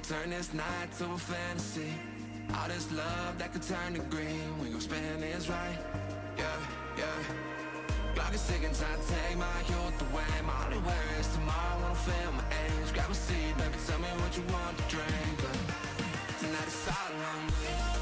turn this night to a fantasy. All this love that could turn to green. We gon' spend this right, yeah, yeah. Clock is ticking, time to take my youth away. My only worry is tomorrow, won't feel my age. Grab a seat, baby, tell me what you want to drink. But tonight it's all on me.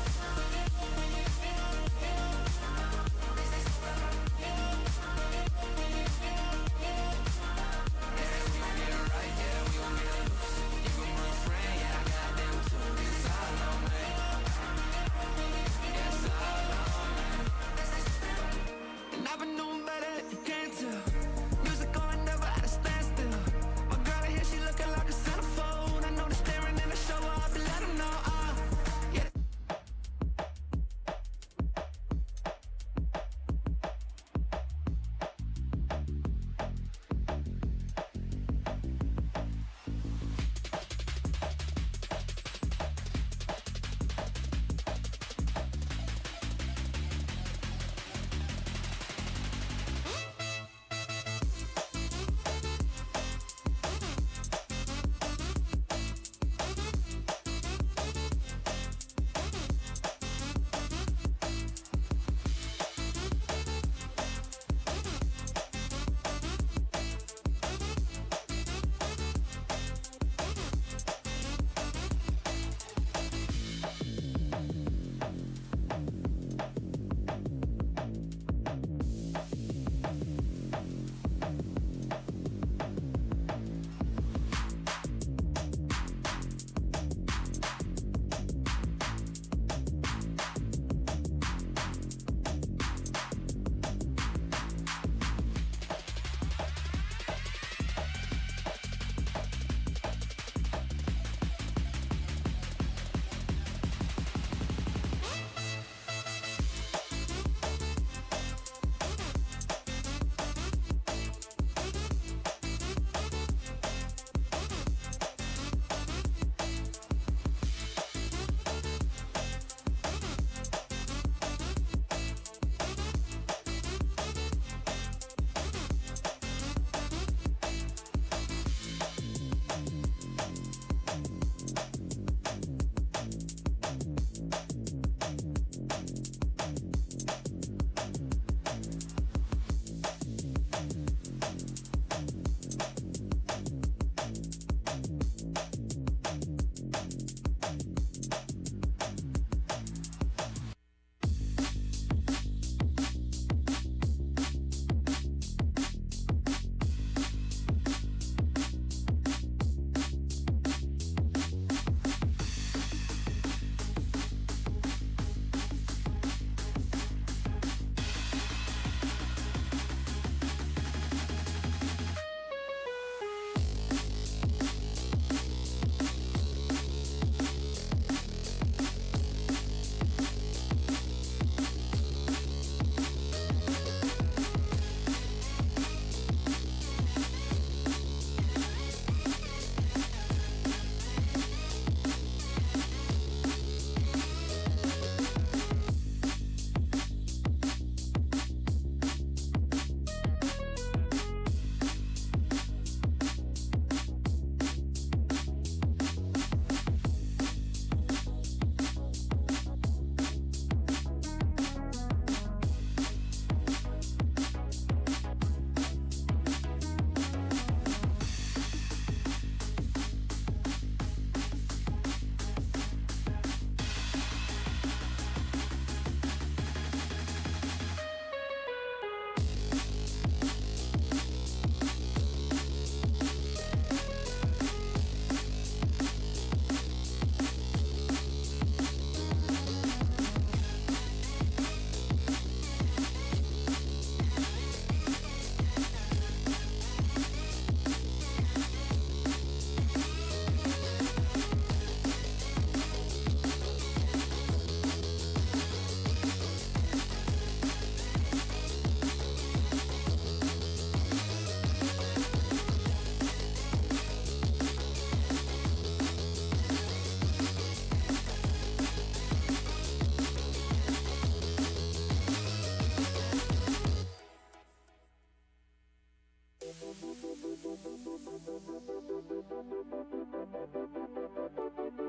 We'll be right back.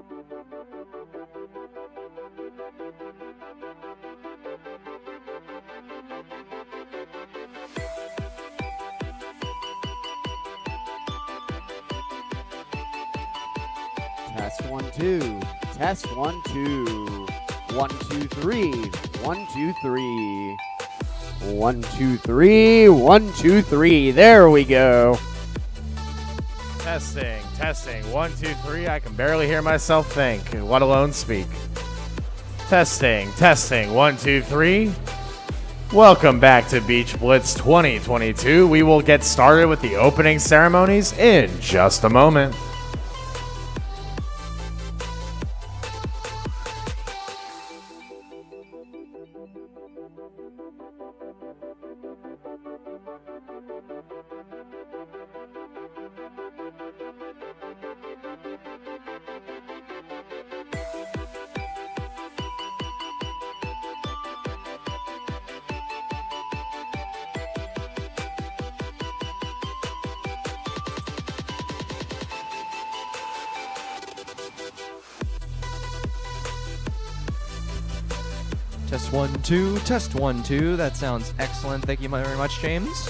Test 1 2. Test 1 2. 1 2 3. 1 2 3. 1 2 3. 1 2 3. There we go. Testing, testing. 1 2 3. I can barely hear myself think, let alone speak. Testing, testing. 1 2 3. Welcome back to Beach Blitz 2022. We will get started with the opening ceremonies in just a moment. Test 1 2, test 1 2. That sounds excellent. Thank you very much, James.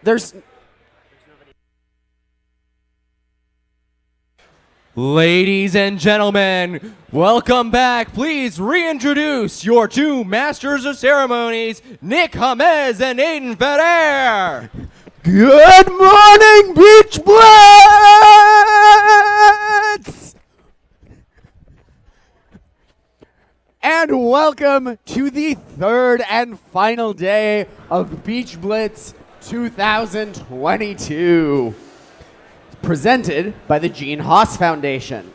There's Ladies and gentlemen, welcome back. Please reintroduce your two masters of ceremonies, Nick Hamez and Aiden Ferrer. Good morning, Beach Blitz! And welcome to the third and final day of Beach Blitz 2022. Presented by the Gene Haas Foundation.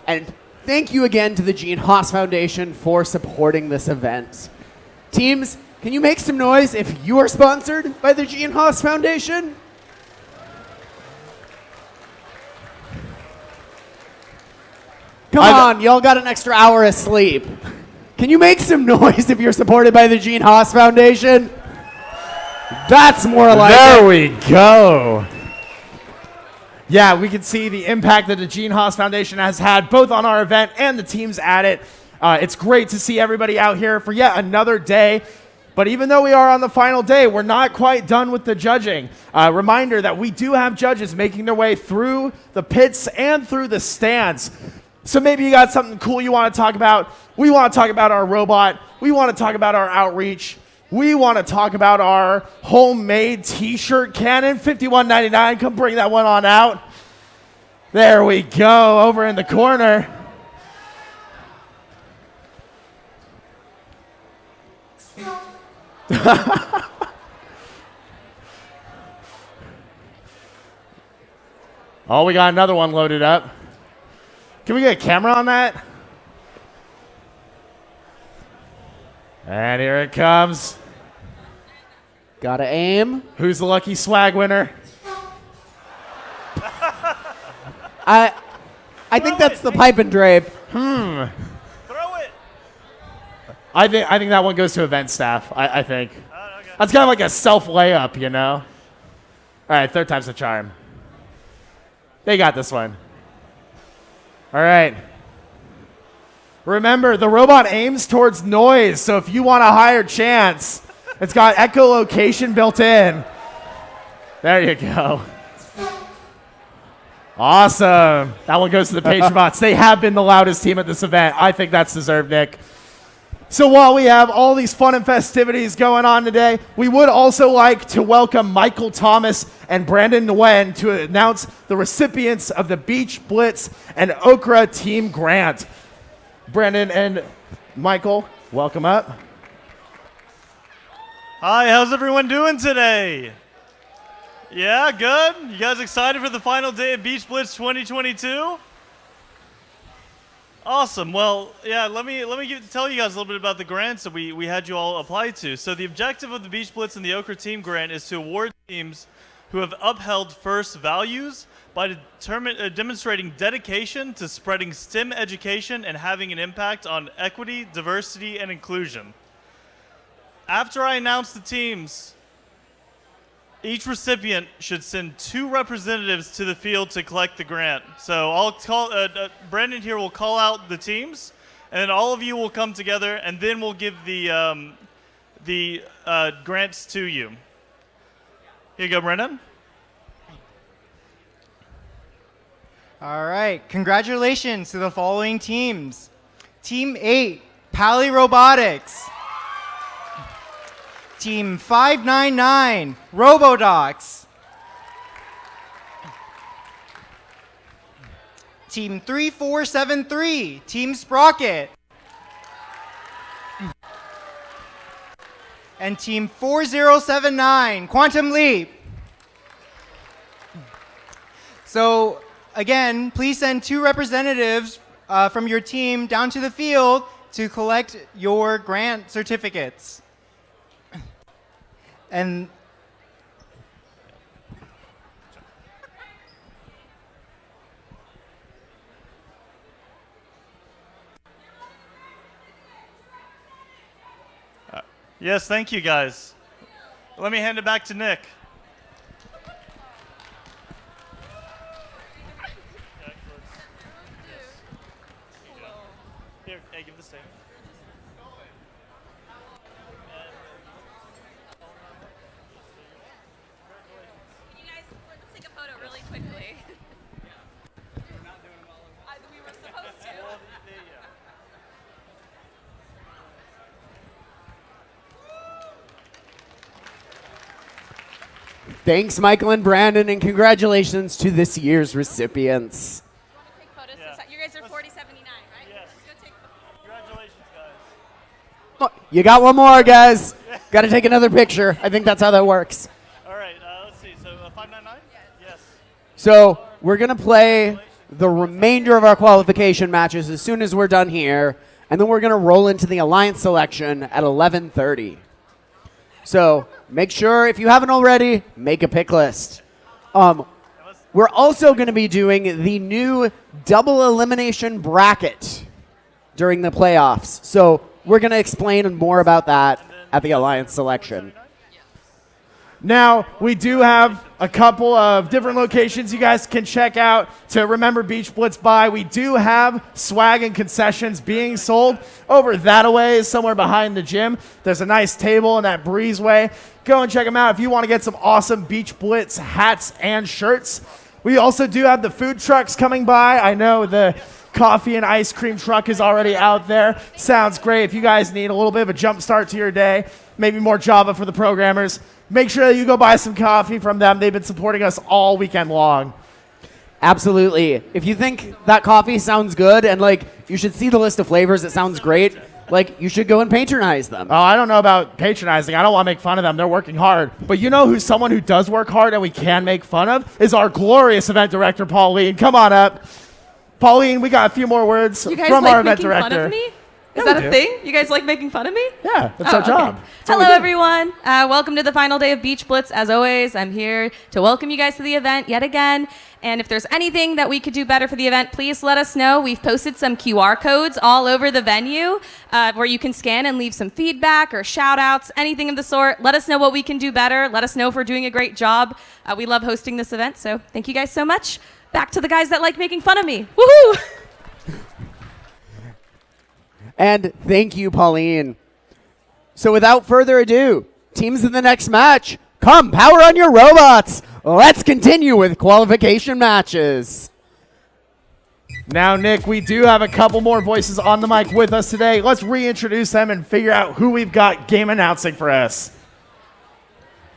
And thank you again to the Gene Haas Foundation for supporting this event. Teams, can you make some noise if you are sponsored by the Gene Haas Foundation? Come on, y'all got an extra hour of sleep. Can you make some noise if you're supported by the Gene Haas Foundation? That's more like There it. we go. Yeah, we can see the impact that the Gene Haas Foundation has had both on our event and the teams at it. It's great to see everybody out here for yet another day. But even though we are on the final day, we're not quite done with the judging. Reminder that we do have judges making their way through the pits and through the stands. So maybe you got something cool you want to talk about. We want to talk about our robot. We want to talk about our outreach. We want to talk about our homemade t-shirt cannon, $51.99. Come bring that one on out. There we go, over in the corner. Oh, we got another one loaded up. Can we get a camera on that? And here it comes. Gotta aim. Who's the lucky swag winner? I think that's the pipe and drape. Throw it. I think that one goes to event staff. I think. Okay. That's kind of like a self layup, you know. All right, third time's the charm. They got this one. All right. Remember, the robot aims towards noise, so if you want a higher chance, it's got echolocation built in. There you go. Awesome. That one goes to the Patriots. They have been the loudest team at this event. I think that's deserved, Nick. So while we have all these fun and festivities going on today, we would also like to welcome Michael Thomas and Brandon Nguyen to announce the recipients of the Beach Blitz and Okra Team Grant. Brandon and Michael, welcome up. Hi, how's everyone doing today? Yeah, good? You guys excited for the final day of Beach Blitz 2022? Awesome. Well, yeah, let me tell you guys a little bit about the grants that we had you all apply to. So the objective of the Beach Blitz and the Okra Team Grant is to award teams who have upheld FIRST values by demonstrating dedication to spreading STEM education and having an impact on equity, diversity, and inclusion. After I announce the teams, each recipient should send 2 representatives to the field to collect the grant. So I'll call Brandon here will call out the teams, and then all of you will come together, and then we'll give the grants to you. Here you go, Brandon. All right, congratulations to the following teams. Team 8, Pally Robotics. Team 599, Robodocs. Team 3473, Team Sprocket. And Team 4079, Quantum Leap. So, again, please send 2 representatives from your team down to the field to collect your grant certificates. And Yes, thank you, guys. Let me hand it back to Nick. Here, hey, give this to him. Thanks, Michael and Brandon, and congratulations to this year's recipients. Take photos. You guys are 4079, right? Yes. Let's go take photos. Congratulations, guys. Oh, you got one more, guys. Got to take another picture. I think that's how that works. All right, let's see. So 599? Yes. So we're going to play the remainder of our qualification matches as soon as we're done here, and then we're going to roll into the Alliance selection at 11:30. So make sure, if you haven't already, make a pick list. We're also going to be doing the new double elimination bracket during the playoffs. So we're going to explain more about that at the Alliance selection. Now, we do have a couple of different locations you guys can check out to remember Beach Blitz by. We do have swag and concessions being sold over that away, somewhere behind the gym. There's a nice table in that breezeway. Go and check them out if you want to get some awesome Beach Blitz hats and shirts. We also do have the food trucks coming by. I know the coffee and ice cream truck is already out there. Sounds great. If you guys need a little bit of a jump start to your day, maybe more Java for the programmers, make sure that you go buy some coffee from them. They've been supporting us all weekend long. Absolutely. If you think that coffee sounds good and like you should see the list of flavors, it sounds great, like you should go and patronize them. Oh, I don't know about patronizing. I don't want to make fun of them. They're working hard. But you know who's someone who does work hard and we can make fun of? Is our glorious event director, Pauline. Come on up. Pauline, we got a few more words You guys from like our event making director. fun of me? Is Yeah, that we a do. thing? You guys like making fun of me? Yeah, that's Oh, our job. okay. That's what we Hello, do. everyone. Welcome to the final day of Beach Blitz. As always, I'm here to welcome you guys to the event yet again. And if there's anything that we could do better for the event, please let us know. We've posted some QR codes all over the venue where you can scan and leave some feedback or shout outs, anything of the sort. Let us know what we can do better. Let us know if we're doing a great job. We love hosting this event, so thank you guys so much. Back to the guys that like making fun of me. Woohoo! And thank you, Pauline. So without further ado, teams in the next match, come power on your robots. Let's continue with qualification matches. Now, Nick, we do have a couple more voices on the mic with us today. Let's reintroduce them and figure out who we've got game announcing for us.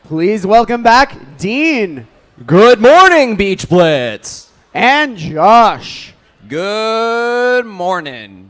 Please welcome back Dean Good morning, Beach Blitz. and Josh. Good morning.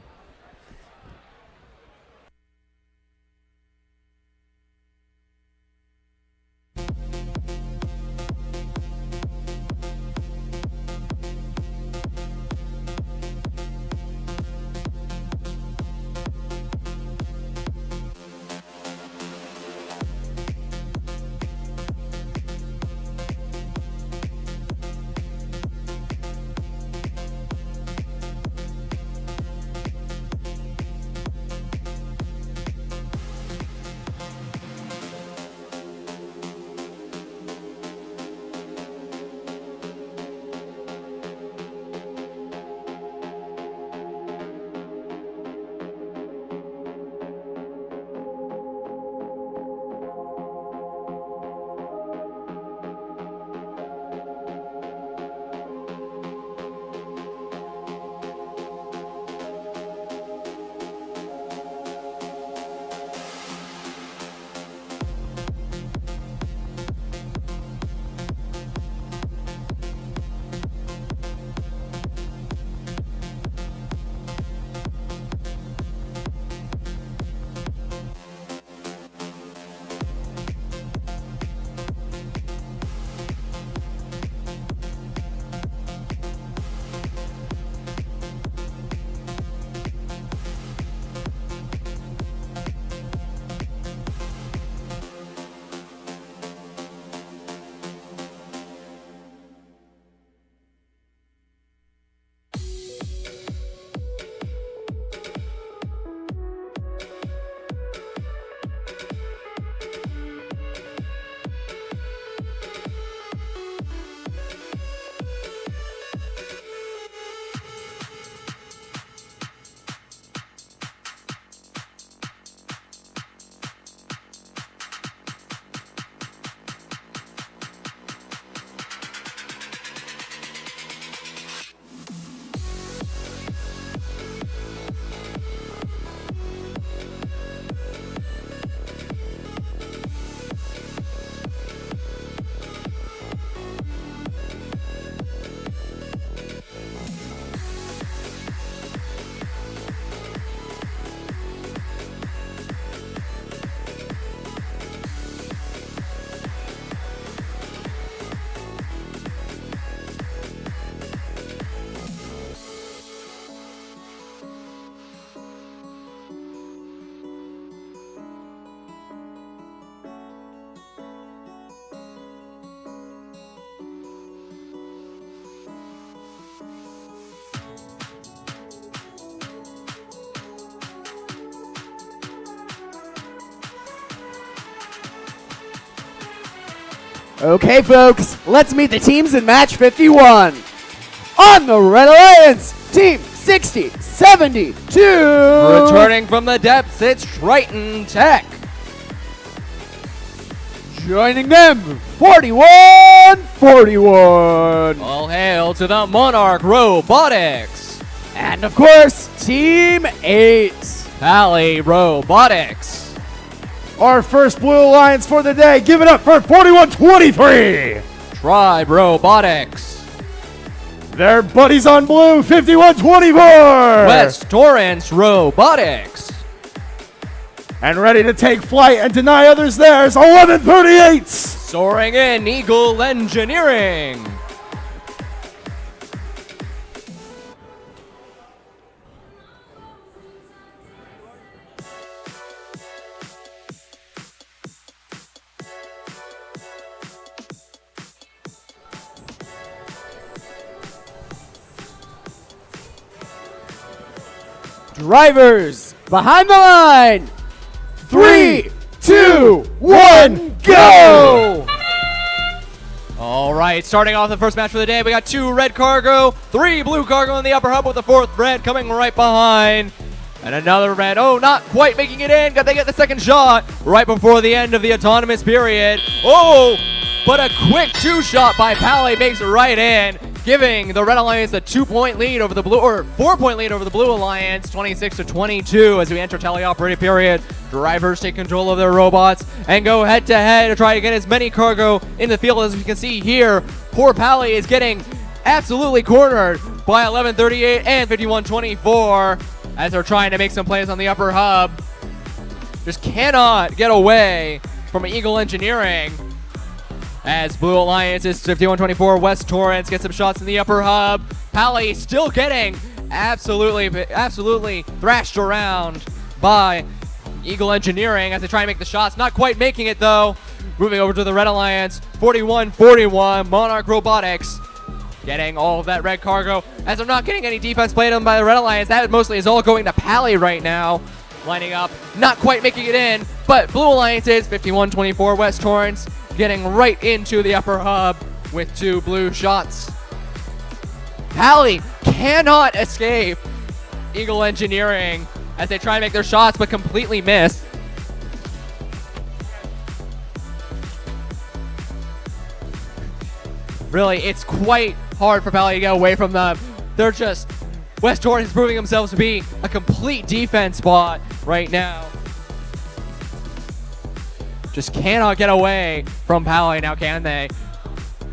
Okay, folks, let's meet the teams in match 51. On the Red Alliance, Team 6072. Returning from the depths, it's Triton Tech. Joining them, 4141. All hail to the Monarch Robotics. And of course, Team 8. Pally Robotics. Our first Blue Alliance for the day. Give it up for 4123. Tribe Robotics. Their buddies on blue, 5124. West Torrance Robotics. And ready to take flight and deny others theirs, 1138. Soaring in, Eagle Engineering. Drivers, behind the line. 3, 2, 1, go! All right, starting off the first match for the day, we got 2 red cargo, 3 blue cargo in the upper hub with the 4th red coming right behind. And another red, oh, not quite making it in. They get the second shot right before the end of the autonomous period. Oh, but a quick 2-shot by Pally makes it right in, giving the Red Alliance a 2-point lead over the blue, or 4-point lead over the Blue Alliance, 26-22 as we enter teleoperated period. Drivers take control of their robots and go head-to-head to try to get as many cargo in the field as we can see here. Poor Pally is getting absolutely cornered by 1138 and 5124 as they're trying to make some plays on the upper hub. Just cannot get away from Eagle Engineering. As Blue Alliance is 5124, West Torrance gets some shots in the upper hub. Pally still getting absolutely thrashed around by Eagle Engineering as they try and make the shots. Not quite making it though. Moving over to the Red Alliance, 4141, Monarch Robotics getting all of that red cargo. As they're not getting any defense played on by the Red Alliance, that mostly is all going to Pally right now. Lining up, not quite making it in, but Blue Alliance is 5124, West Torrance getting right into the upper hub with 2 blue shots. Pally cannot escape Eagle Engineering as they try and make their shots but completely miss. Really, it's quite hard for Pally to get away from them. They're just, West Torrance is proving themselves to be a complete defense spot right now. Just cannot get away from Pally now, can they?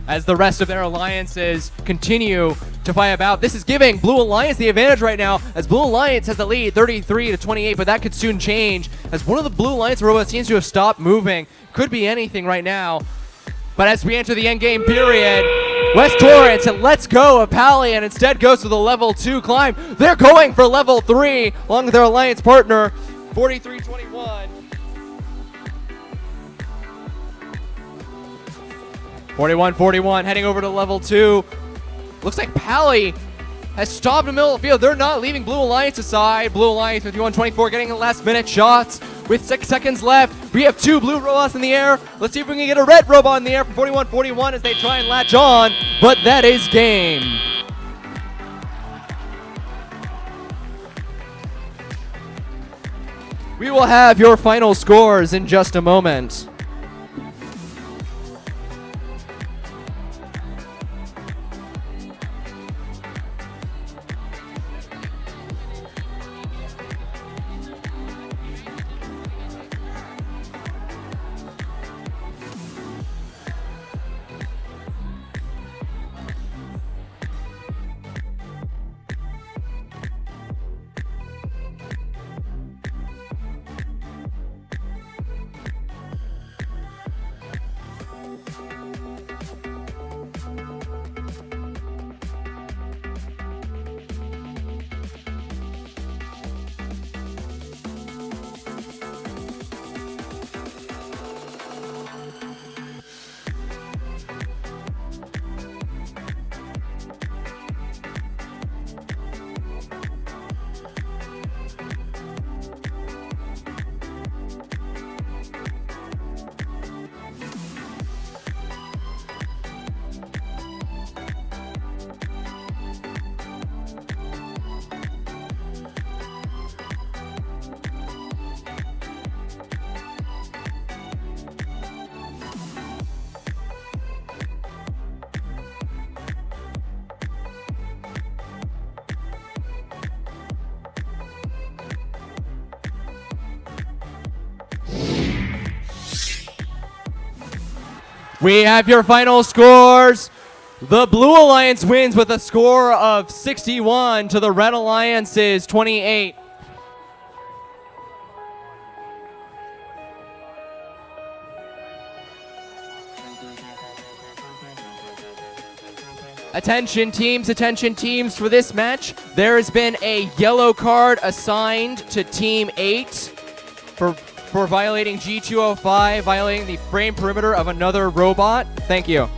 As the rest of their alliances continue to fight about. This is giving Blue Alliance the advantage right now, as Blue Alliance has the lead 33-28, but that could soon change as one of the Blue Alliance robots seems to have stopped moving. Could be anything right now. But as we enter the endgame period, West Torrance lets go of Pally and instead goes to the level 2 climb. They're going for level 3 along with their alliance partner, 4321. 4141 heading over to level 2. Looks like Pally has stopped in the middle of the field. They're not leaving Blue Alliance aside. Blue Alliance 5124 getting the last minute shots with 6 seconds left. We have 2 blue robots in the air. Let's see if we can get a red robot in the air from 4141 as they try and latch on, but that is game. We will have your final scores in just a moment. We have your final scores. The Blue Alliance wins with a score of 61 to the Red Alliance's 28. Attention teams for this match. There has been a yellow card assigned to Team 8 for violating G205, violating the frame perimeter of another robot. Thank you.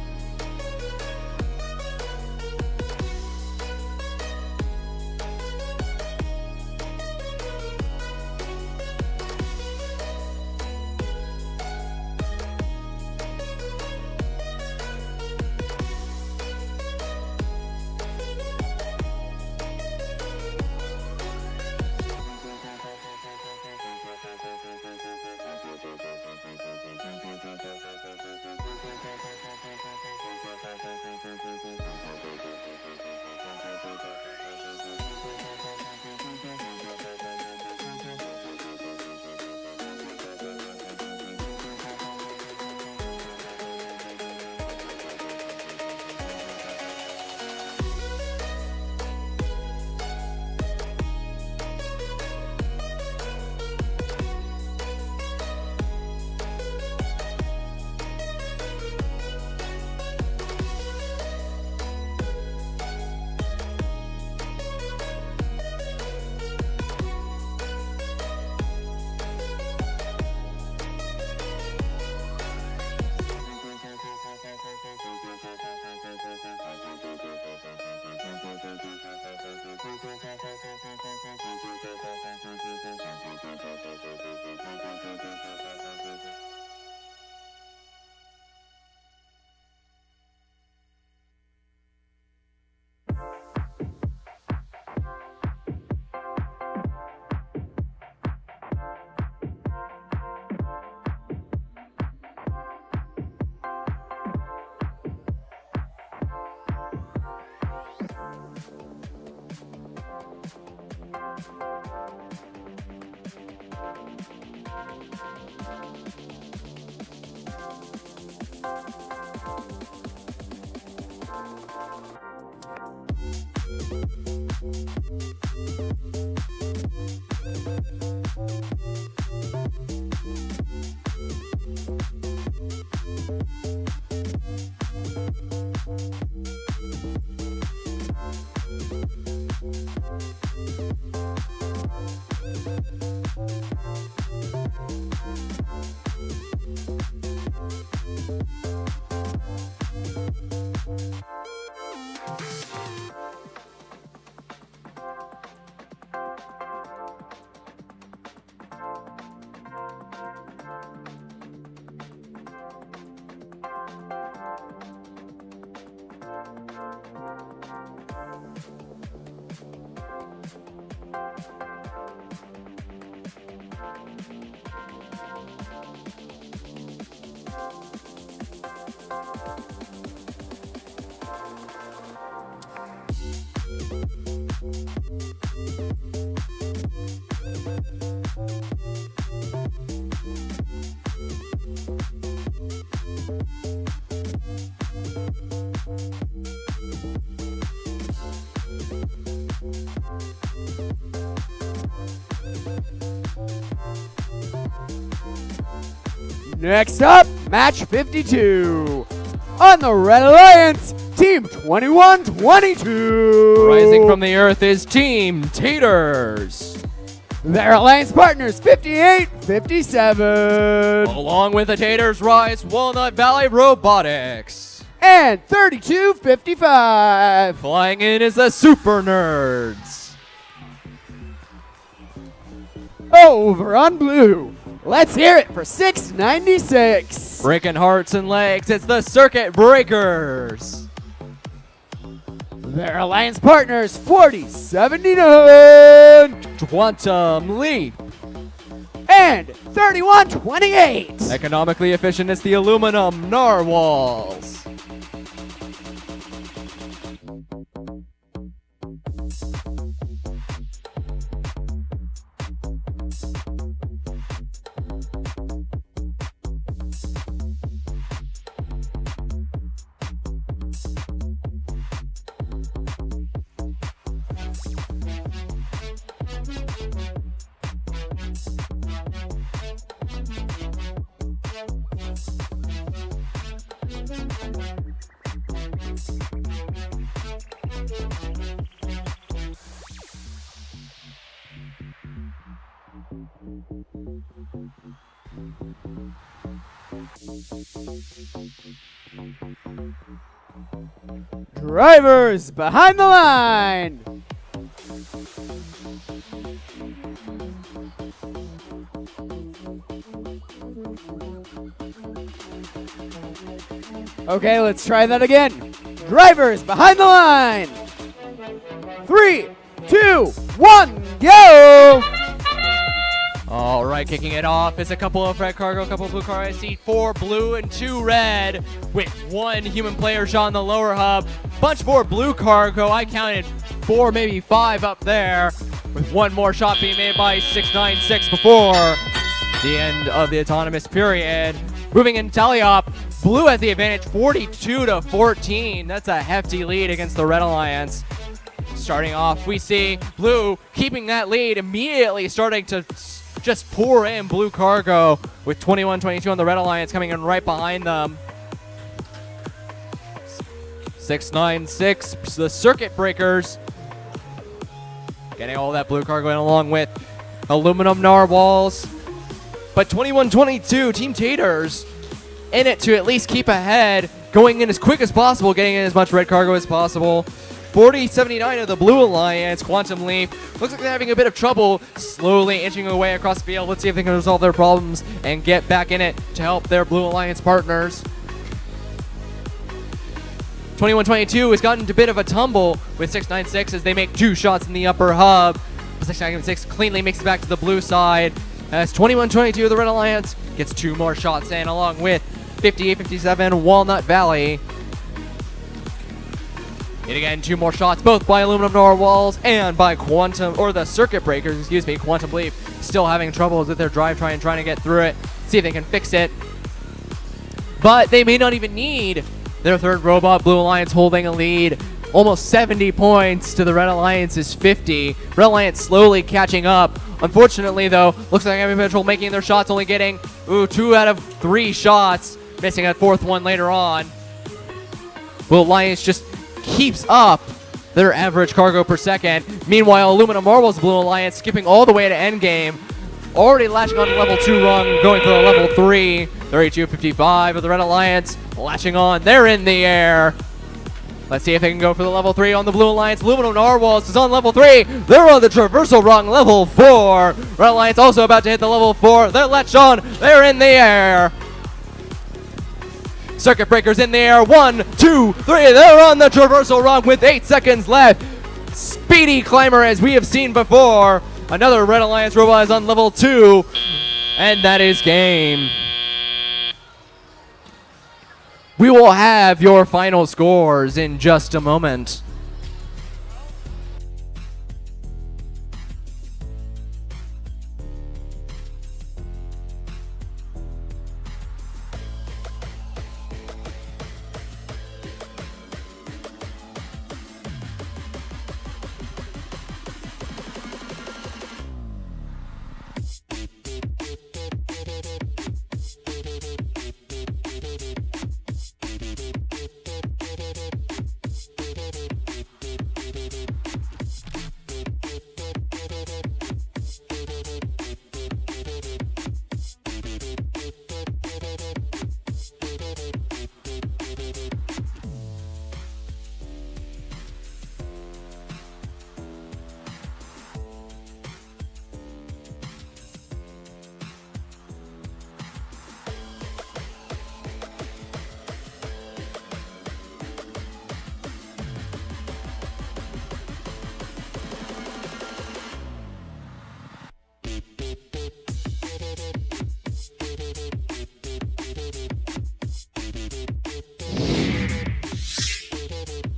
Next up, match 52. On the Red Alliance, Team 21-22. Rising from the earth is Team Taters. Their alliance partners, 58-57. Along with the Taters rise Walnut Valley Robotics. And 32-55. Flying in is the Super Nerds. Over on blue, let's hear it for 696. Breaking hearts and legs, it's the Circuit Breakers. Their alliance partners, 40-79. Quantum Leap. And 31-28. Economically efficient is the Aluminum Narwhals. Drivers behind the line. Okay, let's try that again. Drivers behind the line. 3, 2, 1, go! All right, kicking it off is a couple of red cargo, a couple of blue cargo. I see 4 blue and 2 red with 1 human player shot in the lower hub. Bunch more blue cargo. I counted 4, maybe 5 up there, with 1 more shot being made by 696 before the end of the autonomous period. Moving in tally up, blue has the advantage 42-14. That's a hefty lead against the Red Alliance. Starting off, we see blue keeping that lead, immediately starting to just pour in blue cargo with 21-22 on the Red Alliance coming in right behind them. 696, the circuit breakers, getting all that blue cargo in along with aluminum narwhals. But 21-22, Team Taters in it to at least keep ahead, going in as quick as possible, getting in as much red cargo as possible. 40-79 of the Blue Alliance. Quantum Leap looks like they're having a bit of trouble, slowly inching away across the field. Let's see if they can resolve their problems and get back in it to help their Blue Alliance partners. 21-22 has gotten into a bit of a tumble with 696 as they make 2 shots in the upper hub. 696 cleanly makes it back to the blue side as 21-22 the Red Alliance gets 2 more shots in along with 58-57 Walnut Valley. Yet again, 2 more shots, both by aluminum narwhals and by the circuit breakers, Quantum Leap still having troubles with their drivetrain, trying to get through it, see if they can fix it. But they may not even need their 3rd robot. Blue Alliance holding a lead, almost 70 points to the Red Alliance's 50. Red Alliance slowly catching up. Unfortunately, though, looks like Heavy Patrol making their shots, only getting 2 out of 3 shots, missing a 4th one later on. Blue Alliance just keeps up their average cargo per second. Meanwhile, Aluminum Marvel's Blue Alliance skipping all the way to endgame, already latching on the level 2 rung, going for the level 3. 32-55 of the Red Alliance latching on. They're in the air. Let's see if they can go for the level 3 on the Blue Alliance. Aluminum Narwhals is on level 3. They're on the traversal rung, level 4. Red Alliance also about to hit the level 4. They're latched on. They're in the air. Circuit breakers in the air. 1, 2, 3. They're on the traversal rung with 8 seconds left. Speedy climber as we have seen before. Another Red Alliance robot is on level 2. And that is game. We will have your final scores in just a moment.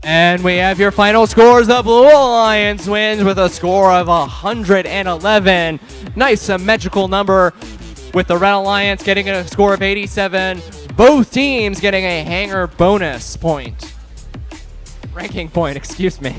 And we have your final scores. The Blue Alliance wins with a score of 111. Nice symmetrical number with the Red Alliance getting a score of 87. Both teams getting a hanger bonus point. Ranking point, excuse me.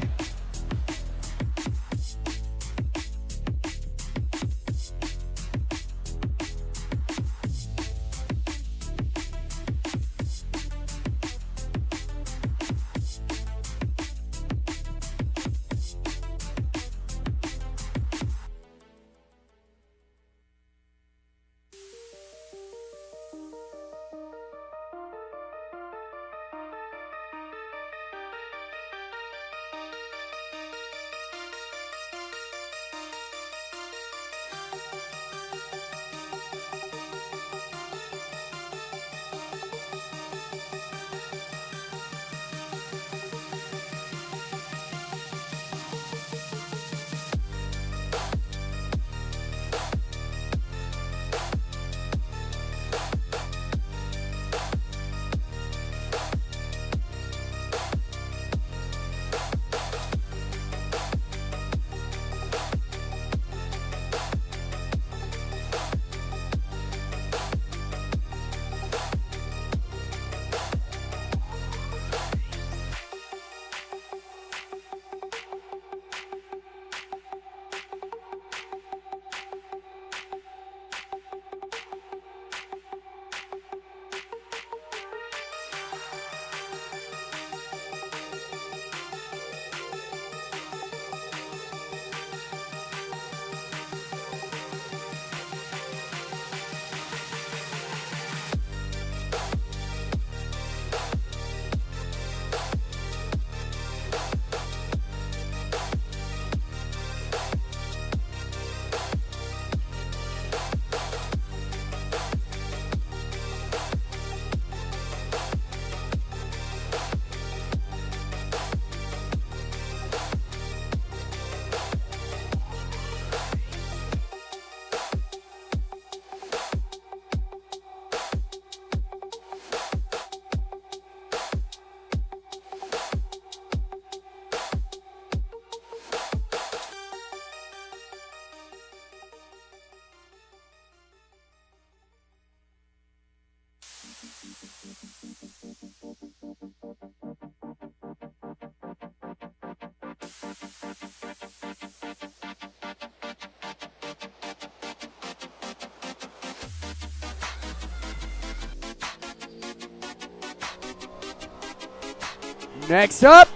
Next up,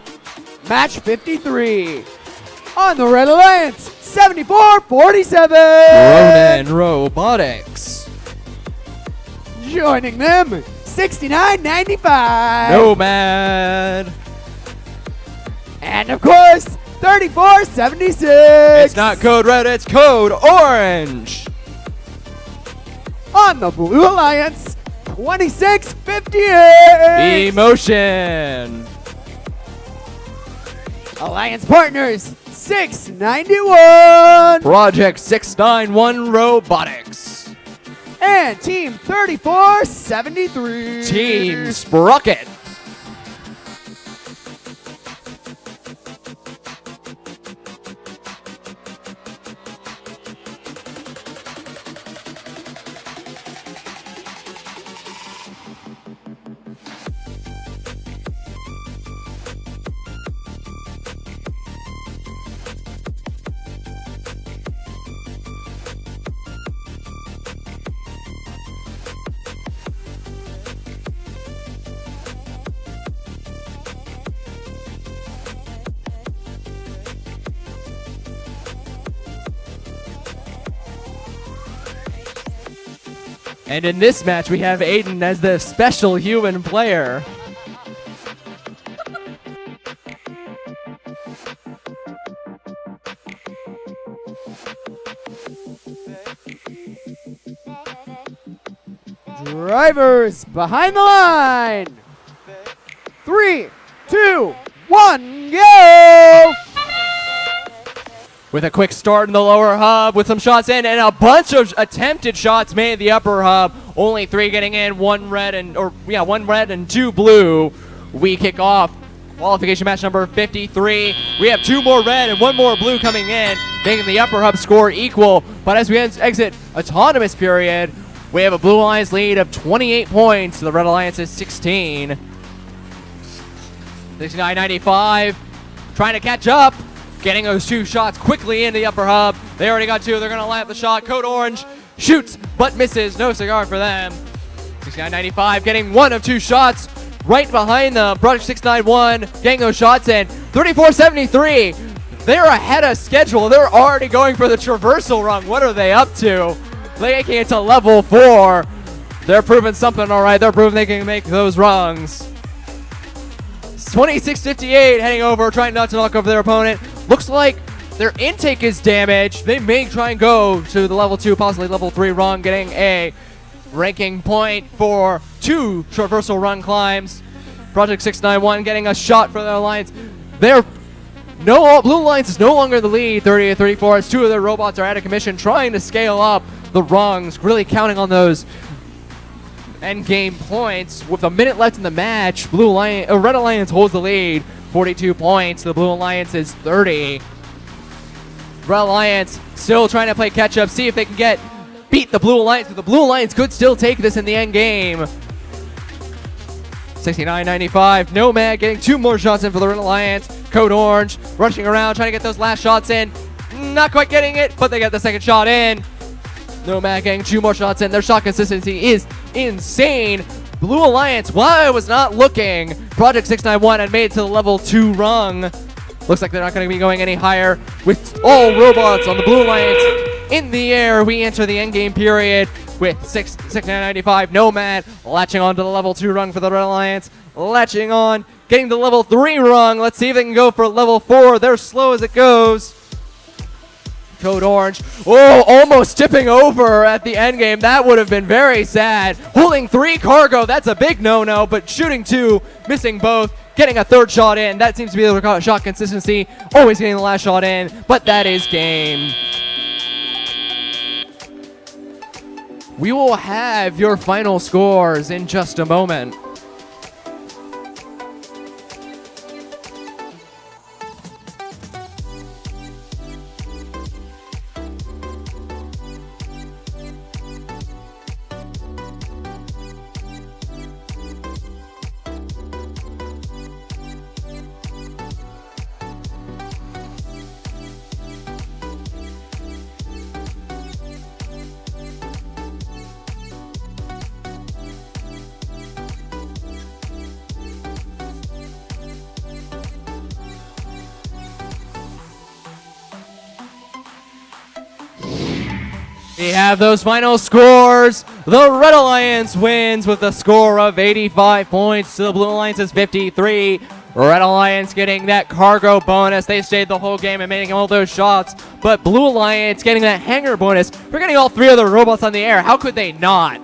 match 53. On the Red Alliance, 74-47. Ronin Robotics. Joining them, 69-95. Nomad. And of course, 34-76. It's not code red, it's code orange. On the Blue Alliance, 26-58. Emotion. Alliance partners, 691. Project 691 Robotics. And Team 34-73. Team Sprocket. And in this match, we have Aiden as the special human player. Drivers behind the line. 3, 2, 1, go! With a quick start in the lower hub with some shots in and a bunch of attempted shots made in the upper hub. Only 3 getting in, 1 red and 2 blue. We kick off qualification match number 53. We have 2 more red and 1 more blue coming in, making the upper hub score equal. But as we exit autonomous period, we have a Blue Alliance lead of 28 points. The Red Alliance is 16. 69-95, trying to catch up. Getting those 2 shots quickly into the upper hub. They already got 2. They're going to line up the shot. Code Orange shoots but misses. No cigar for them. 69-95 getting 1 of 2 shots right behind them. Project 691 getting those shots in. 34-73. They're ahead of schedule. They're already going for the traversal rung. What are they up to? They're making it to level 4. They're proving something all right. They're proving they can make those rungs. 26-58 heading over, trying not to knock over their opponent. Looks like their intake is damaged. They may try and go to the level 2, possibly level 3 rung, getting a ranking point for 2 traversal run climbs. Project 691 getting a shot for the Alliance. Blue Alliance is no longer the lead, 30-34, as 2 of their robots are out of commission, trying to scale up the rungs, really counting on those end game points. With a minute left in the match, Red Alliance holds the lead, 42 points. The Blue Alliance is 30. Red Alliance still trying to play catch up, see if they can beat the Blue Alliance, but the Blue Alliance could still take this in the end game. 69-95, Nomad getting 2 more shots in for the Red Alliance. Code Orange rushing around, trying to get those last shots in. Not quite getting it, but they get the second shot in. Nomad getting 2 more shots in. Their shot consistency is insane. Blue Alliance, while I was not looking, Project 691 had made it to the level 2 rung. Looks like they're not going to be going any higher. With all robots on the Blue Alliance in the air, we enter the endgame period with 69-95. Nomad latching on to the level 2 rung for the Red Alliance. Latching on, getting the level 3 rung. Let's see if they can go for level 4. They're slow as it goes. Code Orange, almost tipping over at the end game. That would have been very sad. Holding 3 cargo, that's a big no-no, but shooting 2, missing both, getting a 3rd shot in. That seems to be the shot consistency. Always getting the last shot in, but that is game. We will have your final scores in just a moment. We have those final scores. The Red Alliance wins with a score of 85 points to the Blue Alliance's 53. Red Alliance getting that cargo bonus. They stayed the whole game and making all those shots. But Blue Alliance getting that hanger bonus for getting all 3 of the robots on the air. How could they not?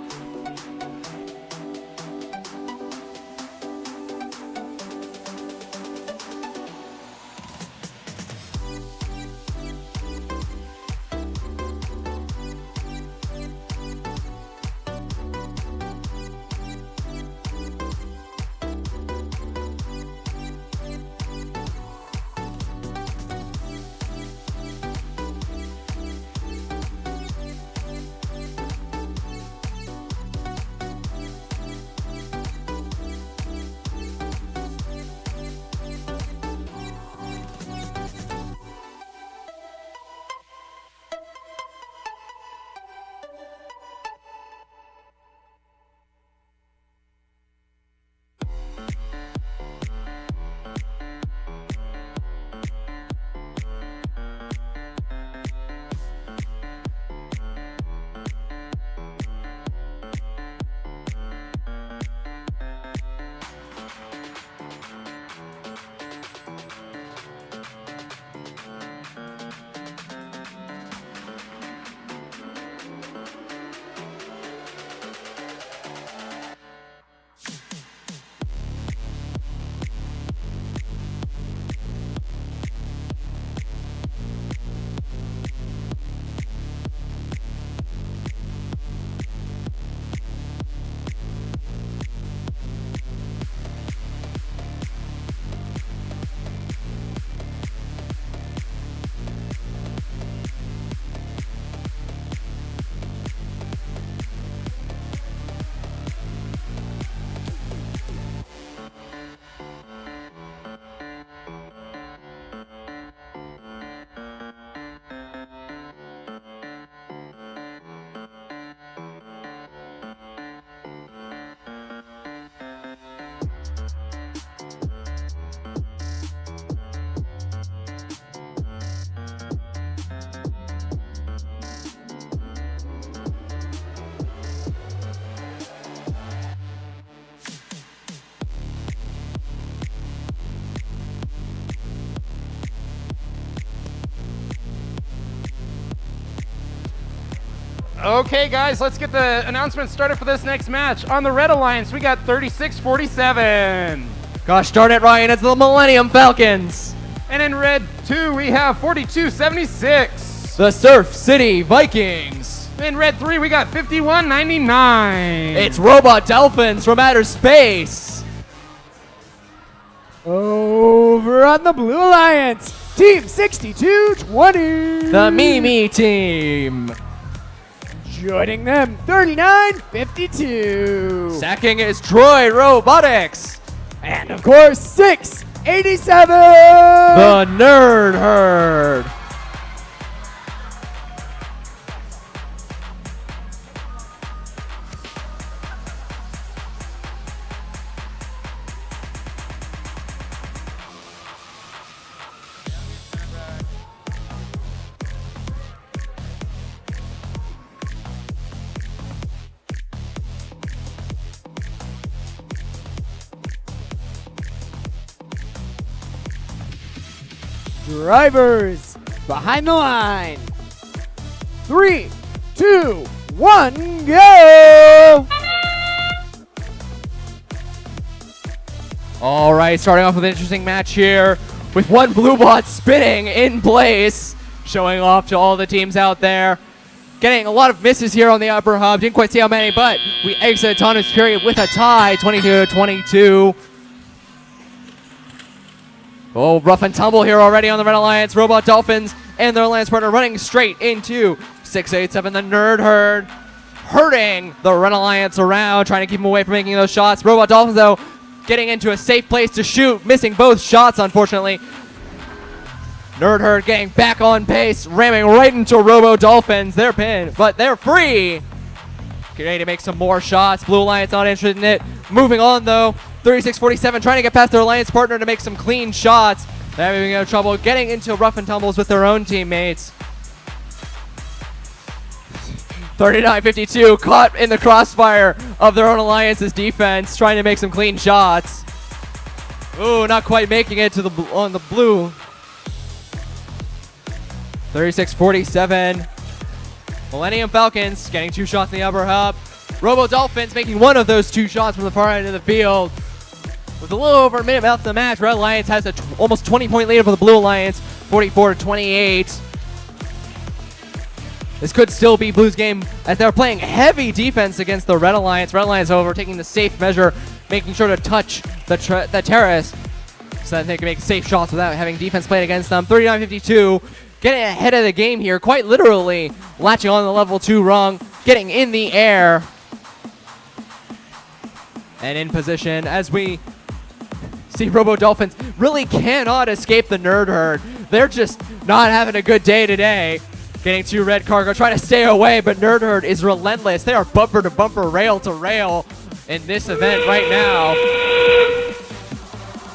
Okay, guys, let's get the announcement started for this next match. On the Red Alliance, we got 36-47. Gosh darn it, Ryan, it's the Millennium Falcons. And in Red 2, we have 42-76. The Surf City Vikings. In Red 3, we got 51-99. It's Robot Dolphins from outer space. Over on the Blue Alliance, Team 62-20. The Mimi team. Joining them, 39-52. Sacking is Troy Robotics. And of course, 687. The Nerd Herd. Drivers behind the line. 3, 2, 1, go! All right, starting off with an interesting match here with one blue bot spinning in place, showing off to all the teams out there. Getting a lot of misses here on the upper hub. Didn't quite see how many, but we exit autonomous period with a tie, 22-22. Oh, rough and tumble here already on the Red Alliance. Robot Dolphins and their alliance partner running straight into 687, the Nerd Herd, hurting the Red Alliance around, trying to keep them away from making those shots. Robot Dolphins, though, getting into a safe place to shoot, missing both shots, unfortunately. Nerd Herd getting back on pace, ramming right into Robo Dolphins. They're pinned, but they're free. Getting to make some more shots. Blue Alliance not interested in it. Moving on, though. 36-47, trying to get past their alliance partner to make some clean shots. They're having no trouble getting into rough and tumbles with their own teammates. 39-52, caught in the crossfire of their own alliance's defense, trying to make some clean shots. Ooh, not quite making it to on the blue. 36-47. Millennium Falcons getting 2 shots in the upper hub. Robo Dolphins making one of those 2 shots from the far end of the field. With a little over a minute left in the match, Red Alliance has a almost 20-point lead over the Blue Alliance, 44-28. This could still be Blue's game as they're playing heavy defense against the Red Alliance. Red Alliance, however, taking the safe measure, making sure to touch the terrace so that they can make safe shots without having defense played against them. 39-52, getting ahead of the game here, quite literally latching on the level 2 rung, getting in the air. And in position as we see Robo Dolphins really cannot escape the Nerd Herd. They're just not having a good day today. Getting 2 red cargo, trying to stay away, but Nerd Herd is relentless. They are bumper to bumper, rail to rail in this event right now.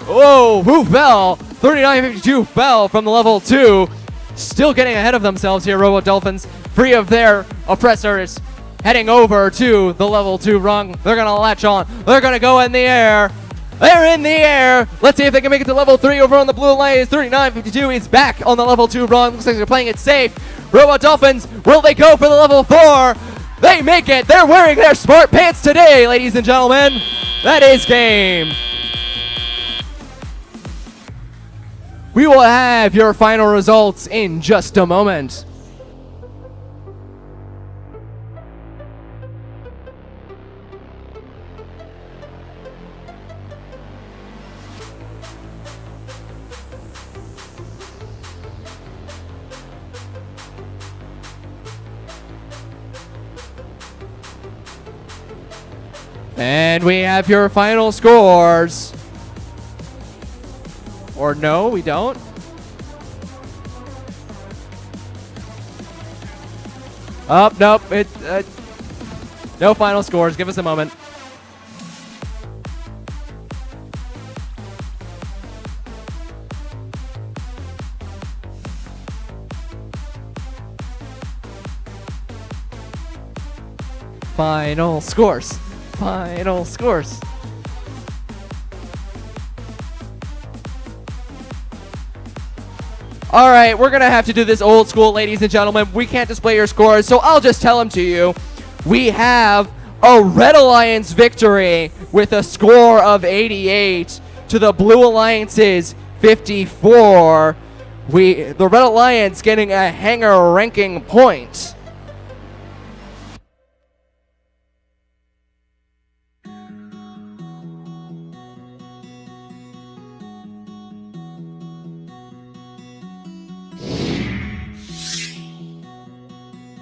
Oh, who fell? 39-52 fell from the level 2. Still getting ahead of themselves here, Robo Dolphins, free of their oppressors. Heading over to the level 2 rung. They're going to latch on. They're going to go in the air. They're in the air. Let's see if they can make it to level 3 over on the Blue Alliance. 39-52 is back on the level 2 rung. Looks like they're playing it safe. Robo Dolphins, will they go for the level 4? They make it. They're wearing their smart pants today, ladies and gentlemen. That is game. We will have your final results in just a moment. And we have your final scores. Or no, we don't. Nope. No final scores. Give us a moment. Final scores. Final scores. All right, we're going to have to do this old school, ladies and gentlemen. We can't display your scores, so I'll just tell them to you. We have a Red Alliance victory with a score of 88 to the Blue Alliance's 54. The Red Alliance getting a hanger ranking point.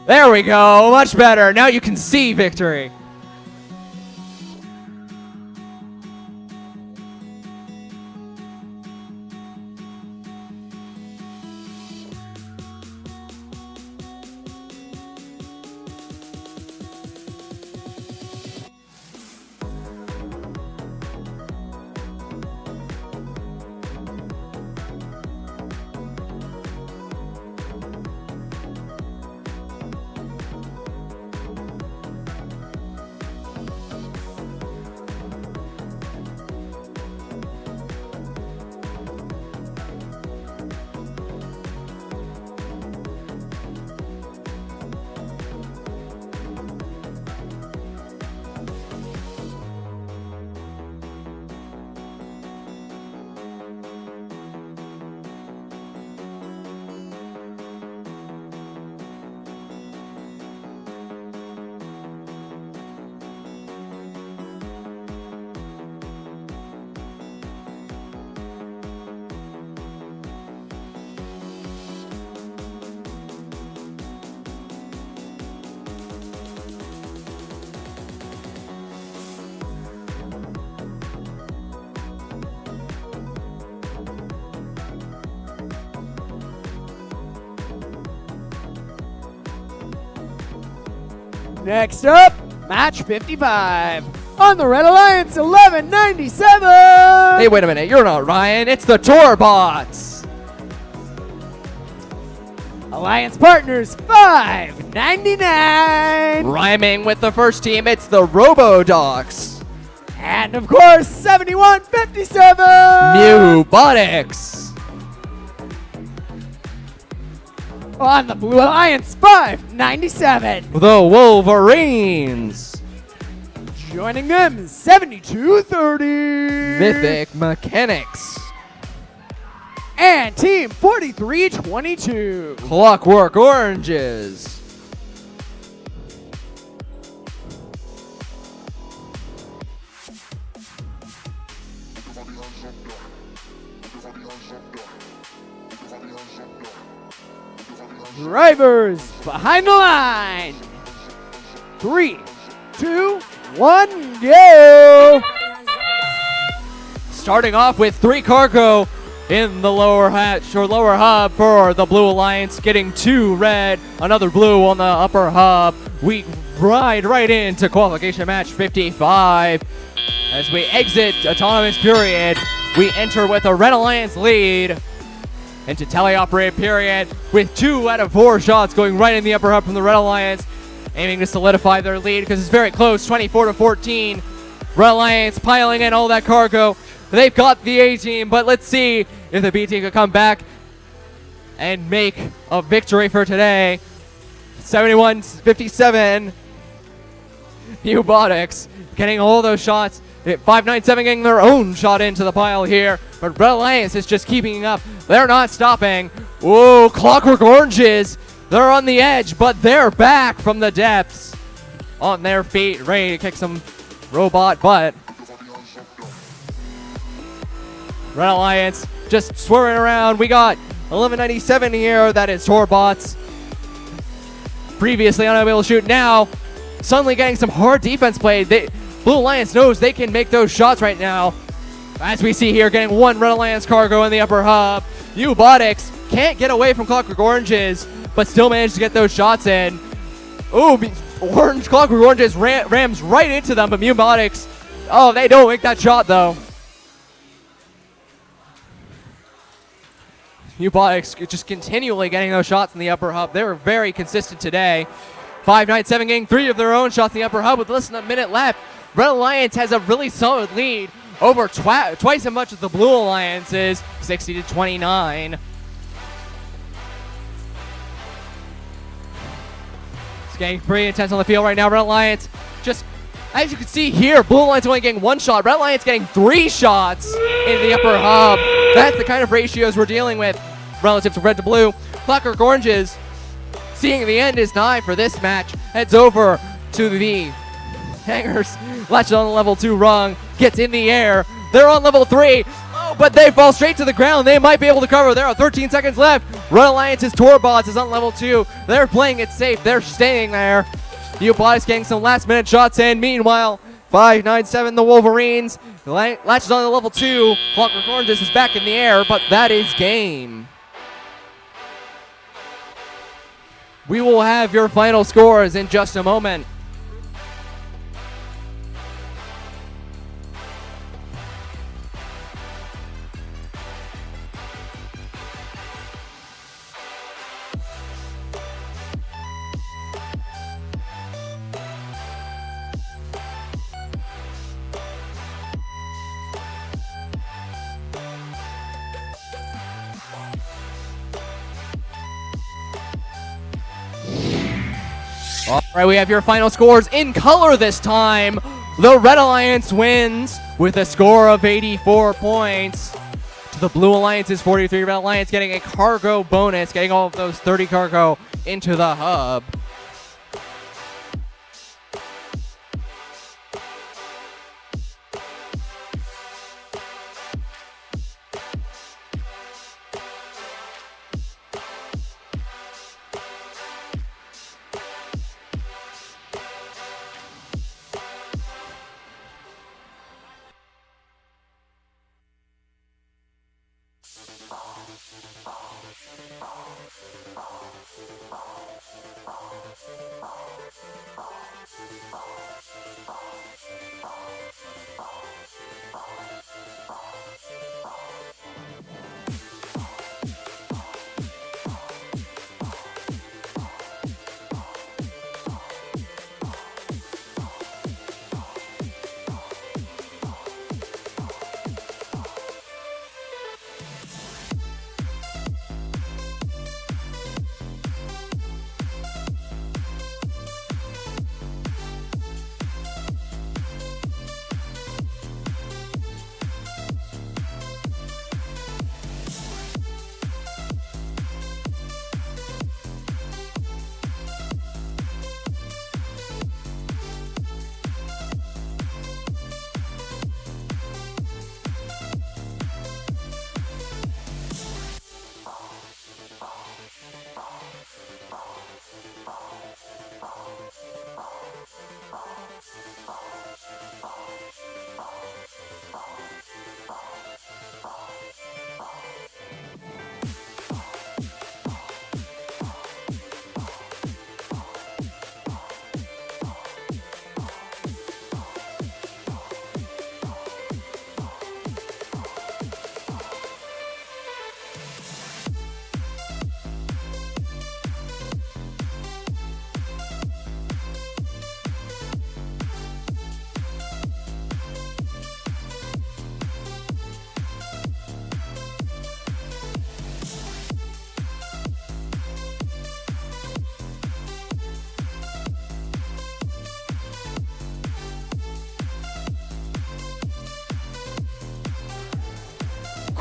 There we go, much better. Now you can see victory. Next up, match 55. On the Red Alliance, 1197. Hey, wait a minute. You're not Ryan. It's the Tour Bots. Alliance Partners, $5.99. Rhyming with the first team, it's the Robodocs. And of course, $71.57. Mewbotics. On the Blue Alliance, $5.97. The Wolverines. Joining them, $72.30. Mythic Mechanics. And Team 4322. Clockwork Oranges. Drivers behind the line. 3, 2, 1, go. Starting off with 3 cargo in the lower hatch or lower hub for the Blue Alliance, getting 2 red, another blue on the upper hub. We ride right into qualification match 55. As we exit autonomous period, we enter with a Red Alliance lead into teleoperated period with 2 out of 4 shots going right in the upper hub from the Red Alliance, aiming to solidify their lead because it's very close, 24-14. Red Alliance piling in all that cargo. They've got the A team, but let's see if the B team can come back and make a victory for today. 71-57. Mewbotics getting all those shots. 597 getting their own shot into the pile here, but Red Alliance is just keeping up. They're not stopping. Whoa, Clockwork Oranges. They're on the edge, but they're back from the depths. On their feet, ready to kick some robot butt. Red Alliance just swerving around. We got 1197 here. That is Torbots. Previously unable to shoot. Now, suddenly getting some hard defense play. Blue Alliance knows they can make those shots right now. As we see here, getting 1 Red Alliance cargo in the upper hub. Mewbotics can't get away from Clockwork Oranges, but still managed to get those shots in. Ooh, Clockwork Oranges rams right into them, but Mewbotics, oh, they don't make that shot though. Mewbotics just continually getting those shots in the upper hub. They were very consistent today. 597 getting 3 of their own shots in the upper hub with less than a minute left. Red Alliance has a really solid lead over twice as much as the Blue Alliance is, 60-29. It's getting pretty intense on the field right now. Red Alliance just, as you can see here, Blue Alliance only getting 1 shot. Red Alliance getting 3 shots in the upper hub. That's the kind of ratios we're dealing with relative to red to blue. Clockwork Oranges, seeing the end is nigh for this match, heads over to the hangers, latches on the level 2 rung, gets in the air. They're on level 3. Oh, but they fall straight to the ground. They might be able to cover. There are 13 seconds left. Red Alliance's Torbots is on level 2. They're playing it safe. They're staying there. Mewbotics getting some last minute shots in. Meanwhile, 597 the Wolverines latches on the level 2. Clockwork Oranges is back in the air, but that is game. We will have your final scores in just a moment. All right, we have your final scores in color this time. The Red Alliance wins with a score of 84 points to the Blue Alliance's 43. Red Alliance getting a cargo bonus, getting all of those 30 cargo into the hub.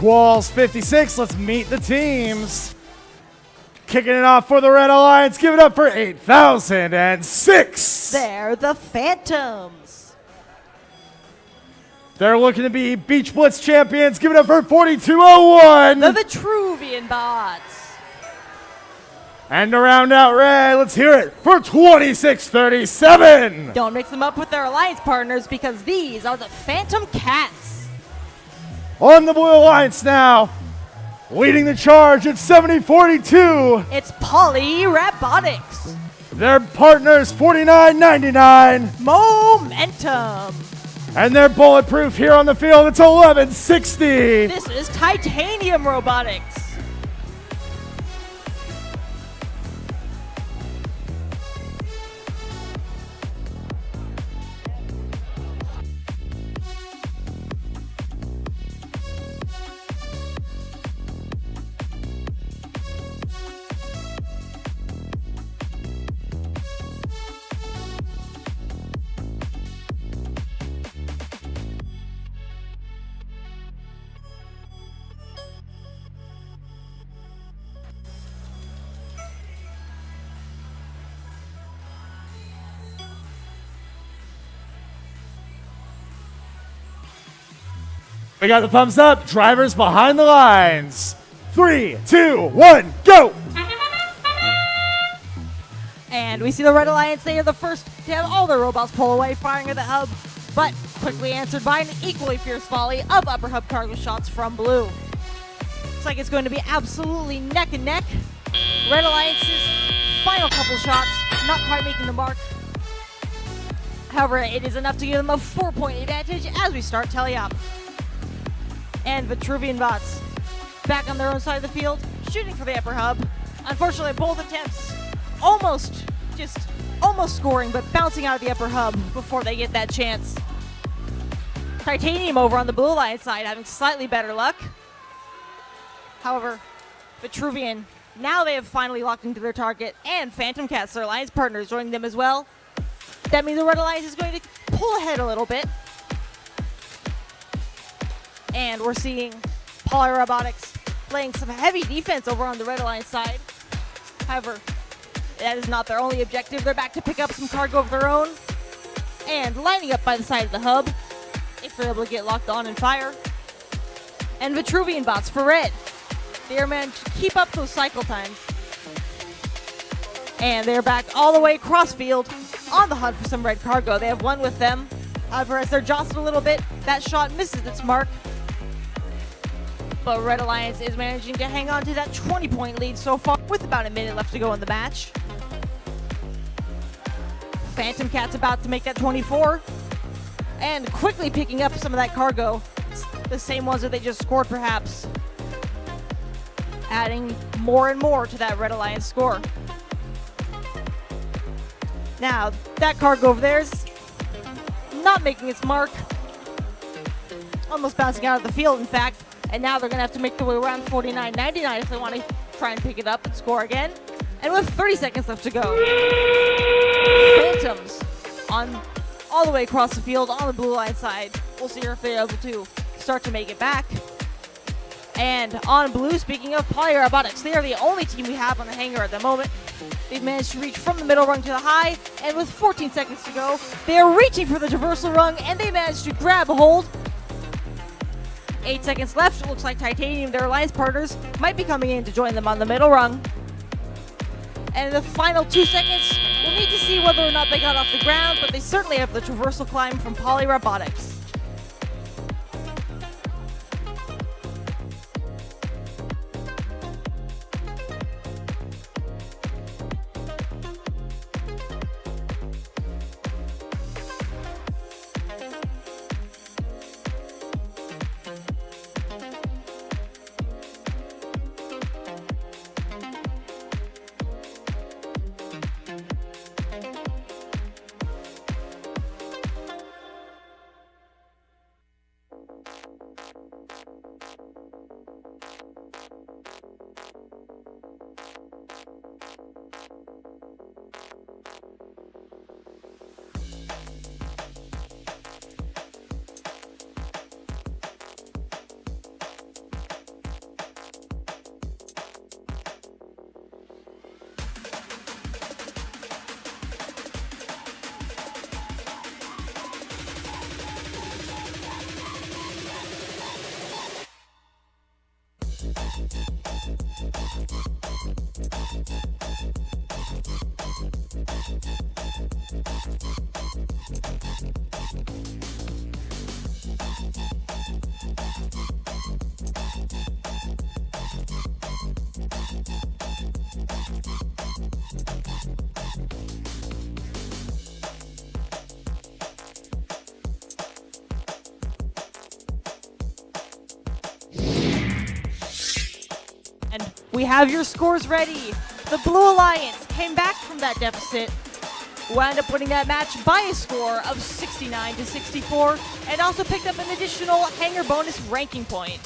Qualls 56. Let's meet the teams. Kicking it off for the Red Alliance. Give it up for 8006. They're the Phantoms. They're looking to be Beach Blitz champions. Give it up for 4201. The Vitruvian Bots. And to round out red, let's hear it for 2637. Don't mix them up with their alliance partners because these are the Phantom Cats. On the Blue Alliance now, leading the charge at 7042. It's Poly Robotics. Their partners 4999. Momentum. And they're bulletproof here on the field. It's 1160. This is Titanium Robotics. We got the thumbs up. Drivers behind the lines. 3, 2, 1, go! And we see the Red Alliance. They are the first to have all their robots pull away, firing at the hub, but quickly answered by an equally fierce volley of upper hub cargo shots from Blue. Looks like it's going to be absolutely neck and neck. Red Alliance's final couple shots, not quite making the mark. However, it is enough to give them a 4-point advantage as we start tally up. And Vitruvian Bots back on their own side of the field, shooting for the upper hub. Unfortunately, both attempts almost scoring, but bouncing out of the upper hub before they get that chance. Titanium over on the Blue Alliance side having slightly better luck. However, Vitruvian, now they have finally locked into their target, and Phantom Cats, their alliance partners, joining them as well. That means the Red Alliance is going to pull ahead a little bit. And we're seeing Poly Robotics playing some heavy defense over on the Red Alliance side. However, that is not their only objective. They're back to pick up some cargo of their own and lining up by the side of the hub if they're able to get locked on and fire. And Vitruvian Bots for red. They are managed to keep up those cycle times. And they're back all the way across field on the hunt for some red cargo. They have one with them. However, as they're jostled a little bit, that shot misses its mark. But Red Alliance is managing to hang on to that 20-point lead so far with about a minute left to go in the match. Phantom Cat's about to make that 24 and quickly picking up some of that cargo. The same ones that they just scored perhaps. Adding more and more to that Red Alliance score. Now, that cargo over there is not making its mark. Almost bouncing out of the field, in fact. And now they're going to have to make their way around 49.99 if they want to try and pick it up and score again. And with 30 seconds left to go, Phantoms on all the way across the field on the Blue Line side. We'll see if they're able to start to make it back. And on Blue, speaking of Poly Robotics, they are the only team we have on the hangar at the moment. They've managed to reach from the middle rung to the high, and with 14 seconds to go, they are reaching for the traversal rung, and they managed to grab a hold. 8 seconds left. It looks like Titanium, their alliance partners, might be coming in to join them on the middle rung. And in the final 2 seconds, we'll need to see whether or not they got off the ground, but they certainly have the traversal climb from Poly Robotics. We have your scores ready. The Blue Alliance came back from that deficit, wound up winning that match by a score of 69-64, and also picked up an additional hanger bonus ranking point.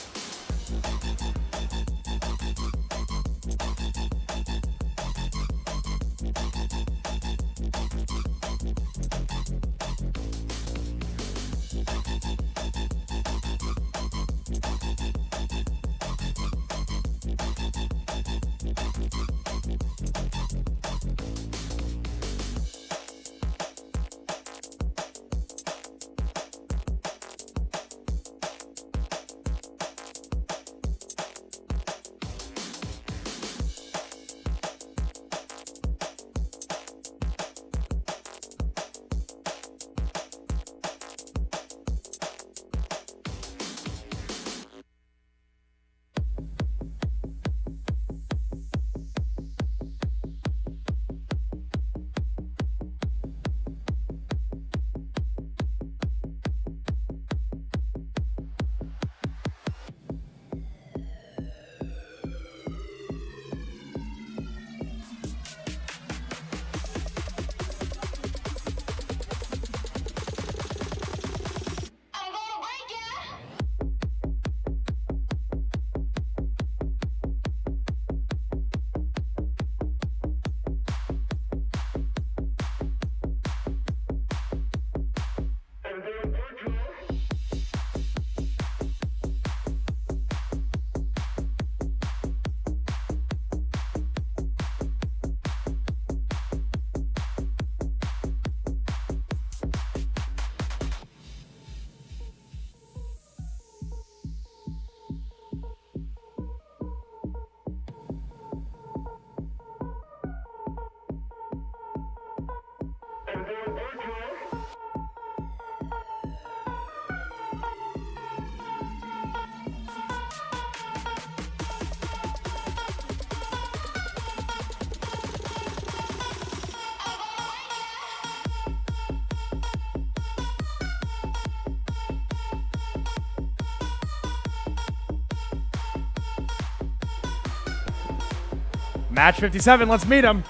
Match 57, let's meet them.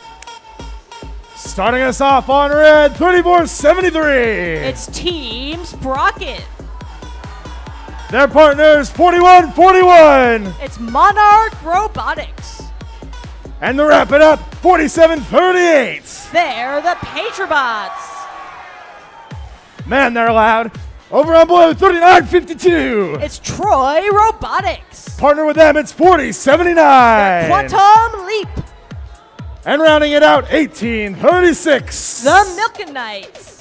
Starting us off on red, 34-73. It's Team Sprocket. Their partners, 41-41. It's Monarch Robotics. And to wrap it up, 47-38. They're the Patrobots. Man, they're loud. Over on blue, 39-52. It's Troy Robotics. Partner with them, it's 40-79. Quantum Leap. And rounding it out, 18-36. The Milken Knights.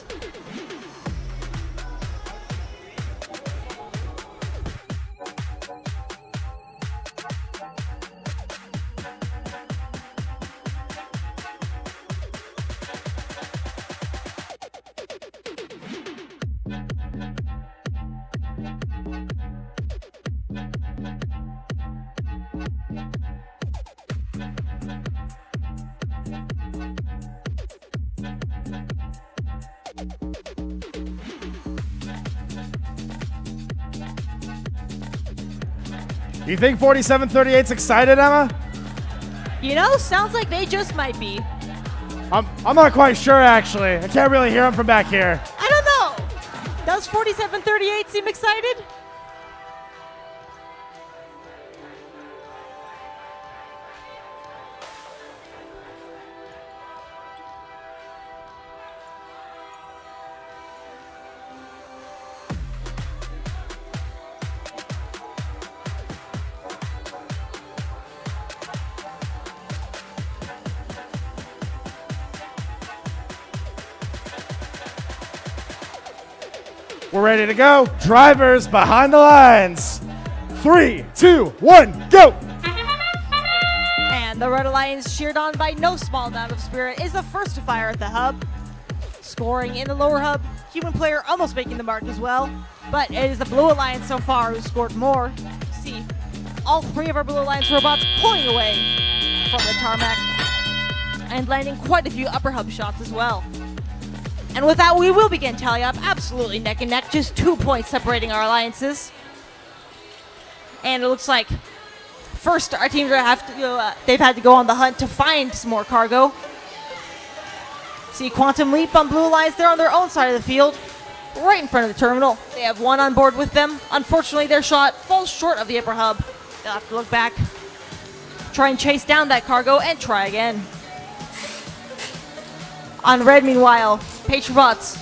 You think 47-38's excited, Emma? You know, sounds like they just might be. I'm not quite sure, actually. I can't really hear them from back here. I don't know. Does 47-38 seem excited? We're ready to go. Drivers behind the lines. 3, 2, 1, go! And the Red Alliance, cheered on by no small amount of spirit, is the first to fire at the hub. Scoring in the lower hub, human player almost making the mark as well. But it is the Blue Alliance so far who scored more. See, all three of our Blue Alliance robots pulling away from the tarmac and landing quite a few upper hub shots as well. And with that, we will begin tally up absolutely neck and neck, just 2 points separating our alliances. And it looks like First, our teams they've had to go on the hunt to find some more cargo. See Quantum Leap on Blue Alliance. They're on their own side of the field, right in front of the terminal. They have one on board with them. Unfortunately, their shot falls short of the upper hub. They'll have to look back, try and chase down that cargo, and try again. On red, meanwhile, Patriots,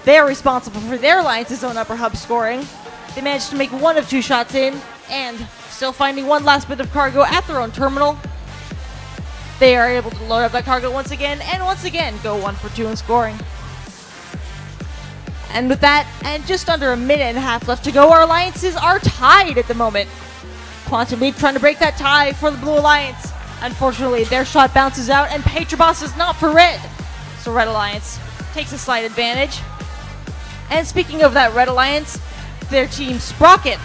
they are responsible for their Alliance's own upper hub scoring. They managed to make one of two shots in, and still finding one last bit of cargo at their own terminal. They are able to load up that cargo once again, and once again go 1 for 2 in scoring. And with that, and just under a minute and a half left to go, our Alliances are tied at the moment. Quantum Leap trying to break that tie for the Blue Alliance. Unfortunately, their shot bounces out, and Patriots is not for red. So Red Alliance takes a slight advantage. And speaking of that Red Alliance, their team Sprocket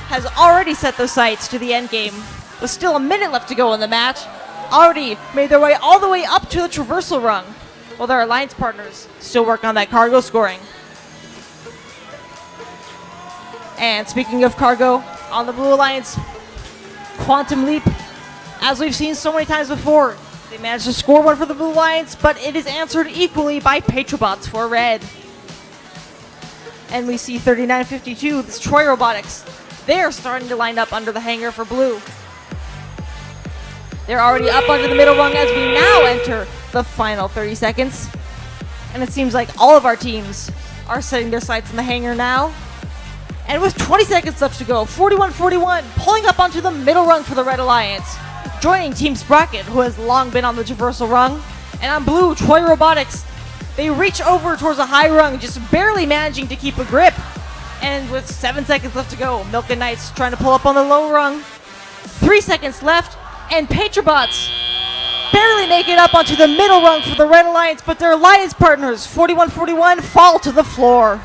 has already set those sights to the end game. With still a minute left to go in the match, already made their way all the way up to the traversal rung, while their Alliance partners still work on that cargo scoring. And speaking of cargo, on the Blue Alliance, Quantum Leap, as we've seen so many times before, they managed to score one for the Blue Alliance, but it is answered equally by Patrobots for red. And we see 3952, this Troy Robotics. They are starting to line up under the hangar for blue. They're already up under the middle rung as we now enter the final 30 seconds. And it seems like all of our teams are setting their sights on the hangar now. And with 20 seconds left to go, 41-41, pulling up onto the middle rung for the Red Alliance. Joining Team Sprocket, who has long been on the traversal rung. And on blue, Troy Robotics. They reach over towards a high rung, just barely managing to keep a grip. And with 7 seconds left to go, Milk and Knights trying to pull up on the low rung. 3 seconds left, and Patrobots barely make it up onto the middle rung for the Red Alliance, but their Alliance partners, 41-41, fall to the floor.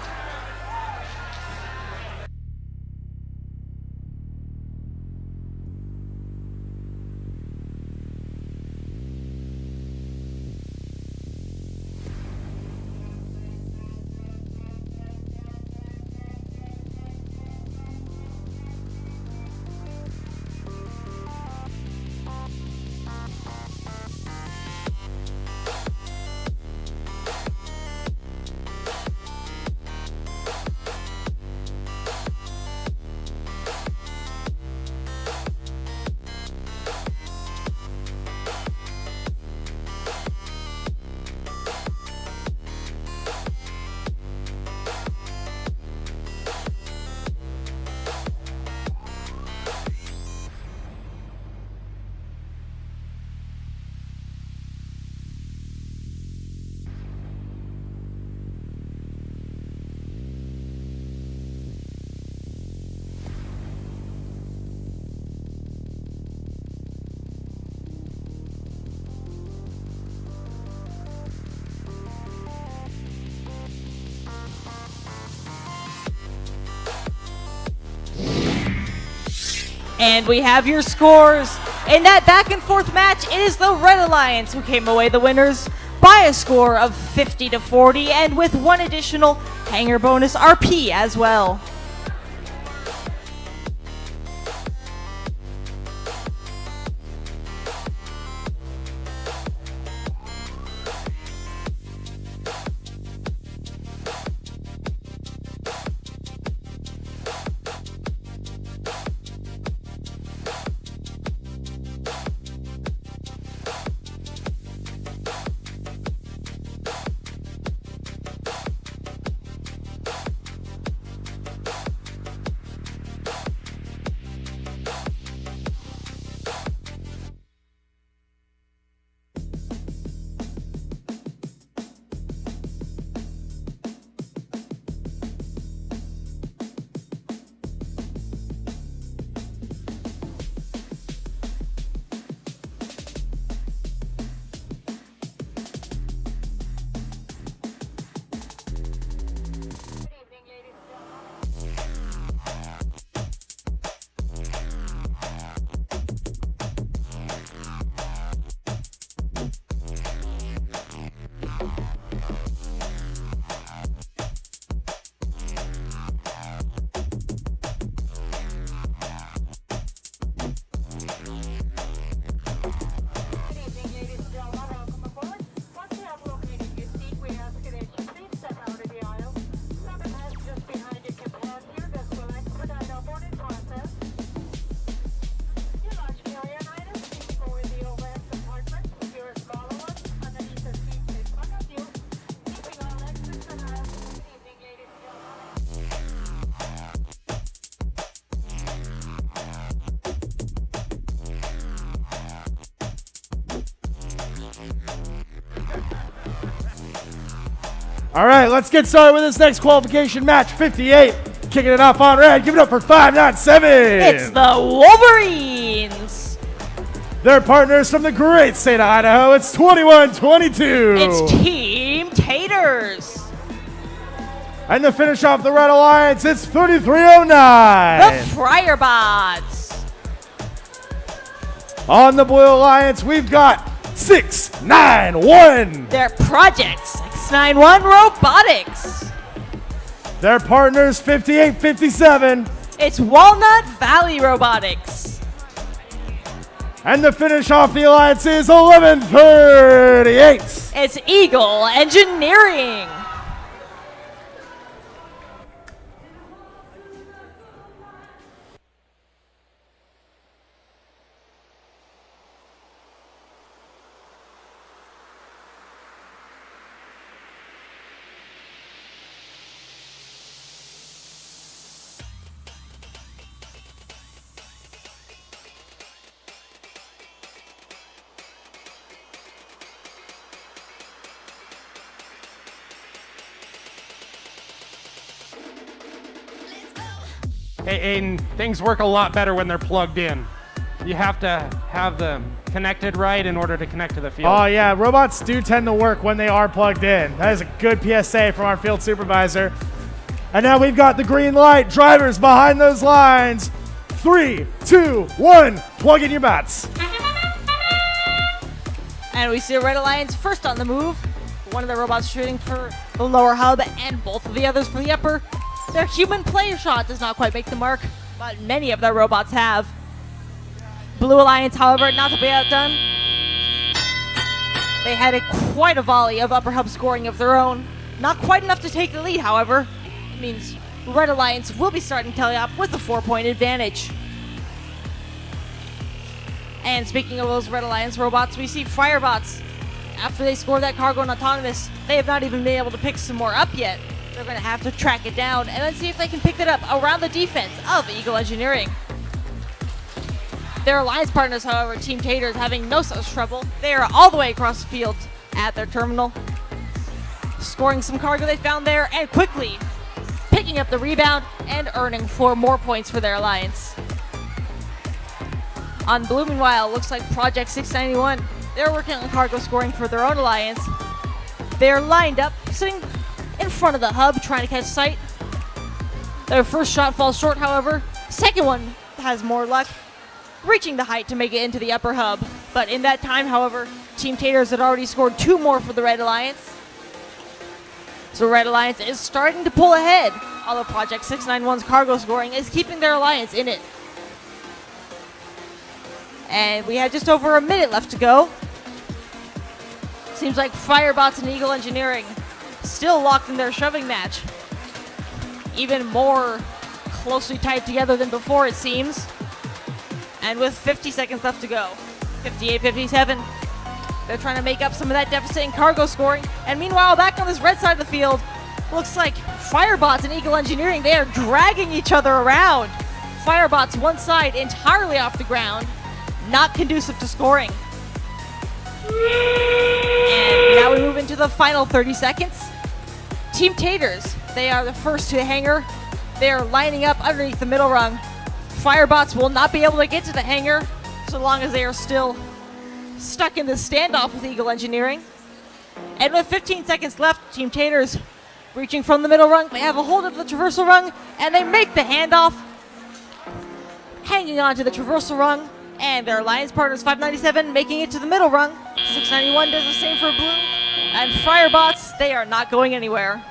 And we have your scores. In that back and forth match, it is the Red Alliance who came away the winners by a score of 50-40 and with one additional hanger bonus RP as well. All right, let's get started with this next qualification match. 58, kicking it off on red. Give it up for 597. It's the Wolverines. Their partners from the great state of Idaho. It's 21-22. It's Team Taters. And to finish off the Red Alliance, it's 3309. The Friarbots. On the Blue Alliance, we've got 691. Their Project 691 Robotics. Their partners, 5857. It's Walnut Valley Robotics. And to finish off the Alliance is 1138. It's Eagle Engineering. And things work a lot better when they're plugged in. You have to have them connected right in order to connect to the field. Oh yeah, robots do tend to work when they are plugged in. That is a good PSA from our field supervisor. And now we've got the green light. Drivers behind those lines. 3, 2, 1. Plug in your bots. And we see a Red Alliance first on the move. One of the robots shooting for the lower hub and both of the others for the upper. Their human player shot does not quite make the mark, but many of their robots have. Blue Alliance, however, not to be outdone. They had quite a volley of upper hub scoring of their own. Not quite enough to take the lead, however. It means Red Alliance will be starting teleop with a 4-point advantage. And speaking of those Red Alliance robots, we see Friarbots. After they score that cargo and autonomous, they have not even been able to pick some more up yet. They're going to have to track it down and then see if they can pick it up around the defense of Eagle Engineering. Their alliance partners, however, Team Taters, having no such trouble. They are all the way across the field at their terminal, scoring some cargo they found there and quickly picking up the rebound and earning 4 more points for their alliance. On Blue, meanwhile, looks like Project 691. They're working on cargo scoring for their own alliance. They're lined up, sitting in front of the hub, trying to catch sight. Their first shot falls short, however. Second one has more luck, reaching the height to make it into the upper hub. But in that time, however, Team Taters had already scored 2 more for the Red Alliance. So Red Alliance is starting to pull ahead, although Project 691's cargo scoring is keeping their alliance in it. And we have just over a minute left to go. Seems like Friarbots and Eagle Engineering still locked in their shoving match. Even more closely tied together than before, it seems. And with 50 seconds left to go, 58-57, they're trying to make up some of that deficit in cargo scoring. And meanwhile, back on this red side of the field, looks like Friarbots and Eagle Engineering, they are dragging each other around. Friarbots one side entirely off the ground, not conducive to scoring. And now we move into the final 30 seconds. Team Taters, they are the first to the hangar. They are lining up underneath the middle rung. Friarbots will not be able to get to the hangar so long as they are still stuck in this standoff with Eagle Engineering. And with 15 seconds left, Team Taters reaching from the middle rung. They have a hold of the traversal rung and they make the handoff, hanging on to the traversal rung. And their alliance partners, 597, making it to the middle rung. 691 does the same for Blue. And Friarbots, they are not going anywhere.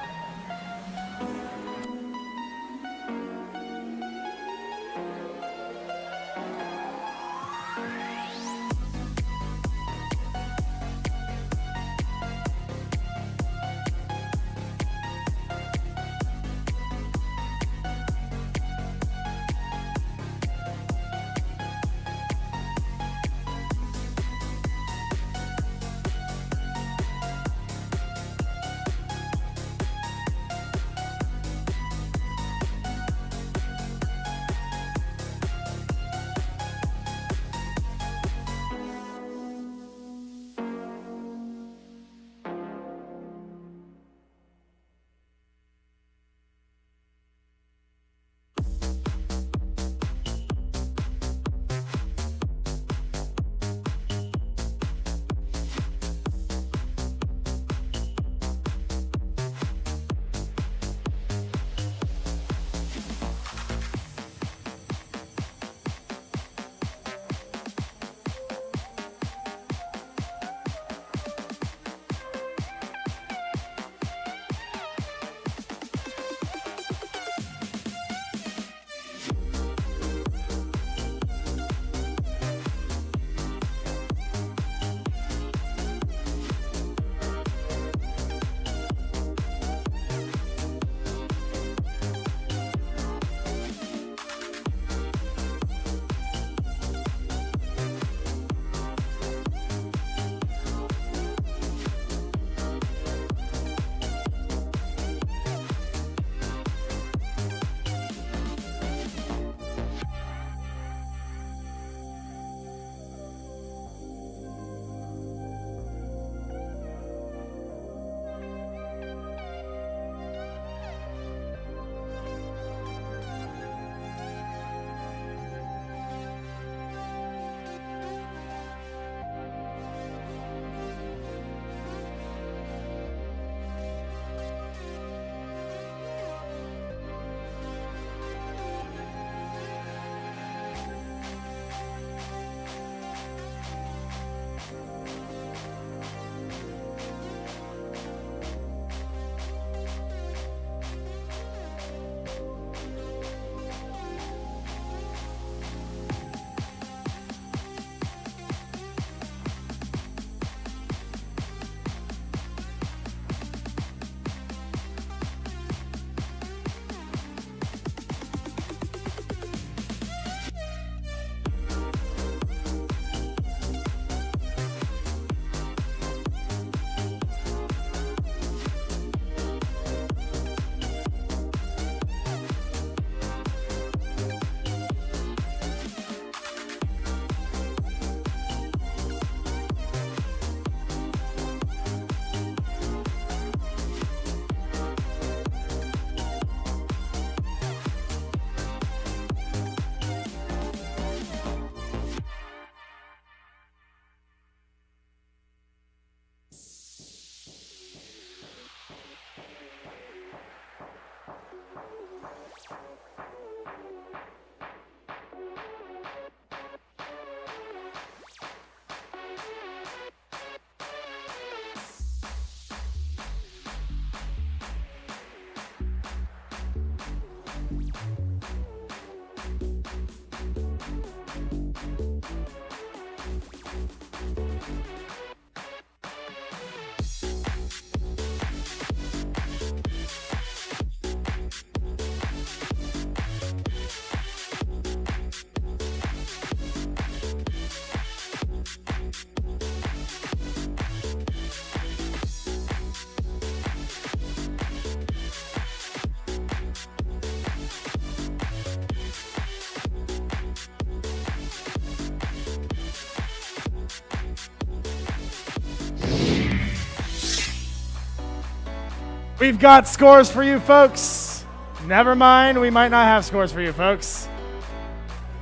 We've got scores for you folks. Never mind, we might not have scores for you folks.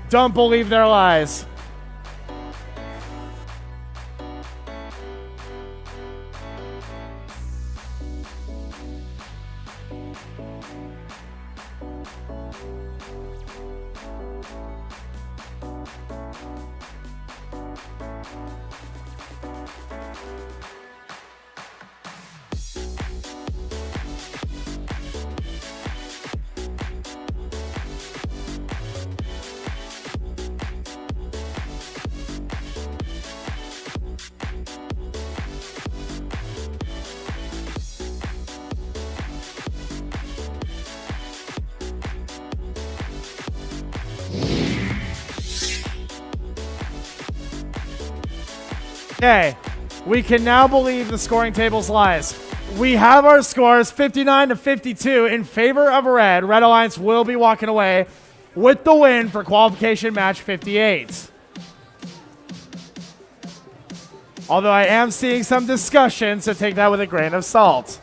Don't believe their lies. Okay, we can now believe the scoring table's lies. We have our scores 59 to 52 in favor of Red. Red Alliance will be walking away with the win for qualification match 58. Although I am seeing some discussion, so take that with a grain of salt.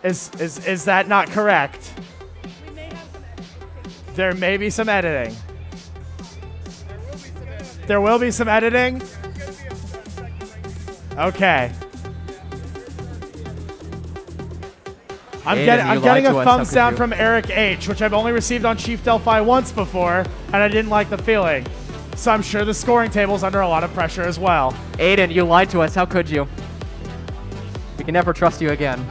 Is that not correct? There may be some editing. There will be some editing? Okay. I'm getting a thumbs down from Eric H, which I've only received on Chief Delphi once before, and I didn't like the feeling. So I'm sure the scoring table's under a lot of pressure as well. Aiden, you lied to us. How could you? We can never trust you again.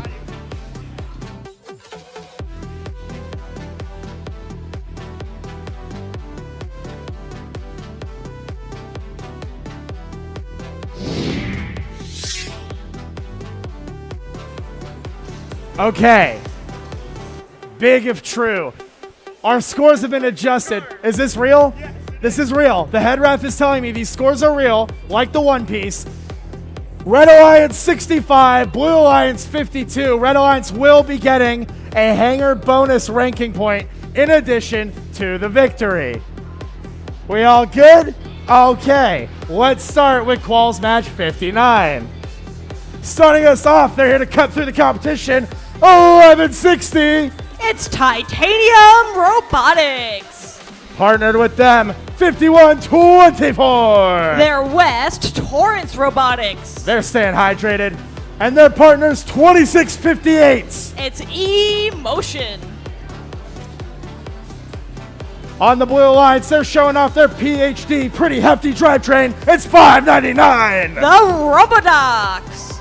Okay. Big if true. Our scores have been adjusted. Is this real? This is real. The head ref is telling me these scores are real, like the One Piece. Red Alliance 65, Blue Alliance 52. Red Alliance will be getting a hanger bonus ranking point in addition to the victory. We all good? Okay. Let's start with Quals match 59. Starting us off, they're here to cut through the competition. 1160. It's Titanium Robotics. Partnered with them, 5124. They're West Torrance Robotics. They're staying hydrated. And their partners, 2658. It's E-Motion. On the Blue Alliance, they're showing off their PhD pretty hefty drivetrain. It's 599. The Robodocs.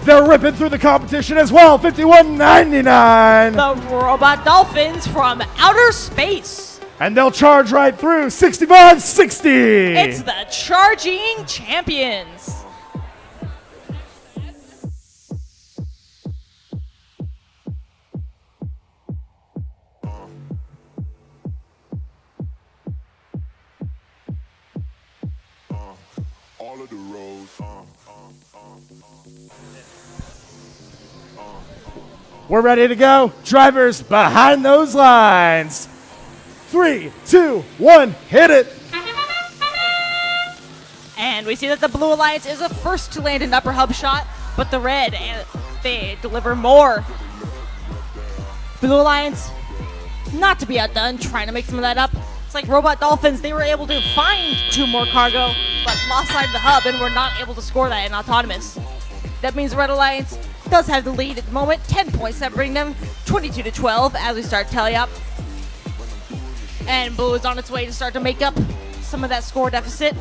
They're ripping through the competition as well, 5199. The Robot Dolphins from outer space. And they'll charge right through, 6560. It's the Charging Champions. All of the roads. We're ready to go. Drivers behind those lines. 3, 2, 1, hit it. And we see that the Blue Alliance is the first to land an upper hub shot, but the Red, they deliver more. Blue Alliance, not to be outdone, trying to make some of that up. It's like Robot Dolphins, they were able to find 2 more cargo, but lost sight of the hub and were not able to score that in autonomous. That means Red Alliance does have the lead at the moment, 10 points separating them, 22 to 12 as we start tally up. And Blue is on its way to start to make up some of that score deficit.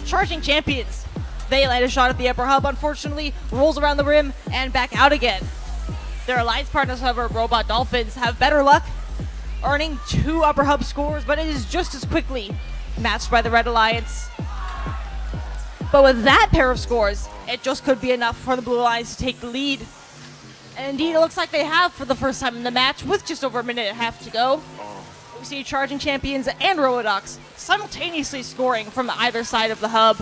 Charging Champions, they land a shot at the upper hub, unfortunately, rolls around the rim and back out again. Their alliance partners, however, Robot Dolphins, have better luck, earning 2 upper hub scores, but it is just as quickly matched by the Red Alliance. But with that pair of scores, it just could be enough for the Blue Alliance to take the lead. And indeed, it looks like they have for the first time in the match, with just over a minute and a half to go. We see Charging Champions and Robodocs simultaneously scoring from either side of the hub.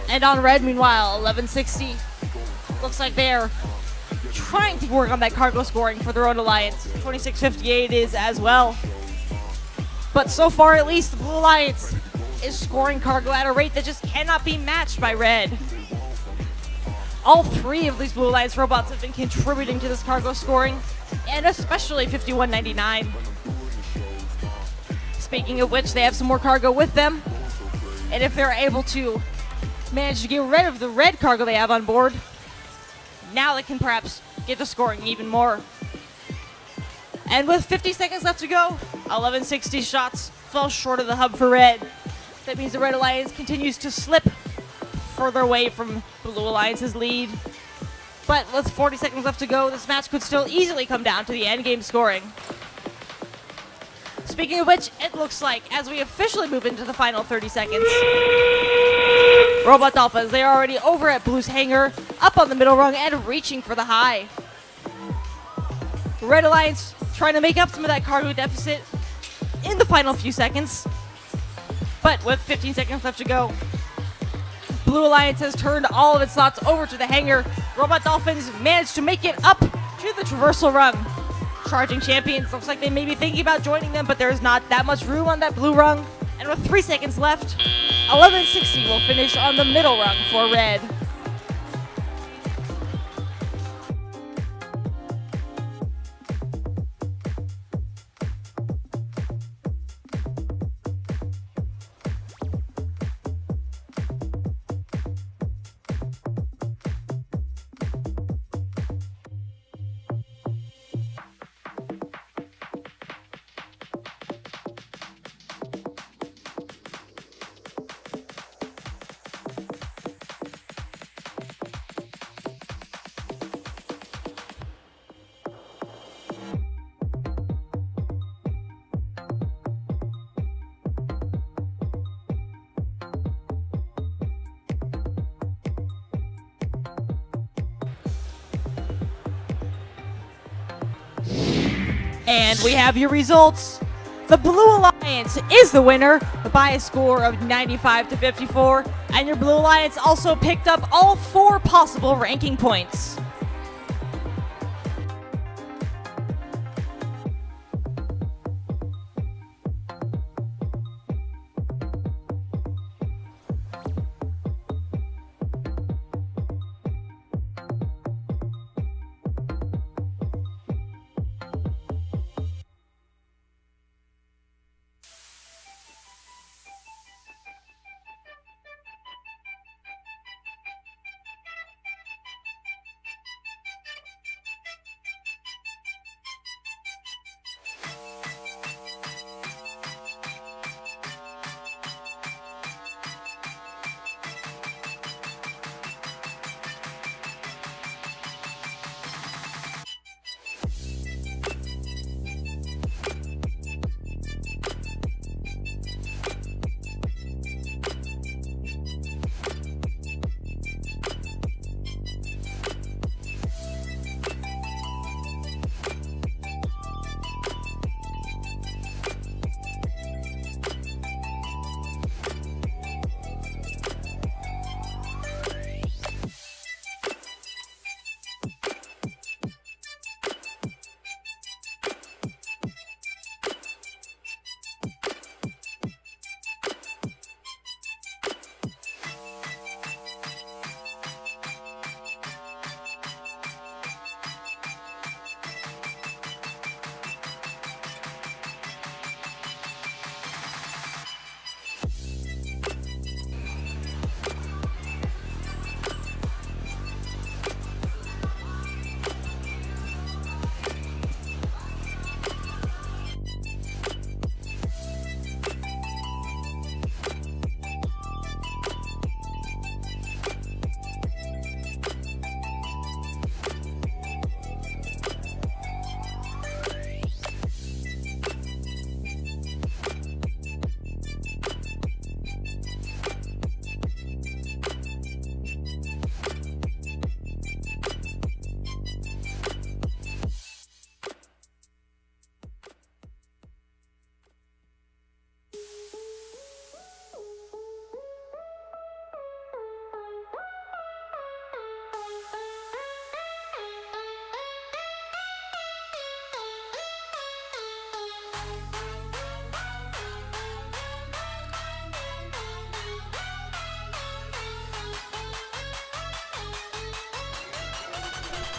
And on Red, meanwhile, 1160. Looks like they're trying to work on that cargo scoring for their own alliance. 2658 is as well. But so far, at least, the Blue Alliance is scoring cargo at a rate that just cannot be matched by red. All three of these Blue Alliance robots have been contributing to this cargo scoring, and especially 5199. Speaking of which, they have some more cargo with them, and if they're able to manage to get rid of the red cargo they have on board, now they can perhaps get the scoring even more. And with 50 seconds left to go, 1160 shots fell short of the hub for red. That means the Red Alliance continues to slip further away from Blue Alliance's lead. But with 40 seconds left to go, this match could still easily come down to the end game scoring. Speaking of which, it looks like as we officially move into the final 30 seconds, Robot Dolphins, they are already over at Blue's hangar, up on the middle rung and reaching for the high. Red Alliance trying to make up some of that cargo deficit in the final few seconds. But with 15 seconds left to go, Blue Alliance has turned all of its slots over to the hangar. Robot Dolphins managed to make it up to the traversal rung. Charging Champions, looks like they may be thinking about joining them, but there's not that much room on that blue rung. And with 3 seconds left, 1160 will finish on the middle rung for red. And we have your results. The Blue Alliance is the winner by a score of 95 to 54, and your Blue Alliance also picked up all 4 possible ranking points.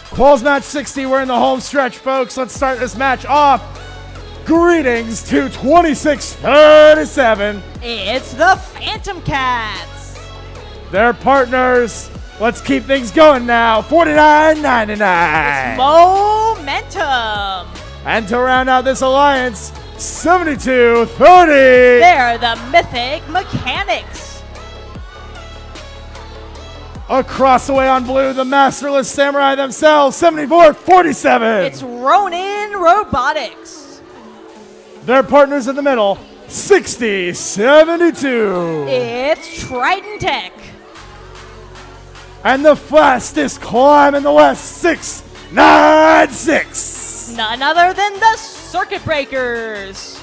Quals match 60, we're in the home stretch, folks. Let's start this match off. Greetings to 26-37. It's the Phantom Cats. Their partners. Let's keep things going now. 49.99. Momentum. And to round out this alliance, 72-30. They're the Mythic Mechanics. Across the way on blue, the masterless samurai themselves, 74-47. It's Ronin Robotics. Their partners in the middle, 60-72. It's Triton Tech. And the fastest climb in the West, 696. None other than the Circuit Breakers.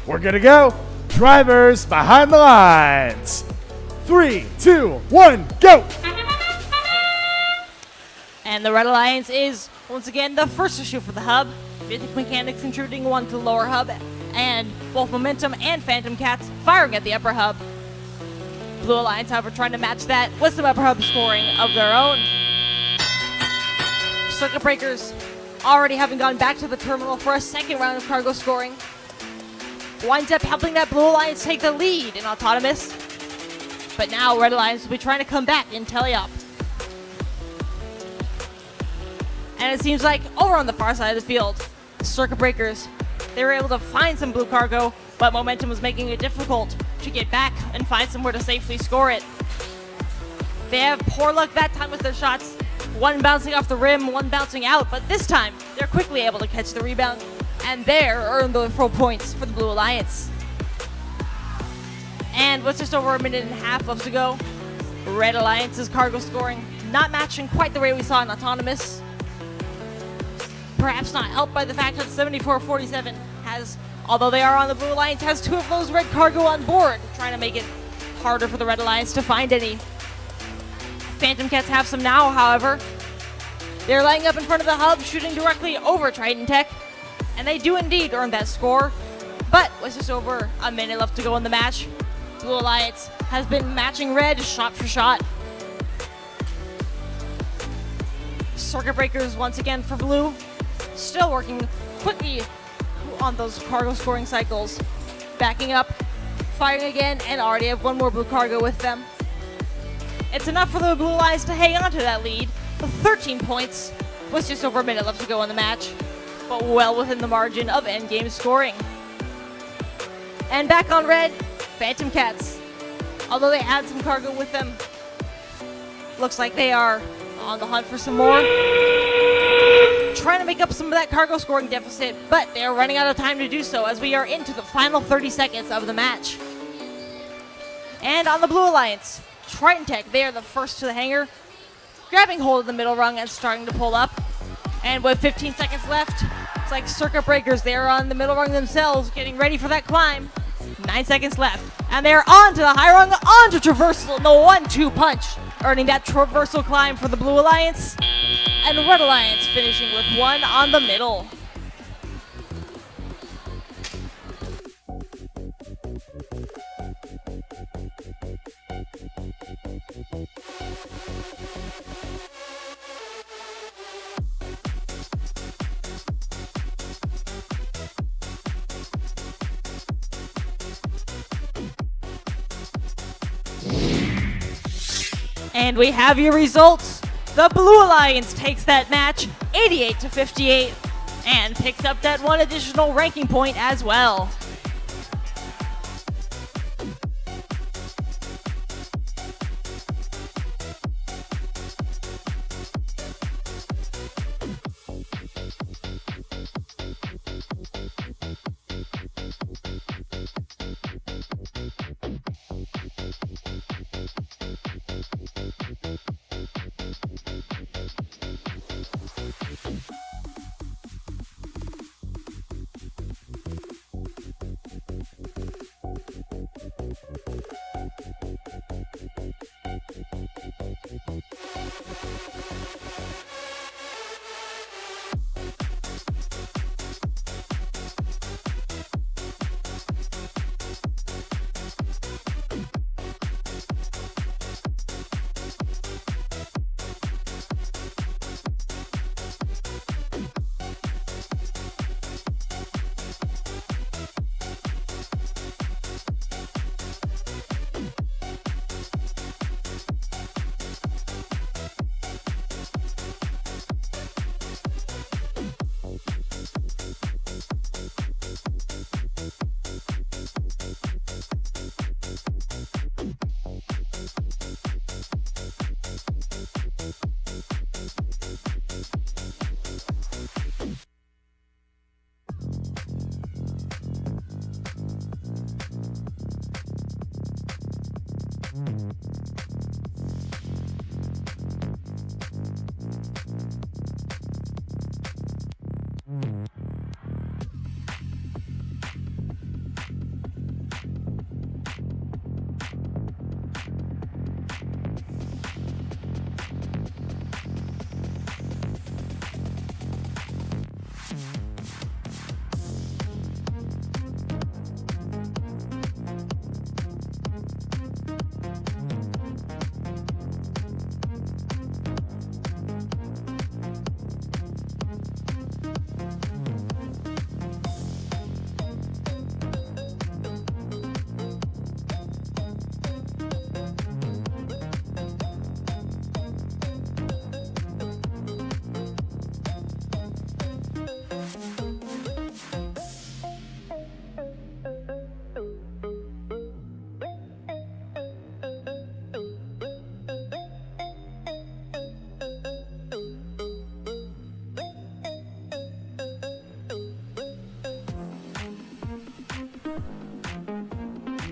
We're good to go. Drivers behind the lines. 3, 2, 1, go. And the Red Alliance is, once again, the first to shoot for the hub. Mythic Mechanics contributing one to the lower hub, and both Momentum and Phantom Cats firing at the upper hub. Blue Alliance, however, trying to match that with some upper hub scoring of their own. Circuit Breakers already having gone back to the terminal for a second round of cargo scoring. Winds up helping that Blue Alliance take the lead in Autonomous. But now Red Alliance will be trying to come back in Teleop. And it seems like over on the far side of the field, Circuit Breakers, they were able to find some blue cargo, but Momentum was making it difficult to get back and find somewhere to safely score it. They have poor luck that time with their shots. One bouncing off the rim, one bouncing out, but this time they're quickly able to catch the rebound and there earn the full points for the Blue Alliance. And with just over a minute and a half left to go, Red Alliance's cargo scoring not matching quite the way we saw in Autonomous. Perhaps not helped by the fact that 74-47 has, although they are on the Blue Alliance, has two of those red cargo on board, trying to make it harder for the Red Alliance to find any. Phantom Cats have some now, however. They're laying up in front of the hub, shooting directly over Triton Tech, and they do indeed earn that score. But with just over a minute left to go in the match, Blue Alliance has been matching red shot for shot. Circuit Breakers once again for blue, still working quickly on those cargo scoring cycles. Backing up, firing again, and already have one more blue cargo with them. It's enough for the Blue Alliance to hang on to that lead with 13 points with just over a minute left to go in the match, but well within the margin of endgame scoring. And back on red, Phantom Cats. Although they had some cargo with them, looks like they are on the hunt for some more. Trying to make up some of that cargo scoring deficit, but they are running out of time to do so as we are into the final 30 seconds of the match. And on the Blue Alliance, Triton Tech, they are the first to the hangar, grabbing hold of the middle rung and starting to pull up. And with 15 seconds left, it's like Circuit Breakers, they are on the middle rung themselves, getting ready for that climb. 9 seconds left, and they're on to the high rung, on to traversal, and the 1-2 punch, earning that traversal climb for the Blue Alliance, and Red Alliance finishing with one on the middle. And we have your results. The Blue Alliance takes that match 88-58 and picks up that one additional ranking point as well.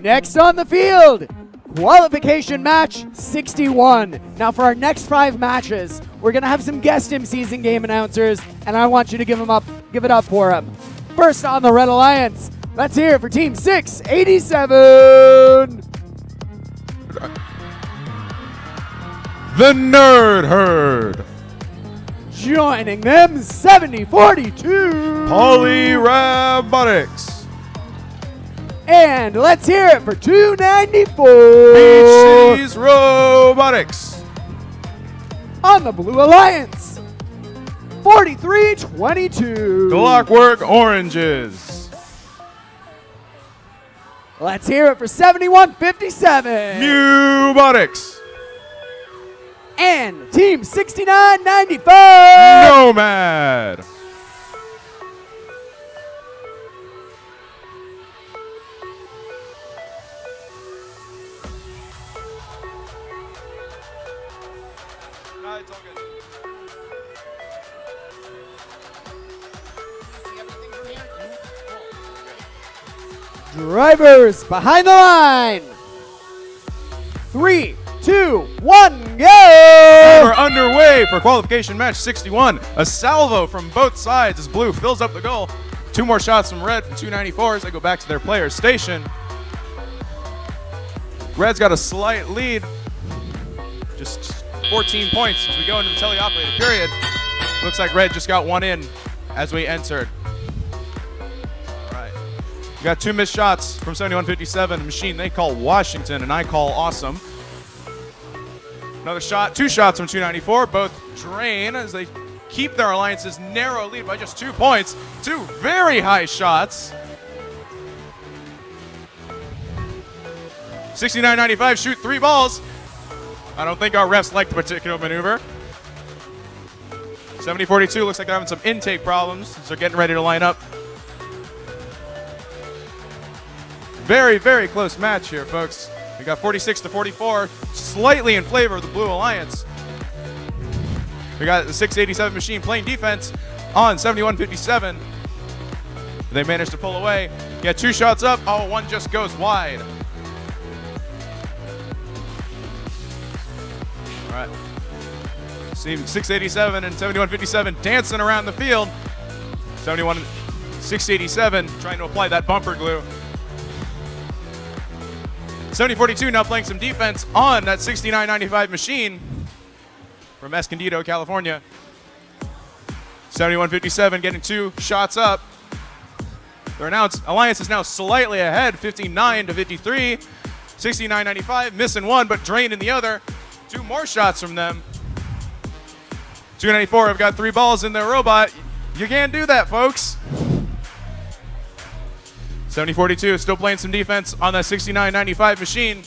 Next on the field, qualification match 61. Now for our next 5 matches, we're gonna have some guest MCs and game announcers, and I want you to give it up for them. First on the Red Alliance, let's hear it for Team 687. The Nerd Herd. Joining them, 7042. Polyrobotics. And let's hear it for 294. Beach Cities Robotics. On the Blue Alliance, 4322. Clockwork Oranges. Let's hear it for 7157. Mubotics. And Team 6995. Nomad. Drivers behind the line. 3, 2, 1, go! We're underway for qualification match 61. A salvo from both sides as Blue fills up the goal. 2 more shots from Red from 294 as they go back to their player's station. Red's got a slight lead. Just 14 points as we go into the teleoperated period. Looks like Red just got one in as we entered. All right. We got 2 missed shots from 7157, a machine they call Washington and I call Awesome. Another shot, 2 shots from 294, both drain as they keep their Alliance's narrow lead by just 2 points. 2 very high shots. 6995 shoot 3 balls. I don't think our refs like the particular maneuver. 7042 looks like they're having some intake problems as they're getting ready to line up. Very, very close match here, folks. We got 46-44, slightly in favor of the Blue Alliance. We got the 687 machine playing defense on 7157. They managed to pull away. Get 2 shots up. Oh, one just goes wide. All right. See 687 and 7157 dancing around the field. 687 trying to apply that bumper glue. 7042 now playing some defense on that 6995 machine from Escondido, California. 7157 getting 2 shots up. Their Alliance is now slightly ahead, 59-53. 6995 missing one, but drained in the other. 2 more shots from them. 294 have got 3 balls in their robot. You can't do that, folks. 7042 is still playing some defense on that 6995 machine.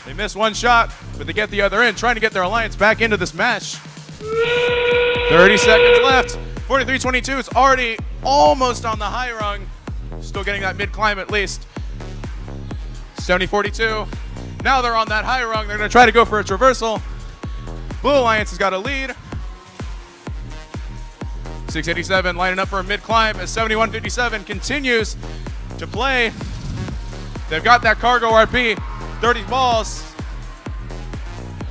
They miss 1 shot, but they get the other in, trying to get their Alliance back into this match. 30 seconds left. 4322 is already almost on the high rung. Still getting that mid-climb at least. 7042. Now they're on that high rung. They're going to try to go for a traversal. Blue Alliance has got a lead. 687 lining up for a mid-climb as 7157 continues to play. They've got that cargo RP, 30 balls.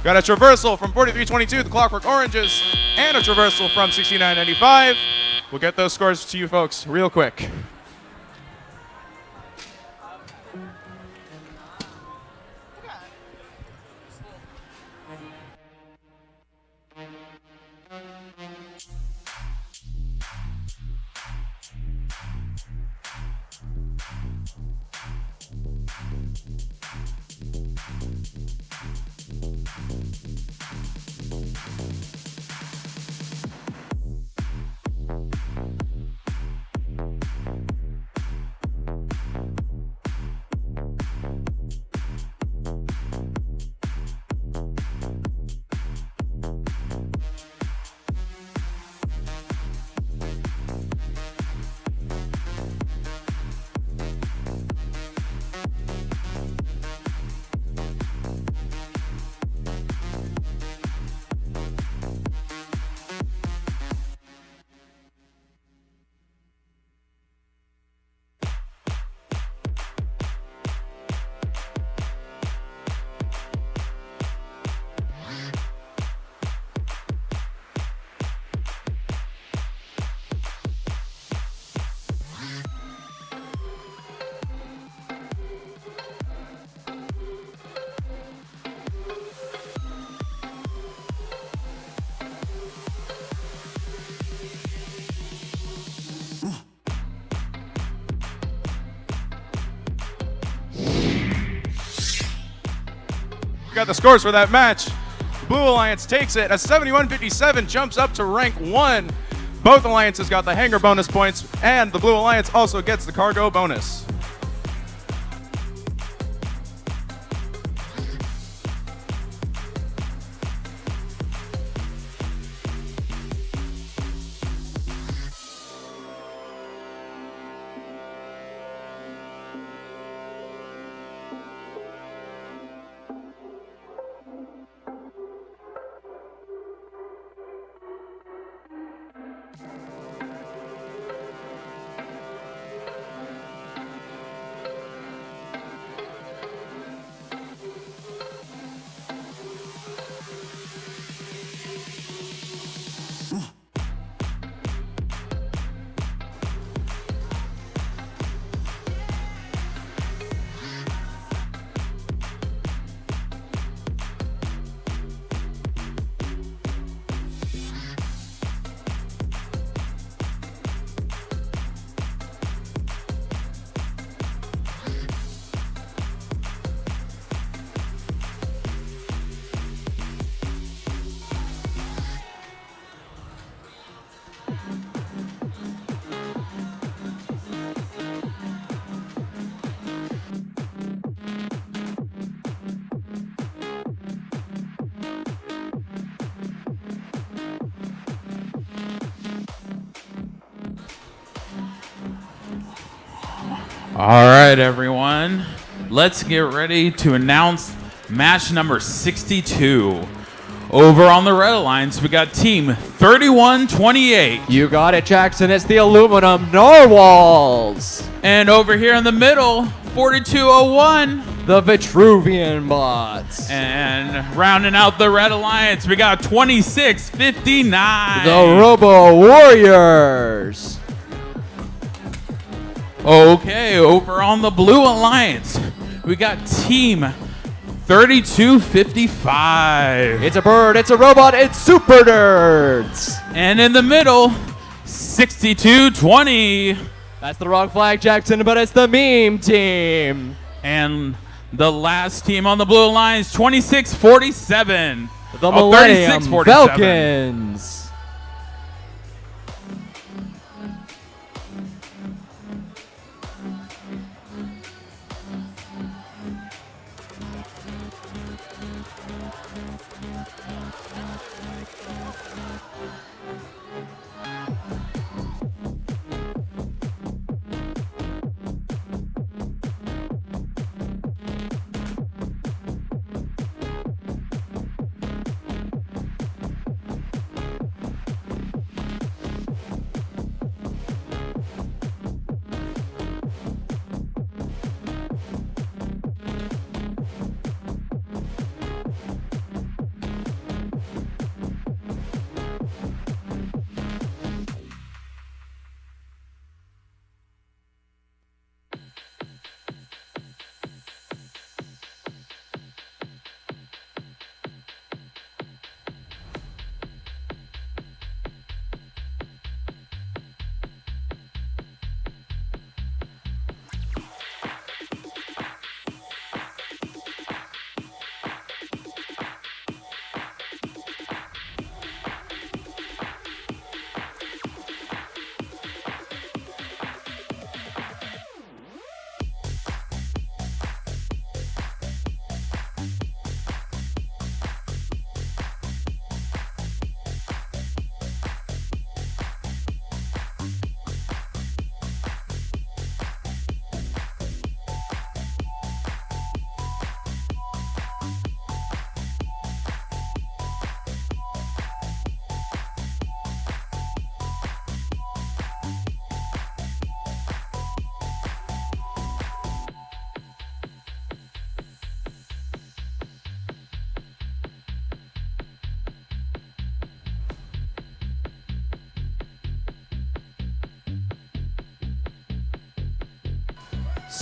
Got a traversal from 4322, the Clockwork Oranges, and a traversal from 6995. We'll get those scores to you folks real quick. We got the scores for that match. Blue Alliance takes it as 71-57 jumps up to rank 1. Both alliances got the hanger bonus points, and the Blue Alliance also gets the cargo bonus. All right, everyone. Let's get ready to announce match number 62. Over on the Red Alliance, we got team 3128. You got it, Jackson. It's the aluminum narwhals. And over here in the middle, 4201. The Vitruvian bots. And rounding out the Red Alliance, we got 2659. The Robo Warriors. Okay, over on the Blue Alliance, we got team 3255. It's a bird, it's a robot, it's Super Nerds. And in the middle, 6220. That's the wrong flag, Jackson, but it's the meme team. And the last team on the Blue Alliance, 2647. The Millennium Falcons.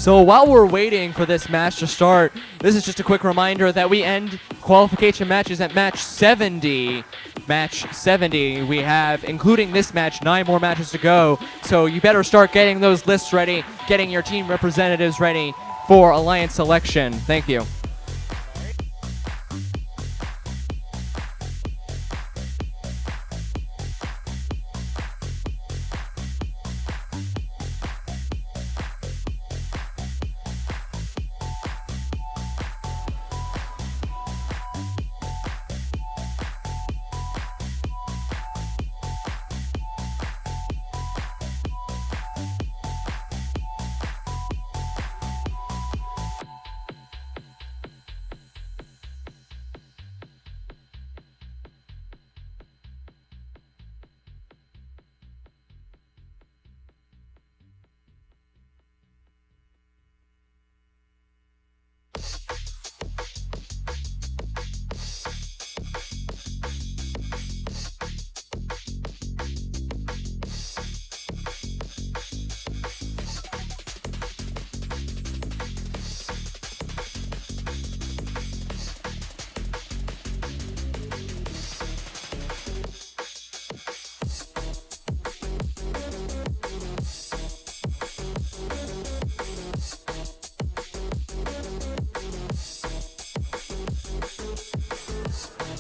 So while we're waiting for this match to start, this is just a quick reminder that we end qualification matches at match 70. Match 70, we have, including this match, 9 more matches to go. So you better start getting those lists ready, getting your team representatives ready for Alliance selection. Thank you.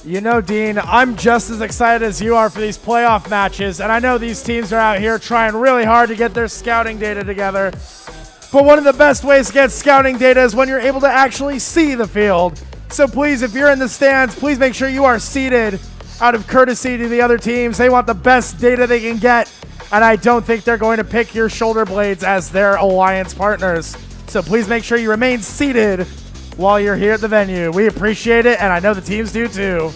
You know, Dean, I'm just as excited as you are for these playoff matches, and I know these teams are out here trying really hard to get their scouting data together. But one of the best ways to get scouting data is when you're able to actually see the field. So please, if you're in the stands, please make sure you are seated out of courtesy to the other teams. They want the best data they can get, and I don't think they're going to pick your shoulder blades as their alliance partners. So please make sure you remain seated while you're here at the venue. We appreciate it, and I know the teams do too.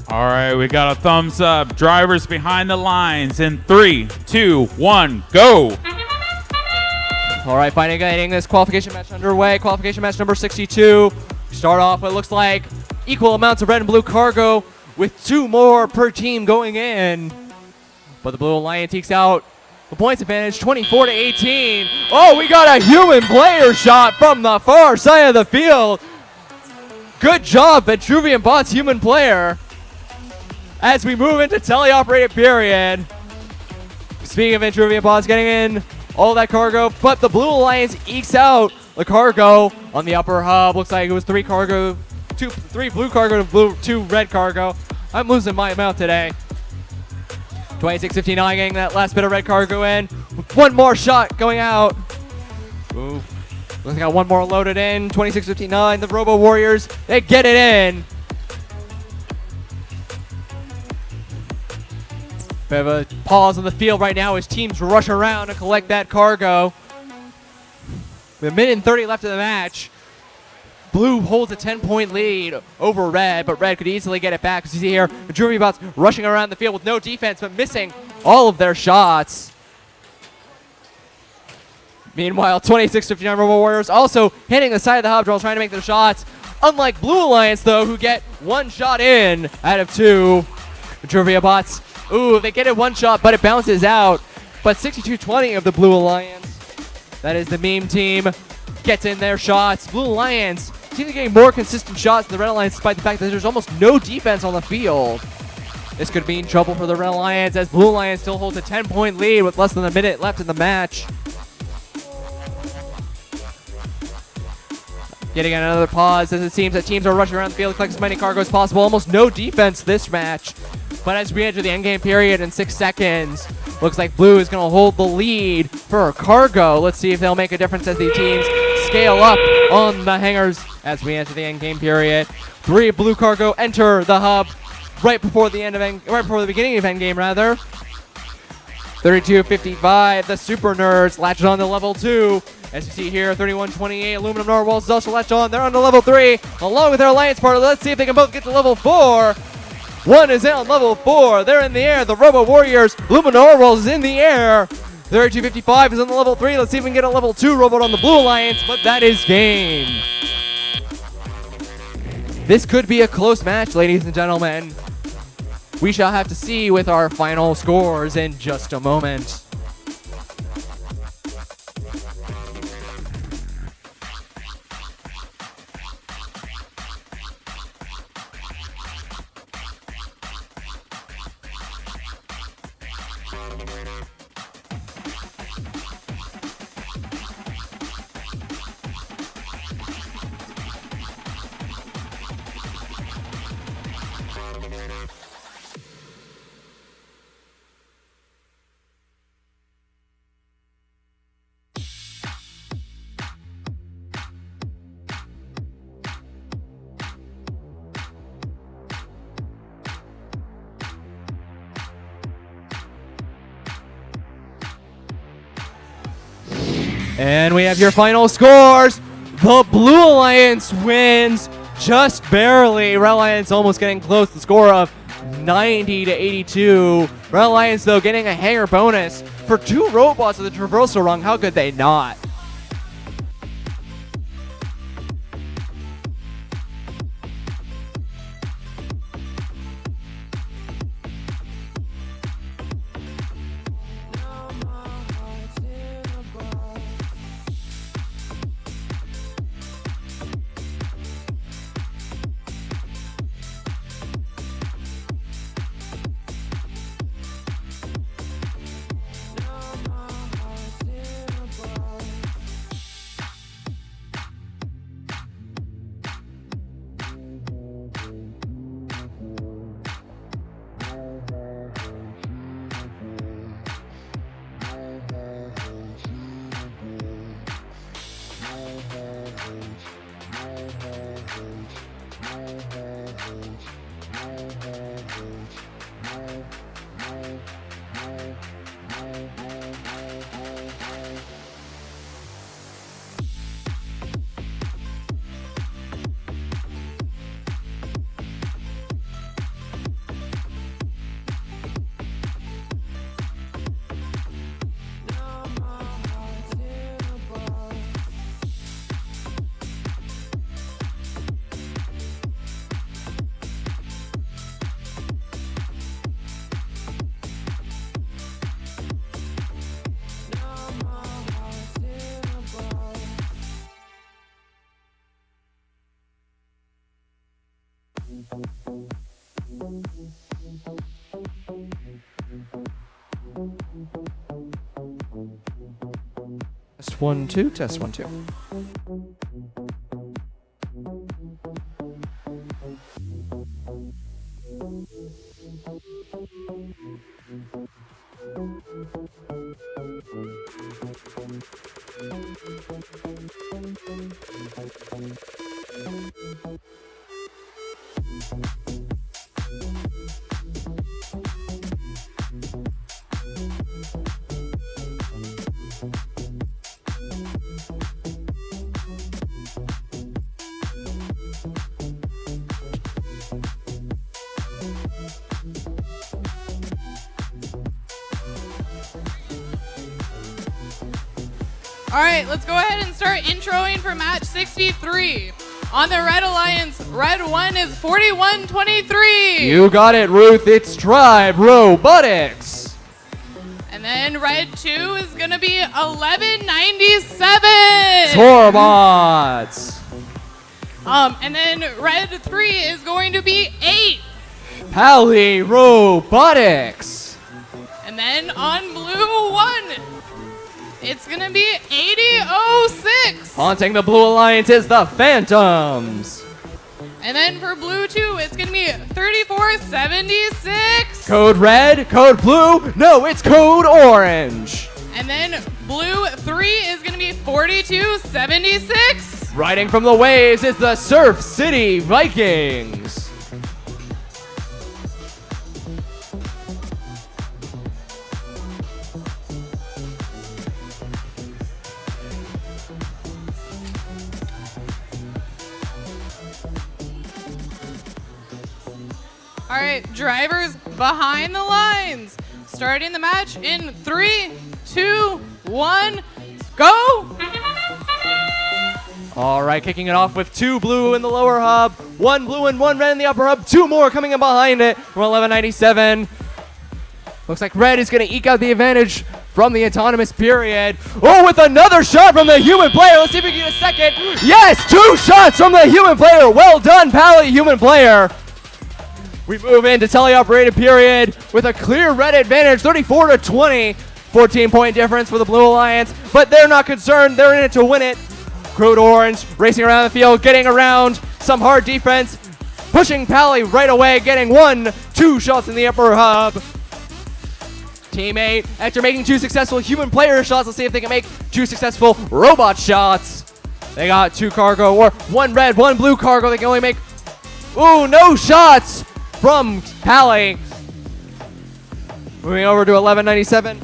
All right, we got a thumbs up. Drivers behind the lines in 3, 2, 1, go. All right, finally getting this qualification match underway. Qualification match number 62. Start off what looks like equal amounts of red and blue cargo with 2 more per team going in. But the Blue Alliance ekes out the points advantage, 24-18. Oh, we got a human player shot from the far side of the field. Good job, Vitruvian Bot's human player. As we move into teleoperated period. Speaking of Vitruvian Bots getting in all that cargo, but the Blue Alliance ekes out the cargo on the upper hub. Looks like it was 3 blue cargo to 2 red cargo. I'm losing my amount today. 26-59 getting that last bit of red cargo in. With 1 more shot going out. Ooh. Looks like got 1 more loaded in. 26-59. The Robo Warriors, they get it in. Bit of a pause on the field right now as teams rush around to collect that cargo. With 1:30 left in the match. Blue holds a 10-point lead over Red, but Red could easily get it back. As you see here, the Drury Bots rushing around the field with no defense, but missing all of their shots. Meanwhile, 26-59 Robo Warriors also hitting the side of the hub while trying to make their shots. Unlike Blue Alliance, though, who get 1 shot in out of 2. The Drury Bots, ooh, they get it 1 shot, but it bounces out. But 62-20 of the Blue Alliance, that is the meme team, gets in their shots. Blue Alliance seems to be getting more consistent shots than the Red Alliance, despite the fact that there's almost no defense on the field. This could mean trouble for the Red Alliance, as Blue Alliance still holds a 10-point lead with less than a minute left in the match. Getting another pause as it seems that teams are rushing around the field to collect as many cargo as possible. Almost no defense this match. But as we enter the endgame period in 6 seconds, looks like Blue is going to hold the lead for cargo. Let's see if they'll make a difference as the teams scale up on the hangars as we enter the endgame period. 3 blue cargo enter the hub right before the beginning of endgame rather. 32-55, the Super Nerds latched on to level 2. As you see here, 31-28, Aluminum Narwhals is also latched on. They're on to level 3, along with their alliance partner. Let's see if they can both get to level 4. 1 is in on level 4. They're in the air. The Robo Warriors, Aluminum Narwhals is in the air. 32-55 is on the level 3. Let's see if we can get a level 2 robot on the Blue Alliance, but that is game. This could be a close match, ladies and gentlemen. We shall have to see with our final scores in just a moment. And we have your final scores. The Blue Alliance wins just barely. Red Alliance almost getting close to the score of 90 to 82. Red Alliance, though, getting a hanger bonus for 2 robots with the traversal rung. How could they not? Test 1 2, test 1 2. All right, let's go ahead and start introing for match 63. On the Red Alliance, Red 1 is 41-23. You got it, Ruth. It's Tribe Robotics. And then Red 2 is going to be 1197. Torbots. And then Red 3 is going to be 8. Pally Robotics. And then on Blue 1, it's going to be 8006. Haunting the Blue Alliance is the Phantoms. And then for Blue 2, it's going to be 3476. Code Red, Code Blue, no, it's Code Orange. And then Blue 3 is going to be 4276. Riding from the waves is the Surf City Vikings. All right, drivers behind the lines. Starting the match in 3, 2, 1, go! All right, kicking it off with 2 blue in the lower hub, 1 blue and 1 red in the upper hub, 2 more coming in behind it from 1197. Looks like red is going to eke out the advantage from the autonomous period. Oh, with another shot from the human player. Let's see if we can get a second. Yes, 2 shots from the human player. Well done, Pally, human player. We move into teleoperated period with a clear red advantage, 34-20. 14-point difference for the Blue Alliance, but they're not concerned. They're in it to win it. Code Orange racing around the field, getting around some hard defense. pushing Pally right away, getting 1-2 shots in the upper hub. Teammate, after making 2 successful human player shots, let's see if they can make 2 successful robot shots. They got 2 cargo, or 1 red, 1 blue cargo. They can only make, no shots from Pally. Moving over to 1197.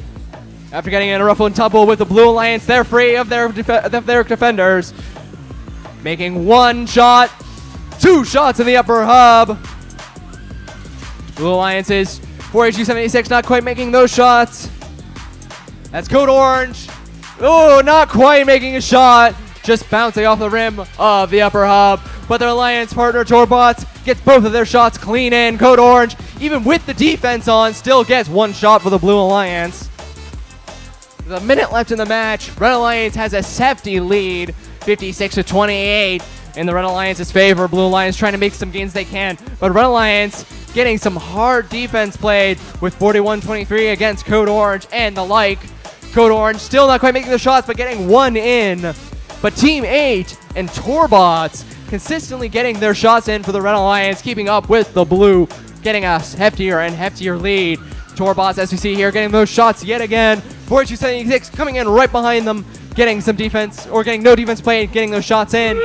After getting in a rough and tumble with the Blue Alliance, they're free of their defenders. Making 1 shot, 2 shots in the upper hub. Blue Alliance is 4HU76, not quite making those shots. That's Code Orange. Not quite making a shot. Just bouncing off the rim of the upper hub. But their Alliance partner, Torbots, gets both of their shots clean in. Code Orange, even with the defense on, still gets 1 shot for the Blue Alliance. With a minute left in the match, Red Alliance has a hefty lead, 56-28 in the Red Alliance's favor. Blue Alliance trying to make some gains they can, but Red Alliance getting some hard defense played with 41-23 against Code Orange and the like. Code Orange still not quite making the shots, but getting 1 in. But Team 8 and Torbots consistently getting their shots in for the Red Alliance, keeping up with the Blue, getting a heftier and heftier lead. Torbots, as we see here, getting those shots yet again. 4HU76 coming in right behind them, getting some defense, or getting no defense played, getting those shots in.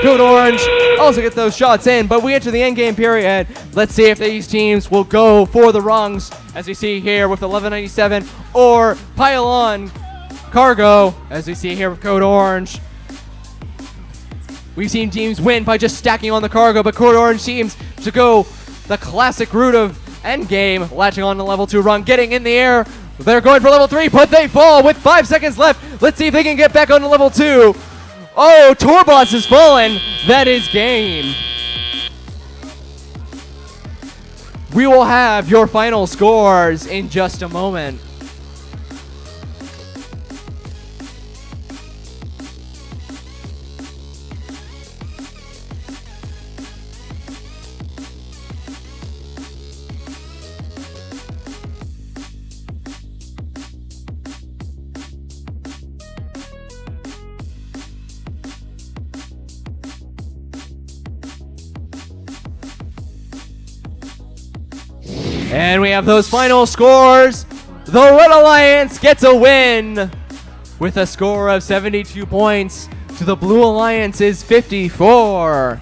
Code Orange also get those shots in, but we enter the endgame period. Let's see if these teams will go for the rungs, as we see here with 1197, or pile on cargo, as we see here with Code Orange. We've seen teams win by just stacking on the cargo, but Code Orange seems to go the classic route of endgame, latching on to level 2 rung, getting in the air. They're going for level 3, but they fall with 5 seconds left. Let's see if they can get back onto level 2. Torbots has fallen. That is game. We will have your final scores in just a moment. And we have those final scores. The Red Alliance gets a win with a score of 72 points to the Blue Alliance's 54.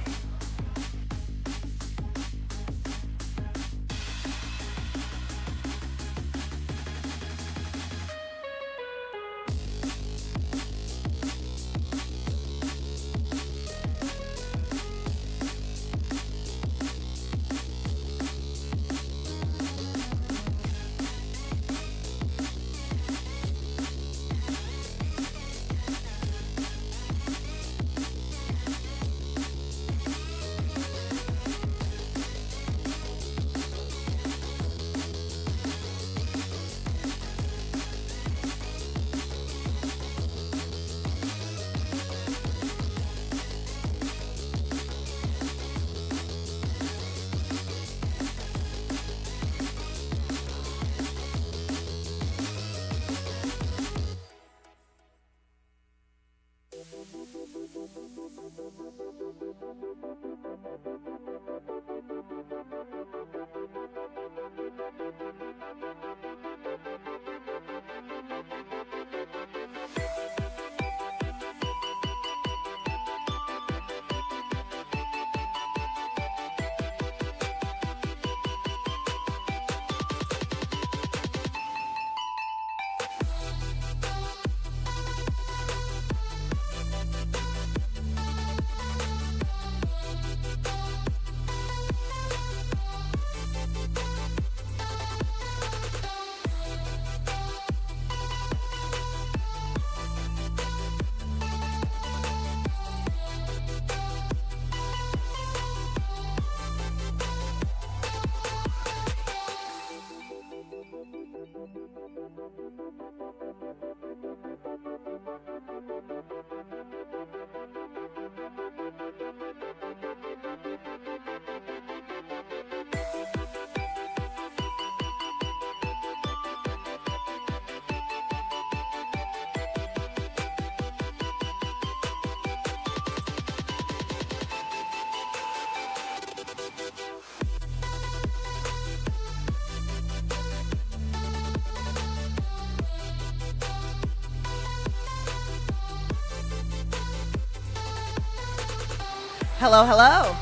Hello, hello.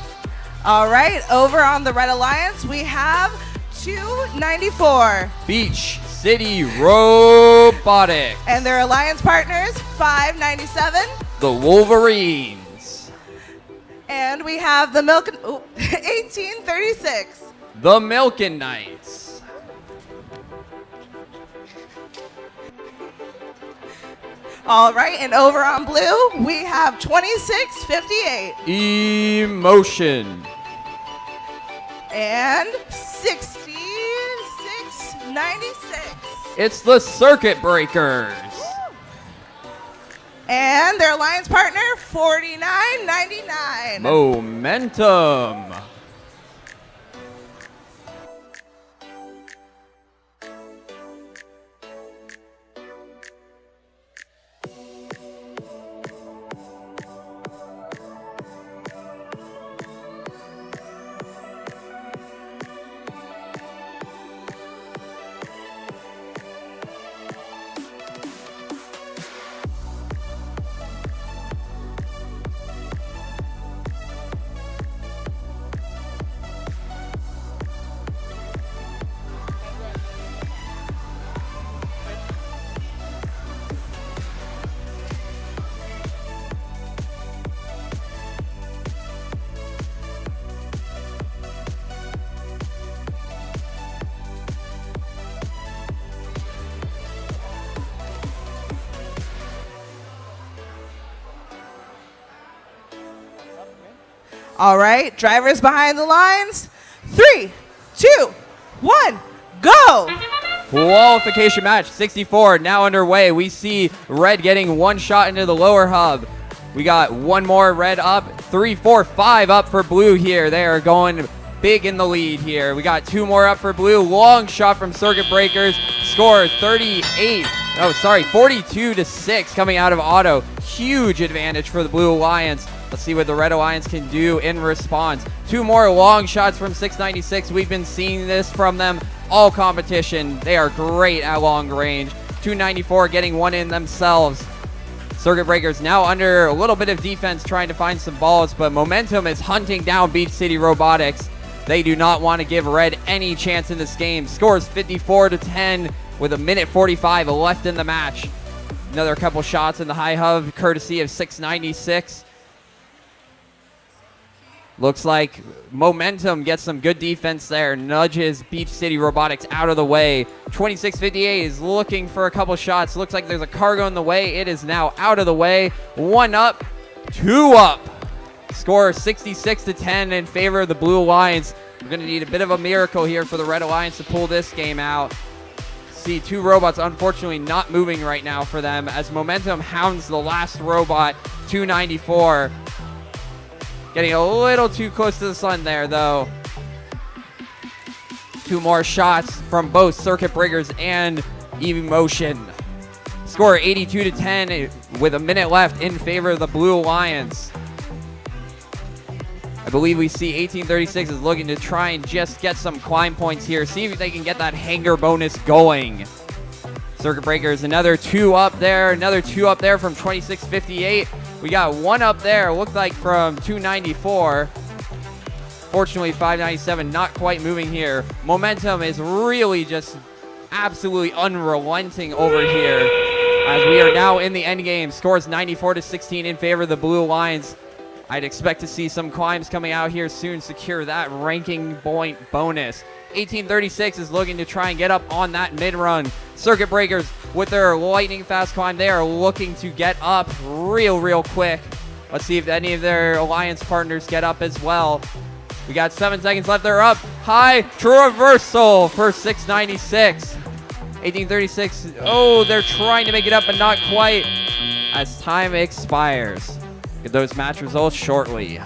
All right, over on the Red Alliance, we have 294. Beach City Robotics. And their alliance partners, 597. The Wolverines. And we have the 1836. The Milkin Knights. All right, and over on blue, we have 2658. Emotion. And 6696. It's the Circuit Breakers. And their alliance partner, 4999. Momentum. All right, drivers behind the lines. 3, 2, 1, go! Qualification match 64 now underway. We see red getting one shot into the lower hub. We got one more red up, 3, 4, 5 up for blue here. They are going big in the lead here. We got 2 more up for blue. Long shot from Circuit Breakers. Score 42 to 6 coming out of auto. Huge advantage for the Blue Alliance. Let's see what the Red Alliance can do in response. 2 more long shots from 696. We've been seeing this from them all competition. They are great at long range. 294 getting one in themselves. Circuit Breakers now under a little bit of defense trying to find some balls, but Momentum is hunting down Beach City Robotics. They do not want to give Red any chance in this game. Scores 54 to 10 with 1:45 left in the match. Another couple shots in the high hub courtesy of 696. Looks like Momentum gets some good defense there. Nudges Beach City Robotics out of the way. 2658 is looking for a couple shots. Looks like there's a cargo in the way. It is now out of the way. 1 up, 2 up. Score 66 to 10 in favor of the Blue Alliance. We're going to need a bit of a miracle here for the Red Alliance to pull this game out. See 2 robots unfortunately not moving right now for them as Momentum hounds the last robot, 294. Getting a little too close to the sun there, though. 2 more shots from both Circuit Breakers and Emotion. Score 82 to 10 with a minute left in favor of the Blue Alliance. I believe we see 1836 is looking to try and just get some climb points here. See if they can get that hanger bonus going. Circuit Breakers, another 2 up there. Another 2 up there from 2658. We got 1 up there, looked like from 294. Fortunately, 597 not quite moving here. Momentum is really just absolutely unrelenting over here as we are now in the end game. Scores 94 to 16 in favor of the Blue Alliance. I'd expect to see some climbs coming out here soon, secure that ranking point bonus. 1836 is looking to try and get up on that mid-run. Circuit Breakers with their lightning fast climb, they are looking to get up real quick. Let's see if any of their alliance partners get up as well. We got 7 seconds left. They're up high. Traversal for 696. 1836. Oh, they're trying to make it up, but not quite as time expires. Get those match results shortly.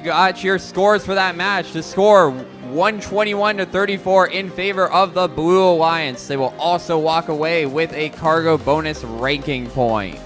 we've got your scores for that match. The score 121-34 in favor of the Blue Alliance. They will also walk away with a cargo bonus ranking point.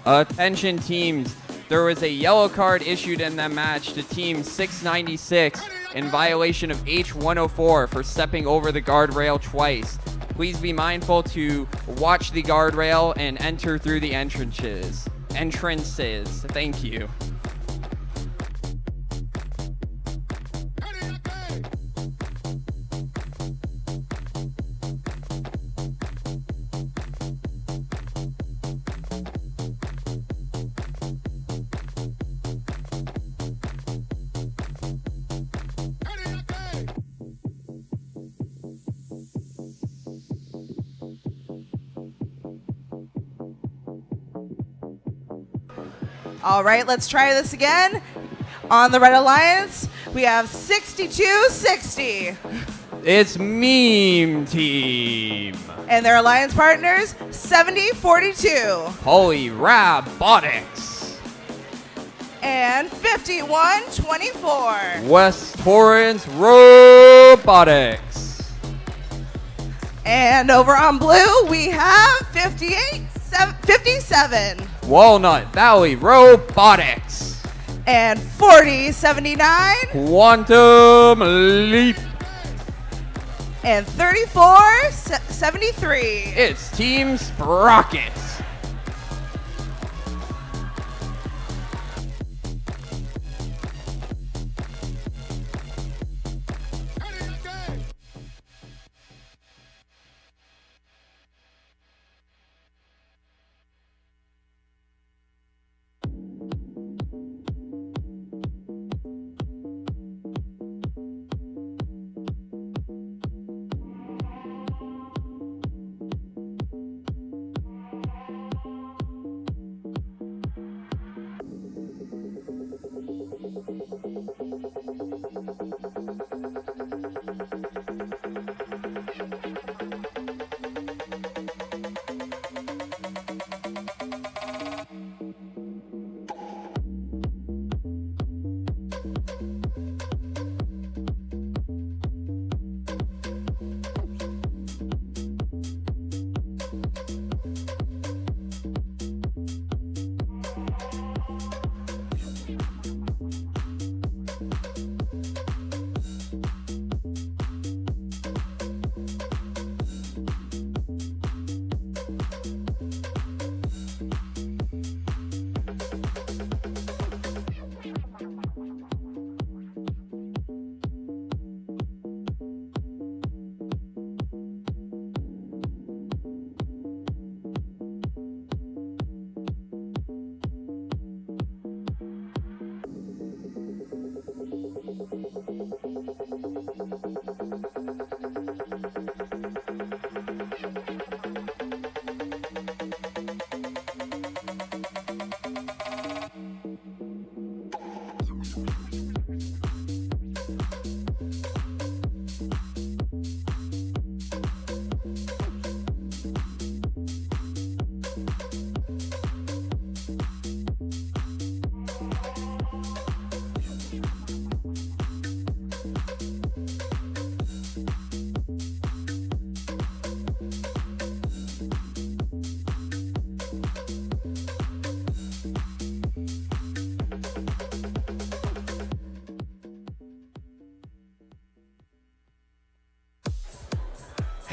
Attention teams, there was a yellow card issued in that match to team 696 in violation of H104 for stepping over the guardrail twice. Please be mindful to watch the guardrail and enter through the entrances. Thank you. All right, let's try this again. On the Red Alliance, we have 62-60. It's Meme Team. And their alliance partners, 70-42. Holy Robotics. And 51-24. West Torrance Robotics. And over on blue, we have 58-57. Walnut Valley Robotics. And 40-79. Quantum Leap. And 34-73. It's Team Sprockets.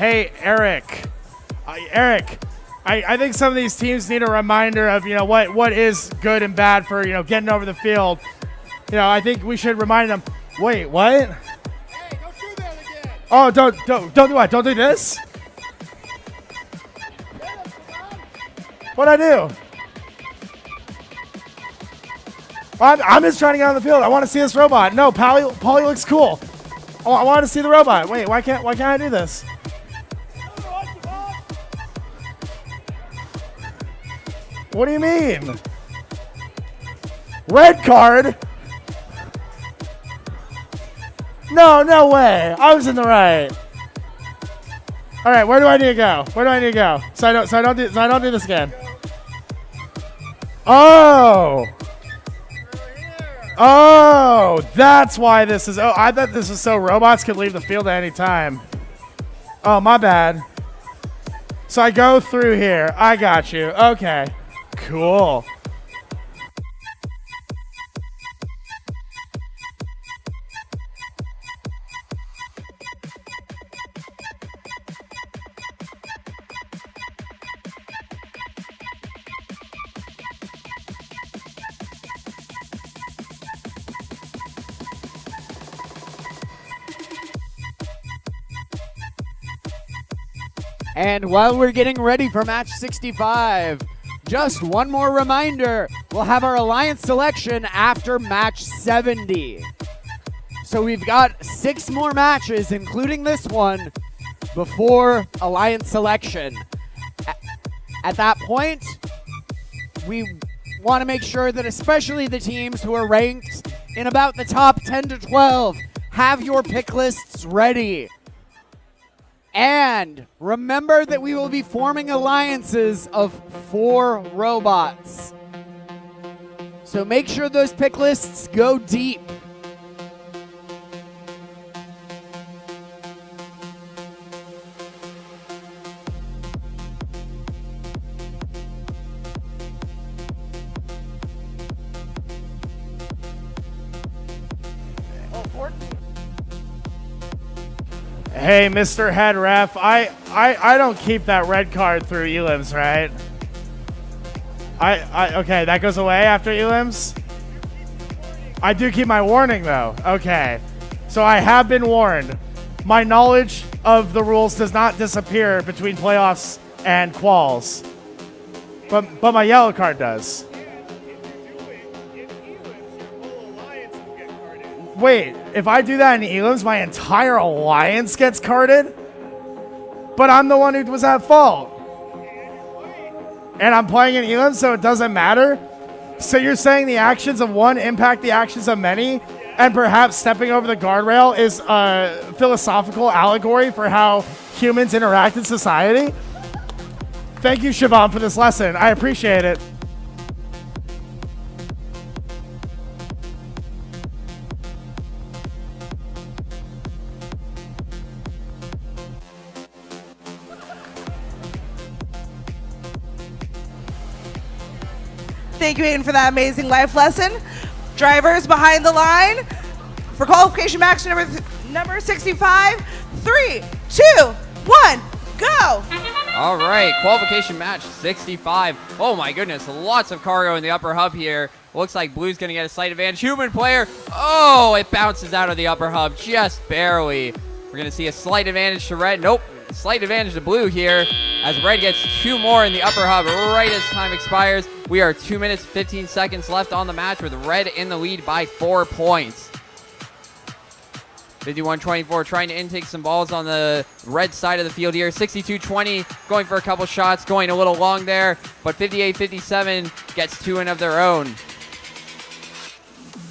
Hey, Eric. Eric, I think some of these teams need a reminder of, what is good and bad for, getting over the field. I think we should remind them, wait, what? Hey, don't do that again. Oh, don't do what? Don't do this? What'd I do? I'm just trying to get on the field. I want to see this robot. No, Paulie looks cool. Oh, I want to see the robot. Wait, why can't I do this? What do you mean? Red card? No way. I was in the right. All right, where do I need to go? Where do I need to go? So I don't do this again. Oh, that's why this is. Oh, I thought this was so robots could leave the field at any time. Oh, my bad. So I go through here. I got you. Okay. Cool. And while we're getting ready for match 65, just one more reminder, we'll have our alliance selection after match 70. So we've got 6 more matches, including this one, before alliance selection. At that point, we want to make sure that especially the teams who are ranked in about the top 10 to 12 have your pick lists ready. And remember that we will be forming alliances of 4 robots. So make sure those pick lists go deep. Hey, Mr. Head Ref, I don't keep that red card through elims, right? Okay, that goes away after elims? I do keep my warning though. Okay. So I have been warned. My knowledge of the rules does not disappear between playoffs and quals. But my yellow card does. Wait, if I do that in elims, my entire alliance gets carded? But I'm the one who was at fault. And I'm playing in elims, so it doesn't matter? So you're saying the actions of one impact the actions of many, and perhaps stepping over the guardrail is a philosophical allegory for how humans interact in society? Thank you, Siobhan, for this lesson. I appreciate it. Thank you, Aiden, for that amazing life lesson. Drivers behind the line for qualification match number 65. 3, 2, 1, go! All right, qualification match 65. Oh my goodness, lots of cargo in the upper hub here. Looks like Blue's gonna get a slight advantage. Human player, oh, it bounces out of the upper hub just barely. We're gonna see a slight advantage to Red. Nope, slight advantage to Blue here as Red gets 2 more in the upper hub right as time expires. We are 2 minutes, 15 seconds left on the match with Red in the lead by 4 points. 51-24 trying to intake some balls on the Red side of the field here. 62-20 going for a couple shots, going a little long there, but 58-57 gets 2 in of their own.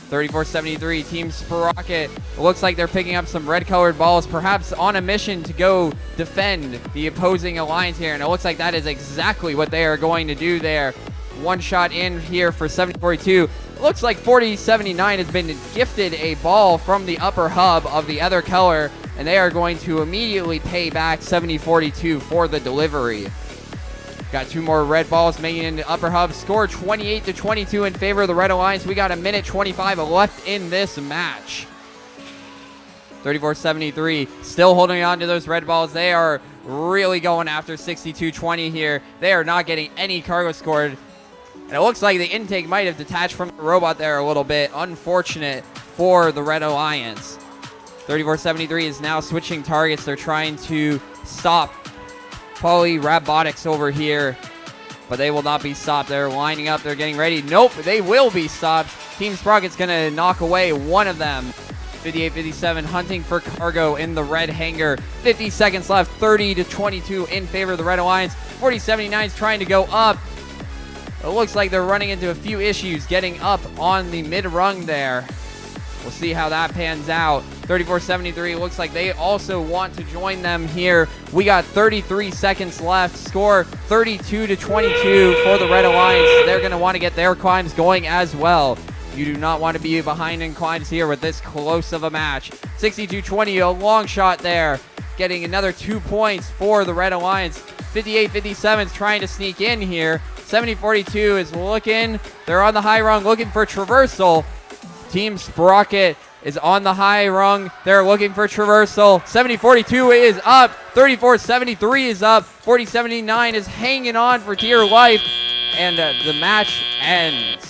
34-73, Team Sprocket. It looks like they're picking up some red-colored balls, perhaps on a mission to go defend the opposing alliance here, and it looks like that is exactly what they are going to do there. 1 shot in here for 70-42. Looks like 40-79 has been gifted a ball from the upper hub of the other color, and they are going to immediately pay back 70-42 for the delivery. Got 2 more red balls making it into upper hub. Score 28-22 in favor of the Red Alliance. We got 1:25 left in this match. 34-73, still holding on to those red balls. They are really going after 6220 here. They are not getting any cargo scored. And it looks like the intake might have detached from the robot there a little bit. Unfortunate for the Red Alliance. 3473 is now switching targets. They're trying to stop Poly Robotics over here, but they will not be stopped. They're lining up. They're getting ready. Nope, they will be stopped. Team Sprocket's going to knock away one of them. 58-57 hunting for cargo in the red hangar. 50 seconds left. 30-22 in favor of the Red Alliance. 4079 is trying to go up. It looks like they're running into a few issues getting up on the mid-rung there. We'll see how that pans out. 3473 looks like they also want to join them here. We got 33 seconds left. Score 32-22 for the Red Alliance. They're going to want to get their climbs going as well. You do not want to be behind in climbs here with this close of a match. 62-20, a long shot there. Getting another 2 points for the Red Alliance. 58-57 is trying to sneak in here. 70-42 is looking. They're on the high rung looking for traversal. Team Sprocket is on the high rung. They're looking for traversal. 70-42 is up. 34-73 is up. 40-79 is hanging on for dear life. And the match ends.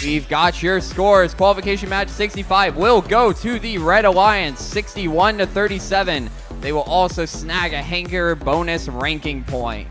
We've got your scores. Qualification match 65 will go to the Red Alliance, 61-37. They will also snag a hangar bonus ranking point.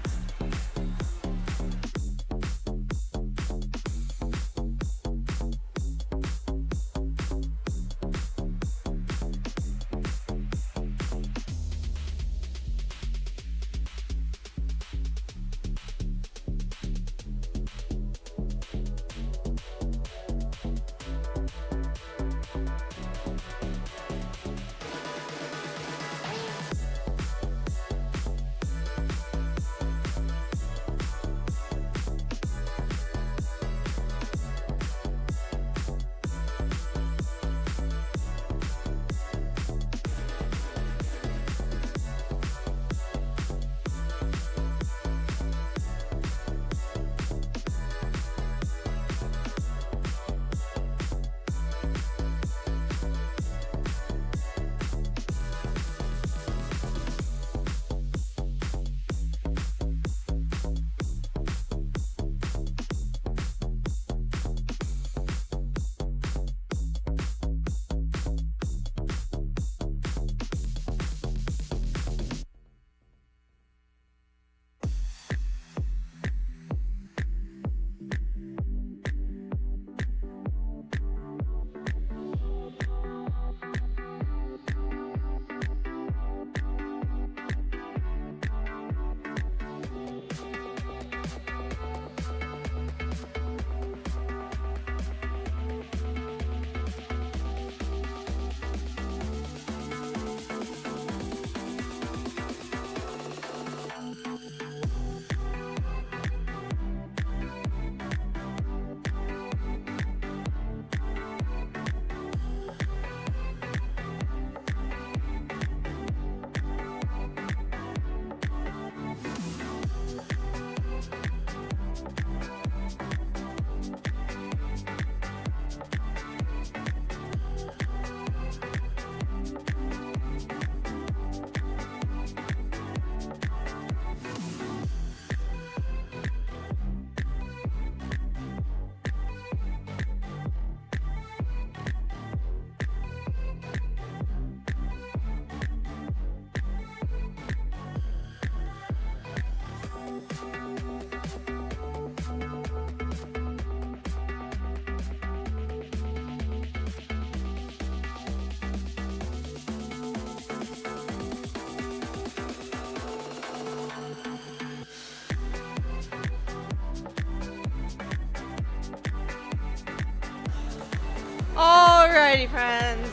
Alrighty, friends.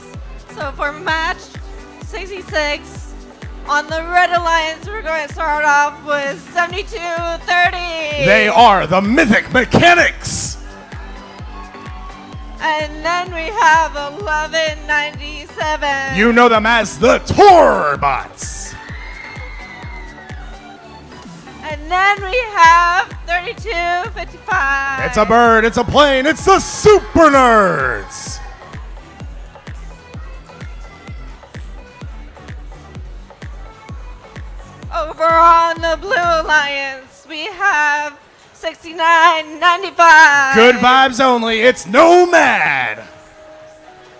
So for match 66, on the Red Alliance, we're going to start off with 72-30. They are the Mythic Mechanics. And then we have 1197. You know them as the Torbots. And then we have 3255. It's a bird, it's a plane, it's the Super Nerds. Over on the Blue Alliance, we have 6995. Good vibes only, it's Nomad.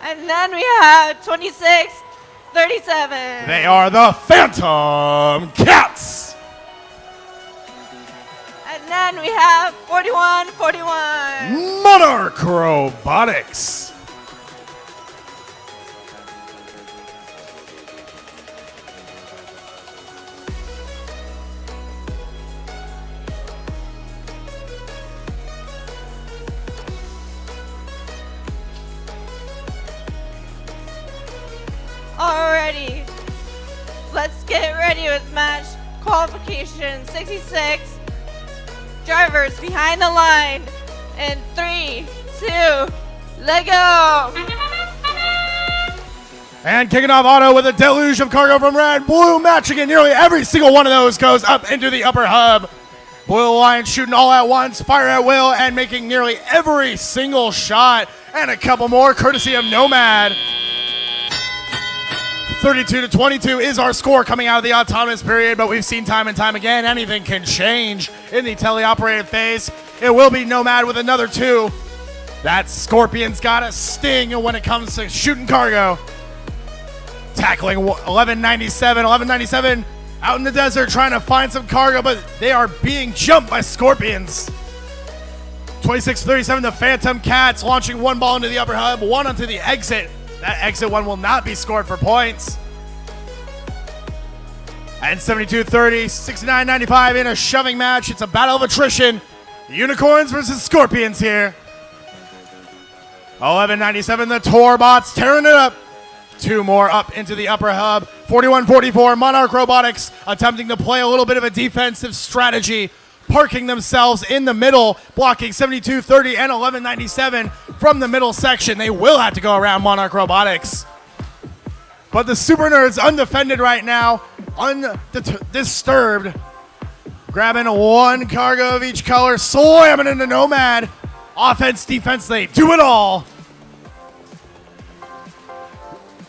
And then we have 2637. They are the Phantom Cats. And then we have 4141. Monarch Robotics. Alrighty, let's get ready with match qualification 66. Drivers behind the line in 3, 2, let go. And kicking off auto with a deluge of cargo from red, blue matching it. Nearly every single one of those goes up into the upper hub. Blue Alliance shooting all at once, fire at will, and making nearly every single shot. And a couple more courtesy of Nomad. 32-22 is our score coming out of the autonomous period, but we've seen time and time again, anything can change in the teleoperated phase. It will be Nomad with another 2. That Scorpion's got a sting when it comes to shooting cargo. Tackling 1197. 1197 out in the desert trying to find some cargo, but they are being jumped by Scorpions. 26-37, the Phantom Cats launching one ball into the upper hub, one onto the exit. That exit one will not be scored for points. And 72-30, 69-95 in a shoving match. It's a battle of attrition. Unicorns versus Scorpions here. 11-97, the Torbots tearing it up. 2 more up into the upper hub. 41-44, Monarch Robotics attempting to play a little bit of a defensive strategy, parking themselves in the middle, blocking 72-30 and 11-97 from the middle section. They will have to go around Monarch Robotics. But the Super Nerds undefended right now, undisturbed. Grabbing 1 cargo of each color, slamming into Nomad. Offense, defense, they do it all.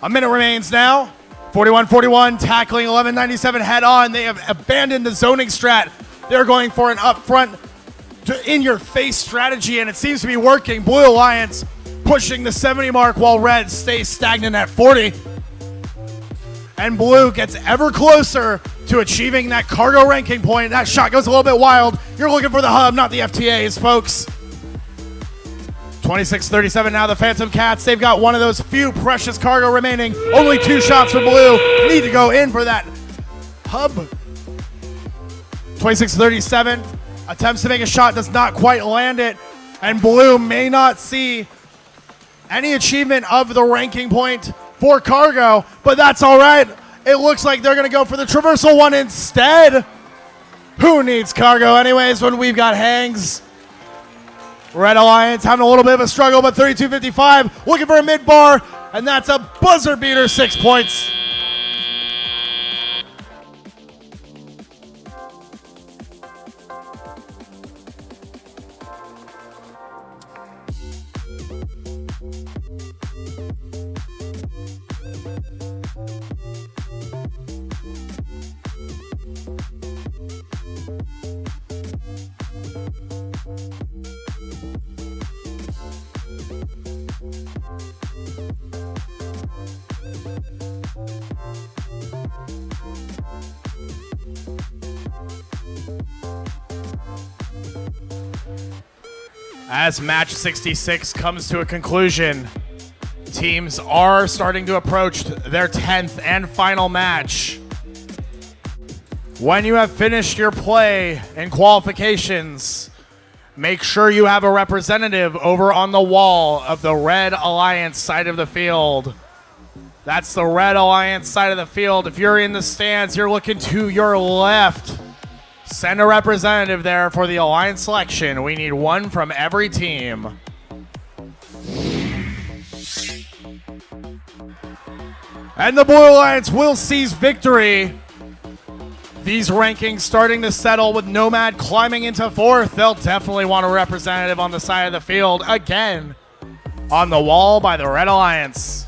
A minute remains now. 41-41, tackling 11-97 head on. They have abandoned the zoning strat. They're going for an upfront, in-your-face strategy, and it seems to be working. Blue Alliance pushing the 70 mark while Red stays stagnant at 40. And Blue gets ever closer to achieving that cargo ranking point. That shot goes a little bit wild. You're looking for the hub, not the FTAs, folks. 26-37 now, the Phantom Cats. They've got one of those few precious cargo remaining. Only 2 shots for Blue. Need to go in for that hub. 26-37, attempts to make a shot, does not quite land it. And Blue may not see any achievement of the ranking point for cargo, but that's all right. It looks like they're going to go for the traversal one instead. Who needs cargo anyways when we've got hangs? Red Alliance having a little bit of a struggle, but 32-55, looking for a mid-bar, and that's a buzzer beater, 6 points. As match 66 comes to a conclusion, teams are starting to approach their 10th and final match. When you have finished your play in qualifications, make sure you have a representative over on the wall of the Red Alliance side of the field. That's the Red Alliance side of the field. If you're in the stands, you're looking to your left. Send a representative there for the Alliance selection. We need one from every team. And the Blue Alliance will seize victory. These rankings starting to settle with Nomad climbing into 4th. They'll definitely want a representative on the side of the field again on the wall by the Red Alliance.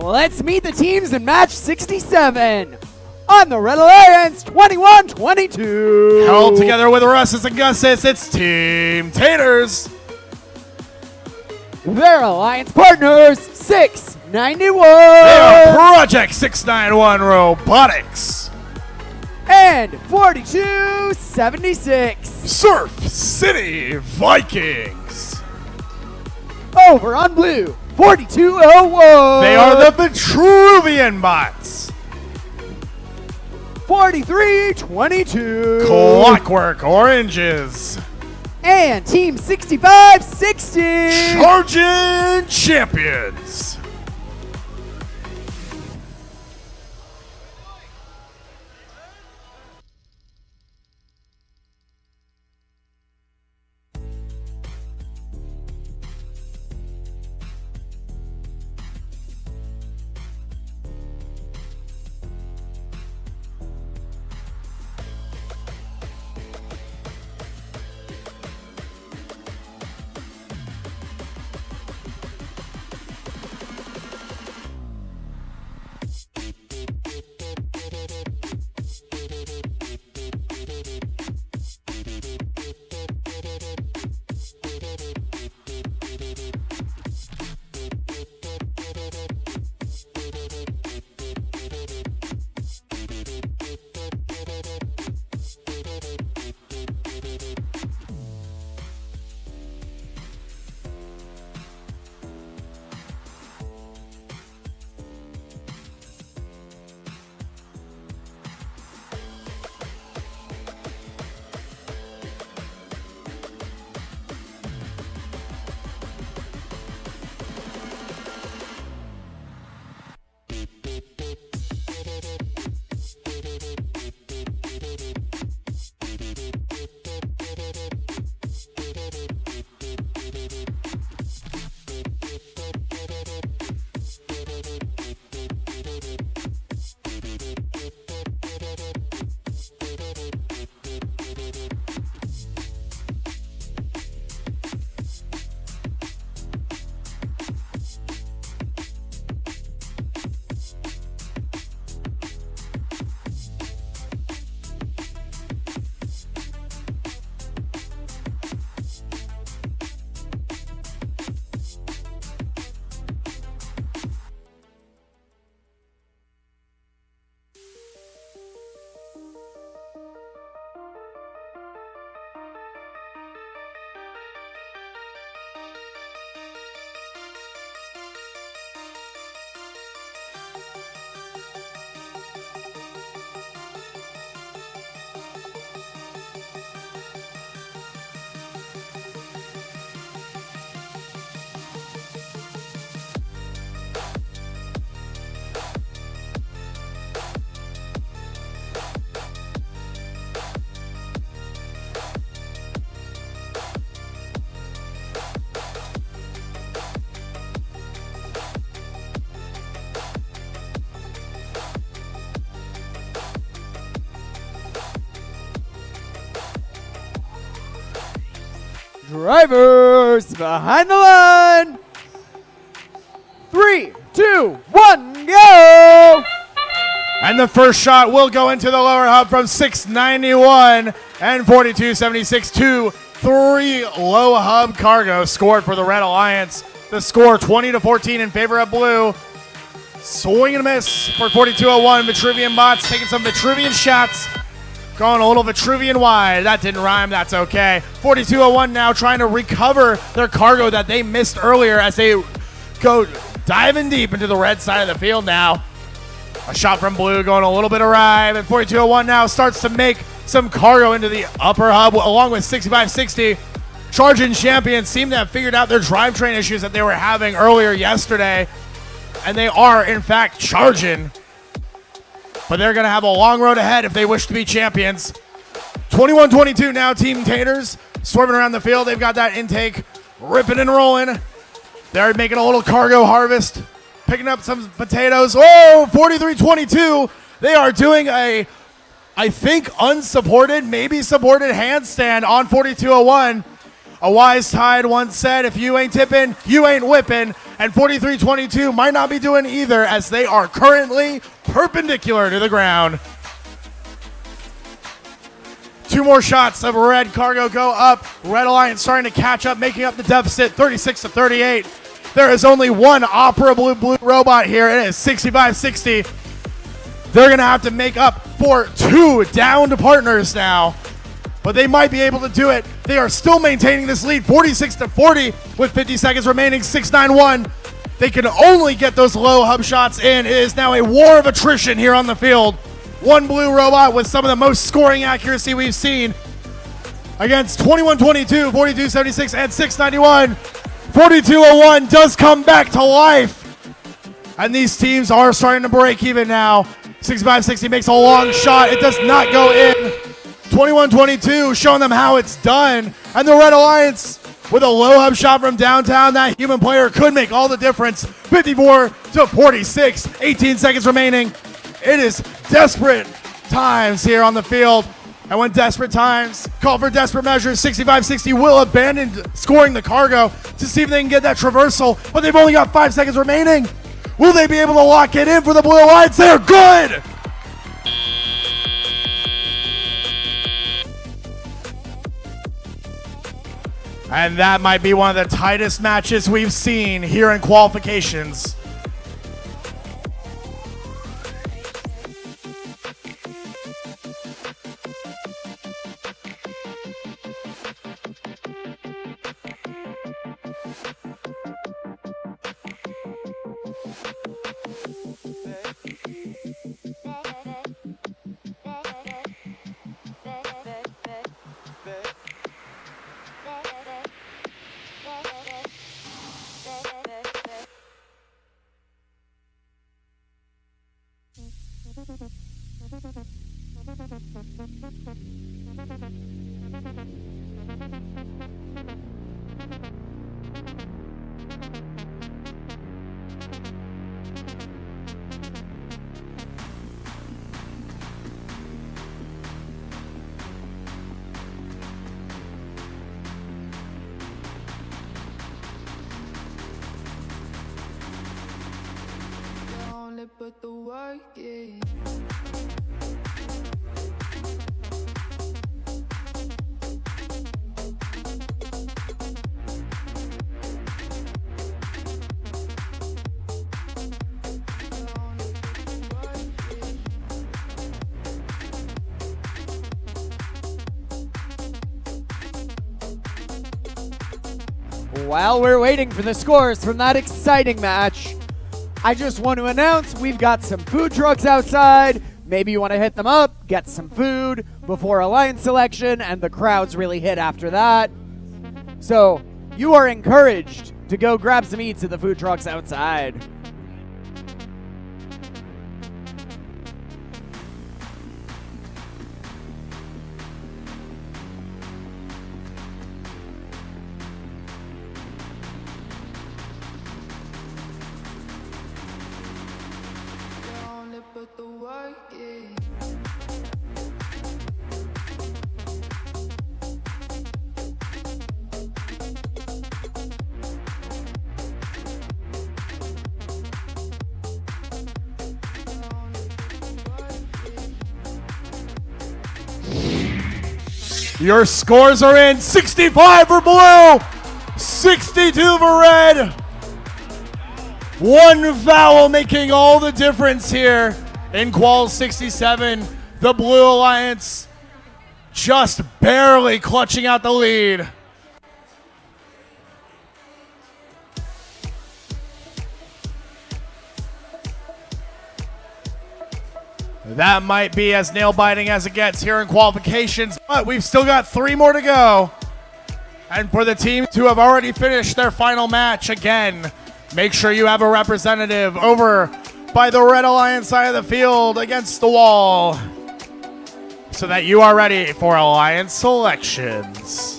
Let's meet the teams in match 67 on the Red Alliance 21-22. Held together with Russus and Gussus, it's Team Taters. Their alliance partners, 691. They are Project 691 Robotics. And 4276. Surf City Vikings. Over on blue, 4201. They are the Vitruvian Bots. 4322. Clockwork Oranges. And Team 6560. Charging Champions. Drivers behind the line. 3, 2, 1, go! And the first shot will go into the lower hub from 691 and 42.76 to 3 low hub cargo scored for the Red Alliance. The score 20-14 in favor of blue. Swing and a miss for 42.01. Vitruvian bots taking some Vitruvian shots. Going a little Vitruvian wide. That didn't rhyme. That's okay. 42.01 now trying to recover their cargo that they missed earlier as they go diving deep into the red side of the field now. A shot from blue going a little bit awry. And 42.01 now starts to make some cargo into the upper hub along with 65.60. Charging Champions seem to have figured out their drivetrain issues that they were having earlier yesterday. And they are, in fact, charging. But they're going to have a long road ahead if they wish to be champions. 21-22 now, Team Taters. Swerving around the field. They've got that intake ripping and rolling. They're making a little cargo harvest. Picking up some potatoes. Oh, 43-22. They are doing a, I think, unsupported, maybe supported handstand on 42.01. A wise tide once said, if you ain't tipping, you ain't whipping. And 43-22 might not be doing either as they are currently perpendicular to the ground. 2 more shots of red cargo go up. Red Alliance starting to catch up, making up the deficit, 36-38. There is only one operable blue robot here. It is 65.60. They're going to have to make up for 2 downed partners now. But they might be able to do it. They are still maintaining this lead, 46-40 with 50 seconds remaining, 691. They can only get those low hub shots in. It is now a war of attrition here on the field. One blue robot with some of the most scoring accuracy we've seen against 21-22, 42-76, and 691. 42.01 does come back to life. And these teams are starting to break even now. 65.60 makes a long shot. It does not go in. 21-22 showing them how it's done. And the Red Alliance with a low hub shot from downtown. That human player could make all the difference. 54-46, 18 seconds remaining. It is desperate times here on the field. And when desperate times call for desperate measures, 65.60 will abandon scoring the cargo to see if they can get that traversal. But they've only got 5 seconds remaining. Will they be able to lock it in for the Blue Alliance? They're good! And that might be one of the tightest matches we've seen here in qualifications. Put the work in. While we're waiting for the scores from that exciting match, I just want to announce we've got some food trucks outside. Maybe you want to hit them up, get some food before Alliance selection, and the crowds really hit after that. So you are encouraged to go grab some eats at the food trucks outside. Put the work in. Your scores are in. 65 for blue, 62 for red. One foul making all the difference here in Qual 67. The Blue Alliance just barely clutching out the lead. That might be as nail-biting as it gets here in qualifications, but we've still got 3 more to go. And for the teams who have already finished their final match, again, make sure you have a representative over by the Red Alliance side of the field against the wall so that you are ready for Alliance selections.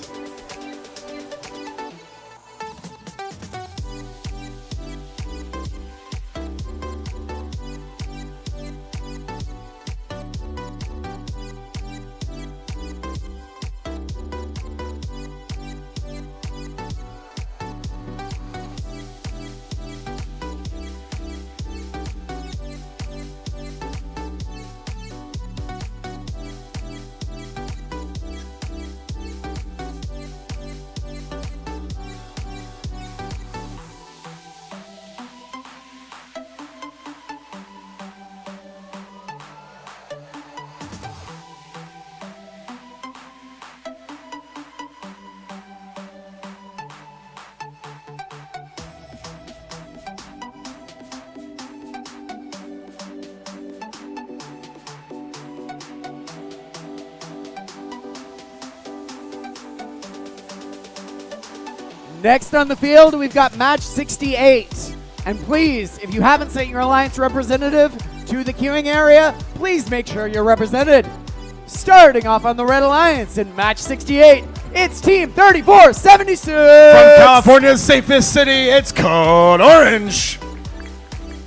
Next on the field, we've got match 68. And please, if you haven't sent your Alliance representative to the queuing area, please make sure you're represented. Starting off on the Red Alliance in match 68, it's Team 3476. From California's safest city, it's Code Orange.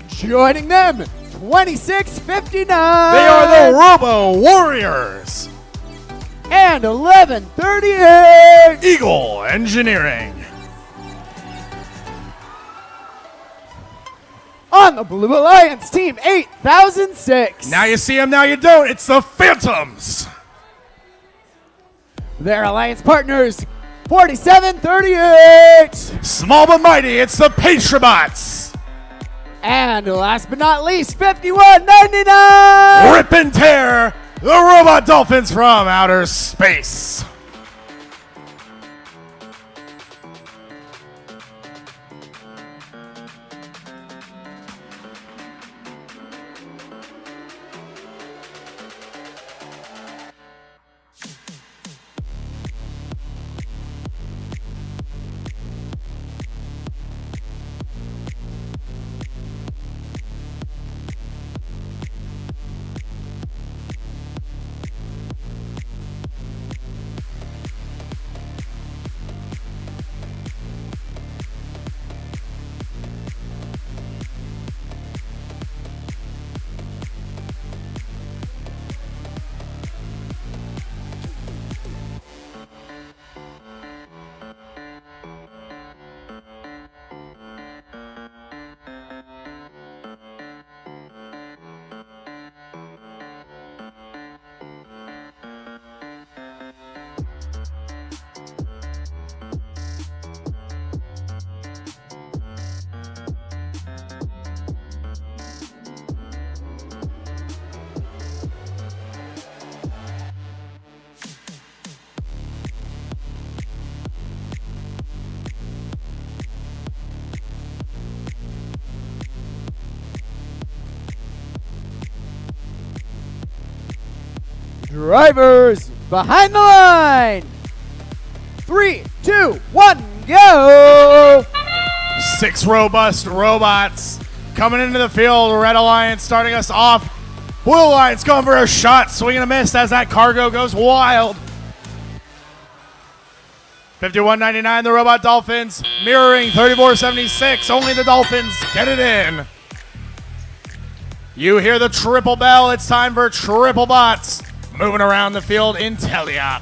Joining them, 2659. They are the Robo Warriors. And 1138. Eagle Engineering. On the Blue Alliance, Team 8006. Now you see them, now you don't. It's the Phantoms. Their Alliance partners, 4738. Small but mighty, it's the Patriots. And last but not least, 5199. Rip and tear, the Robot Dolphins from outer space. Drivers behind the line. 3, 2, 1, go. 6 robust robots coming into the field. Red Alliance starting us off. Blue Alliance going for a shot, swing and a miss as that cargo goes wild. 5199, the Robot Dolphins mirroring 3476. Only the Dolphins get it in. You hear the triple bell. It's time for triple bots moving around the field in Teleop.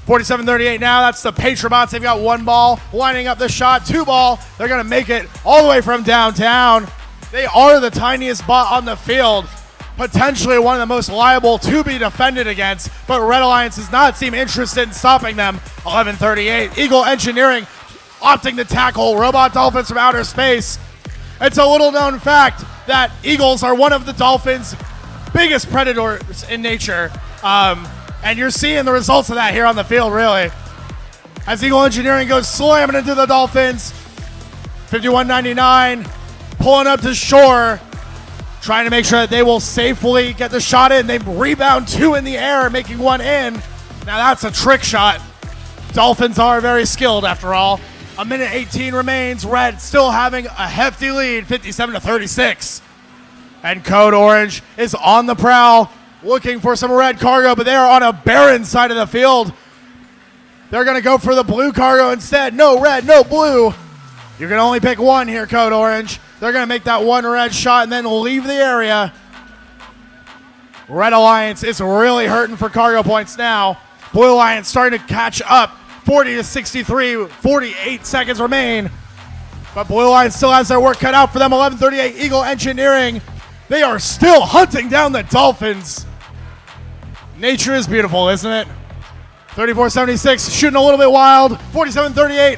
4738 now. That's the Patriots. They've got 1 ball lining up the shot. 2 ball. They're going to make it all the way from downtown. They are the tiniest bot on the field. potentially one of the most liable to be defended against, but Red Alliance does not seem interested in stopping them. 11:38, Eagle Engineering opting to tackle Robot Dolphins from outer space. It's a little known fact that Eagles are one of the Dolphins' biggest predators in nature, and you're seeing the results of that here on the field, really. As Eagle Engineering goes slamming into the Dolphins, 51-99, pulling up to shore, trying to make sure that they will safely get the shot in. They rebound 2 in the air, making 1 in. Now that's a trick shot. Dolphins are very skilled after all. 1:18 remains. Red still having a hefty lead, 57-36. And Code Orange is on the prowl, looking for some red cargo, but they are on a barren side of the field. They're going to go for the blue cargo instead. No red, no blue. You can only pick one here, Code Orange. They're going to make that one red shot and then leave the area. Red Alliance is really hurting for cargo points now. Blue Alliance starting to catch up. 40-63, 48 seconds remain. But Blue Alliance still has their work cut out for them. 11:38, Eagle Engineering. They are still hunting down the Dolphins. Nature is beautiful, isn't it? 34-76, shooting a little bit wild. 47-38,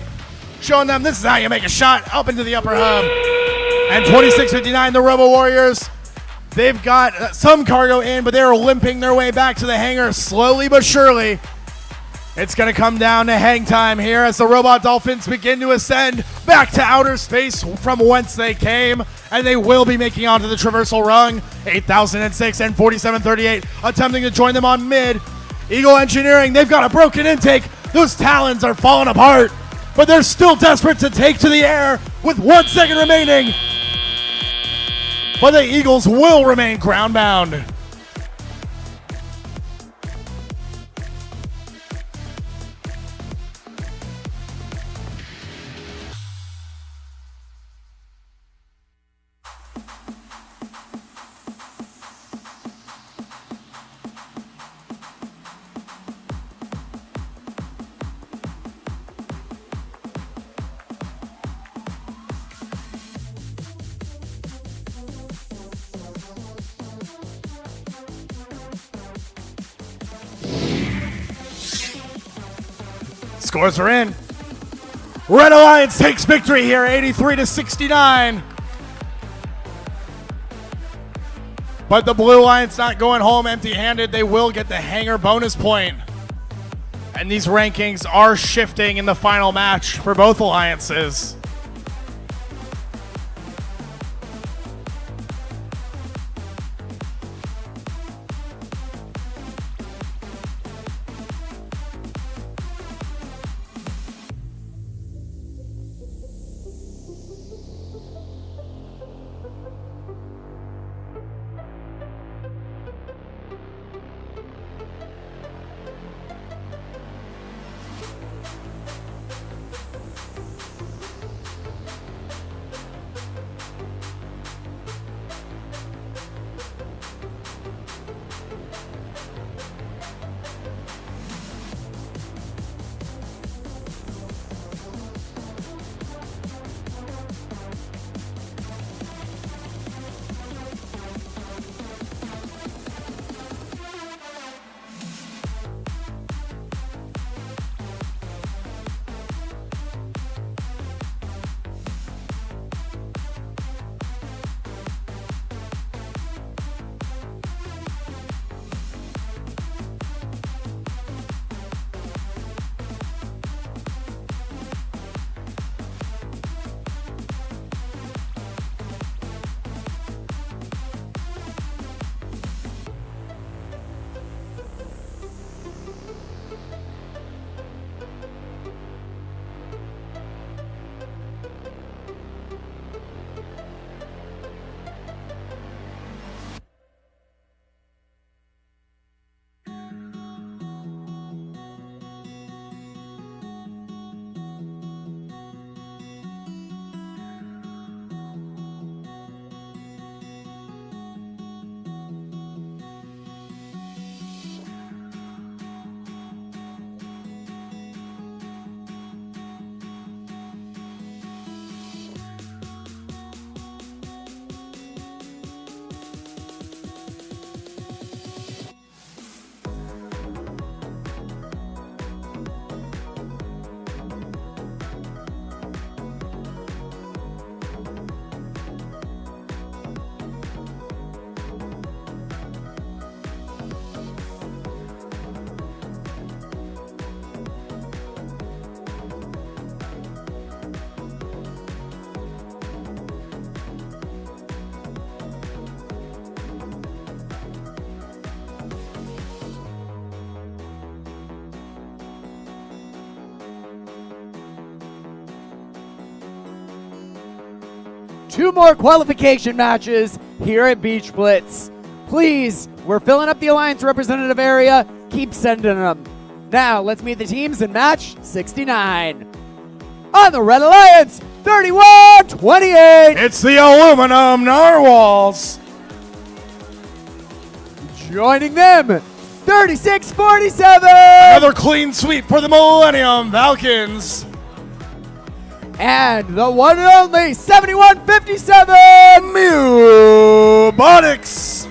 showing them this is how you make a shot up into the upper hub. And 26-59, the Robo Warriors. They've got some cargo in, but they're limping their way back to the hangar slowly but surely. It's going to come down to hang time here as the Robot Dolphins begin to ascend back to outer space from whence they came, and they will be making onto the traversal rung. 8006 and 4738 attempting to join them on mid. Eagle Engineering, they've got a broken intake. Those talons are falling apart, but they're still desperate to take to the air with 1 second remaining. But the Eagles will remain ground bound. Scores are in. Red Alliance takes victory here, 83-69. But the Blue Alliance not going home empty-handed. They will get the hangar bonus point. And these rankings are shifting in the final match for both alliances. 2 more qualification matches here at Beach Blitz. Please, we're filling up the Alliance representative area. Keep sending them. Now, let's meet the teams in match 69. On the Red Alliance, 31-28. It's the Aluminum Narwhals. Joining them, 36-47. Another clean sweep for the Millennium Falcons. And the one and only 71-57. Mubonics.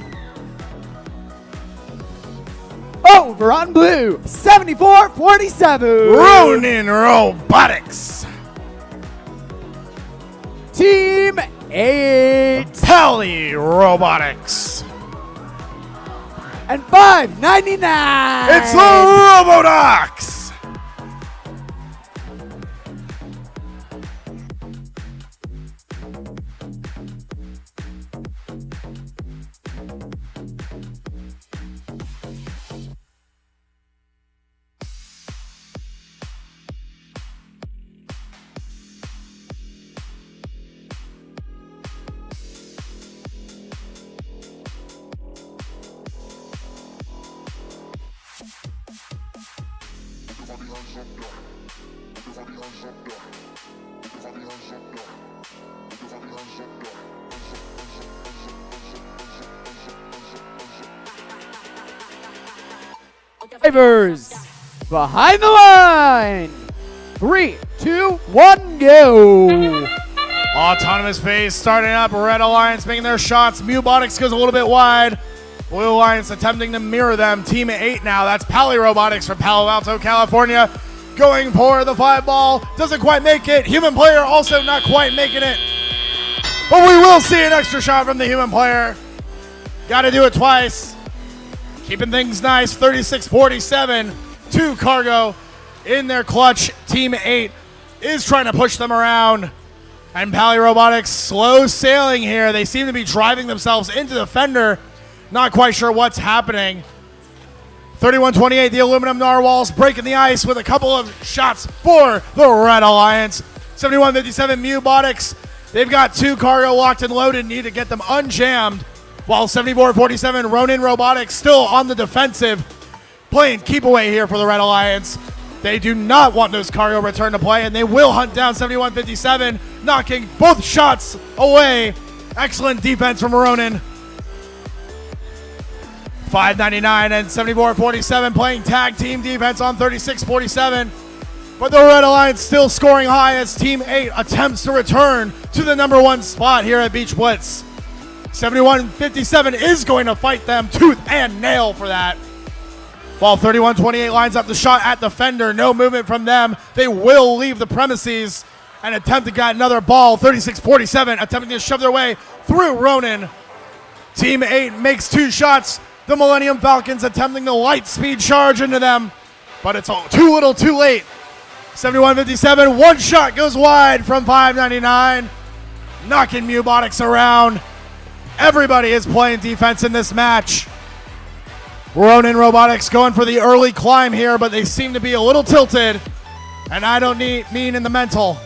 Over on blue, 74-47. Ronin Robotics. Team 8. Pally Robotics. And 599. It's the Robodocs. Drivers behind the line. 3, 2, 1, go. Autonomous phase starting up. Red Alliance making their shots. Mubonics goes a little bit wide. Blue Alliance attempting to mirror them. Team 8 now. That's Pally Robotics from Palo Alto, California. Going for the 5 ball. Doesn't quite make it. Human player also not quite making it. But we will see an extra shot from the human player. Got to do it twice. Keeping things nice. 36-47. 2 cargo in their clutch. Team 8 is trying to push them around. And Pally Robotics slow sailing here. They seem to be driving themselves into the fender. Not quite sure what's happening. 31-28, the Aluminum Narwhals breaking the ice with a couple of shots for the Red Alliance. 71-57, Mubonics. They've got 2 cargo locked and loaded. Need to get them unjammed. While 74-47, Ronin Robotics still on the defensive. Playing keep away here for the Red Alliance. They do not want those cargo return to play, and they will hunt down 71-57, knocking both shots away. Excellent defense from Ronin. 599 and 74-47 playing tag team defense on 36-47. But the Red Alliance still scoring high as Team 8 attempts to return to the #1 spot here at Beach Blitz. 71-57 is going to fight them tooth and nail for that. While 31-28 lines up the shot at the fender, no movement from them. They will leave the premises and attempt to get another ball. 36-47 attempting to shove their way through Ronin. Team 8 makes 2 shots. The Millennium Falcons attempting the light speed charge into them, but it's too little too late. 71-57, 1 shot goes wide from 599, knocking Mubonics around. Everybody is playing defense in this match. Ronin Robotics going for the early climb here, but they seem to be a little tilted, and I don't mean in the mental.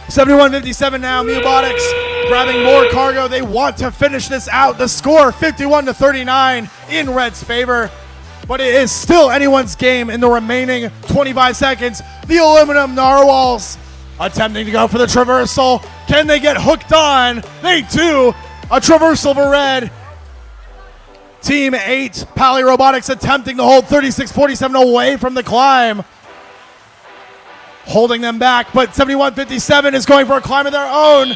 71-57 now, Mubonics grabbing more cargo. They want to finish this out. The score 51-39 in Red's favor, but it is still anyone's game in the remaining 25 seconds. The Aluminum Narwhals attempting to go for the traversal. Can they get hooked on? They do. A traversal for Red. Team 8, Pally Robotics attempting to hold 36-47 away from the climb. Holding them back, but 71-57 is going for a climb of their own.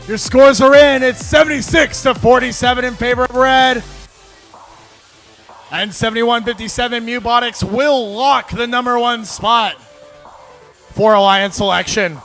Your scores are in. It's 76-47 in favor of red. And 71-57, Mubotics will lock the number 1 spot for Alliance selection.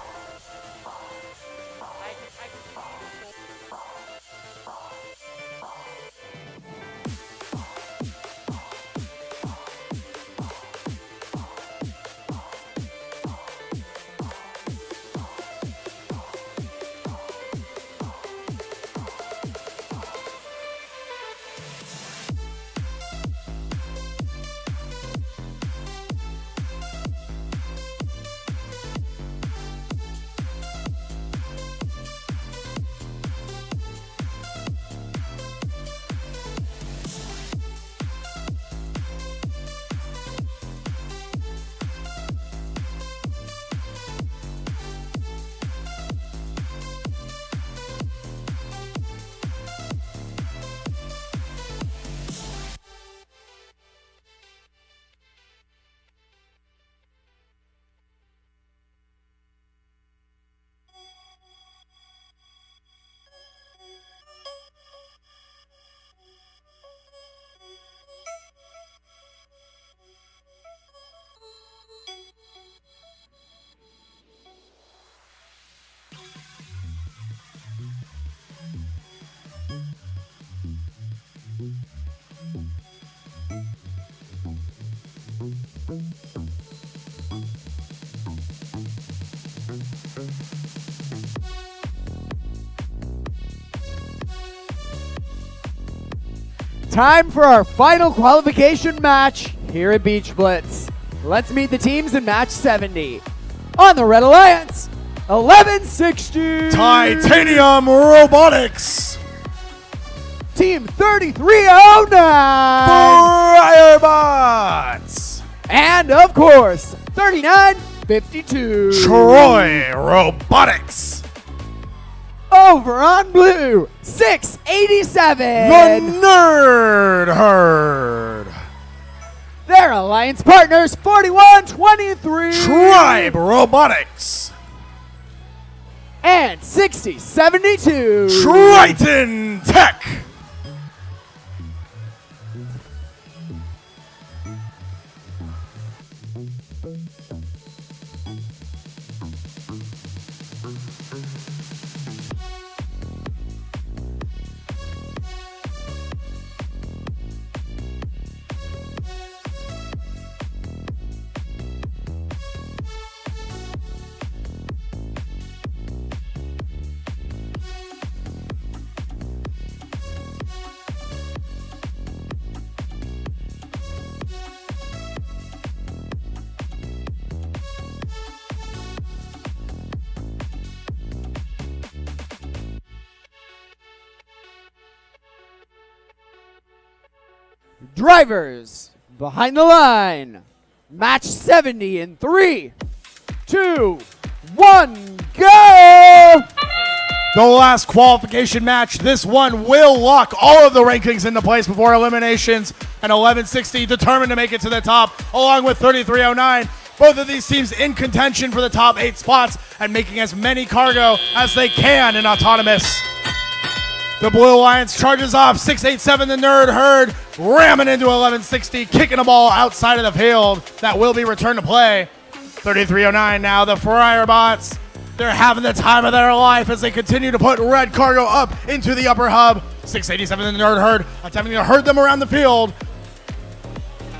Time for our final qualification match here at Beach Blitz. Let's meet the teams in match 70. On the Red Alliance, 1160. Titanium Robotics. Team 3309. Firebots. And of course, 3952. Troy Robotics. Over on blue, 687. The Nerd Herd. Their alliance partners, 4123. Tribe Robotics. And 6072. Triton Tech. Drivers behind the line. Match 70 in 3, 2, 1, go! The last qualification match. This one will lock all of the rankings into place before eliminations. And 1160 determined to make it to the top, along with 3309. Both of these teams in contention for the top 8 spots and making as many cargo as they can in autonomous. The Blue Alliance charges off 687, the Nerd Herd, ramming into 1160, kicking a ball outside of the field. That will be returned to play. 3309 now, the Firebots. They're having the time of their life as they continue to put red cargo up into the upper hub. 687, the Nerd Herd, attempting to herd them around the field.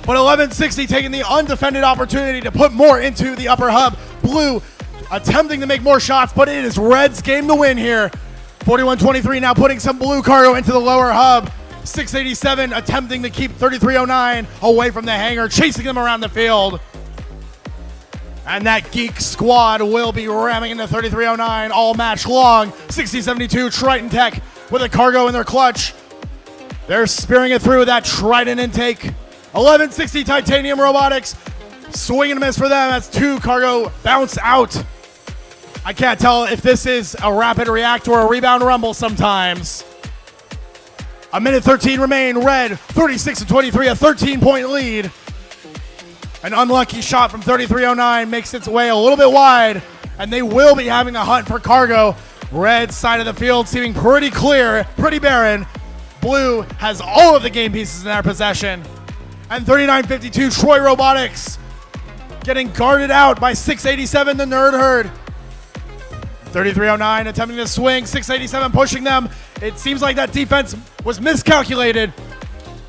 But 1160 taking the undefended opportunity to put more into the upper hub. Blue attempting to make more shots, but it is Red's game to win here. 4123 now putting some blue cargo into the lower hub. 687 attempting to keep 3309 away from the hangar, chasing them around the field. And that Geek squad will be ramming into 3309 all match long. 6072 Triton Tech with a cargo in their clutch. They're spearing it through with that Trident intake. 1160 Titanium Robotics, swing and miss for them as 2 cargo bounce out. I can't tell if this is a rapid react or a rebound rumble sometimes. A minute 13 remain. Red 36-23, a 13-point lead. An unlucky shot from 3309 makes its way a little bit wide, and they will be having a hunt for cargo Red side of the field seeming pretty clear, pretty barren. Blue has all of the game pieces in their possession. And 39-52, Troy Robotics getting guarded out by 687, the Nerd Herd. 3309 attempting to swing, 687 pushing them. It seems like that defense was miscalculated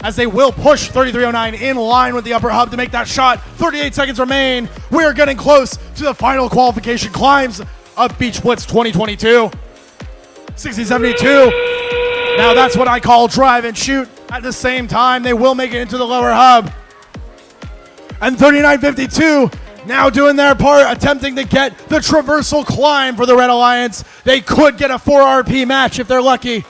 as they will push 3309 in line with the upper hub to make that shot. 38 seconds remain. We are getting close to the final qualification climbs of Beach Blitz 2022. 60-72. Now that's what I call drive and shoot. At the same time, they will make it into the lower hub. And 39-52 now doing their part, attempting to get the traversal climb for the Red Alliance. They could get a 4 RP match if they're lucky.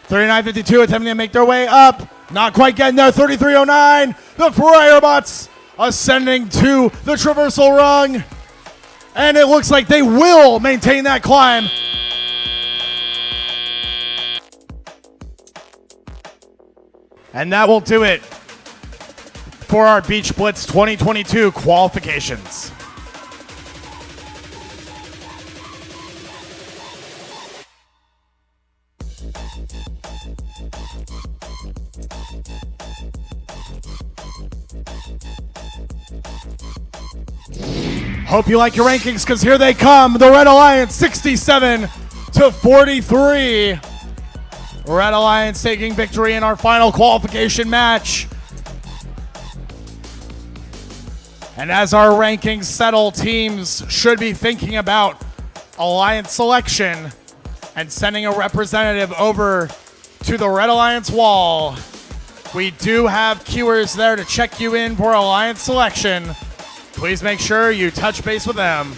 39-52 attempting to make their way up. Not quite getting there. 3309. The Fryer Bots ascending to the traversal rung. And it looks like they will maintain that climb. And that will do it for our Beach Blitz 2022 qualifications. Hope you like your rankings, because here they come. The Red Alliance 67-43. Red Alliance taking victory in our final qualification match. And as our rankings settle, teams should be thinking about Alliance selection and sending a representative over to the Red Alliance wall. We do have queuers there to check you in for Alliance selection. Please make sure you touch base with them.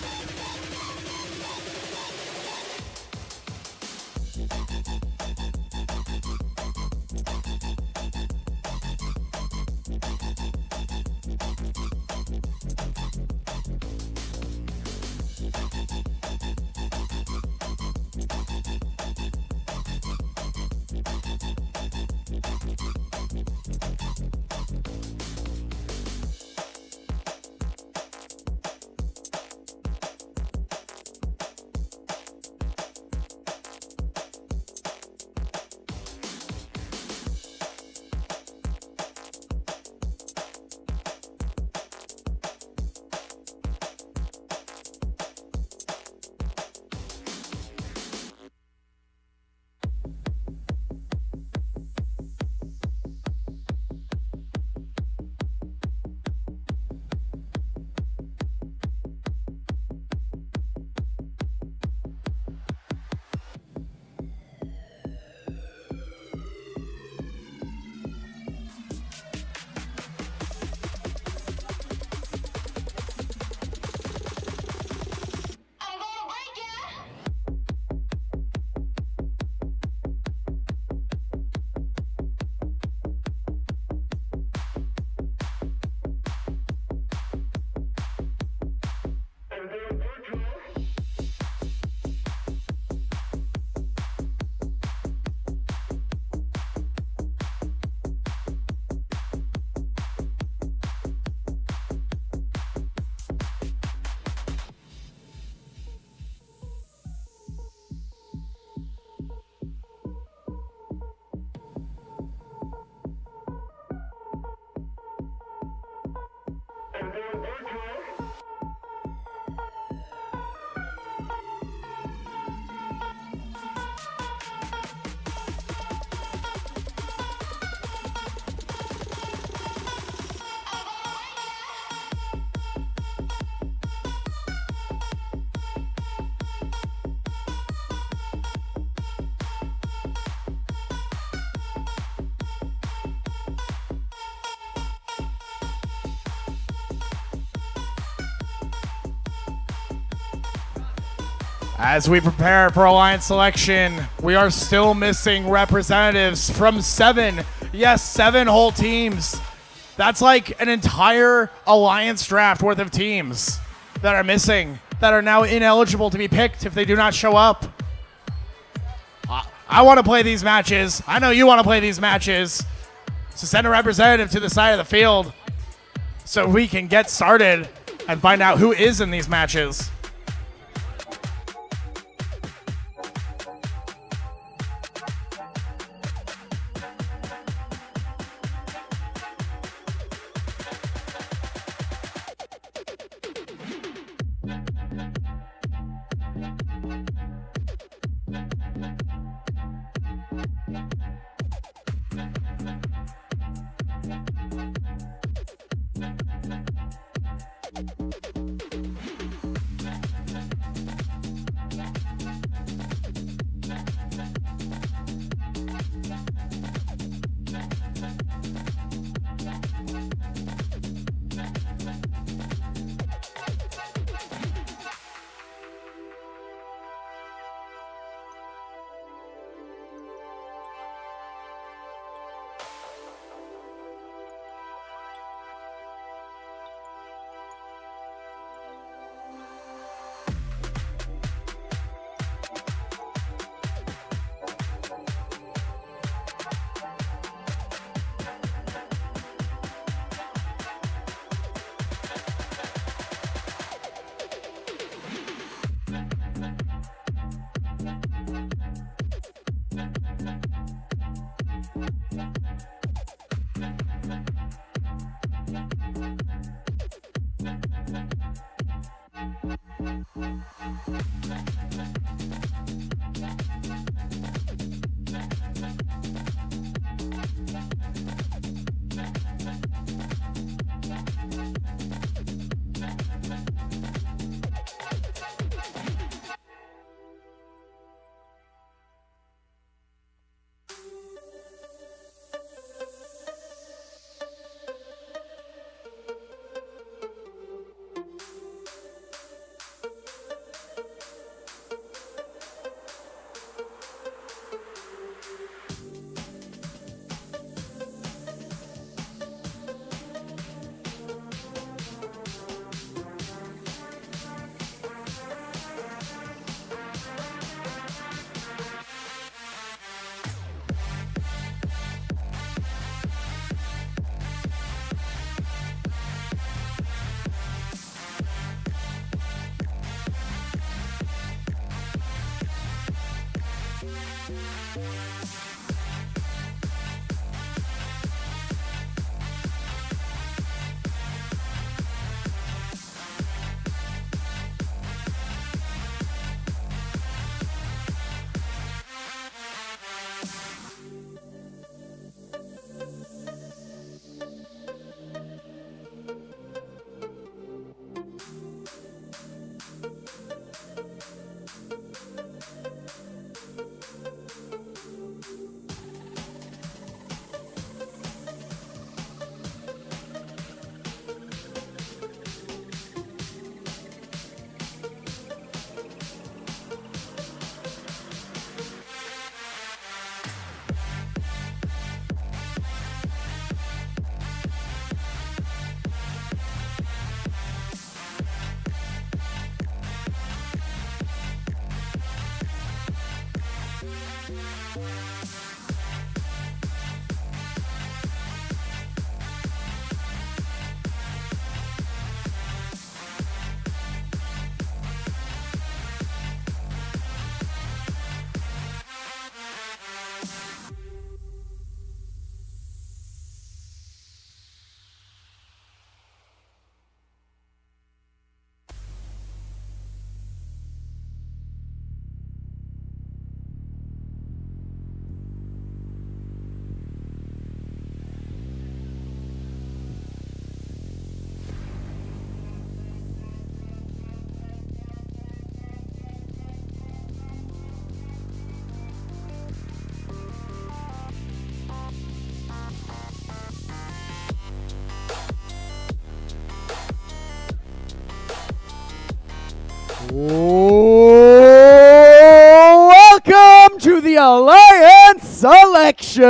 As we prepare for Alliance selection, we are still missing representatives from 7. Yes, 7 whole teams. That's like an entire Alliance draft worth of teams that are missing, that are now ineligible to be picked if they do not show up. I want to play these matches. I know you want to play these matches. So send a representative to the side of the field so we can get started and find out who is in these matches. Welcome to the Alliance selection.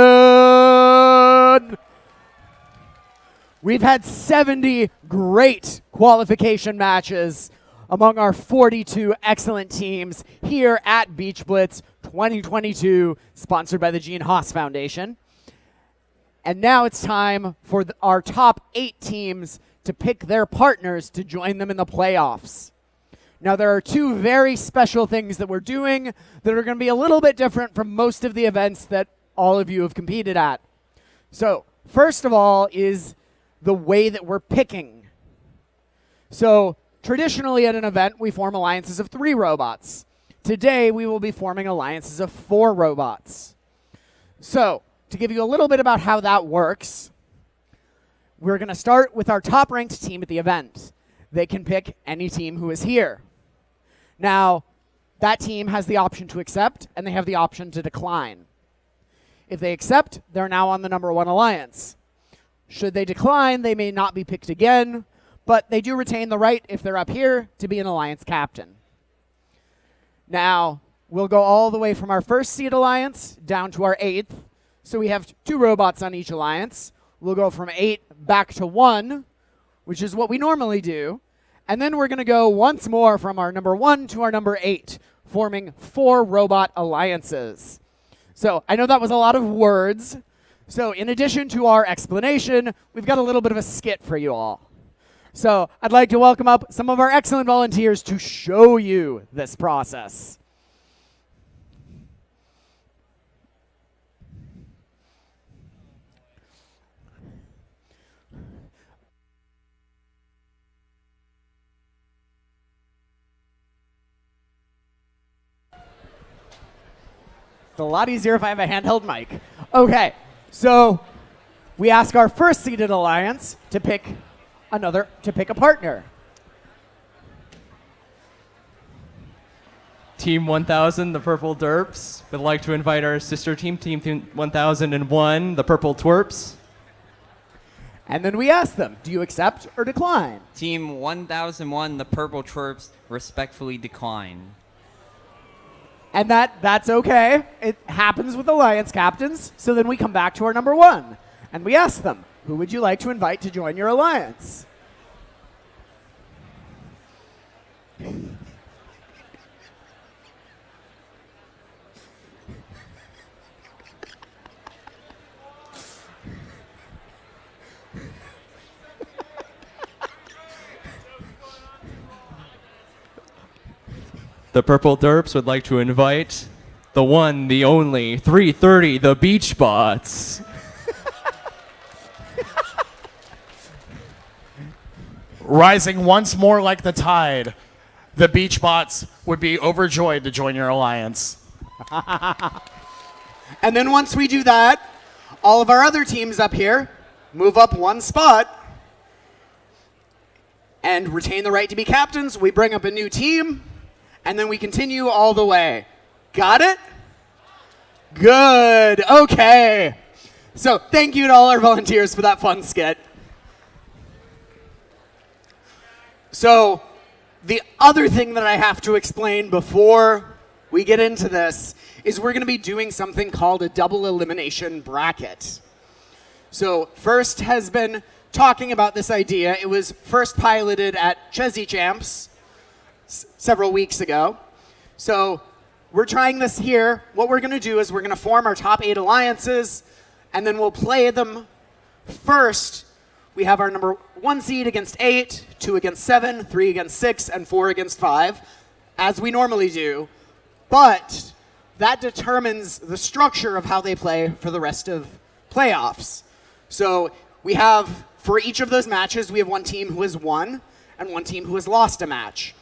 We've had 70 great qualification matches among our 42 excellent teams here at Beach Blitz 2022, sponsored by the Gene Haas Foundation. And now it's time for our top 8 teams to pick their partners to join them in the playoffs. Now, there are 2 very special things that we're doing that are going to be a little bit different from most of the events that all of you have competed at. So, first of all is the way that we're picking. So, traditionally at an event, we form alliances of 3 robots. Today, we will be forming alliances of 4 robots. So, to give you a little bit about how that works, we're going to start with our top-ranked team at the event. They can pick any team who is here. Now, that team has the option to accept, and they have the option to decline. If they accept, they're now on the number 1 alliance. Should they decline, they may not be picked again, but they do retain the right, if they're up here, to be an alliance captain. Now, we'll go all the way from our first seed alliance down to our 8th. So we have 2 robots on each alliance. We'll go from 8 back to 1, which is what we normally do. And then we're going to go once more from our number 1 to our number 8, forming 4 robot alliances. So I know that was a lot of words. So in addition to our explanation, we've got a little bit of a skit for you all. So I'd like to welcome up some of our excellent volunteers to show you this process. It's a lot easier if I have a handheld mic. Okay, so we ask our first seeded alliance to pick a partner. Team 1000, the Purple Derps, would like to invite our sister team, Team 1001, the Purple Twerps. And then we ask them, do you accept or decline? Team 1001, the Purple Twerps, respectfully decline. And that's okay. It happens with alliance captains. So then we come back to our number 1, and we ask them, who would you like to invite to join your alliance? The Purple Derps would like to invite the one, the only, 330, the Beach Bots. Rising once more like the tide, the Beach Bots would be overjoyed to join your alliance. And then once we do that, all of our other teams up here move up 1 spot and retain the right to be captains. We bring up a new team, and then we continue all the way. Got it? Good. Okay. So thank you to all our volunteers for that fun skit. So the other thing that I have to explain before we get into this is we're going to be doing something called a double elimination bracket. So First has been talking about this idea. It was first piloted at Chesney Champs several weeks ago. So we're trying this here. What we're going to do is we're going to form our top 8 alliances, and then we'll play them first. We have our number 1 seed against 8, 2 against 7, 3 against 6, and 4 against 5, as we normally do. But that determines the structure of how they play for the rest of playoffs. So we have, for each of those matches, we have 1 team who has won and 1 team who has lost a match.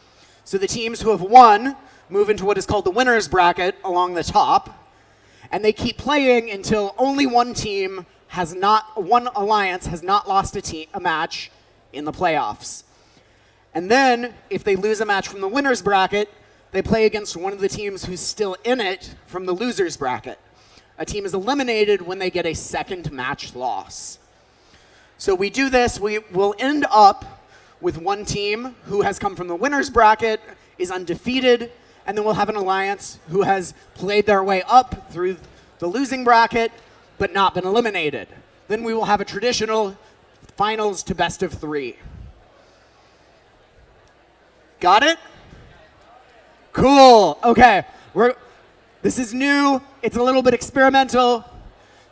So the teams who have won move into what is called the winner's bracket along the top, and they keep playing until only one alliance has not lost a match in the playoffs. And then, if they lose a match from the winner's bracket, they play against one of the teams who's still in it from the loser's bracket. A team is eliminated when they get a second match loss. So we do this, we will end up with 1 team who has come from the winner's bracket, is undefeated, and then we'll have an alliance who has played their way up through the losing bracket, but not been eliminated. Then we will have a traditional finals to best of 3. Got it? Cool. Okay. This is new. It's a little bit experimental.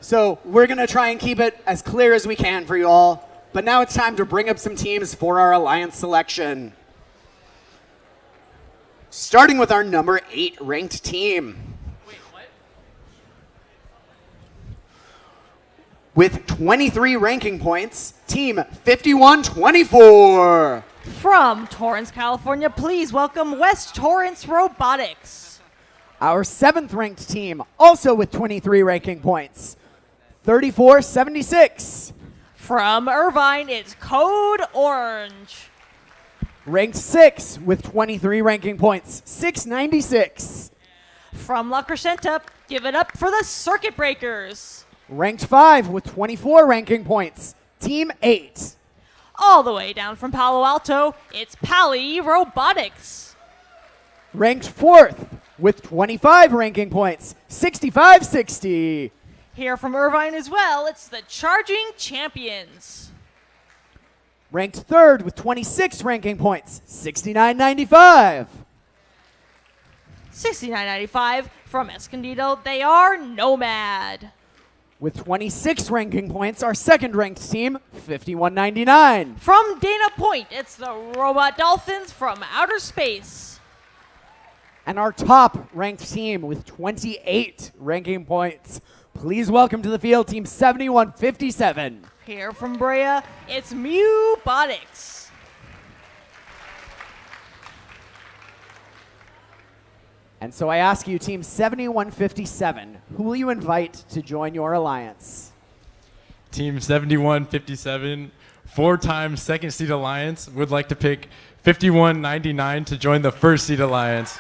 So we're going to try and keep it as clear as we can for you all. But now it's time to bring up some teams for our alliance selection. Starting with our number 8 ranked team. Wait, what? With 23 ranking points, Team 5124. From Torrance, California, please welcome West Torrance Robotics. Our 7th ranked team, also with 23 ranking points, 34-76. From Irvine, it's Code Orange. Ranked 6 with 23 ranking points, 696. From La Crescenta, give it up for the Circuit Breakers. Ranked 5 with 24 ranking points, Team 8. All the way down from Palo Alto, it's Pali Robotics. Ranked 4th with 25 ranking points, 6560. Here from Irvine as well, it's the Charging Champions. Ranked 3rd with 26 ranking points, 6995. 69.95 from Escondido, they are Nomad. With 26 ranking points, our 2nd ranked team, 5199. From Dana Point, it's the Robot Dolphins from outer space. And our top ranked team with 28 ranking points. Please welcome to the field Team 7157. Here from Brea, it's Mubotics. And so I ask you, Team 7157, who will you invite to join your alliance? Team 7157, 4-time second seed alliance, would like to pick 5199 to join the first seed alliance.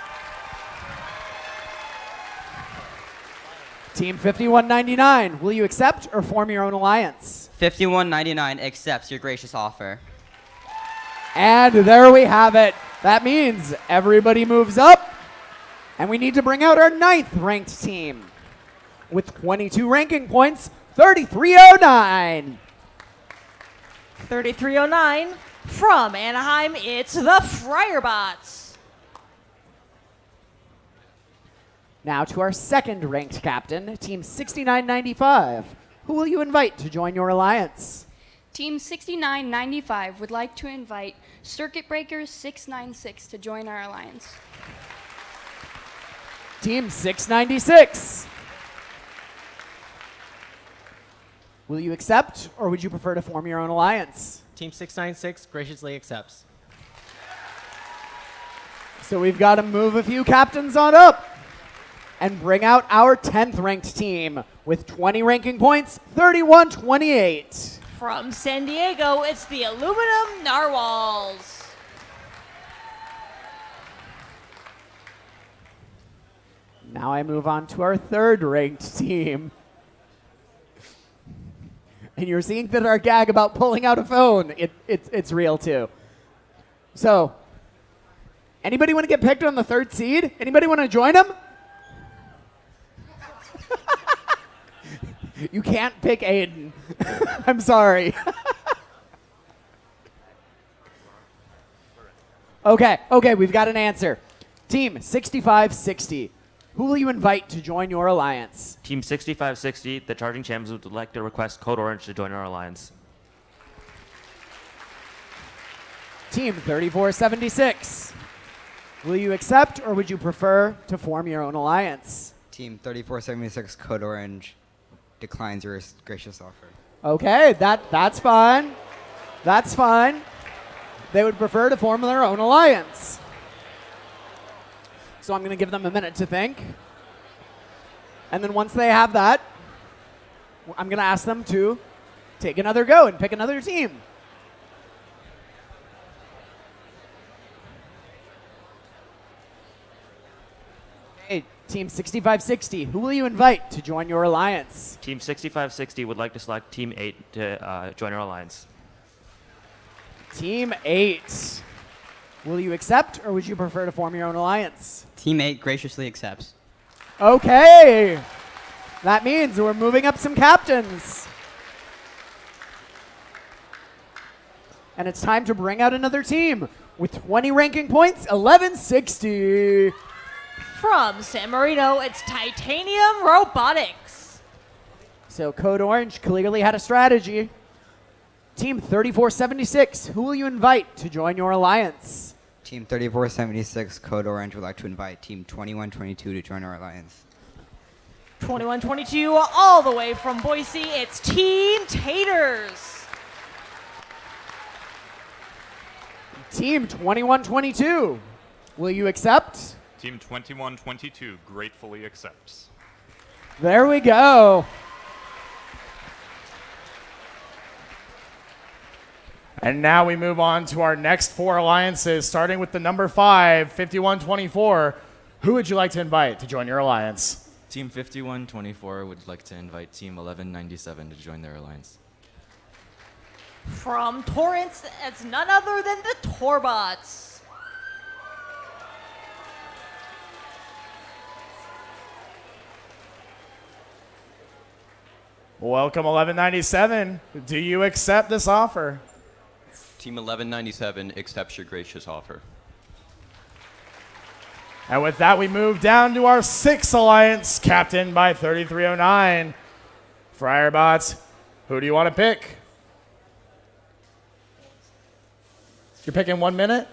Team 5199, will you accept or form your own alliance? 5199 accepts your gracious offer. And there we have it. That means everybody moves up. And we need to bring out our 9th ranked team. With 22 ranking points, 3309. 3309 from Anaheim, it's the Friarbots. Now to our 2nd ranked captain, Team 6995. Who will you invite to join your alliance? Team 6995 would like to invite Circuit Breakers 696 to join our alliance. Team 696. Will you accept, or would you prefer to form your own alliance? Team 696 graciously accepts. So we've got to move a few captains on up and bring out our 10th ranked team with 20 ranking points, 3128. From San Diego, it's the Aluminum Narwhals. Now I move on to our 3rd ranked team. And you're seeing that our gag about pulling out a phone, it's real too. So, anybody want to get picked on the 3rd seed? Anybody want to join them? You can't pick Aiden. I'm sorry. Okay, we've got an answer. Team 6560. Who will you invite to join your alliance? Team 6560, the Charging Champions, would like to request Code Orange to join our alliance. Team 3476. Will you accept, or would you prefer to form your own alliance? Team 3476 Code Orange declines your gracious offer. Okay, that's fine. That's fine. They would prefer to form their own alliance. So I'm going to give them a minute to think. And then once they have that, I'm going to ask them to take another go and pick another team. Okay, Team 6560, who will you invite to join your alliance? Team 6560 would like to select Team 8 to join our alliance. Team 8. Will you accept, or would you prefer to form your own alliance? Team 8 graciously accepts. Okay. That means we're moving up some captains. And it's time to bring out another team with 20 ranking points, 1160. From San Marino, it's Titanium Robotics. So Code Orange clearly had a strategy. Team 3476, who will you invite to join your alliance? Team 3476 Code Orange would like to invite Team 2122 to join our alliance. 2122 all the way from Boise, it's Team Taters. Team 2122, will you accept? Team 2122 gratefully accepts. There we go. And now we move on to our next 4 alliances, starting with the number 5, 5124. Who would you like to invite to join your alliance? Team 5124 would like to invite Team 1197 to join their alliance. From Torrance, it's none other than the Torbots. Welcome, 1197. Do you accept this offer? Team 1197 accepts your gracious offer. And with that, we move down to our 6th alliance, captained by 3309. Friarbots, who do you want to pick? You're picking 1 minute?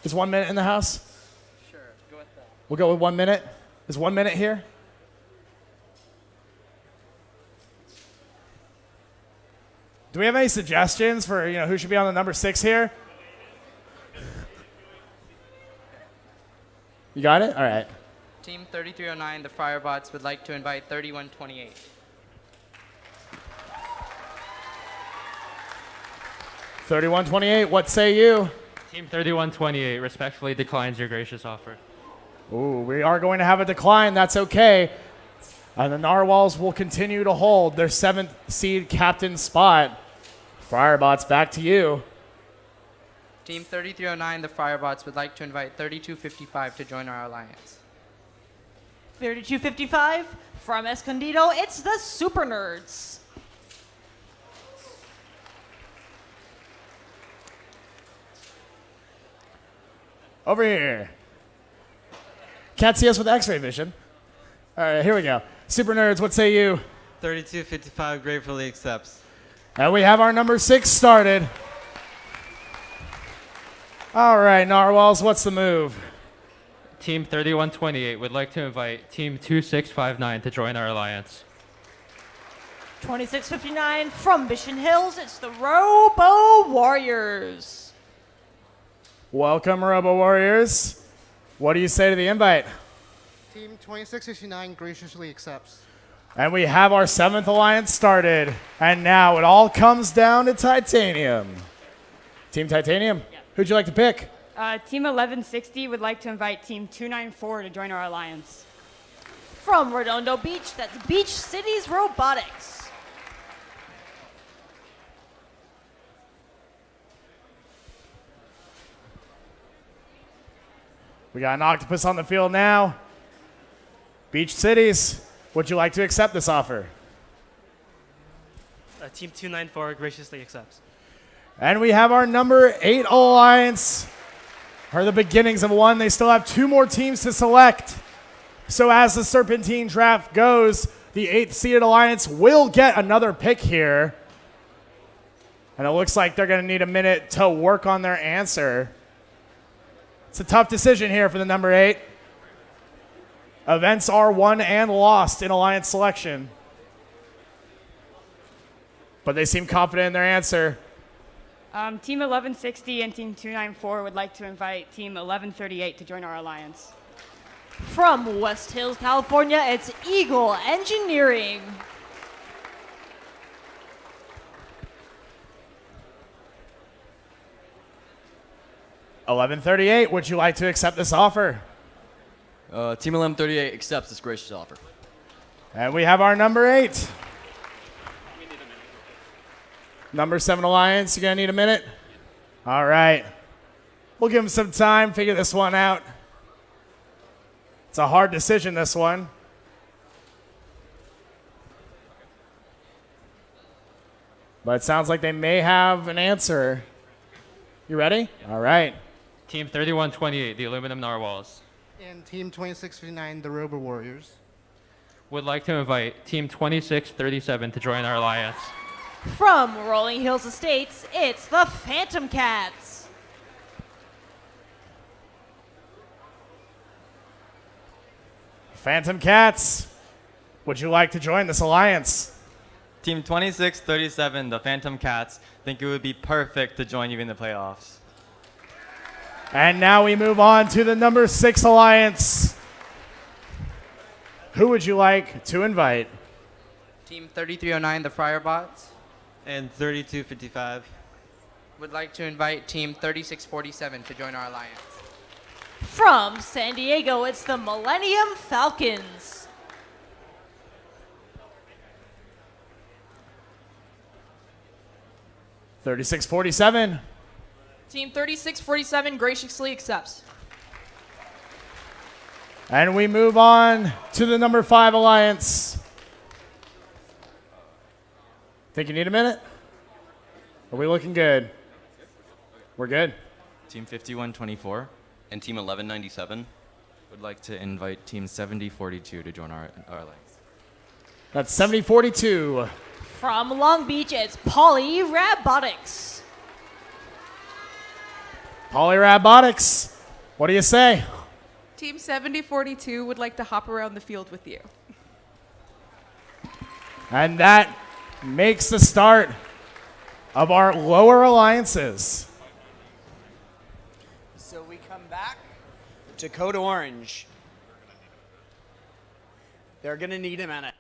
Is 1 minute in the house? Sure, go with that. We'll go with 1 minute. Is 1 minute here? Do we have any suggestions for who should be on the number 6 here? You got it? All right. Team 3309, the Friarbots, would like to invite 3128. $31.28. What say you? Team 3128 respectfully declines your gracious offer. Ooh, we are going to have a decline. That's okay. And the Narwhals will continue to hold their 7th seed captain spot. Friarbots, back to you. Team 3309, the Friarbots, would like to invite 3255 to join our alliance. 3255 from Escondido, it's the Super Nerds. Over here. Can't see us with X-ray vision. All right, here we go. Super Nerds, what say you? 3255 gratefully accepts. And we have our number 6 started. All right, Narwhals, what's the move? Team 3128 would like to invite Team 2659 to join our alliance. 2659 from Mission Hills, it's the Robo Warriors. Welcome, Robo Warriors. What do you say to the invite? Team 2669 graciously accepts. And we have our 7th alliance started. And now it all comes down to Titanium. Team Titanium, who'd you like to pick? Team 1160 would like to invite Team 294 to join our alliance. From Redondo Beach, that's Beach Cities Robotics. We got an octopus on the field now. Beach Cities, would you like to accept this offer? Team 294 graciously accepts. And we have our number 8 alliance. Are the beginnings of one. They still have 2 more teams to select. So as the Serpentine draft goes, the 8th seeded alliance will get another pick here. And it looks like they're going to need a minute to work on their answer. It's a tough decision here for the number 8. Events are won and lost in alliance selection. But they seem confident in their answer. Team 1160 and Team 294 would like to invite Team 1138 to join our alliance. From West Hills, California, it's Eagle Engineering. $11.38. Would you like to accept this offer? Team 1138 accepts this gracious offer. And we have our number 8. Number 7 alliance, you're going to need a minute? All right. We'll give them some time, figure this one out. It's a hard decision, this one. But it sounds like they may have an answer. You ready? All right. Team 3128, the Aluminum Narwhals, And Team 2659, the Robo Warriors. would like to invite Team 2637 to join our alliance. From Rolling Hills Estates, it's the Phantom Cats. Phantom Cats, would you like to join this alliance? Team 2637, the Phantom Cats, think it would be perfect to join you in the playoffs. And now we move on to the number 6 alliance. Who would you like to invite? Team 3309, the Firebots, And 3255. would like to invite Team 3647 to join our alliance. From San Diego, it's the Millennium Falcons. $36.47. Team 3647 graciously accepts. And we move on to the number 5 alliance. Think you need a minute? Are we looking good? We're good. Team 5124 and Team 1197 would like to invite Team 7042 to join our alliance. That's 7042. From Long Beach, it's Poly Robotics. Polyrobotics. What do you say? Team 7042 would like to hop around the field with you. And that makes the start of our lower alliances. So we come back to Code Orange. They're going to need a minute.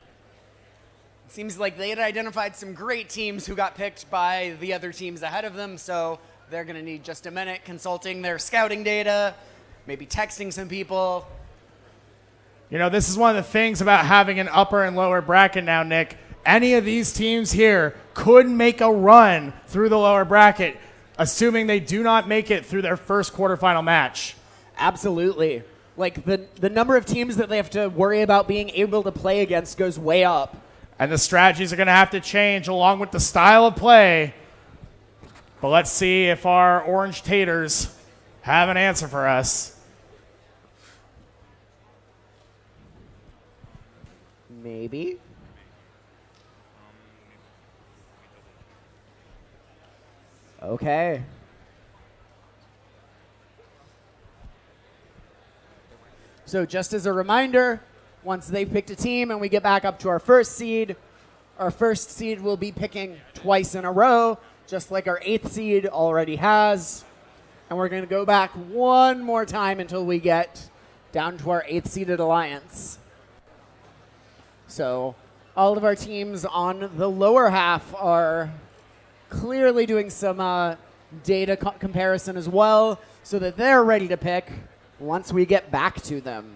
It seems like they had identified some great teams who got picked by the other teams ahead of them, so they're going to need just a minute consulting their scouting data, maybe texting some people. You know, this is one of the things about having an upper and lower bracket now, Nick. Any of these teams here could make a run through the lower bracket, assuming they do not make it through their first quarterfinal match. Absolutely. Like, the number of teams that they have to worry about being able to play against goes way up. And the strategies are going to have to change along with the style of play. But let's see if our orange taters have an answer for us. Maybe. Okay. So just as a reminder, once they've picked a team and we get back up to our first seed will be picking twice in a row, just like our 8th seed already has. And we're going to go back one more time until we get down to our 8th seeded alliance. So all of our teams on the lower half are clearly doing some data comparison as well, so that they're ready to pick once we get back to them.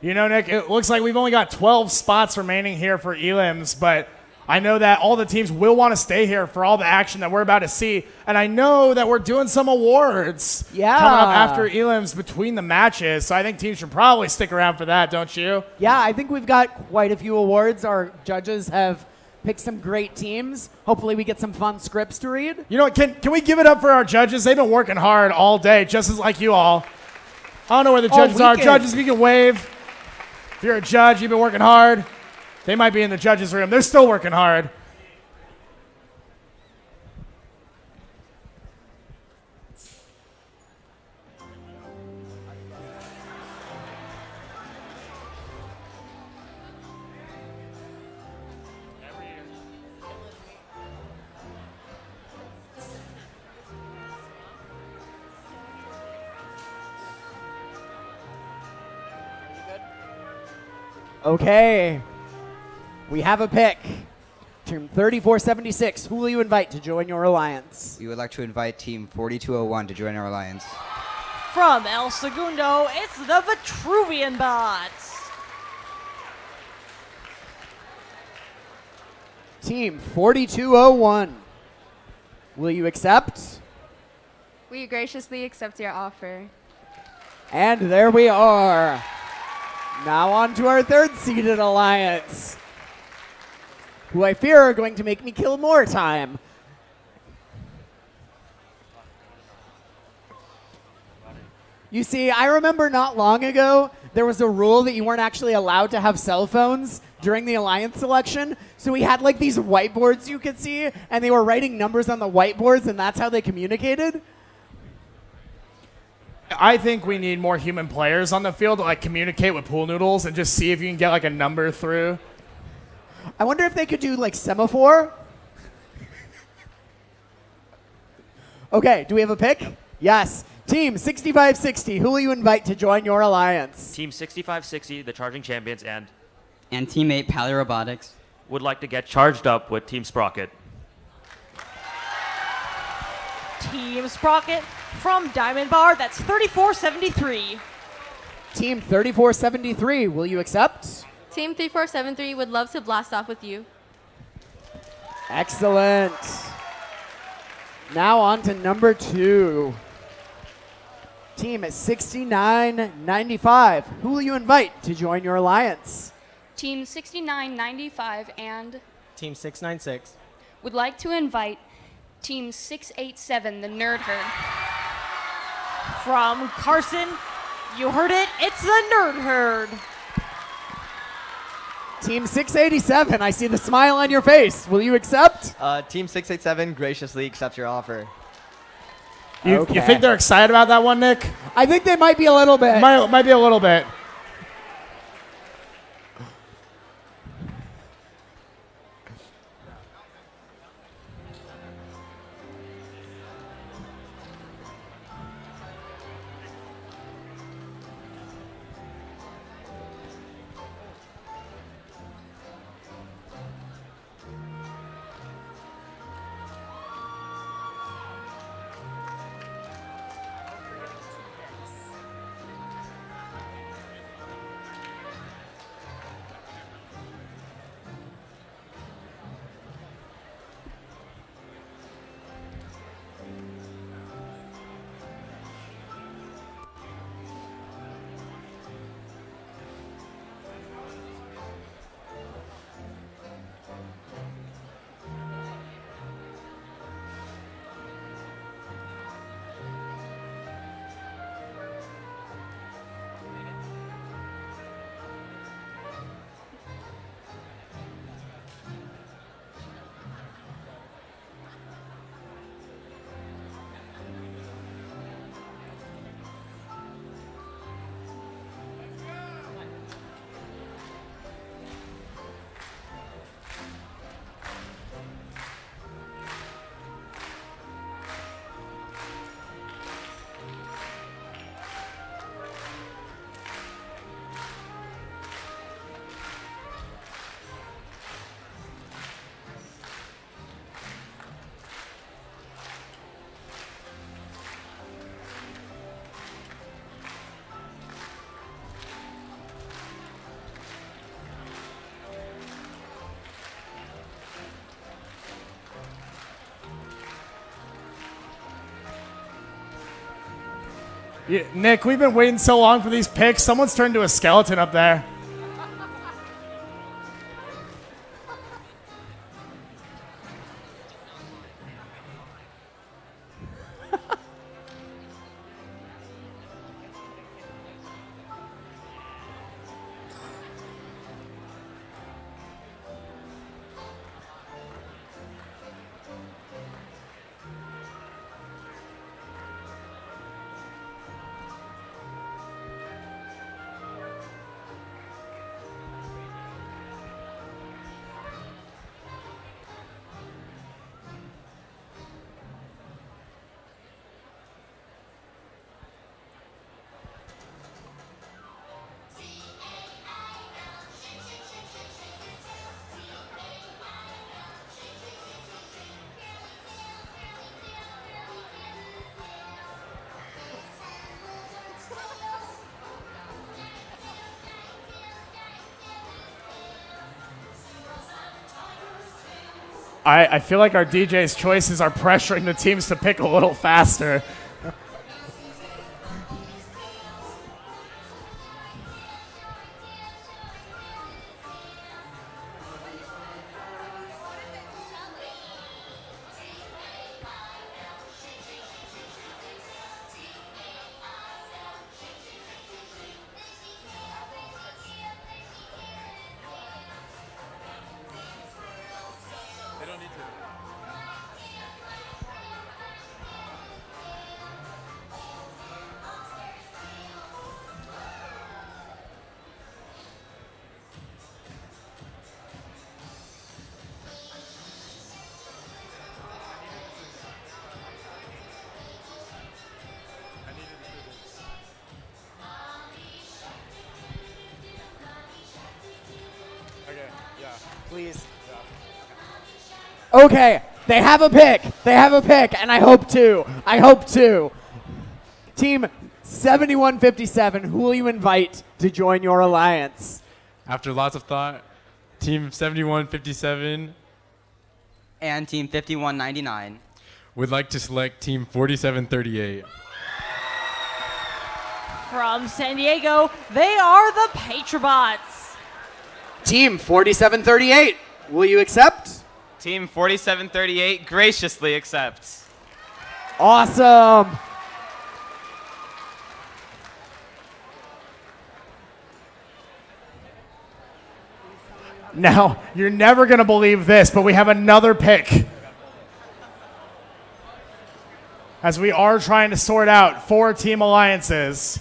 You know, Nick, it looks like we've only got 12 spots remaining here for elims, but I know that all the teams will want to stay here for all the action that we're about to see. And I know that we're doing some awards coming up after elims between the matches, so I think teams should probably stick around for that, don't you? Yeah, I think we've got quite a few awards. Our judges have picked some great teams. Hopefully we get some fun scripts to read. You know what, can we give it up for our judges? They've been working hard all day, just as like you all. I don't know where the judges are. Judges, if you can wave. If you're a judge, you've been working hard. They might be in the judges' room. They're still working hard. Okay. We have a pick. Team 3476, who will you invite to join your alliance? We would like to invite Team 4201 to join our alliance. From El Segundo, it's the Vitruvian Bots. Team 4201, will you accept? We graciously accept your offer. And there we are. Now on to our 3rd seeded alliance, who I fear are going to make me kill more time. You see, I remember not long ago, there was a rule that you weren't actually allowed to have cell phones during the alliance selection. So we had like these whiteboards you could see, and they were writing numbers on the whiteboards, and that's how they communicated. I think we need more human players on the field to like communicate with pool noodles and just see if you can get like a number through. I wonder if they could do like semaphore. Okay, do we have a pick? Yes. Team 6560, who will you invite to join your alliance? Team 6560, the Charging Champions, and teammate Pally Robotics would like to get charged up with Team Sprocket. Team Sprocket from Diamond Bar, that's 3473. Team 3473, will you accept? Team 3473 would love to blast off with you. Excellent. Now on to number 2. Team 6995, who will you invite to join your alliance? Team 6995 and Team 696 would like to invite Team 687, the Nerd Herd. From Carson, you heard it, it's the Nerd Herd. Team 687, I see the smile on your face. Will you accept? Team 687 graciously accepts your offer. You think they're excited about that one, Nick? I think they might be a little bit. Might be a little bit. Yeah, Nick, we've been waiting so long for these picks. Someone's turned into a skeleton up there. I feel like our DJ's choices are pressuring the teams to pick a little faster. Please. Okay, they have a pick. They have a pick, and I hope to. Team 7157, who will you invite to join your alliance? After lots of thought, Team 7157 and Team 5199 would like to select Team 4738. From San Diego, they are the Patrobots. Team 4738, will you accept? Team 4738 graciously accepts. Awesome. Now, you're never going to believe this, but we have another pick. As we are trying to sort out 4 team alliances.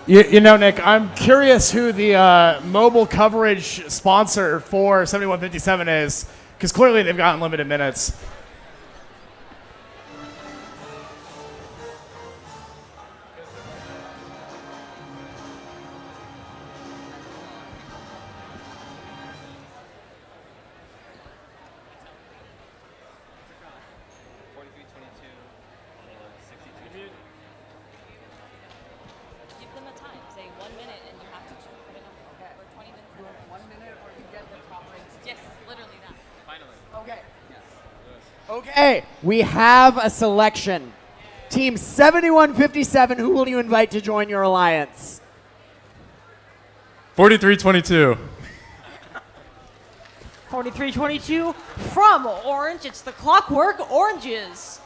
You know, Nick, I'm curious who the mobile coverage sponsor for 7157 is, because clearly they've got unlimited minutes. Give them a time. Say 1 minute and you have to put it up. Okay. Or 20 minutes. 1 minute or you get the top rates. Yes, literally that. Finally. Okay. Okay, we have a selection. Team 7157, who will you invite to join your alliance? 4322. 4322 from Orange, it's the Clockwork Oranges.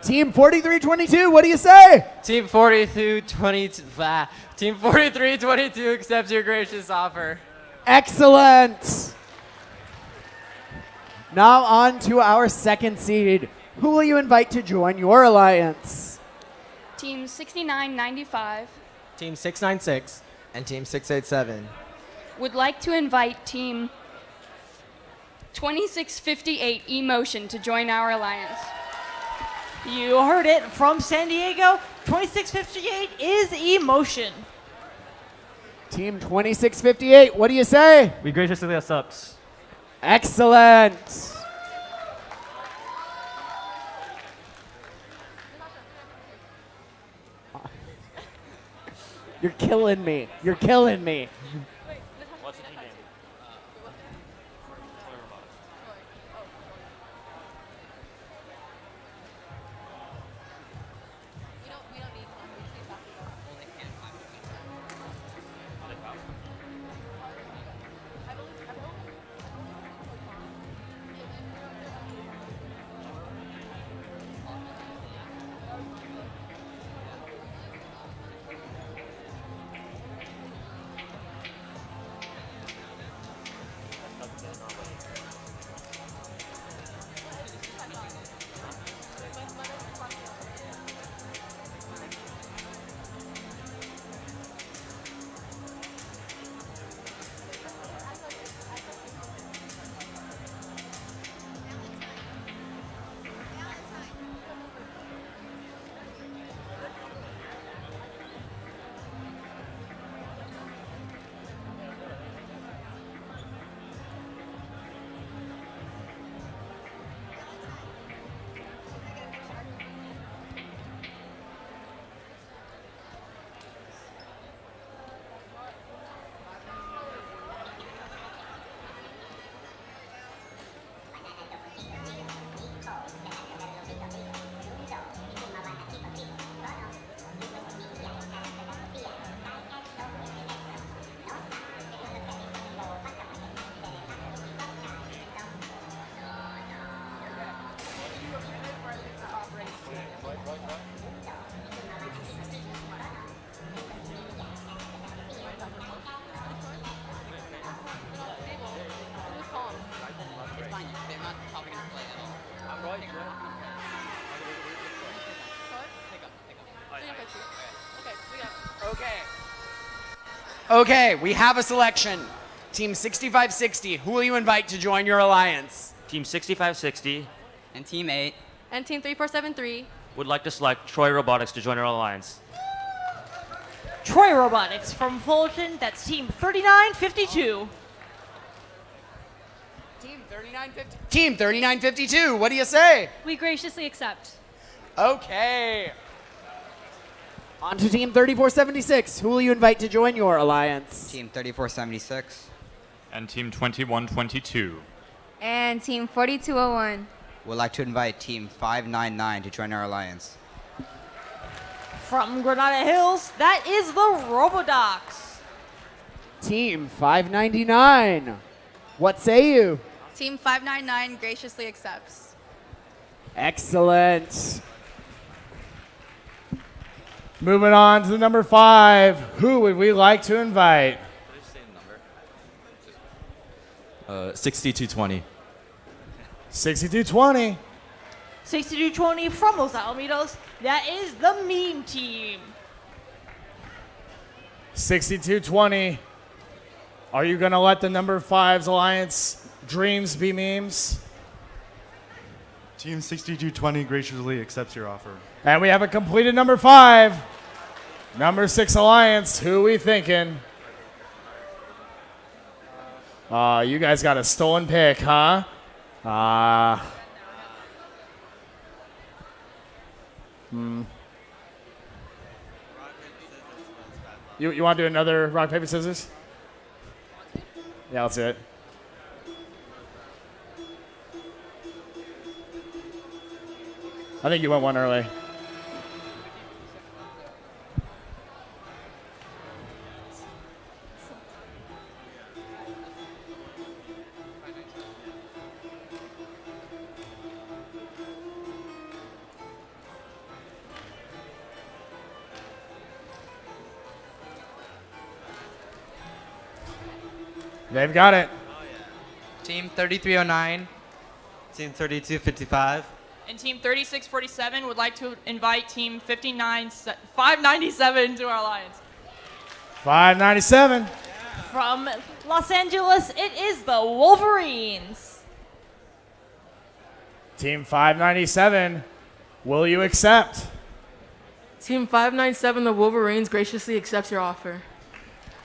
Team 4322, what do you say? Team 4322 accepts your gracious offer. Excellent. Now on to our second seed. Who will you invite to join your alliance? Team 6995 Team 696 and Team 687 would like to invite Team 2658 Emotion to join our alliance. You heard it from San Diego. 2658 is Emotion. Team 2658, what do you say? We graciously accept. Excellent. You're killing me. You're killing me. What's the team name? Okay, we have a selection. Team 6560, who will you invite to join your alliance? Team 6560 And Team 8 And Team 3473 would like to select Troy Robotics to join our alliance. Troy Robotics from Fulton, that's Team 3952. Team 3952, what do you say? We graciously accept. Okay. On to Team 3476, who will you invite to join your alliance? Team 3476. And Team 2122. And Team 4201. Would like to invite Team 599 to join our alliance. From Granada Hills, that is the Robodocs. Team 599, what say you? Team 599 graciously accepts. Excellent. Moving on to the number 5. Who would we like to invite? 6220. 6220. 6220 from Los Alamitos, that is the Meme Team. 6220. Are you going to let the number 5's alliance dreams be memes? Team 6220 graciously accepts your offer. And we have a completed number 5. Number 6 alliance, who we thinking? You guys got a stolen pick, huh? You want to do another rock, paper, scissors? Yeah, let's do it. I think you went one early. They've got it. Team 3309. Team 3255. And Team 3647 would like to invite Team 597 to our alliance. 597. From Los Angeles, it is the Wolverines. Team 597, will you accept? Team 597, the Wolverines, graciously accepts your offer.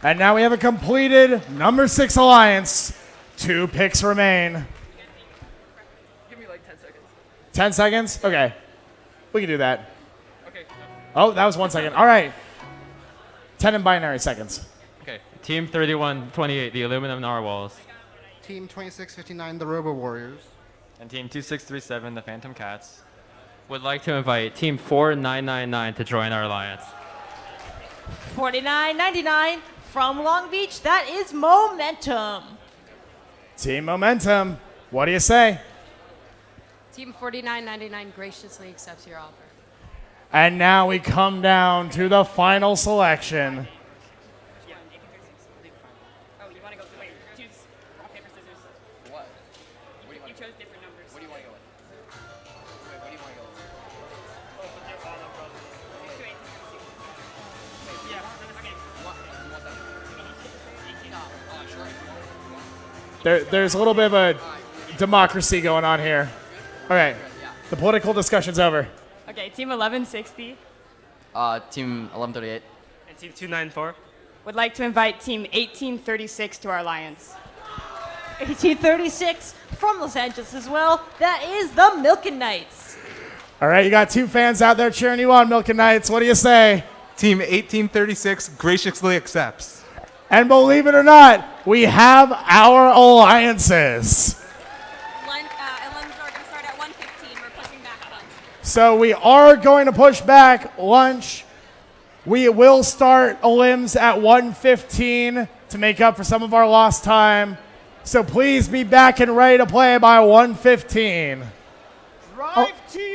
And now we have a completed number 6 alliance. 2 picks remain. Give me like 10 seconds. 10 seconds? Okay. We can do that. Okay. Oh, that was 1 second. All right. 10 in binary seconds. Okay. Team 3128, the aluminum narwhals. Team 2659, the Robo Warriors. And Team 2637, the Phantom Cats. Would like to invite Team 4999 to join our alliance. 49.99 from Long Beach, that is Momentum. Team Momentum, what do you say? Team 4999 graciously accepts your offer. And now we come down to the final selection. Oh, you want to go? Wait, choose rock, paper, scissors. What? You chose different numbers. What do you want to go with? Wait, what do you want to go with? There's a little bit of a democracy going on here. All right, the political discussion's over. Okay, Team 1160 Team 1138. and Team 294 would like to invite Team 1836 to our alliance. 1836 from Los Angeles as well, that is the Milken Knights. All right, you got 2 fans out there cheering you on, Milken Knights. What do you say? Team 1836 graciously accepts. And believe it or not, we have our alliances. Elims are going to start at 1:15. We're pushing back lunch. So we are going to push back lunch. We will start Elims at 1:15 to make up for some of our lost time. So please be back and ready to play by 1:15.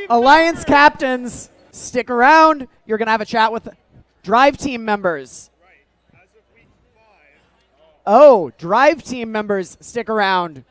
Alliance captains, stick around. You're going to have a chat with Drive Team members. Oh, Drive Team members, stick around.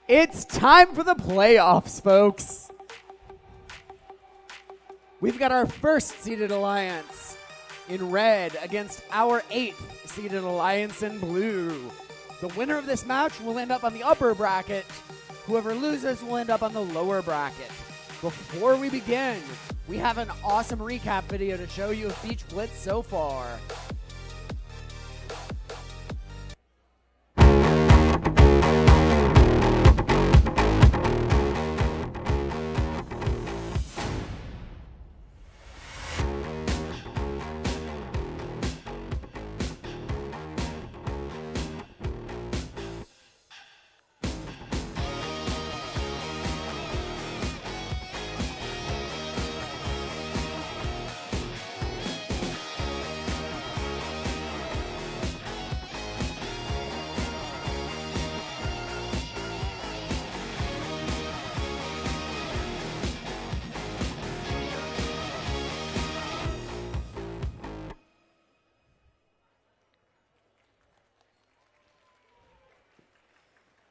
It's time for the playoffs, folks. We've got our first seeded alliance in red against our 8th seeded alliance in blue. The winner of this match will end up on the upper bracket. Whoever loses will end up on the lower bracket. Before we begin, we have an awesome recap video to show you of Beach Blitz so far.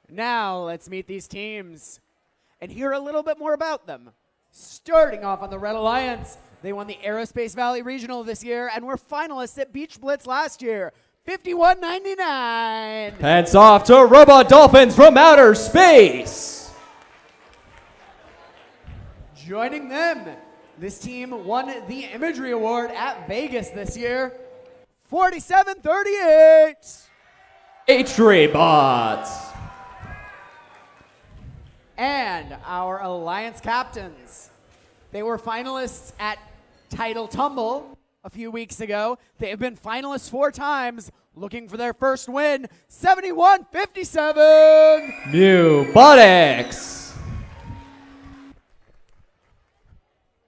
Now, let's meet these teams and hear a little bit more about them. Starting off on the Red Alliance, they won the Aerospace Valley Regional this year and were finalists at Beach Blitz last year, 51-99. Heads off to Robot Dolphins from outer space. Joining them, this team won the Imagery Award at Vegas this year, 47-38. H3 Bots. And our Alliance captains. They were finalists at Title Tumble a few weeks ago. They have been finalists 4 times, looking for their first win, 71-57. Mubotix.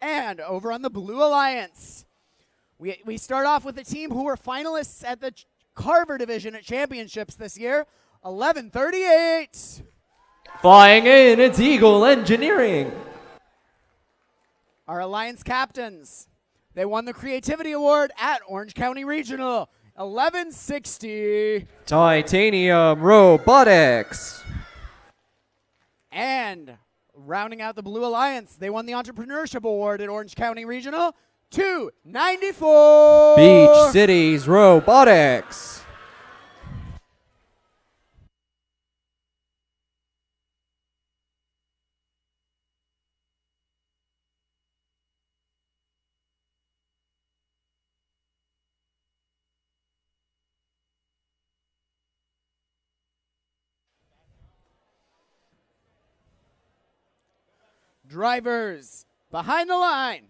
And over on the Blue Alliance, we start off with a team who were finalists at the Carver Division at Championships this year, 11-38. Flying in, it's Eagle Engineering. Our Alliance captains, they won the Creativity Award at Orange County Regional, 11-60. Titanium Robotics. And rounding out the Blue Alliance, they won the Entrepreneurship Award at Orange County Regional, 294. Beach Cities Robotics. Drivers, behind the line.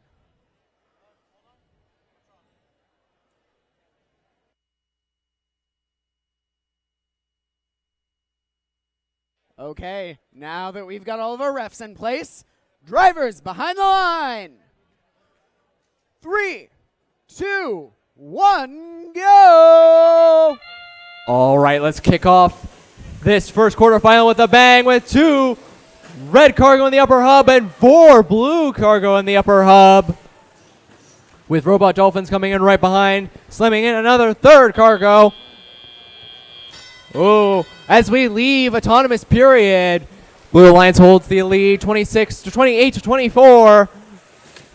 Okay, now that we've got all of our refs in place, drivers behind the line. 3, 2, 1, go! All right, let's kick off this first quarterfinal with a bang with 2 red cargo in the upper hub and 4 blue cargo in the upper hub. With Robot Dolphins coming in right behind, slamming in another 3rd cargo. Oh, as we leave autonomous period, Blue Alliance holds the lead, 28-24.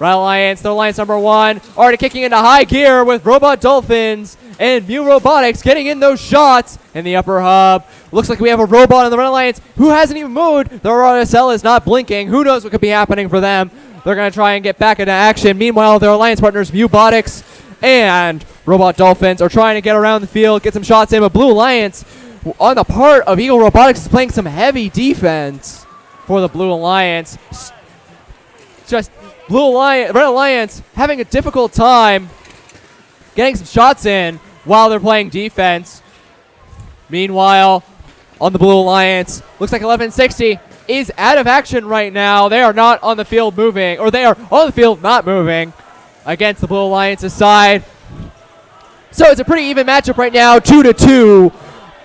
Red Alliance, their alliance number 1, already kicking into high gear with Robot Dolphins and Mu Robotics getting in those shots in the upper hub. Looks like we have a robot in the Red Alliance who hasn't even moved. The RSL is not blinking. Who knows what could be happening for them? They're going to try and get back into action. Meanwhile, their alliance partners, Mubotix and Robot Dolphins, are trying to get around the field, get some shots in. But Blue Alliance, on the part of Eagle Robotics, is playing some heavy defense for the Blue Alliance. Just Red Alliance having a difficult time getting some shots in while they're playing defense. Meanwhile, on the Blue Alliance, looks like 1160 is out of action right now. They are not on the field moving, or they are on the field not moving against the Blue Alliance's side. So it's a pretty even matchup right now, 2-2.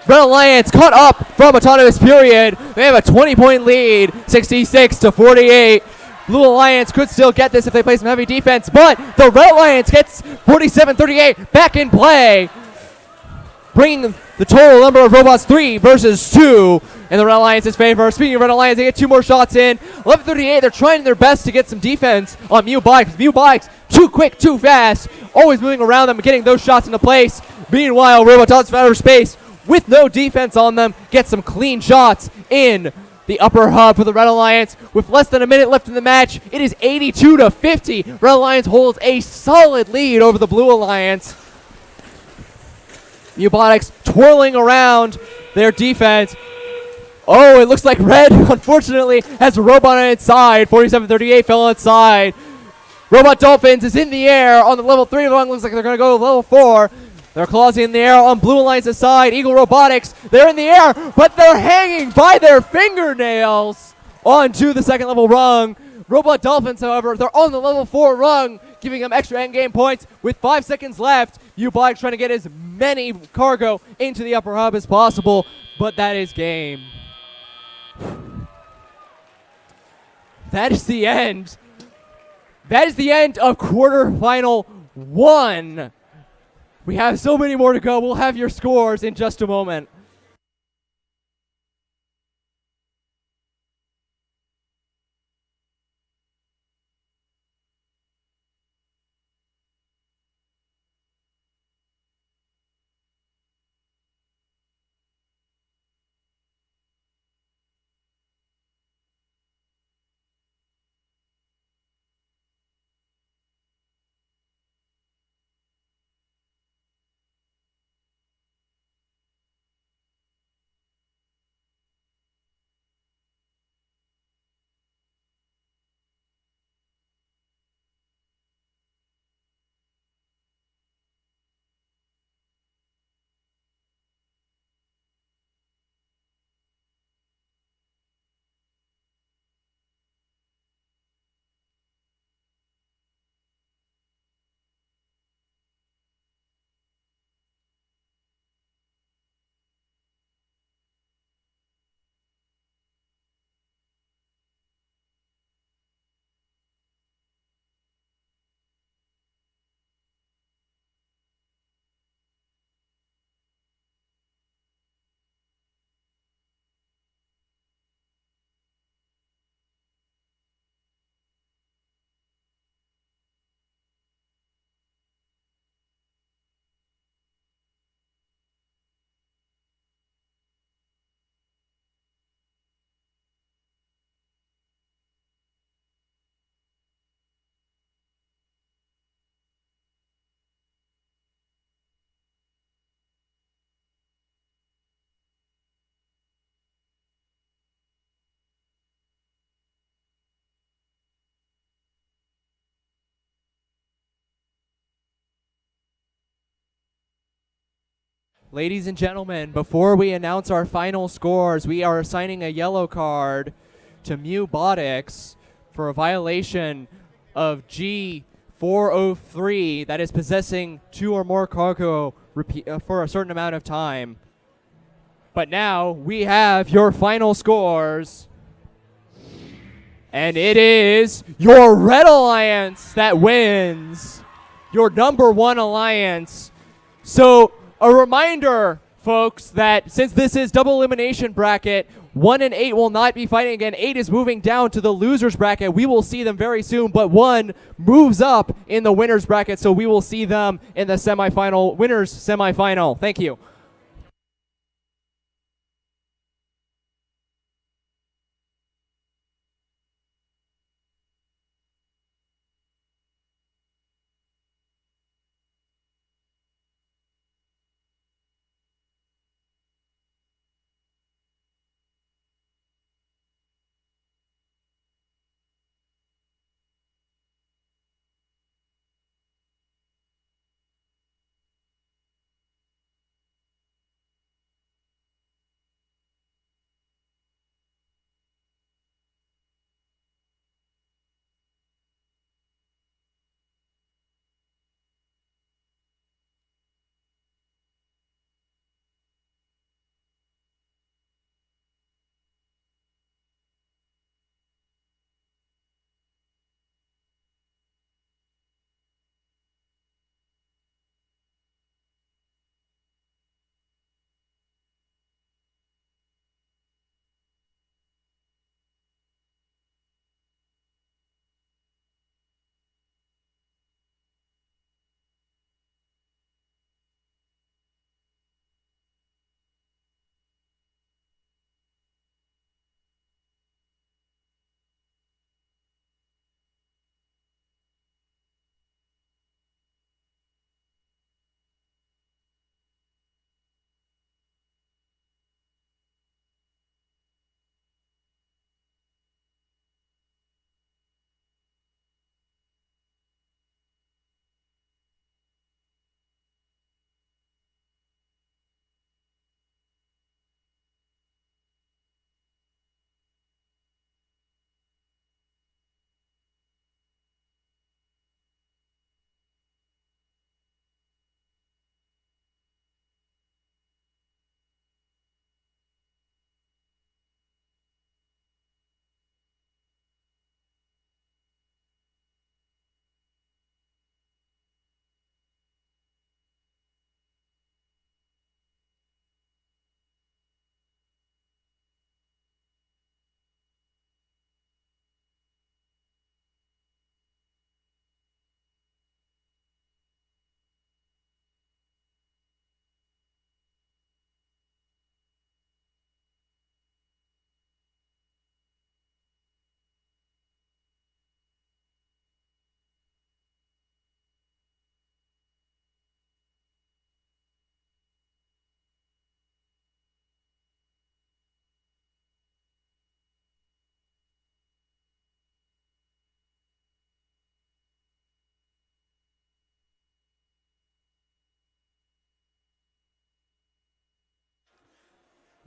Red Alliance caught up from autonomous period. They have a 20-point lead, 66-48. Blue Alliance could still get this if they play some heavy defense, but the Red Alliance gets 47-38 back in play, bringing the total number of robots 3 versus 2 in the Red Alliance's favor. Speaking of Red Alliance, they get 2 more shots in. 11:38, they're trying their best to get some defense on Mew Bikes. Mew Bikes, too quick, too fast, always moving around them and getting those shots into place. Meanwhile, Robotots from outer space, with no defense on them, get some clean shots in the upper hub for the Red Alliance. With less than a minute left in the match, it is 82-50. Red Alliance holds a solid lead over the Blue Alliance. Mewbotics twirling around their defense. Oh, it looks like Red, unfortunately, has a robot on its side. 47-38 fell on its side. Robot Dolphins is in the air on the level 3 rung. Looks like they're going to go to level 4. They're clawing in the air on Blue Alliance's side. Eagle Robotics, they're in the air, but they're hanging by their fingernails onto the second level rung. Robot Dolphins, however, they're on the level 4 rung, giving them extra endgame points. With 5 seconds left, Mewbotics trying to get as many cargo into the upper hub as possible, but that is game. That is the end. That is the end of quarterfinal 1. We have so many more to go. We'll have your scores in just a moment. Ladies and gentlemen, before we announce our final scores, we are assigning a yellow card to Mewbotics for a violation of G403, that is possessing 2 or more cargo for a certain amount of time. But now we have your final scores. And it is your Red Alliance that wins. Your number 1 alliance. So a reminder, folks, that since this is double elimination bracket, 1 and 8 will not be fighting again. 8 is moving down to the losers bracket. We will see them very soon, but 1 moves up in the winners bracket, so we will see them in the semifinal, winners semifinal. Thank you.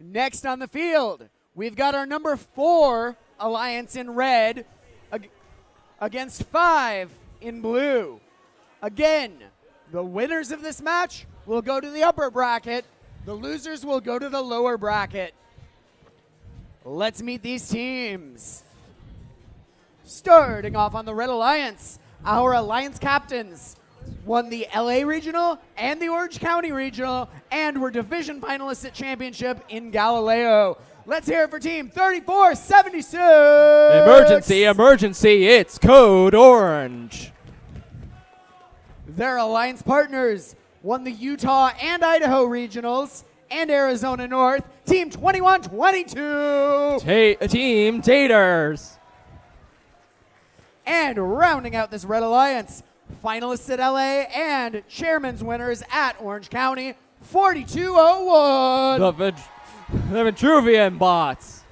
Next on the field, we've got our number 4 alliance in red against 5 in blue. Again, the winners of this match will go to the upper bracket. The losers will go to the lower bracket. Let's meet these teams. Starting off on the Red Alliance, our Alliance captains won the LA Regional and the Orange County Regional and were division finalists at championship in Galileo. Let's hear it for Team 3476. Emergency, emergency, it's Code Orange. Their Alliance partners won the Utah and Idaho Regionals and Arizona North. Team 2122. Team Taters. And rounding out this Red Alliance, finalists at LA and chairman's winners at Orange County, 4201. The Vitruvian Bots.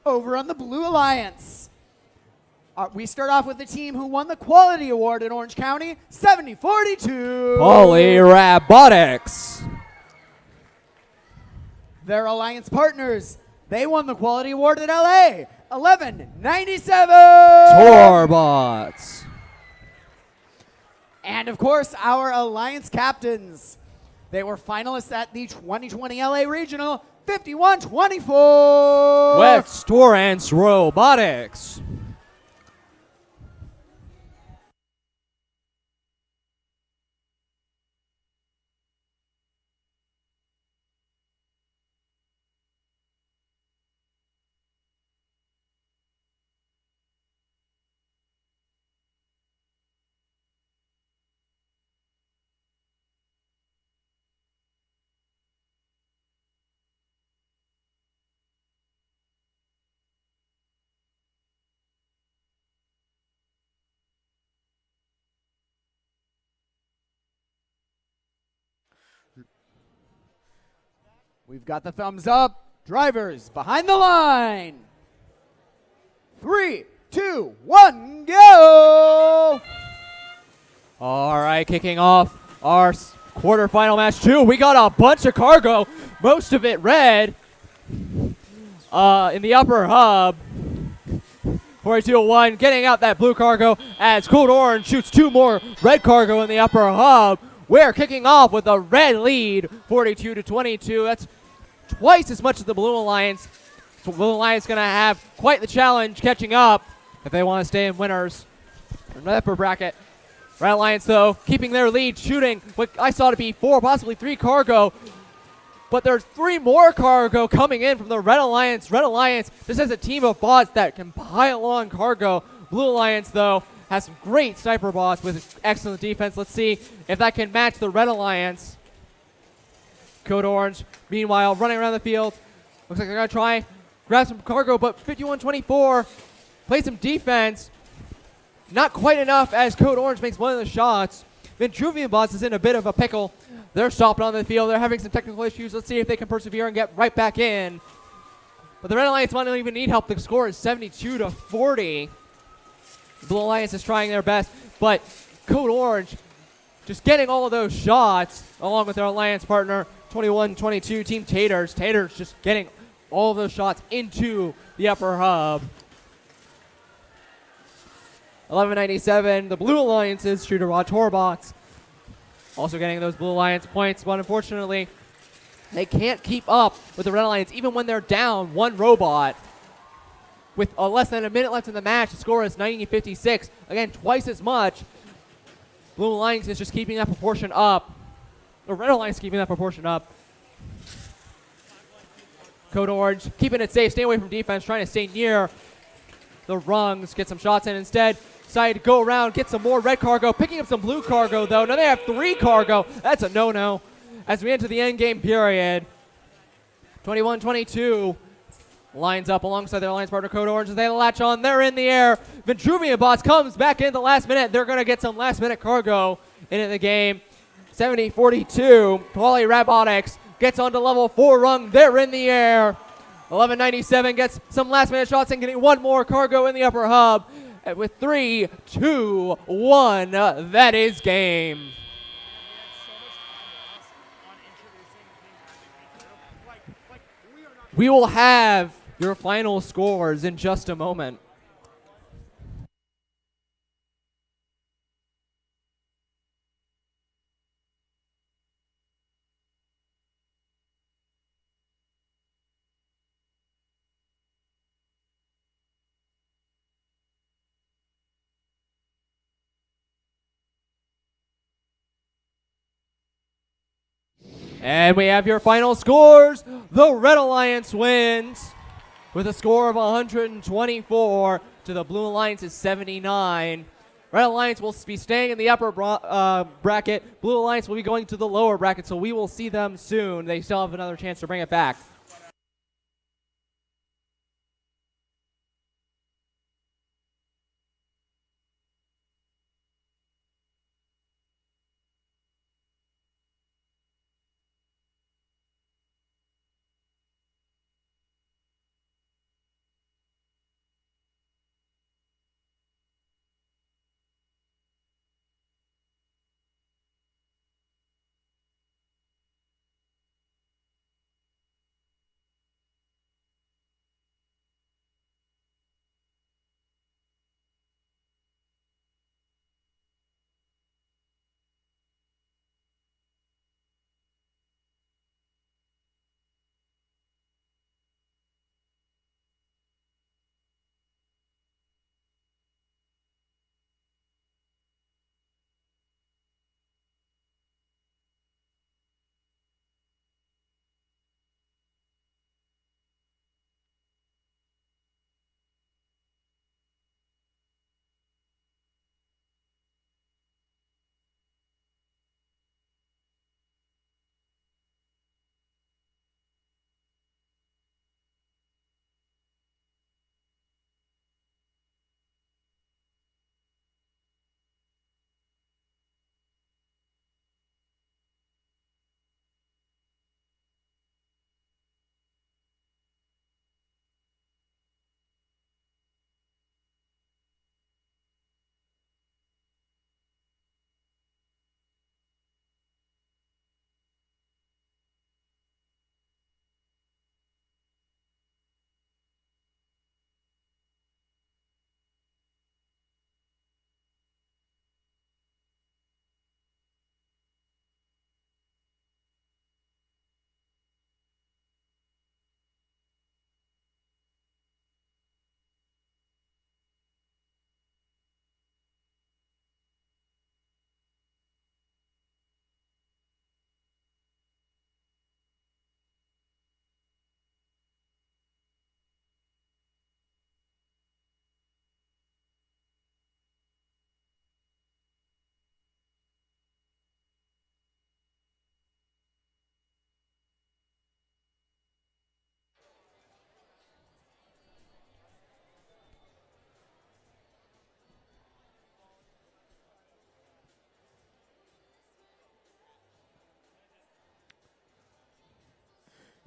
Over on the Blue Alliance, we start off with the team who won the Quality Award in Orange County, 7042. Polyrobotics. Their Alliance partners, they won the Quality Award at LA, 1197. Torbots. And of course, our Alliance captains. They were finalists at the 2020 LA Regional, 5124. West Torrance Robotics. We've got the thumbs up. Drivers behind the line. 3, 2, 1, go! All right, kicking off our quarterfinal match 2. We got a bunch of cargo, most of it red, in the upper hub. 42-1, getting out that blue cargo as Code Orange shoots 2 more red cargo in the upper hub. We're kicking off with a red lead, 42-22. That's twice as much as the Blue Alliance. So Blue Alliance going to have quite the challenge catching up if they want to stay in winners in the upper bracket. Red Alliance, though, keeping their lead, shooting what I saw to be 4, possibly 3 cargo. But there's 3 more cargo coming in from the Red Alliance. Red Alliance just has a team of bots that can pile on cargo. Blue Alliance, though, has some great sniper bots with excellent defense. Let's see if that can match the Red Alliance. Code Orange, meanwhile, running around the field. Looks like they're going to try grab some cargo, but 51-24, play some defense. Not quite enough as Code Orange makes one of the shots. Vitruvian Bots is in a bit of a pickle. They're stopping on the field. They're having some technical issues. Let's see if they can persevere and get right back in. But the Red Alliance might not even need help. The score is 72-40. The Blue Alliance is trying their best, but Code Orange just getting all of those shots along with their Alliance partner, 21-22, Team Taters. Taters just getting all of those shots into the upper hub. 1197, the Blue Alliance's shooter Rod Torbots also getting those Blue Alliance points, but unfortunately, they can't keep up with the Red Alliance even when they're down 1 robot. With less than a minute left in the match, the score is 90-56. Again, twice as much. Blue Alliance is just keeping that proportion up. The Red Alliance is keeping that proportion up. Code Orange keeping it safe, staying away from defense, trying to stay near the rungs, get some shots in instead. Decided to go around, get some more red cargo, picking up some blue cargo though. Now they have 3 cargo. That's a no-no as we enter the end game period. 21-22 lines up alongside their Alliance partner Code Orange as they latch on. They're in the air. Vitruvian Bots comes back in the last minute. They're going to get some last minute cargo into the game. 70-42. Polyrobotics gets onto level 4 rung. They're in the air. 1197 gets some last minute shots and getting 1 more cargo in the upper hub. And with 3, 2, 1, that is game. We will have your final scores in just a moment. And we have your final scores. The Red Alliance wins with a score of 124 to the Blue Alliance's 79. Red Alliance will be staying in the upper bracket. Blue Alliance will be going to the lower bracket, so we will see them soon. They still have another chance to bring it back.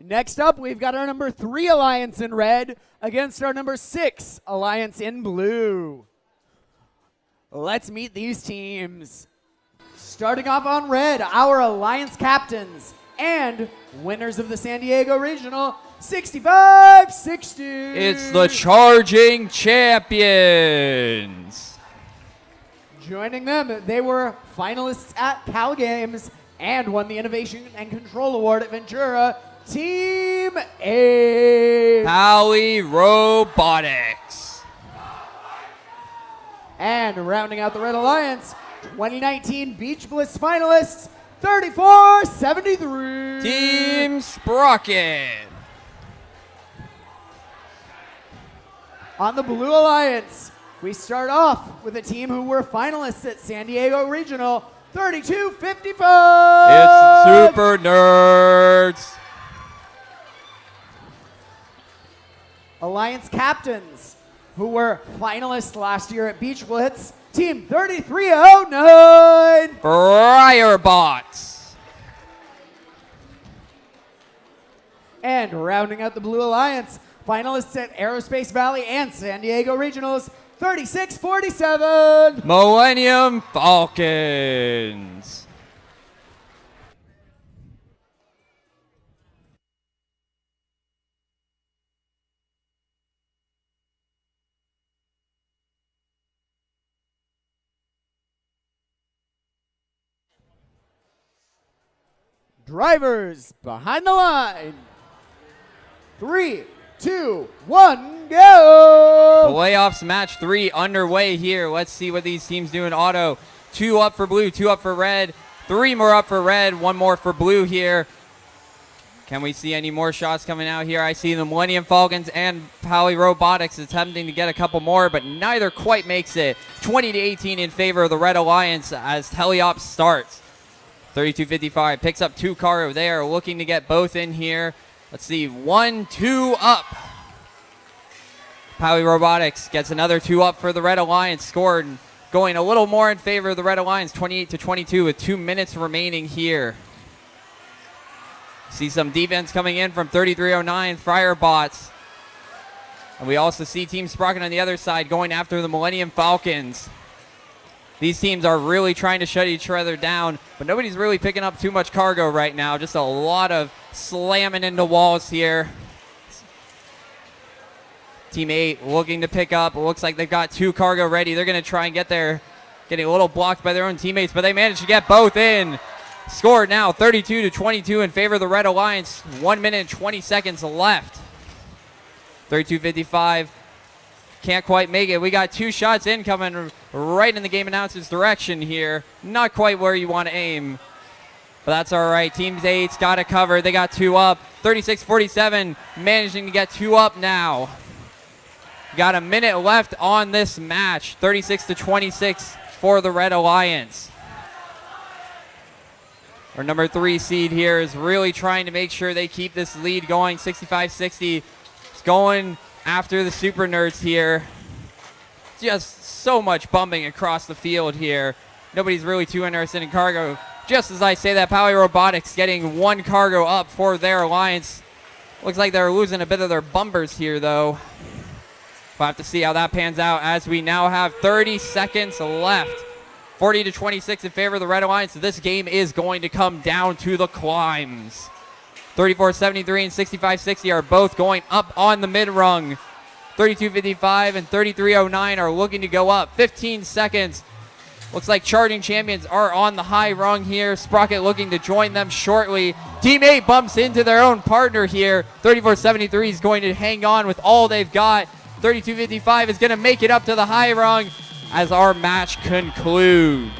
Next up, we've got our number 3 Alliance in red against our number 6 Alliance in blue. Let's meet these teams. Starting off on red, our Alliance captains and winners of the San Diego Regional 65-60. It's the Charging Champions. Joining them, they were finalists at Cal Games and won the Innovation and Control Award at Ventura. Team 8. Howie Robotics. And rounding out the Red Alliance, 2019 Beach Blitz finalists, 34-73. Team Sprocket. On the Blue Alliance, we start off with a team who were finalists at San Diego Regional, 32-55. It's Super Nerds. Alliance captains, who were finalists last year at Beach Blitz, Team 3309. Briarbots. And rounding out the Blue Alliance, finalists at Aerospace Valley and San Diego Regionals, 36-47. Millennium Falcons. Drivers behind the line. 3, 2, 1, go! Playoffs match 3 underway here. Let's see what these teams do in auto. 2 up for blue, 2 up for red, 3 more up for red, 1 more for blue here. Can we see any more shots coming out here? I see the Millennium Falcons and Pally Robotics attempting to get a couple more, but neither quite makes it. 20-18 in favor of the Red Alliance as Teleop starts. 32-55 picks up 2 cargo there, looking to get both in here. Let's see, 1, 2 up. Pally Robotics gets another 2 up for the Red Alliance, scored going a little more in favor of the Red Alliance, 28-22 with 2 minutes remaining here. See some defense coming in from 3309 Firebots. And we also see Team Sprocket on the other side going after the Millennium Falcons. These teams are really trying to shut each other down, but nobody's really picking up too much cargo right now. Just a lot of slamming into walls here. Team 8 looking to pick up. It looks like they've got 2 cargo ready. They're going to try and get there. Getting a little blocked by their own teammates, but they managed to get both in. Score now 32-22 in favor of the Red Alliance. 1 minute and 20 seconds left. 32-55. Can't quite make it. We got 2 shots incoming right in the game announcer's direction here. Not quite where you want to aim, but that's all right. Team 8's got it covered. They got 2 up. 36-47, managing to get 2 up now. Got a minute left on this match. 36-26 for the Red Alliance. Our number 3 seed here is really trying to make sure they keep this lead going. 65-60. It's going after the Super Nerds here. Just so much bumping across the field here. Nobody's really too interested in cargo. Just as I say that, Pally Robotics getting 1 cargo up for their alliance. Looks like they're losing a bit of their bumpers here, though. We'll have to see how that pans out as we now have 30 seconds left. 40-26 in favor of the Red Alliance. This game is going to come down to the climbs. 34-73 and 65-60 are both going up on the mid-rung. 32-55 and 33-09 are looking to go up. 15 seconds. Looks like Charging Champions are on the high rung here. Sprocket looking to join them shortly. Team 8 bumps into their own partner here. 34-73 is going to hang on with all they've got. 32-55 is going to make it up to the high rung as our match concludes.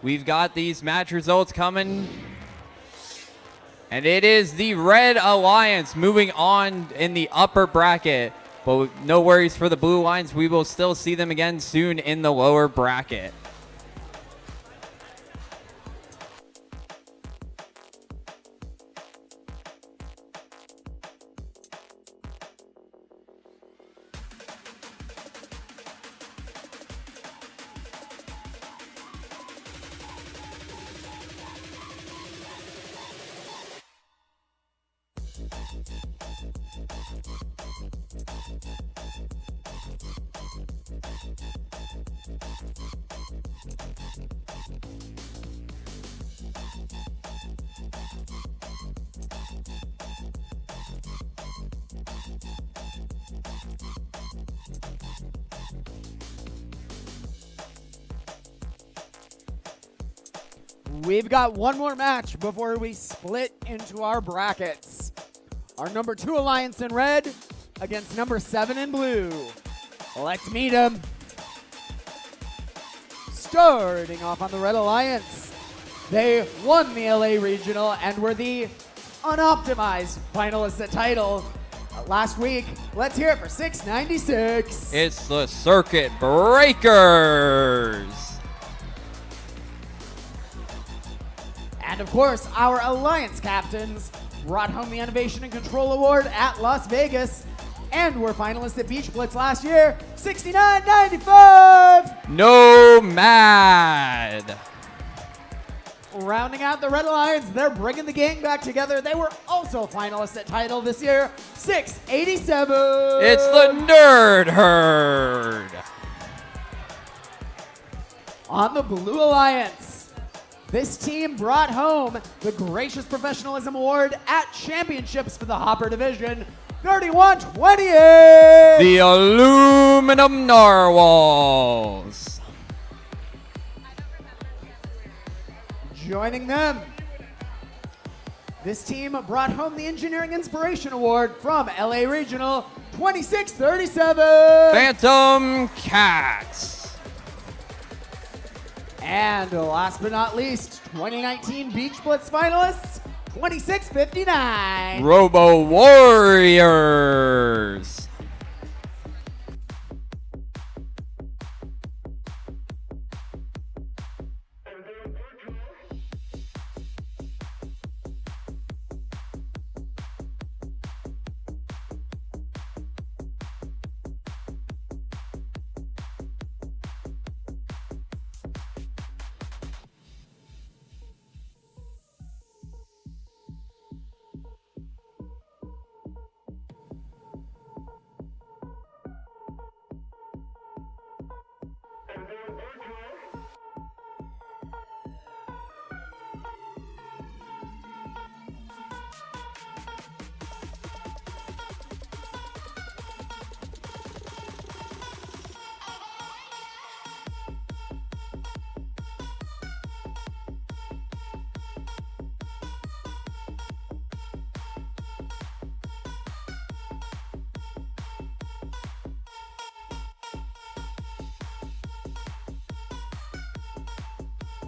We've got these match results coming. And it is the Red Alliance moving on in the upper bracket. But no worries for the Blue Lions. We will still see them again soon in the lower bracket. We've got one more match before we split into our brackets. Our number 2 alliance in red against number 7 in blue. Let's meet them. Starting off on the Red Alliance, they won the LA Regional and were the unoptimized finalists at title last week. Let's hear it for 696. It's the Circuit Breakers. And of course, our Alliance captains brought home the Innovation and Control Award at Las Vegas and were finalists at Beach Blitz last year, 69.95. Nomad. Rounding out the Red Alliance, they're bringing the gang back together. They were also finalists at title this year, 687. It's the Nerd Herd. On the Blue Alliance, this team brought home the Gracious Professionalism Award at Championships for the Hopper Division, 31-28. The Aluminum Narwhals. Joining them, this team brought home the Engineering Inspiration Award from LA Regional, 26-37. Phantom Cats. And last but not least, 2019 Beach Blitz finalists, 26-59. Robo Warriors.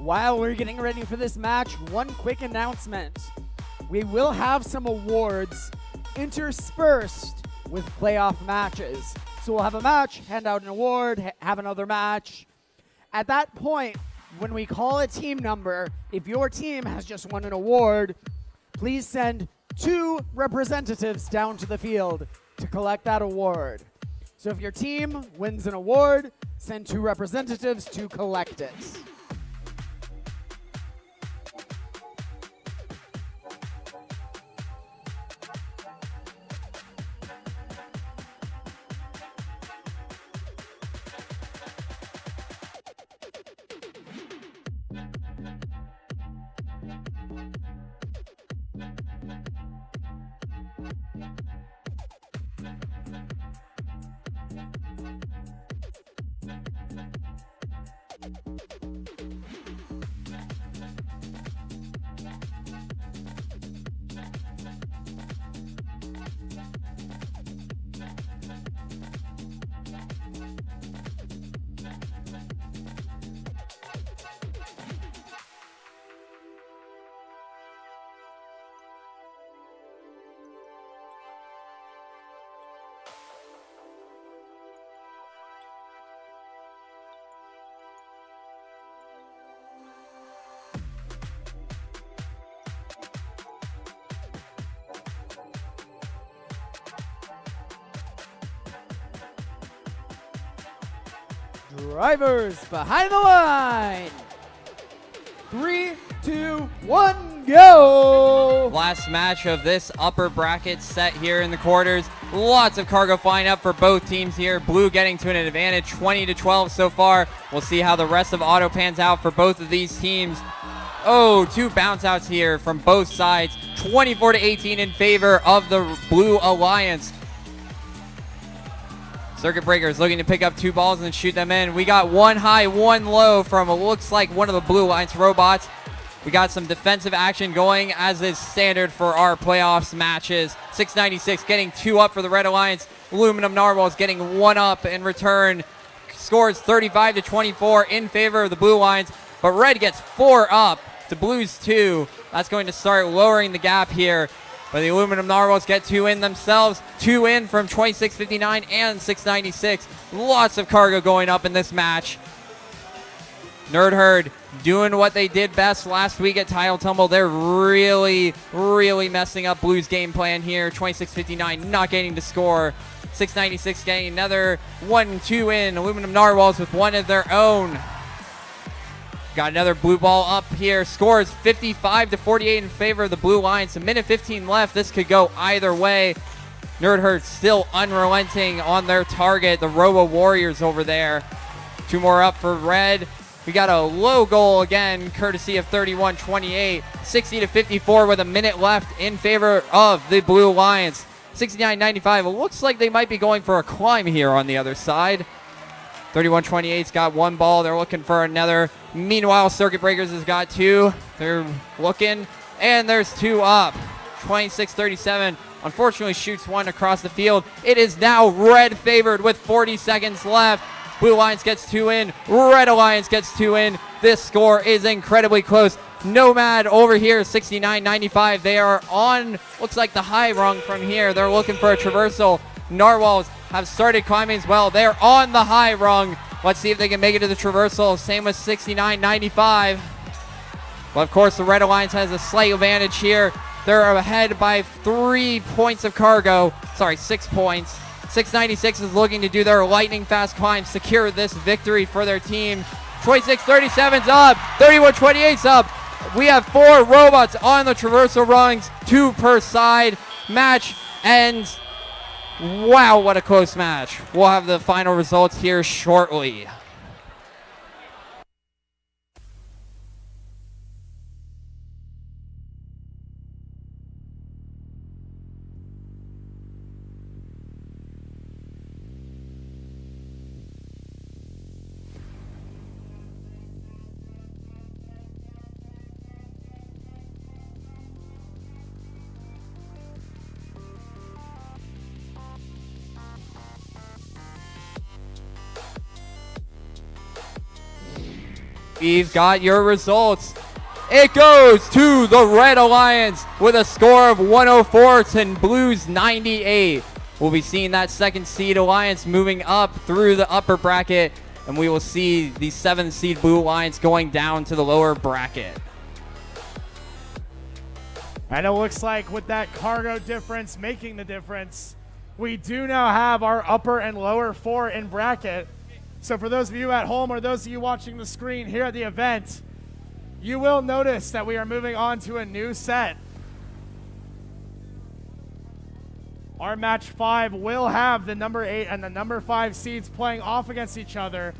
While we're getting ready for this match, one quick announcement. We will have some awards interspersed with playoff matches. So we'll have a match, hand out an award, have another match. At that point, when we call a team number, if your team has just won an award, please send 2 representatives down to the field to collect that award. So if your team wins an award, send 2 representatives to collect it. Drivers behind the line. 3, 2, 1, go! Last match of this upper bracket set here in the quarters. Lots of cargo flying up for both teams here. Blue getting to an advantage, 20-12 so far. We'll see how the rest of auto pans out for both of these teams. Oh, 2 bounce outs here from both sides. 24-18 in favor of the Blue Alliance. Circuit Breakers looking to pick up 2 balls and shoot them in. We got 1 high, 1 low from, it looks like, one of the Blue Alliance robots. We got some defensive action going, as is standard for our playoffs matches. 696 getting 2 up for the Red Alliance. Aluminum Narwhals getting 1 up in return. Scores 35-24 in favor of the Blue Alliance, but Red gets 4 up to Blue's 2. That's going to start lowering the gap here. But the Aluminum Narwhals get 2 in themselves. 2 in from 2659 and 696. Lots of cargo going up in this match. Nerd Herd doing what they did best last week at Tile Tumble. They're really, really messing up Blue's game plan here. 2659 not getting to score. 696 getting another 1-2 in. Aluminum Narwhals with 1 of their own. Got another blue ball up here. Scores 55-48 in favor of the Blue Alliance. A minute 15 left. This could go either way. Nerd Herd still unrelenting on their target. The Robo Warriors over there. 2 more up for Red. We got a low goal again, courtesy of 31-28. 60-54 with a minute left in favor of the Blue Alliance. 69-95. It looks like they might be going for a climb here on the other side. 31-28's got 1 ball. They're looking for another. Meanwhile, Circuit Breakers has got 2. They're looking, and there's 2 up. 26-37. Unfortunately, shoots 1 across the field. It is now Red favored with 40 seconds left. Blue Alliance gets 2 in. Red Alliance gets 2 in. This score is incredibly close. Nomad over here, 69-95. They are on, looks like, the high rung from here. They're looking for a traversal. Narwhals have started climbing as well. They're on the high rung. Let's see if they can make it to the traversal. Same with 69-95. Well, of course, the Red Alliance has a slight advantage here. They're ahead by 3 points of cargo. Sorry, 6 points. 696 is looking to do their lightning fast climb, secure this victory for their team. 26-37's up. 31-28's up. We have 4 robots on the traversal rungs, 2 per side. Match ends. Wow, what a close match. We'll have the final results here shortly. We've got your results. It goes to the Red Alliance with a score of 104 to Blues 98. We'll be seeing that 2nd seed Alliance moving up through the upper bracket, and we will see the 7th seed Blue Alliance going down to the lower bracket. And it looks like with that cargo difference making the difference, we do now have our upper and lower 4 in bracket. So for those of you at home or those of you watching the screen here at the event, you will notice that we are moving on to a new set. Our match 5 will have the number 8 and the number 5 seeds playing off against each other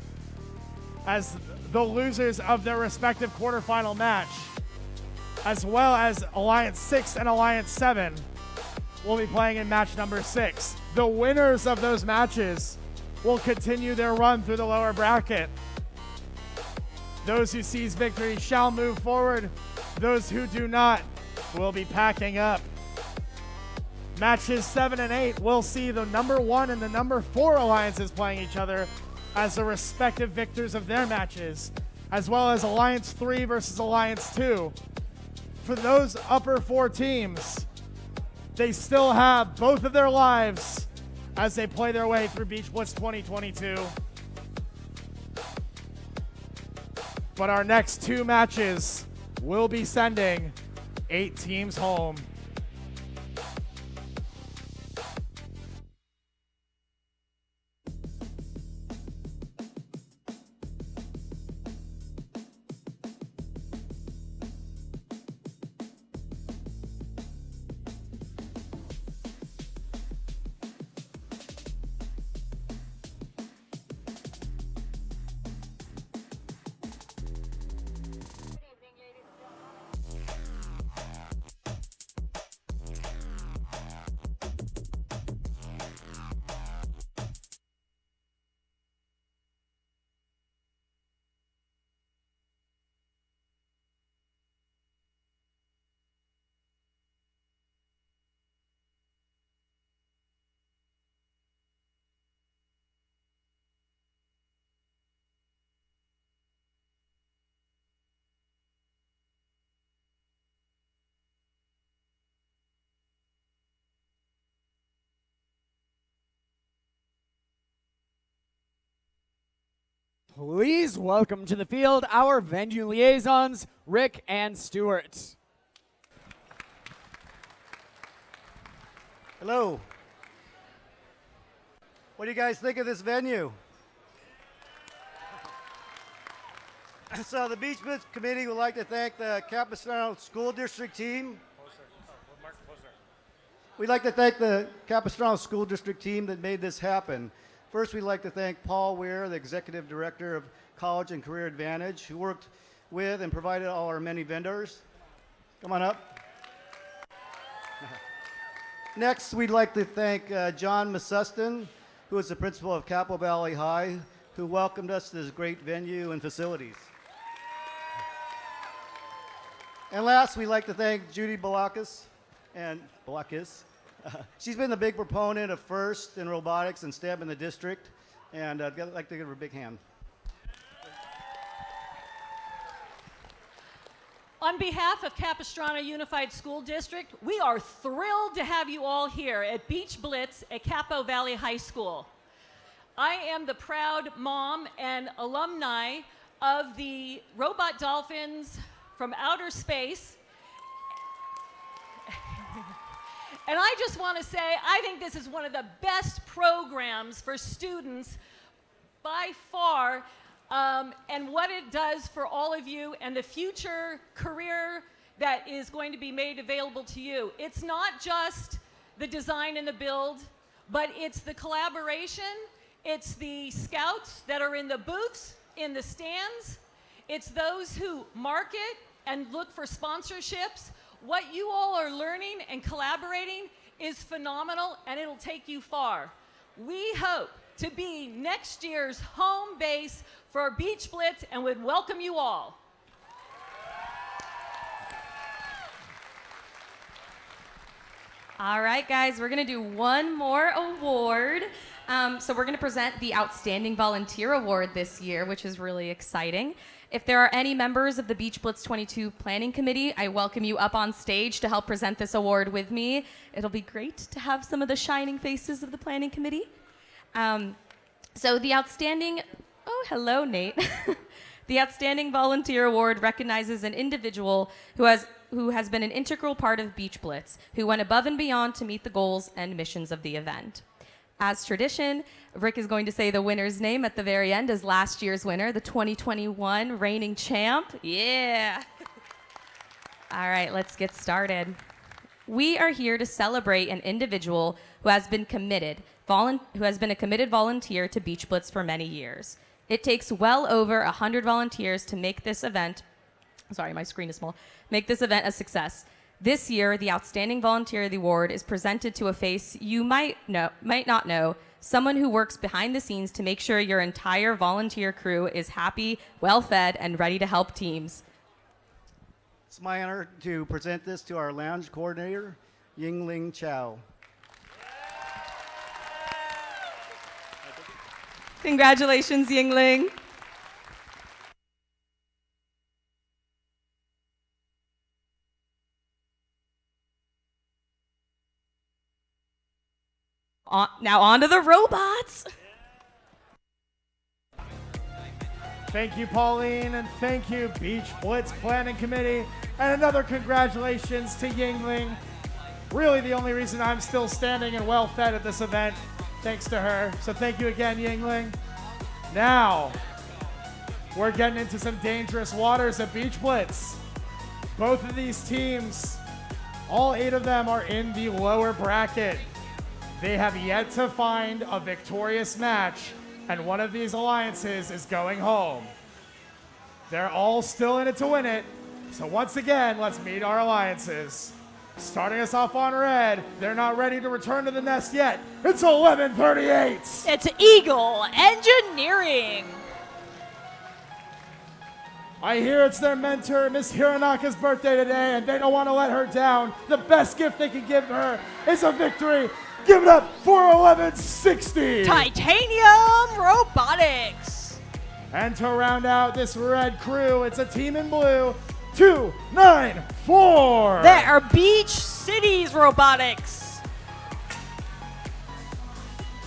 as the losers of their respective quarterfinal match, as well as Alliance 6 and Alliance 7 will be playing in match number 6. The winners of those matches will continue their run through the lower bracket. Those who seize victory shall move forward. Those who do not will be packing up. Matches 7 and 8 will see the number 1 and the number 4 alliances playing each other as the respective victors of their matches, as well as Alliance 3 versus Alliance 2. For those upper 4 teams, they still have both of their lives as they play their way through Beach Blitz 2022. But our next 2 matches will be sending 8 teams home. Please welcome to the field our venue liaisons, Rick and Stuart. Hello. What do you guys think of this venue? So the Beach Blitz Committee would like to thank the Capistrano School District team. We'd like to thank the Capistrano School District team that made this happen. First, we'd like to thank Paul Weir, the Executive Director of College and Career Advantage, who worked with and provided all our many vendors. Come on up. Next, we'd like to thank John Masuston, who is the principal of Capo Valley High, who welcomed us to this great venue and facilities. And last, we'd like to thank Judy Balakis. She's been the big proponent of FIRST in robotics and STEM in the district, and I'd like to give her a big hand. On behalf of Capistrano Unified School District, we are thrilled to have you all here at Beach Blitz at Capo Valley High School. I am the proud mom and alumni of the Robot Dolphins from outer space. And I just want to say, I think this is one of the best programs for students by far, and what it does for all of you and the future career that is going to be made available to you. It's not just the design and the build, but it's the collaboration, it's the scouts that are in the booths, in the stands, it's those who market and look for sponsorships. What you all are learning and collaborating is phenomenal, and it'll take you far. We hope to be next year's home base for Beach Blitz and would welcome you all. All right, guys, we're going to do one more award. So we're going to present the Outstanding Volunteer Award this year, which is really exciting. If there are any members of the Beach Blitz 22 Planning Committee, I welcome you up on stage to help present this award with me. It'll be great to have some of the shining faces of the Planning Committee. So the outstanding, oh, hello, Nate. The Outstanding Volunteer Award recognizes an individual who has been an integral part of Beach Blitz, who went above and beyond to meet the goals and missions of the event. As tradition, Rick is going to say the winner's name at the very end as last year's winner, the 2021 reigning champ. Yeah. All right, let's get started. We are here to celebrate an individual who has been a committed volunteer to Beach Blitz for many years. It takes well over 100 volunteers to make this event, sorry, my screen is small, make this event a success. This year, the Outstanding Volunteer Award is presented to a face you might not know, someone who works behind the scenes to make sure your entire volunteer crew is happy, well-fed, and ready to help teams. It's my honor to present this to our lounge coordinator, Yingling Chow. Congratulations, Yingling. Now on to the robots. Thank you, Pauline, and thank you, Beach Blitz Planning Committee, and another congratulations to Yingling. Really the only reason I'm still standing and well-fed at this event, thanks to her. So thank you again, Yingling. Now, we're getting into some dangerous waters at Beach Blitz. Both of these teams, all 8 of them are in the lower bracket. They have yet to find a victorious match, and one of these alliances is going home. They're all still in it to win it, so once again, let's meet our alliances. Starting us off on red, they're not ready to return to the nest yet. It's 11:38. It's Eagle Engineering. I hear it's their mentor, Miss Hironaka's birthday today, and they don't want to let her down. The best gift they can give her is a victory. Give it up for 1160. Titanium Robotics. And to round out this red crew, it's a team in blue, 294. They are Beach Cities Robotics.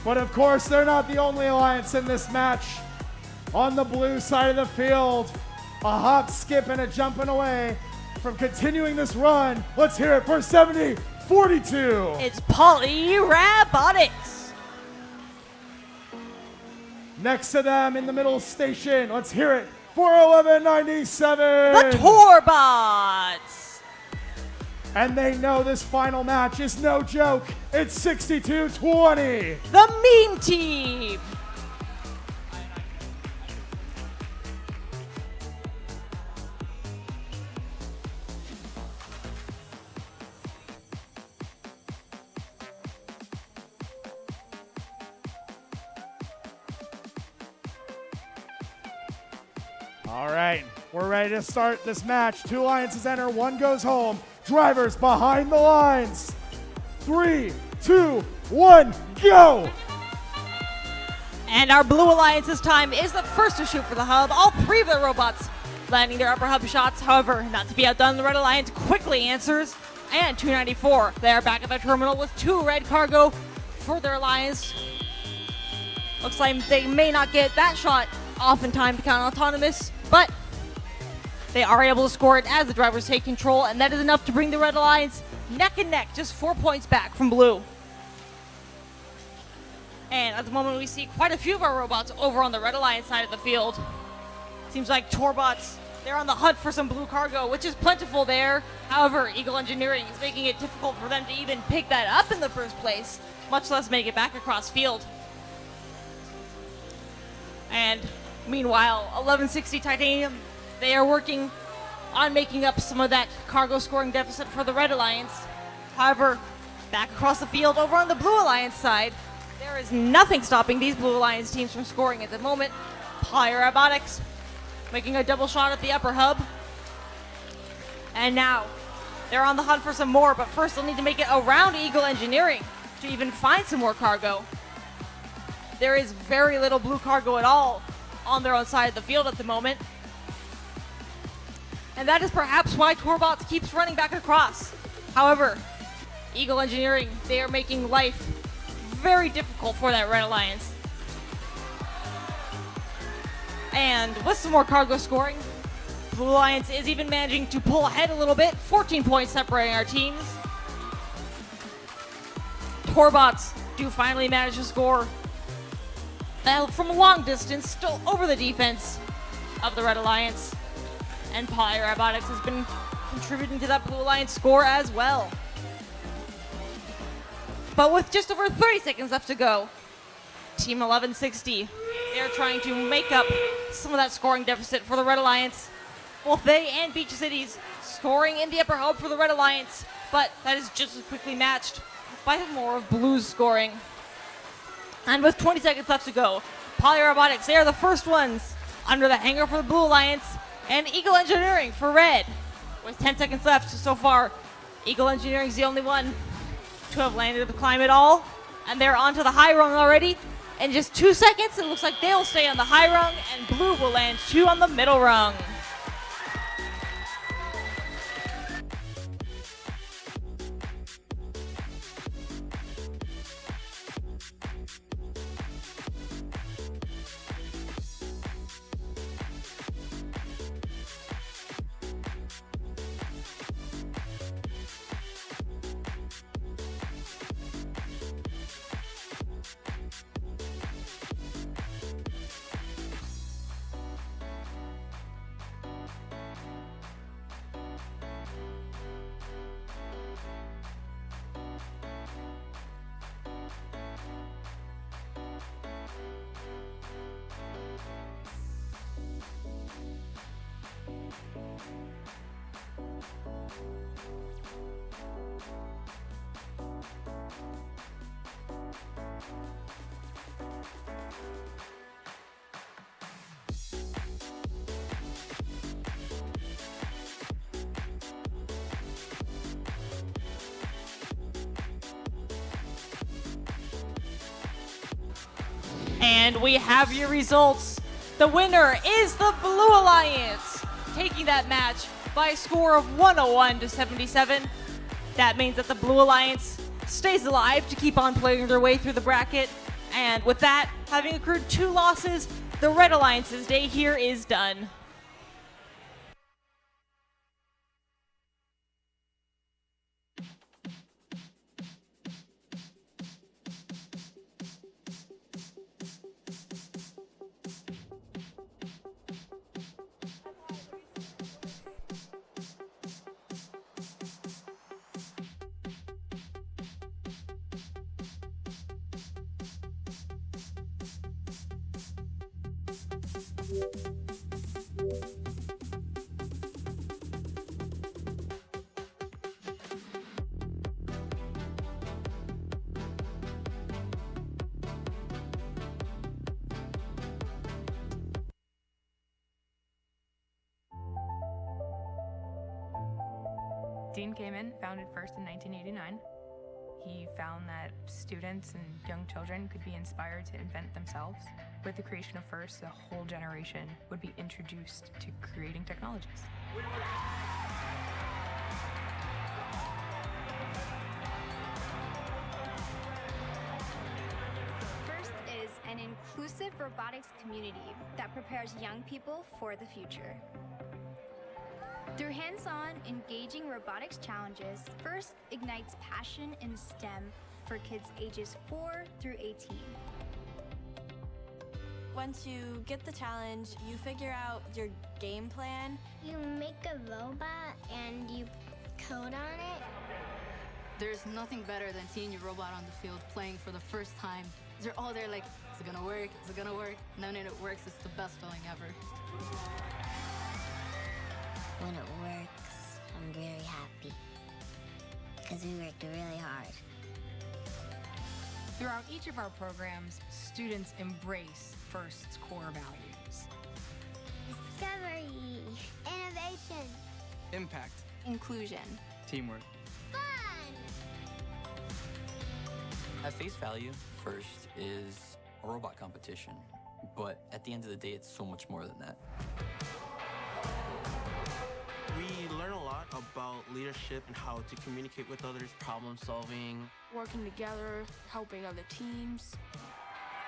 But of course, they're not the only alliance in this match. on the blue side of the field. A hop, skip, and a jumping away from continuing this run. Let's hear it for 70-42. It's Poly Robotics. Next to them in the middle station, let's hear it for 1197. The Torbots. And they know this final match is no joke. It's 62-20. The Meme Team. All right, we're ready to start this match. 2 alliances enter, 1 goes home. Drivers behind the lines. 3, 2, 1, go! And our Blue Alliance this time is the first to shoot for the hub. All 3 of their robots landing their upper hub shots. However, not to be outdone, the Red Alliance quickly answers. And 294, they are back at the terminal with 2 red cargo for their alliance. Looks like they may not get that shot off in time to count autonomous, but they are able to score it as the drivers take control, and that is enough to bring the Red Alliance neck and neck, just 4 points back from Blue. And at the moment, we see quite a few of our robots over on the Red Alliance side of the field. Seems like Torbots, they're on the hunt for some blue cargo, which is plentiful there. However, Eagle Engineering is making it difficult for them to even pick that up in the first place, much less make it back across field. And meanwhile, 1160 Titanium, they are working on making up some of that cargo scoring deficit for the Red Alliance. However, back across the field over on the Blue Alliance side, there is nothing stopping these Blue Alliance teams from scoring at the moment. Poly Robotics making a double shot at the upper hub. And now they're on the hunt for some more, but first they'll need to make it around Eagle Engineering to even find some more cargo. There is very little blue cargo at all on their own side of the field at the moment. And that is perhaps why Torbots keeps running back across. However, Eagle Engineering, they are making life very difficult for that Red Alliance. And with some more cargo scoring, Blue Alliance is even managing to pull ahead a little bit, 14 points separating our teams. Torbots do finally manage to score from a long distance, still over the defense of the Red Alliance. And Poly Robotics has been contributing to that Blue Alliance score as well. But with just over 30 seconds left to go, Team 1160, they're trying to make up some of that scoring deficit for the Red Alliance. Both they and Beach Cities scoring in the upper hub for the Red Alliance, but that is just as quickly matched by more of Blue's scoring. And with 20 seconds left to go, Poly Robotics, they are the first ones under the hangar for the Blue Alliance, and Eagle Engineering for Red. With 10 seconds left so far, Eagle Engineering is the only one to have landed the climb at all, and they're onto the high rung already. In just 2 seconds, it looks like they'll stay on the high rung, and Blue will land 2 on the middle rung. And we have your results. The winner is the Blue Alliance, taking that match by a score of 101-77. That means that the Blue Alliance stays alive to keep on playing their way through the bracket, And with that, having accrued 2 losses, the Red Alliance's day here is done. Dean Kamen founded FIRST in 1989. He found that students and young children could be inspired to invent themselves. With the creation of FIRST, a whole generation would be introduced to creating technologies. FIRST is an inclusive robotics community that prepares young people for the future. Through hands-on, engaging robotics challenges, FIRST ignites passion in STEM for kids ages 4 through 18. Once you get the challenge, you figure out your game plan. You make a robot and you code on it. There's nothing better than seeing your robot on the field playing for the first time. They're all there like, is it gonna work? Is it gonna work? And then when it works, it's the best feeling ever. When it works, I'm very happy because we worked really hard. Throughout each of our programs, students embrace FIRST's core values. Discovery, innovation, Impact. inclusion, Teamwork. fun. At face value, FIRST is a robot competition, but at the end of the day, it's so much more than that. We learn a lot about leadership and how to communicate with others, problem solving, Working together, helping other teams.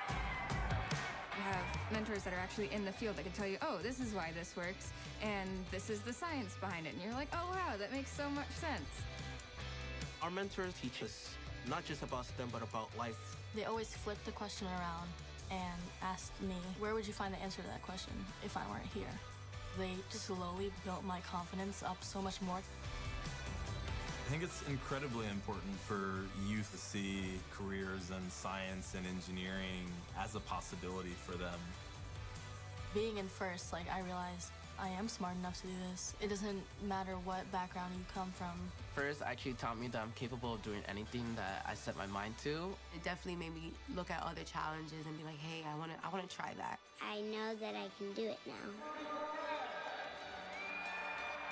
You have mentors that are actually in the field that can tell you, oh, this is why this works, and this is the science behind it. And you're like, oh, wow, that makes so much sense. Our mentors teach us not just about STEM, but about life. They always flip the question around and asked me, where would you find the answer to that question if I weren't here? They slowly built my confidence up so much more. I think it's incredibly important for youth to see careers in science and engineering as a possibility for them. Being in FIRST, I realized I am smart enough to do this. It doesn't matter what background you come from. FIRST actually taught me that I'm capable of doing anything that I set my mind to. It definitely made me look at other challenges and be like, hey, I want to try that. I know that I can do it now.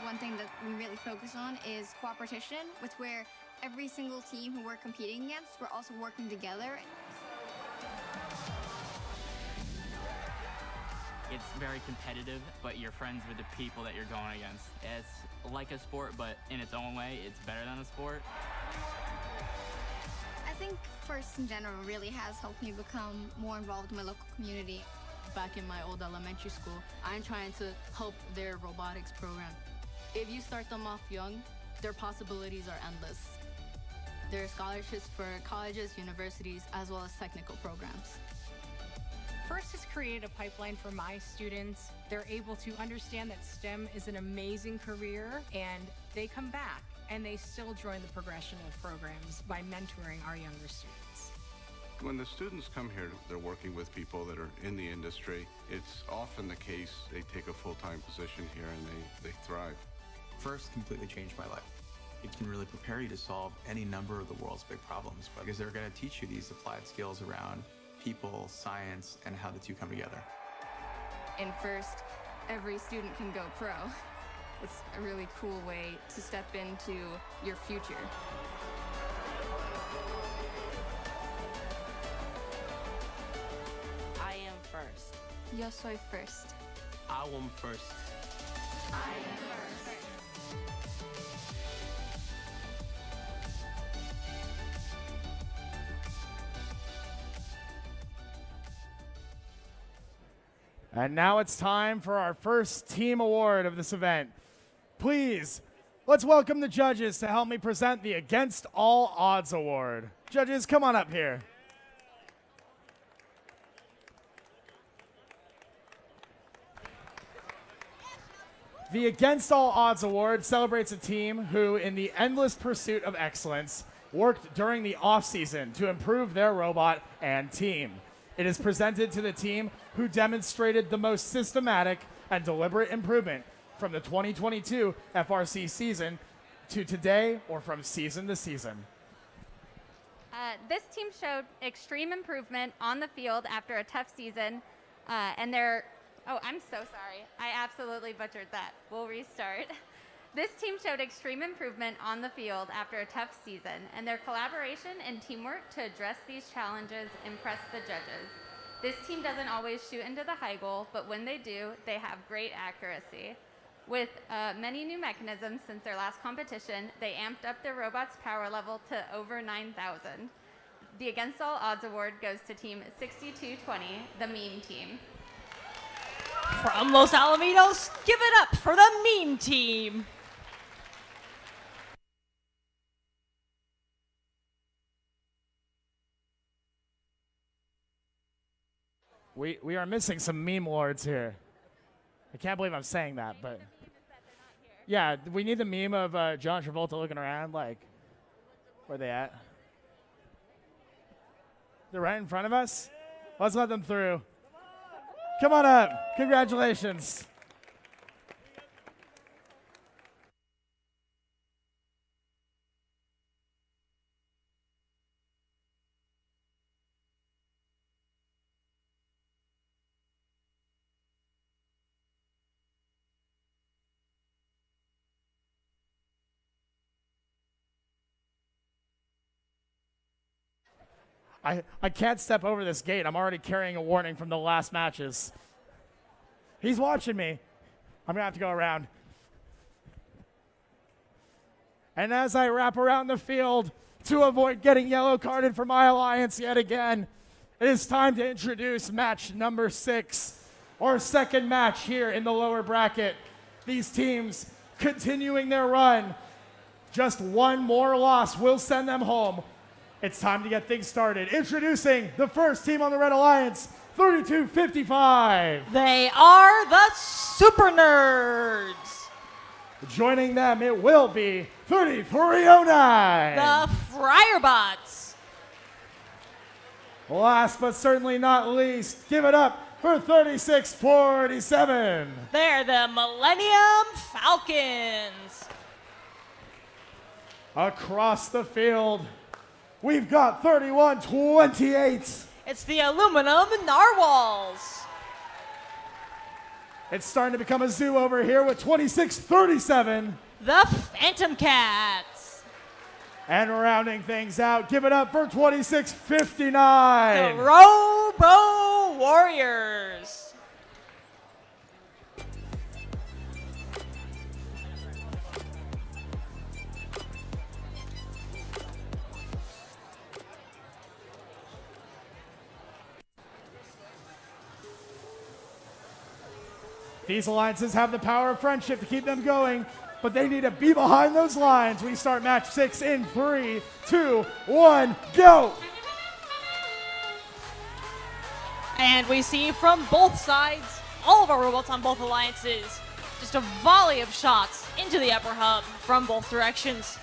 One thing that we really focus on is cooperation, with where every single team who we're competing against, we're also working together. It's very competitive, but you're friends with the people that you're going against. It's like a sport, but in its own way, it's better than a sport. I think FIRST in general really has helped me become more involved in my local community. Back in my old elementary school, I'm trying to help their robotics program. If you start them off young, their possibilities are endless. There are scholarships for colleges, universities, as well as technical programs. FIRST has created a pipeline for my students. They're able to understand that STEM is an amazing career, and they come back and they still join the progression of programs by mentoring our younger students. When the students come here, they're working with people that are in the industry. It's often the case they take a full-time position here and they thrive. FIRST completely changed my life. It can really prepare you to solve any number of the world's big problems because they're going to teach you these applied skills around people, science, and how the two come together. In FIRST, every student can go pro. It's a really cool way to step into your future. I am FIRST. Yo soy FIRST. I am FIRST. I am FIRST. And now it's time for our first team award of this event. Please, let's welcome the judges to help me present the Against All Odds Award. Judges, come on up here. The Against All Odds Award celebrates a team who, in the endless pursuit of excellence, worked during the off-season to improve their robot and team. It is presented to the team who demonstrated the most systematic and deliberate improvement from the 2022 FRC season to today, or from season to season. This team showed extreme improvement on the field after a tough season, and they're oh, I'm so sorry. I absolutely butchered that. We'll restart. This team showed extreme improvement on the field after a tough season, and their collaboration and teamwork to address these challenges impressed the judges. This team doesn't always shoot into the high goal, but when they do, they have great accuracy. With many new mechanisms since their last competition, they amped up their robot's power level to over 9,000. The Against All Odds Award goes to Team 6220, the Meme Team. From Los Alamitos, give it up for the Meme Team. We are missing some meme lords here. I can't believe I'm saying that, but yeah, we need the meme of John Travolta looking around like, where they at? They're right in front of us? Let's let them through. Come on up. Congratulations. I can't step over this gate. I'm already carrying a warning from the last matches. He's watching me. I'm going to have to go around. And as I wrap around the field to avoid getting yellow carded for my alliance yet again, it is time to introduce match number 6, our second match here in the lower bracket. These teams continuing their run. Just one more loss will send them home. It's time to get things started. Introducing the first team on the Red Alliance, 3255. They are the Super Nerds. Joining them, it will be 3309. The Friarbots. Last but certainly not least, give it up for 3647. They're the Millennium Falcons. Across the field, we've got 3128. It's the Aluminum Narwhals. It's starting to become a zoo over here with 2637. The Phantom Cats. And rounding things out, give it up for 2659. The Robo Warriors. These alliances have the power of friendship to keep them going, but they need to be behind those lines. We start match 6 in 3, 2, 1, go! And we see from both sides, all of our robots on both alliances, just a volley of shots into the upper hub from both directions.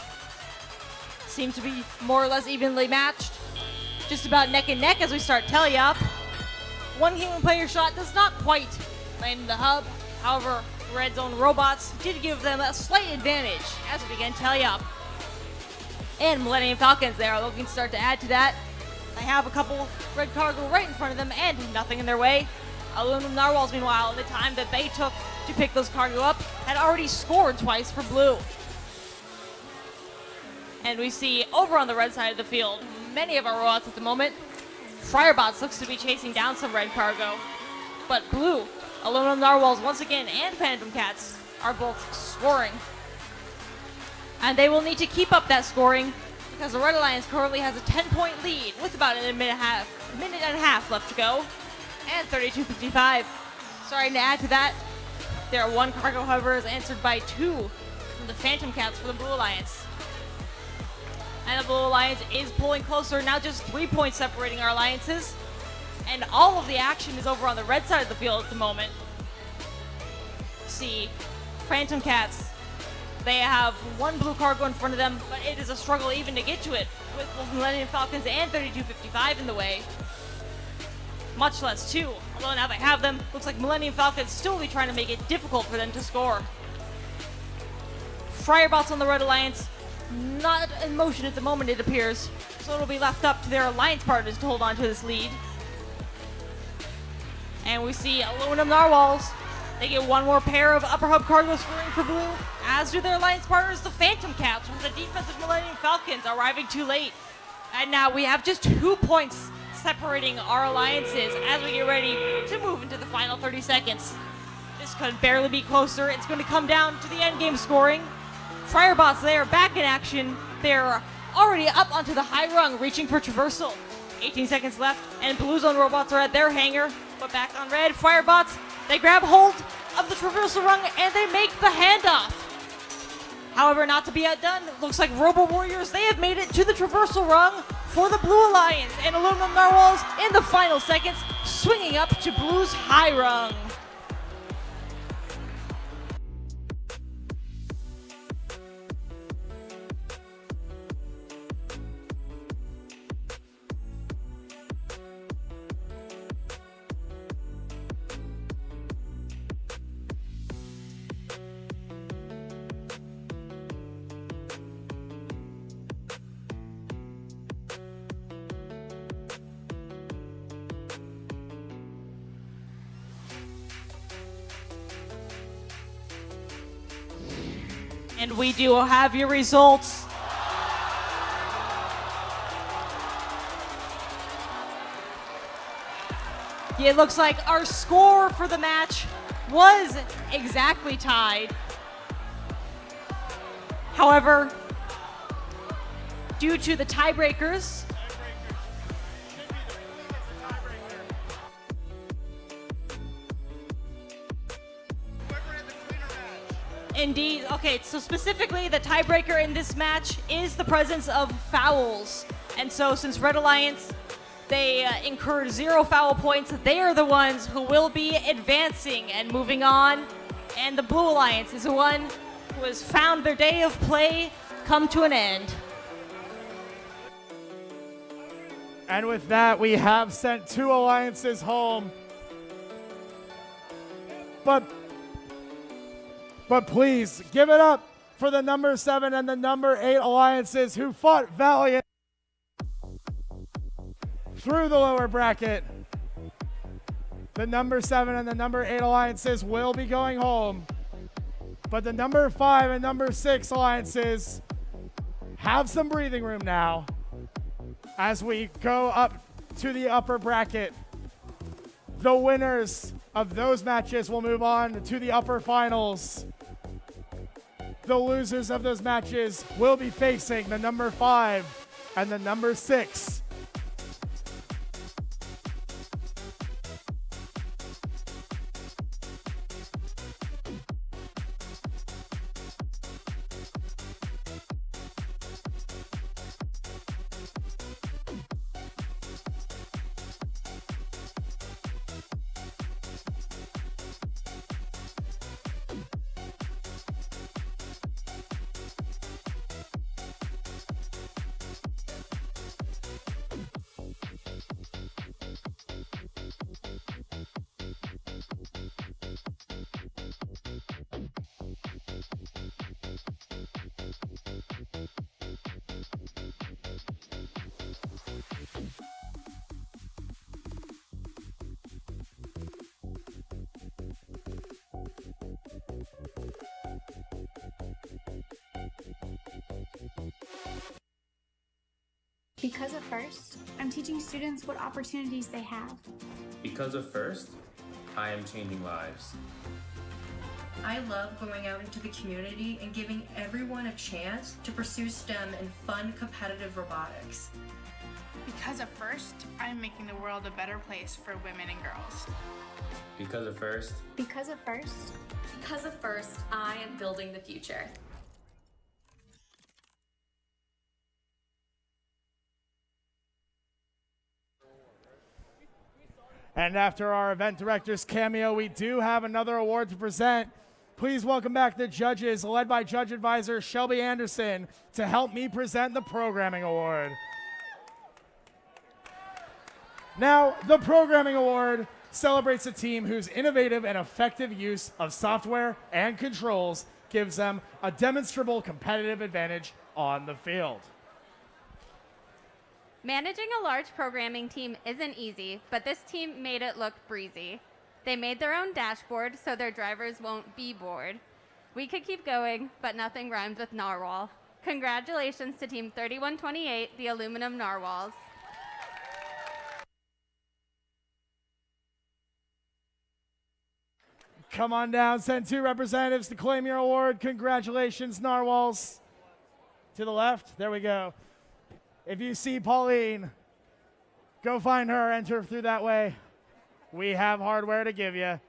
Seem to be more or less evenly matched. Just about neck and neck as we start tally-up. One human player shot does not quite land in the hub. However, Red Zone robots did give them a slight advantage as we begin tally-up. And Millennium Falcons, they are looking to start to add to that. They have a couple red cargo right in front of them and nothing in their way. Aluminum Narwhals, meanwhile, the time that they took to pick those cargo up, had already scored twice for blue. And we see over on the red side of the field, many of our robots at the moment. Friarbots looks to be chasing down some red cargo. But blue, Aluminum Narwhals once again, and Phantom Cats are both scoring. And they will need to keep up that scoring because the Red Alliance currently has a 10-point lead with about a minute and a half left to go. And 3255 Starting to add to that, their one cargo, however, is answered by 2 from the Phantom Cats for the Blue Alliance. And the Blue Alliance is pulling closer, now just 3 points separating our alliances. And all of the action is over on the red side of the field at the moment. See, Phantom Cats, they have 1 blue cargo in front of them, but it is a struggle even to get to it, with both Millennium Falcons and 3255 in the way. Much less 2, although now they have them, looks like Millennium Falcons still be trying to make it difficult for them to score. Friarbots on the Red Alliance, not in motion at the moment it appears, so it'll be left up to their alliance partners to hold on to this lead. And we see Aluminum Narwhals. They get 1 more pair of upper hub cargo scoring for blue, as do their alliance partners, the Phantom Cats, with the defensive Millennium Falcons arriving too late. And now we have just 2 points separating our alliances as we get ready to move into the final 30 seconds. This could barely be closer. It's going to come down to the end game scoring. Friarbots, they are back in action. They're already up onto the high rung, reaching for traversal. 18 seconds left, and Blue Zone robots are at their hangar. But back on red, Friarbots, they grab hold of the traversal rung and they make the handoff. However, not to be outdone, it looks like Robo Warriors, they have made it to the traversal rung for the Blue Alliance, and Aluminum Narwhals in the final seconds, swinging up to Blue's high rung. And we do have your results. It looks like our score for the match was exactly tied. However, due to the tiebreakers, indeed. Okay, so specifically the tiebreaker in this match is the presence of fouls. And so since Red Alliance, they incurred 0 foul points, they are the ones who will be advancing and moving on. And the Blue Alliance is the one who has found their day of play come to an end. And with that, we have sent 2 alliances home. But please, give it up for the number 7 and the number 8 alliances who fought valiant through the lower bracket. The number 7 and the number 8 alliances will be going home. But the number 5 and number 6 alliances have some breathing room now as we go up to the upper bracket. The winners of those matches will move on to the upper finals. The losers of those matches will be facing the number 5 and the number 6. Because of FIRST, I'm teaching students what opportunities they have. Because of FIRST, I am changing lives. I love going out into the community and giving everyone a chance to pursue STEM and fun, competitive robotics. Because of FIRST, I'm making the world a better place for women and girls. Because of first. Because of first. Because of first, I am building the future. And after our event director's cameo, we do have another award to present. Please welcome back the judges, led by Judge Advisor Shelby Anderson, to help me present the Programming Award. Now, the Programming Award celebrates a team whose innovative and effective use of software and controls gives them a demonstrable competitive advantage on the field. Managing a large programming team isn't easy, but this team made it look breezy. They made their own dashboard so their drivers won't be bored. We could keep going, but nothing rhymes with narwhal. Congratulations to Team 3128, the Aluminum Narwhals. Come on down, send 2 representatives to claim your award. Congratulations, Narwhals. To the left, there we go. If you see Pauline, go find her, enter through that way. We have hardware to give you.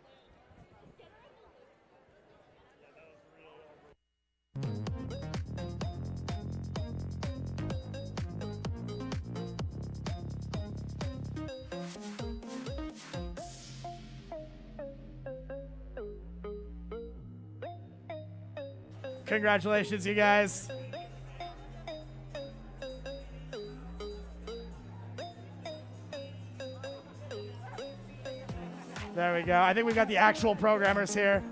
Congratulations, you guys. There we go. I think we've got the actual programmers here.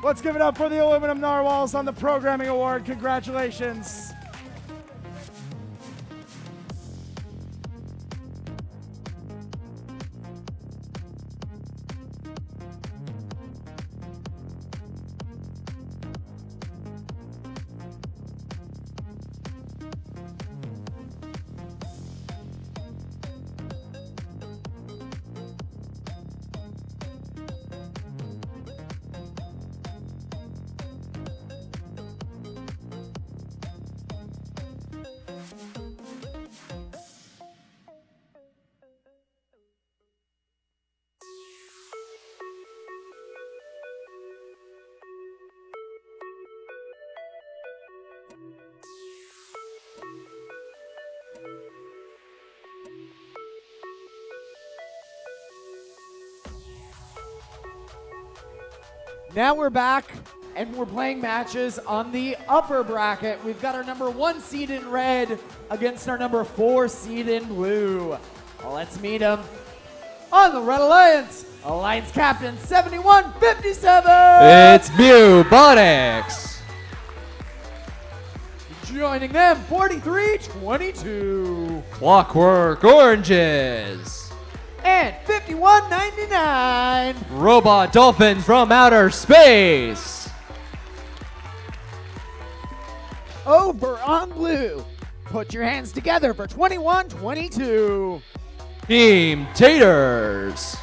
Let's give it up for the Aluminum Narwhals on the Programming Award. Congratulations. Now we're back, and we're playing matches on the upper bracket. We've got our number 1 seed in red against our number 4 seed in blue. Well, let's meet them. On the Red Alliance, Alliance Captain 7157. It's Bubonics. Joining them, 4322. Clockwork Oranges. And 5199. Robot Dolphins from Outer Space. Over on blue. Put your hands together for 2122. Team Taters.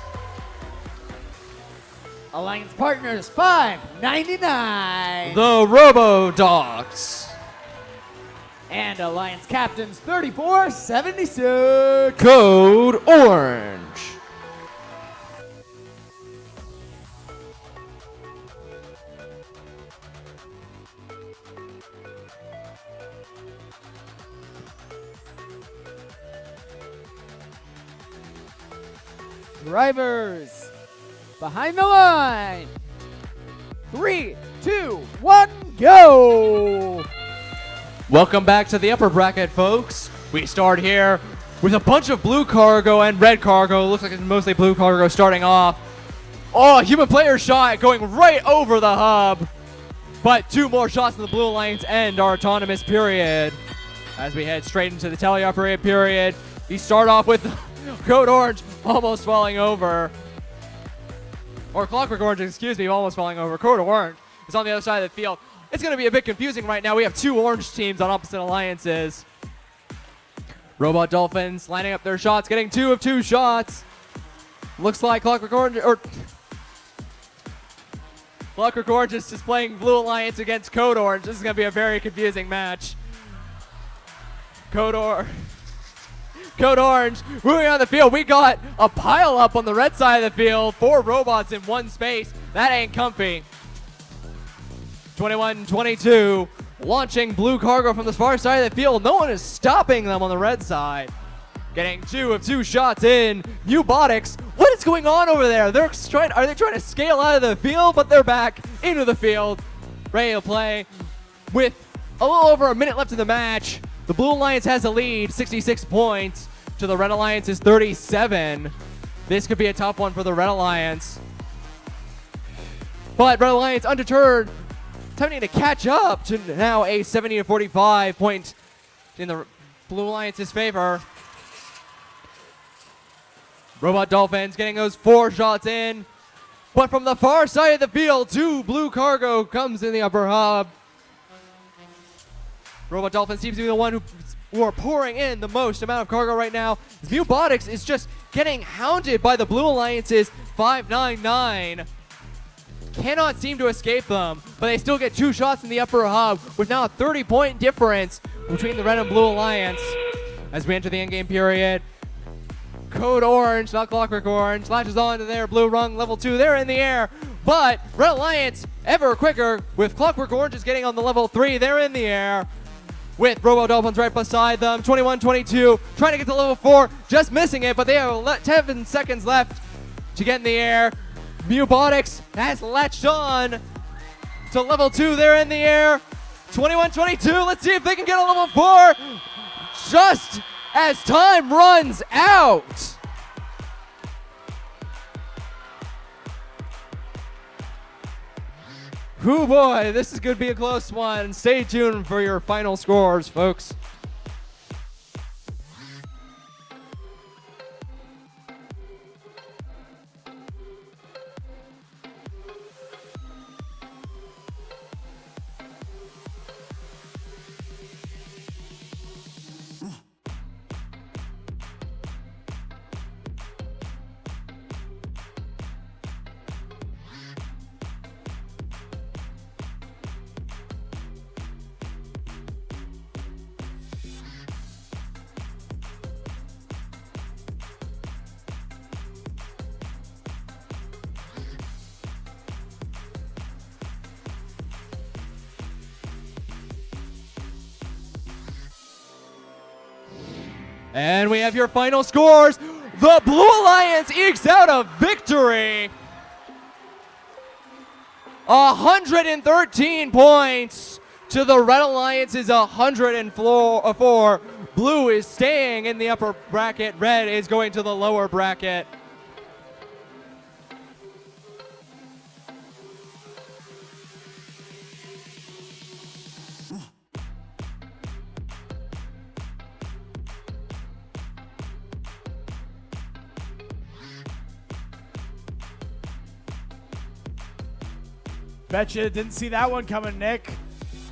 Alliance Partners 599. The Robo-Docs. And Alliance Captains 3476. Code Orange. Drivers behind the line. 3, 2, 1, go. Welcome back to the upper bracket, folks. We start here with a bunch of blue cargo and red cargo. Looks like it's mostly blue cargo starting off. Oh, human player shot going right over the hub. But 2 more shots in the Blue Alliance end our autonomous period. As we head straight into the teleoperated period, we start off with Code Orange almost falling over. Or Clockwork Orange, excuse me, almost falling over. Code Orange is on the other side of the field. It's going to be a bit confusing right now. We have 2 orange teams on opposite alliances. Robot Dolphins lining up their shots, getting 2 of 2 shots. Looks like Clockwork Orange, or Clockwork Orange is just playing Blue Alliance against Code Orange. This is going to be a very confusing match. Code Code Orange moving on the field. We got a pile up on the red side of the field. 4 robots in one space. That ain't comfy. 21-22. Launching blue cargo from the far side of the field. No one is stopping them on the red side. Getting 2 of 2 shots in. Mubotix, what is going on over there? Are they trying to scale out of the field? But they're back into the field. Ready to play with a little over a minute left in the match. The Blue Alliance has a lead, 66 points to the Red Alliance's 37. This could be a tough one for the Red Alliance. But Red Alliance undeterred, attempting to catch up to now a 70-45 point in the Blue Alliance's favor. Robot Dolphins getting those 4 shots in. But from the far side of the field, 2 blue cargo comes in the upper hub. Robot Dolphins seems to be the one who are pouring in the most amount of cargo right now. Mubotix is just getting hounded by the Blue Alliance's 599. Cannot seem to escape them, but they still get 2 shots in the upper hub with now a 30-point difference between the Red and Blue Alliance as we enter the endgame period. Code Orange, not Clockwork Orange, latches on to their blue rung level 2. They're in the air, but Red Alliance ever quicker with Clockwork Orange is getting on the level 3. They're in the air with Robo Dolphins right beside them. 21-22, trying to get to level 4, just missing it, but they have 7 seconds left to get in the air. Mubotix has latched on to level 2. They're in the air. 21-22, let's see if they can get a level 4 just as time runs out. Whoo boy, this is going to be a close one. Stay tuned for your final scores, folks. And we have your final scores. The Blue Alliance ekes out a victory. 113 points to the Red Alliance's 104. Blue is staying in the upper bracket. Red is going to the lower bracket. Betcha didn't see that one coming, Nick.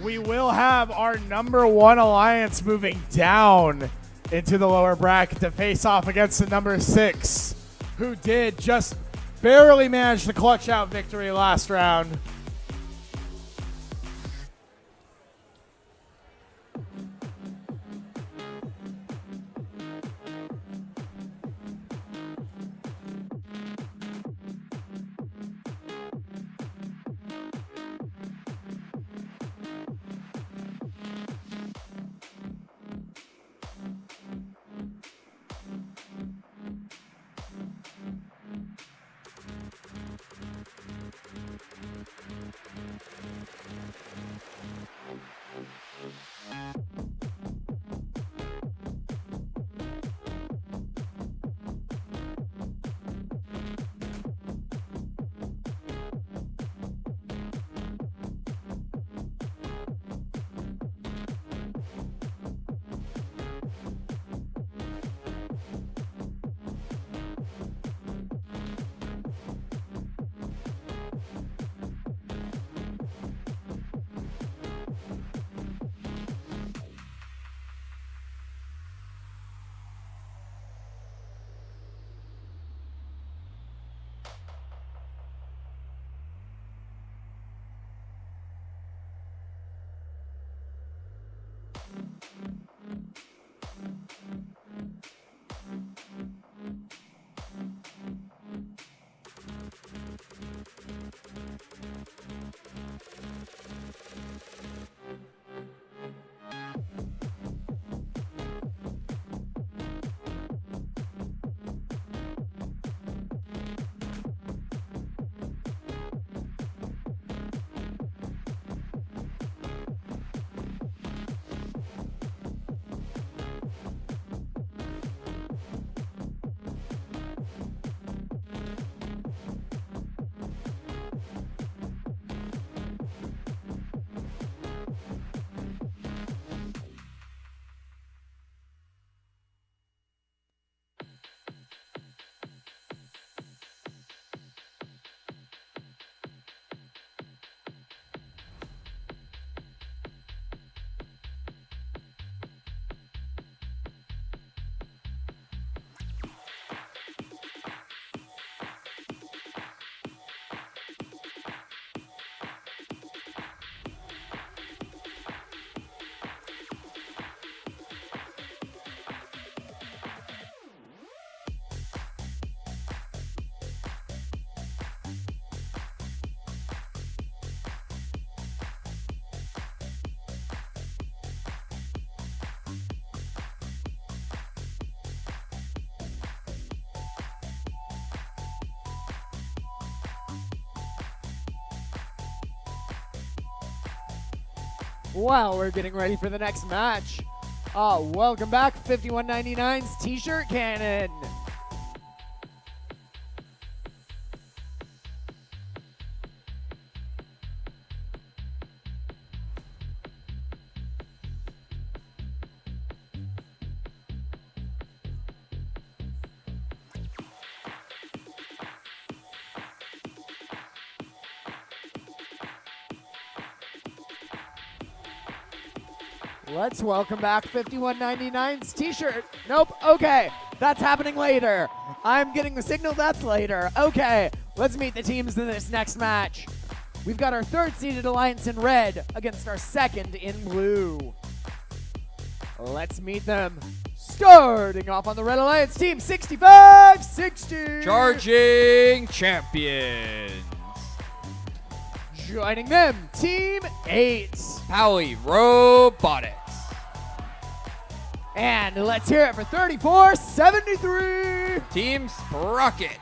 We will have our number 1 alliance moving down into the lower bracket to face off against the number 6, who did just barely manage to clutch out victory last round. while we're getting ready for the next match. Welcome back, 5199's T-shirt cannon. Let's welcome back 5199's T-shirt. Nope, okay, that's happening later. I'm getting the signal that's later. Okay, let's meet the teams in this next match. We've got our third-seeded alliance in red against our second in blue. Let's meet them. Starting off on the red alliance team, 65-60. Charging champions. Joining them, Team 8. Pauli Robotics. And let's hear it for 34-73. Team Sprocket.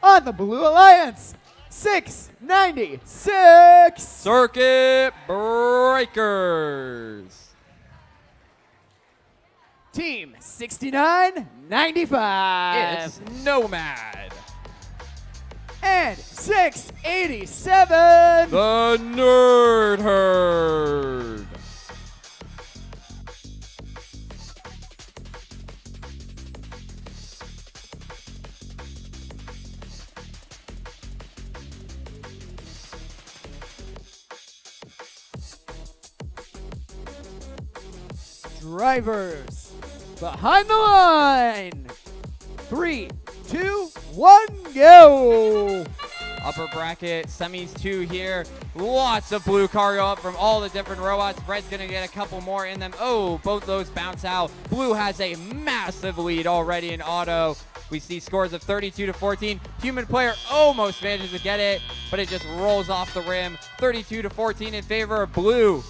On the Blue Alliance, 696. Circuit Breakers. Team 6995. It's Nomad. And 687. The Nerd Herd. Drivers behind the line. 3, 2, 1, go. Upper bracket, semis 2 here. Lots of blue cargo up from all the different robots. Red's going to get a couple more in them. Oh, both those bounce out. Blue has a massive lead already in auto. We see scores of 32-14. Human player almost manages to get it, but it just rolls off the rim. 32-14 in favor of blue.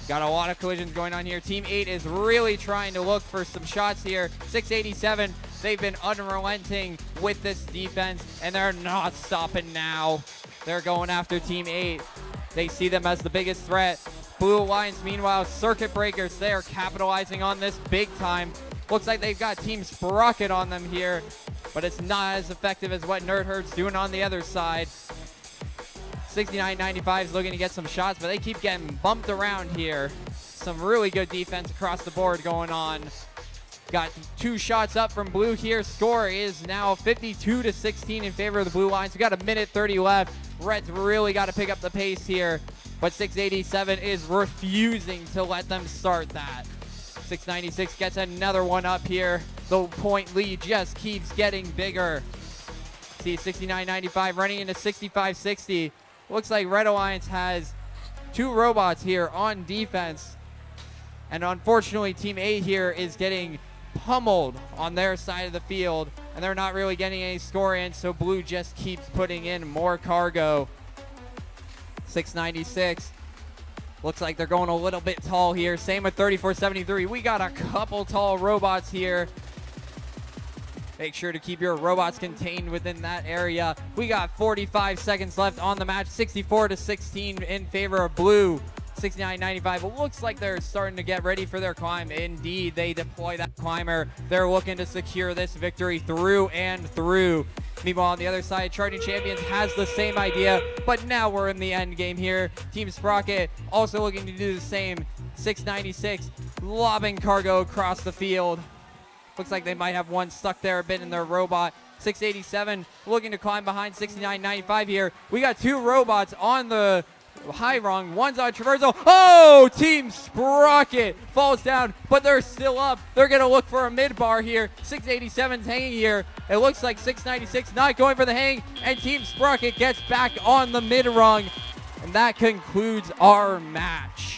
Got a lot of collisions going on here. Team 8 is really trying to look for some shots here. 687, they've been unrelenting with this defense, and they're not stopping now. They're going after Team 8. They see them as the biggest threat. Blue Alliance, meanwhile, circuit breakers, they are capitalizing on this big time. Looks like they've got Team Sprocket on them here, but it's not as effective as what Nerd Herd's doing on the other side. 69-95 is looking to get some shots, but they keep getting bumped around here. Some really good defense across the board going on. Got 2 shots up from blue here. Score is now 52-16 in favor of the Blue Lions. We got a minute 30 left. Red's really got to pick up the pace here, but 687 is refusing to let them start that. 696 gets another one up here. The point lead just keeps getting bigger. See 69-95 running into 65-60. Looks like Red Alliance has 2 robots here on defense. And unfortunately, Team 8 here is getting pummeled on their side of the field. And they're not really getting any score in, so Blue just keeps putting in more cargo. 696. Looks like they're going a little bit tall here. Same with 34-73. We got a couple tall robots here. Make sure to keep your robots contained within that area. We got 45 seconds left on the match. 64-16 in favor of blue. 69-95. It looks like they're starting to get ready for their climb. Indeed, they deploy that climber. They're looking to secure this victory through and through. Meanwhile, on the other side, Charging Champions has the same idea, but now we're in the end game here. Team Sprocket also looking to do the same. 696 lobbing cargo across the field. Looks like they might have one stuck there a bit in their robot. 687 looking to climb behind 69-95 here. We got 2 robots on the high rung. One's on traversal. Oh, Team Sprocket falls down, but they're still up. They're going to look for a mid bar here. 687's hanging here. It looks like 696 not going for the hang, and Team Sprocket gets back on the mid rung. And that concludes our match.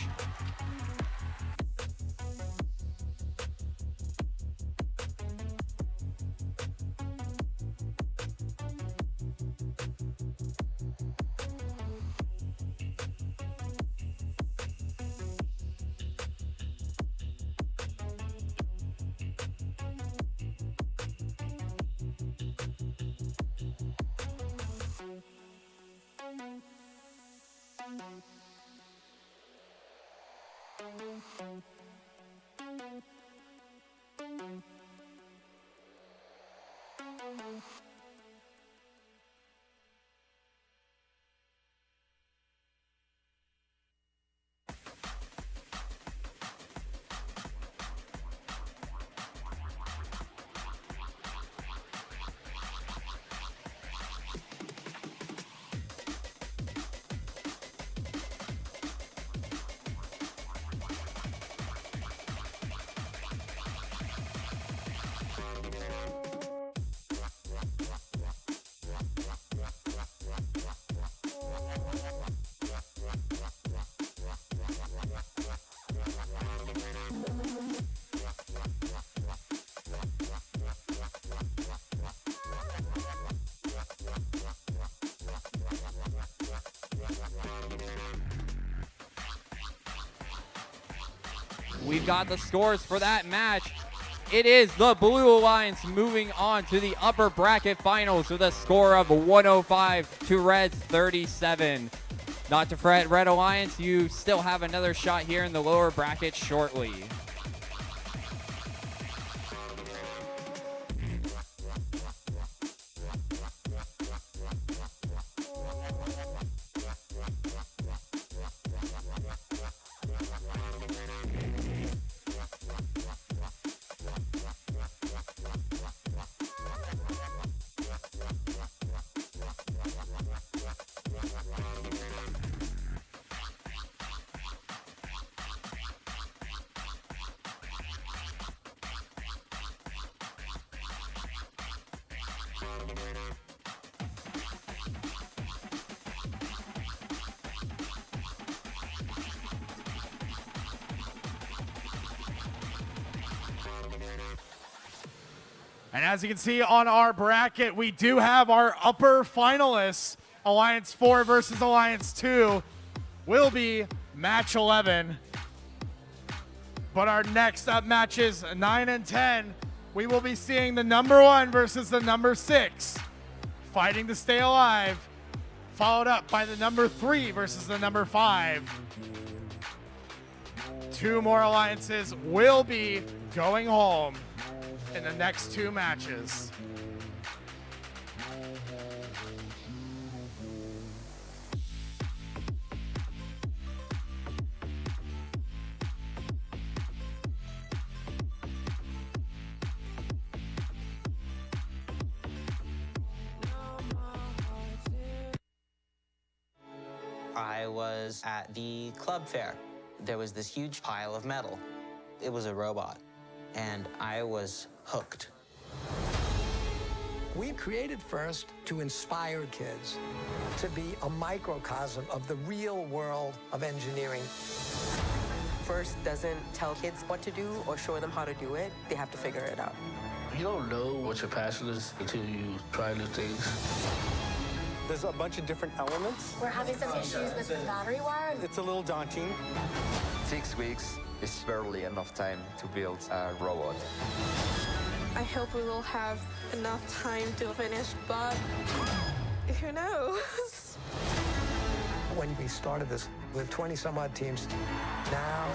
we've got the scores for that match. It is the Blue Alliance moving on to the upper bracket finals with a score of 105 to Red's 37. Not to fret, Red Alliance, you still have another shot here in the lower bracket shortly. And as you can see on our bracket, we do have our upper finalists. Alliance 4 versus Alliance 2 will be match 11. But our next up matches 9 and 10, we will be seeing the number 1 versus the number 6, fighting to stay alive, followed up by the number 3 versus the number 5. 2 more alliances will be going home in the next 2 matches. I was at the club fair. There was this huge pile of metal. It was a robot, and I was hooked. We created FIRST to inspire kids, to be a microcosm of the real world of engineering. FIRST doesn't tell kids what to do or show them how to do it. They have to figure it out. You don't know what your passion is until you try new things. There's a bunch of different elements. We're having some issues with the battery wire. It's a little daunting. 6 weeks is barely enough time to build a robot. I hope we will have enough time to finish, but who knows? When we started this with 20 some odd teams, now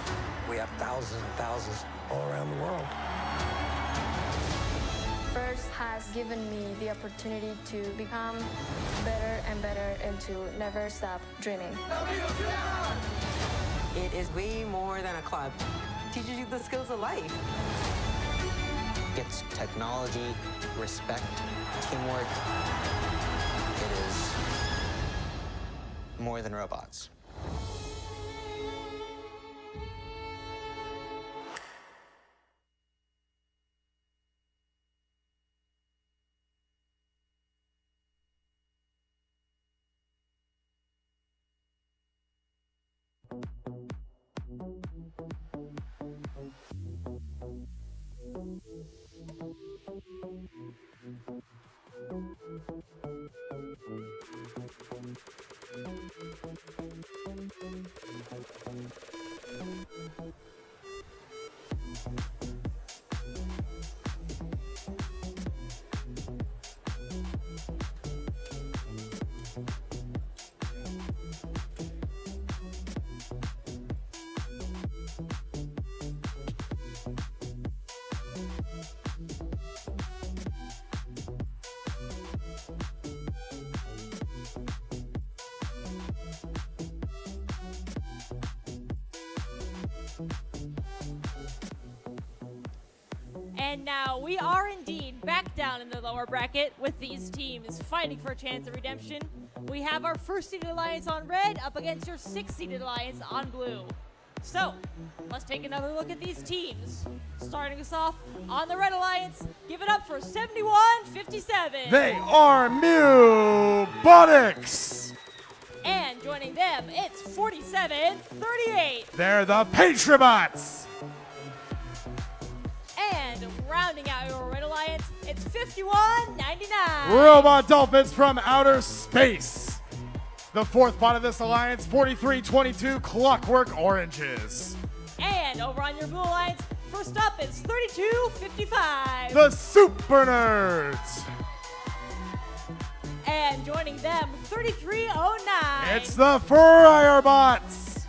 we have thousands and thousands all around the world. FIRST has given me the opportunity to become better and better and to never stop dreaming. It is way more than a club. It teaches you the skills of life. It's technology, respect, teamwork. It is more than robots. And now we are indeed back down in the lower bracket with these teams fighting for a chance of redemption. We have our first-seeded alliance on red up against your sixth-seeded alliance on blue. So, let's take another look at these teams. Starting us off on the red alliance, give it up for 71-57. They are Mubonics. And joining them, it's 47-38. They're the Patriots. And rounding out your red alliance, it's 51-99. Robot Dolphins from outer space. The fourth spot of this alliance, 43-22 Clockwork Oranges. And And over on your Blue Alliance, first up is 3255. The Super Nerds. And joining them, 3309. It's the Firebots.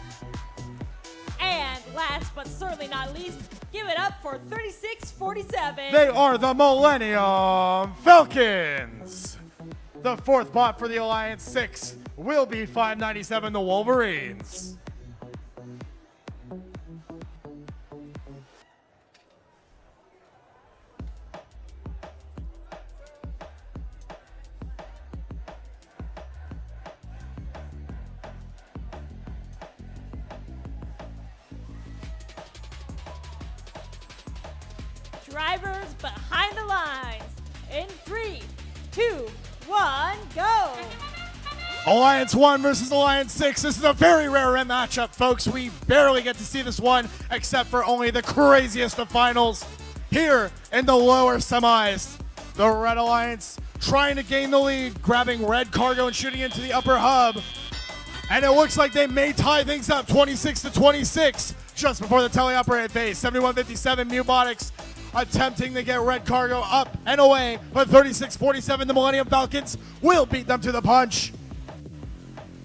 And last but certainly not least, give it up for 3647. They are the Millennium Falcons. The fourth bot for the Alliance 6 will be 597, the Wolverines. Drivers behind the lines. In 3, 2, 1, go. Alliance 1 versus Alliance 6. This is a very rare matchup, folks. We barely get to see this one, except for only the craziest of finals. Here in the lower semis, the Red Alliance trying to gain the lead, grabbing red cargo and shooting into the upper hub. And it looks like they may tie things up 26-26 just before the teleoperated phase. 7157 Mubotics attempting to get red cargo up and away, but 36-47 the Millennium Falcons will beat them to the punch.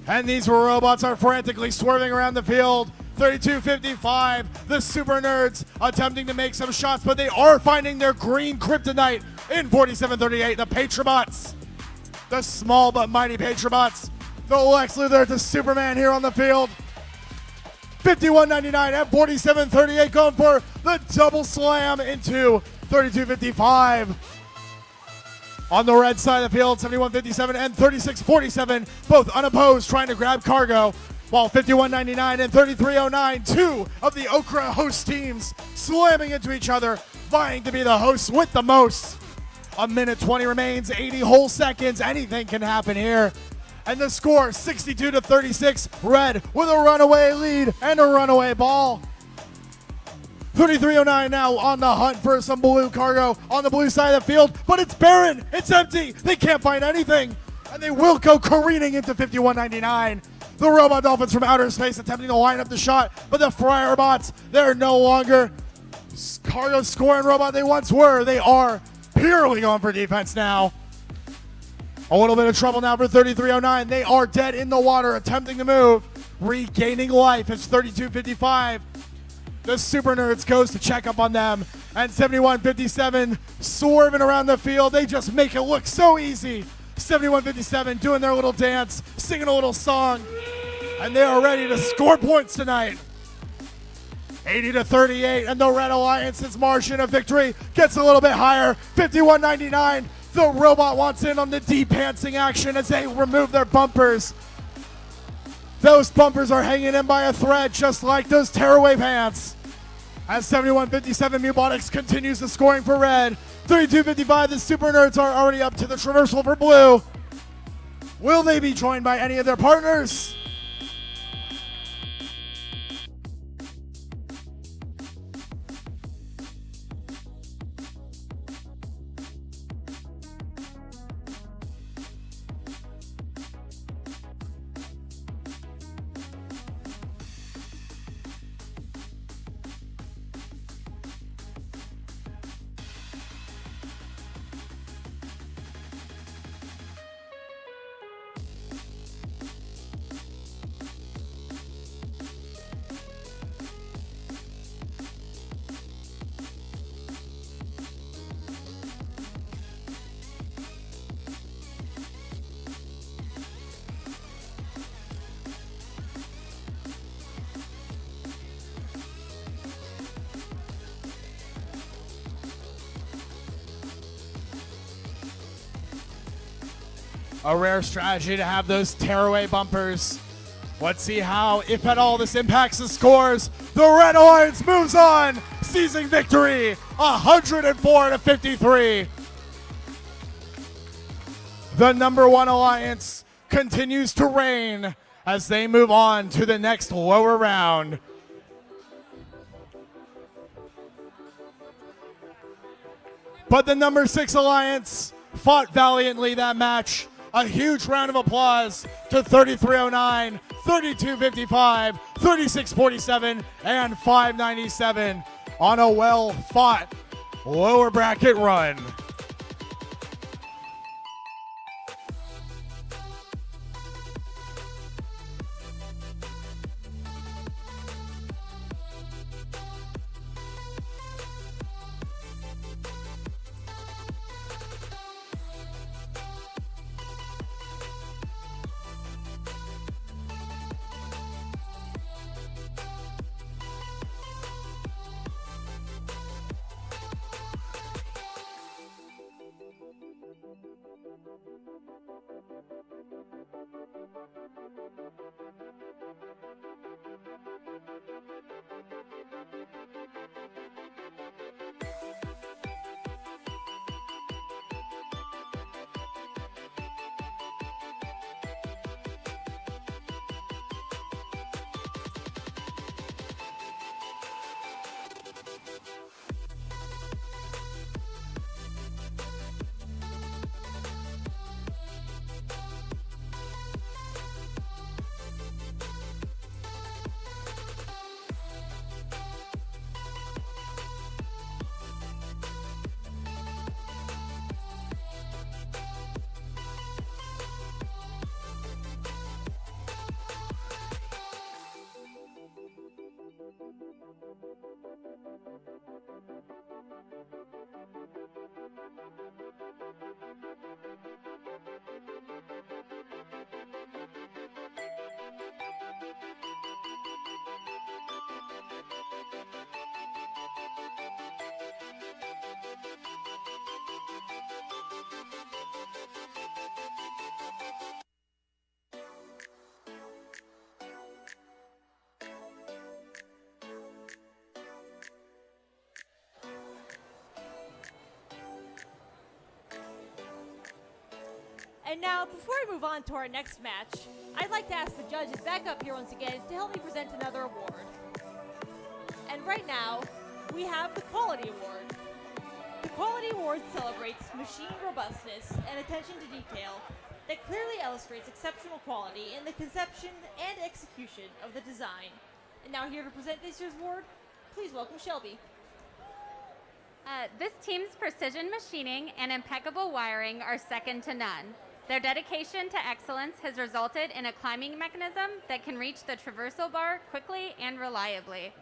And these robots are frantically swerving around the field. 32-55, the Super Nerds attempting to make some shots, but they are finding their green kryptonite in 47-38. The Patriots, the small but mighty Patriots, the Lex Luthor to Superman here on the field. 51-99 and 47-38 going for the double slam into 32-55. On the red side of the field, 71-57 and 36-47, both unopposed, trying to grab cargo, while 51-99 and 33-09, two of the Okra host teams slamming into each other, vying to be the hosts with the most. A minute 20 remains, 80 whole seconds, anything can happen here. And the score, 62-36, Red with a runaway lead and a runaway ball. 33-09 now on the hunt for some blue cargo on the blue side of the field, but it's barren, it's empty, they can't find anything, and they will go careening into 51-99. The Robot Dolphins from outer space attempting to line up the shot, but the Firebots, they're no longer cargo scoring robot they once were. They are purely going for defense now. A little bit of trouble now for 33-09. They are dead in the water, attempting to move, regaining life. It's 32-55. The Super Nerds goes to check up on them. And 71-57 swerving around the field. They just make it look so easy. 71-57 doing their little dance, singing a little song. And they are ready to score points tonight. 80-38, and the Red Alliance's margin of victory gets a little bit higher. 51-99. The robot wants in on the de-pantsing action as they remove their bumpers. Those bumpers are hanging in by a thread, just like those tearaway pants. As 71-57 Mubotics continues the scoring for Red. 32-55, the Super Nerds are already up to the traversal for Blue. Will they be joined by any of their partners? A rare strategy to have those tearaway bumpers. Let's see how, if at all, this impacts the scores. The Red Alliance moves on, seizing victory, 104-53. The number one Alliance continues to reign as they move on to the next lower round. But the number 6 Alliance fought valiantly that match. A huge round of applause to 3309 32-55, 36-47, and 597 on a well-fought lower bracket run. And now, before we move on to our next match, I'd like to ask the judges back up here once again to help me present another award. And right now, we have the Quality Award. The Quality Award celebrates machine robustness and attention to detail that clearly illustrates exceptional quality in the conception and execution of the design. And now here to present this year's award, please welcome Shelby. This team's precision machining and impeccable wiring are second to none. Their dedication to excellence has resulted in a climbing mechanism that can reach the traversal bar quickly and reliably.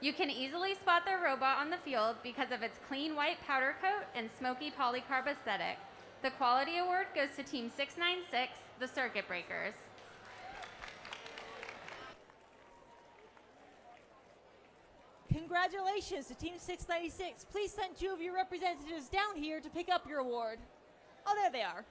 You can easily spot their robot on the field because of its clean white powder coat and smoky polycarb aesthetic. The Quality Award goes to Team 696, the Circuit Breakers. Congratulations to Team 696. Please send 2 of your representatives down here to pick up your award. Oh, there they are.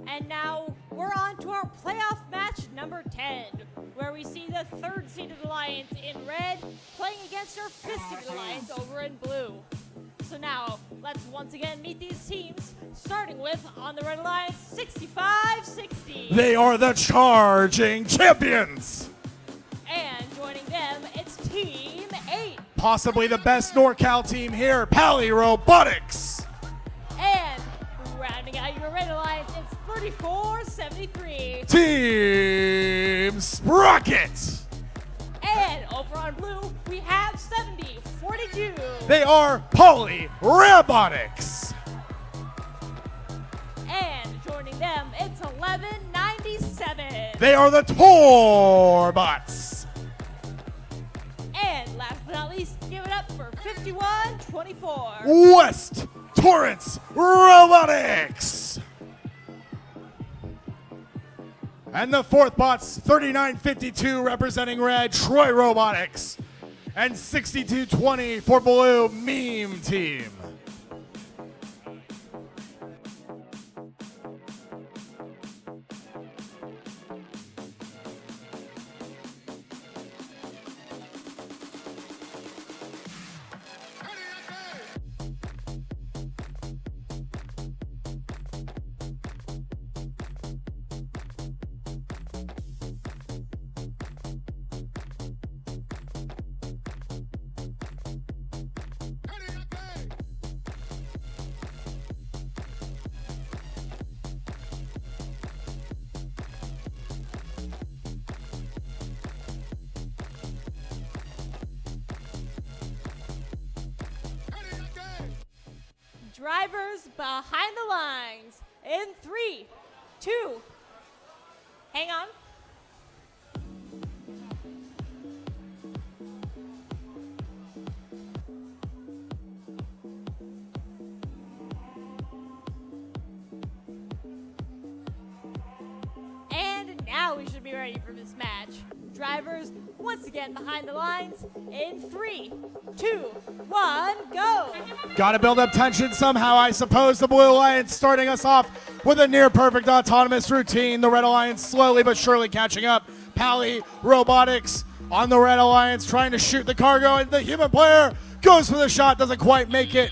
And now we're on to our playoff match number 10, where we see the third-seeded Alliance in red playing against our fifth-seeded Alliance over in blue. So now, let's once again meet these teams, starting with, on the Red Alliance, 65-60. They are the charging champions. And joining them, it's Team 8. possibly the best NorCal team here, Pally Robotics. And rounding out your red alliance, it's 34-73. Team Sprocket. And over on blue, we have 70-42. They are Pally Robotics. And joining them, it's 11-97. They are the Torbots. And last but not least, give it up for 51-24. West Torrance Robotics. And the fourth bots, 39-52 representing red, Troy Robotics. And 62-20 for blue, Meme Team. Drivers behind the lines in 3, 2, hang on. And now we should be ready for this match. Drivers once again behind the lines in 3, 2, 1, go! Gotta build up tension somehow, I suppose. The Blue Alliance starting us off with a near-perfect autonomous routine. The Red Alliance slowly but surely catching up. Pally Robotics on the Red Alliance trying to shoot the cargo, and the human player goes for the shot, doesn't quite make it.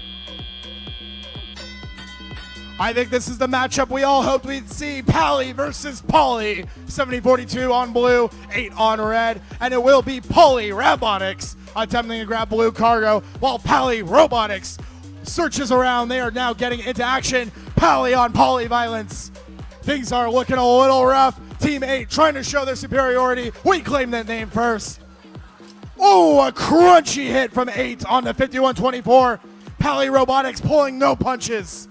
I think this is the matchup we all hoped we'd see. Pally versus Polly. 70-42 on blue, 8 on red. And it will be Polly Robotics attempting to grab blue cargo while Pally Robotics searches around. They are now getting into action. Pally on Polly violence. Things are looking a little rough. Team 8 trying to show their superiority. We claim that name first. Oh, a crunchy hit from 8 on the 51-24. Pally Robotics pulling no punches.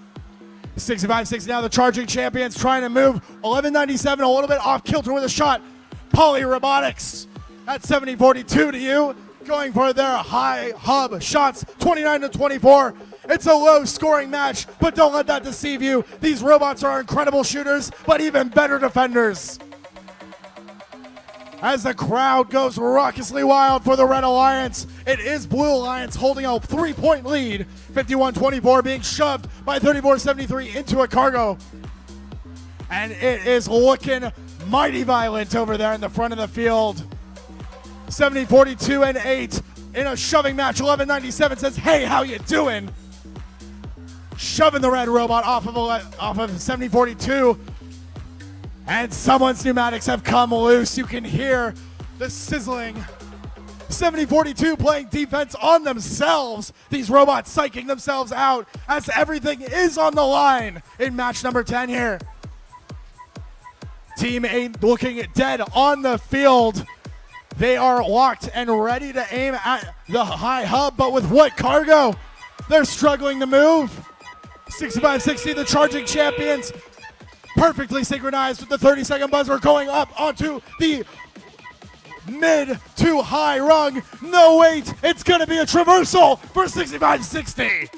65-60 now, the charging champions trying to move. 11-97, a little bit off kilter with a shot. Pally Robotics at 70-42 to you, going for their high hub shots, 29-24. It's a low scoring match, but don't let that deceive you. These robots are incredible shooters, but even better defenders. As the crowd goes raucously wild for the Red Alliance, it is Blue Alliance holding a 3-point lead. 51-24 being shoved by 34-73 into a cargo. And it is looking mighty violent over there in the front of the field. 70-42 and 8 in a shoving match. 11-97 says, hey, how you doing? Shoving the red robot off of 70-42. And someone's pneumatics have come loose. You can hear the sizzling. 70-42 playing defense on themselves. These robots psyching themselves out as everything is on the line in match number 10 here. Team 8 looking dead on the field. They are locked and ready to aim at the high hub, but with what cargo? They're struggling to move. 65-60, the charging champions. Perfectly synchronized with the 30-second buzzer going up onto the mid to high rung. No, wait, it's going to be a traversal for 65-60.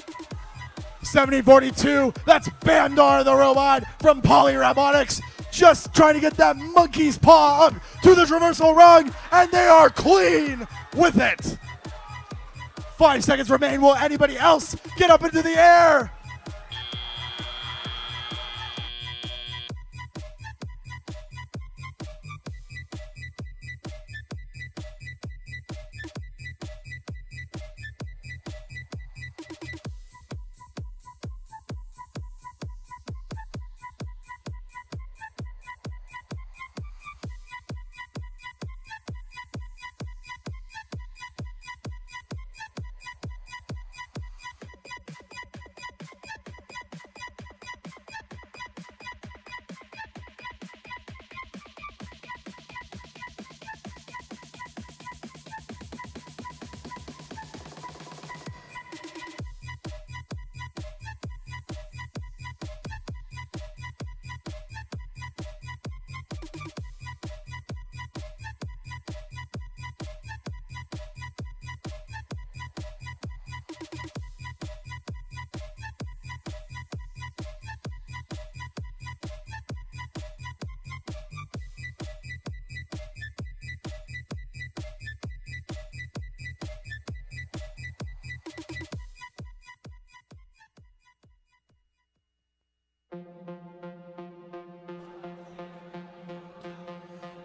70-42, that's Bandar the robot from Pally Robotics. Just trying to get that monkey's paw up to the traversal rung, and they are clean with it. 5 seconds remain. Will anybody else get up into the air?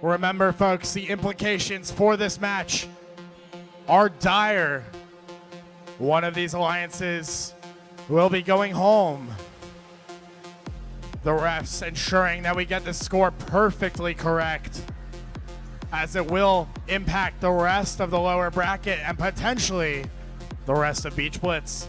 Remember, folks, the implications for this match are dire. One of these alliances will be going home. The refs ensuring that we get the score perfectly correct, as it will impact the rest of the lower bracket and potentially the rest of Beach Blitz.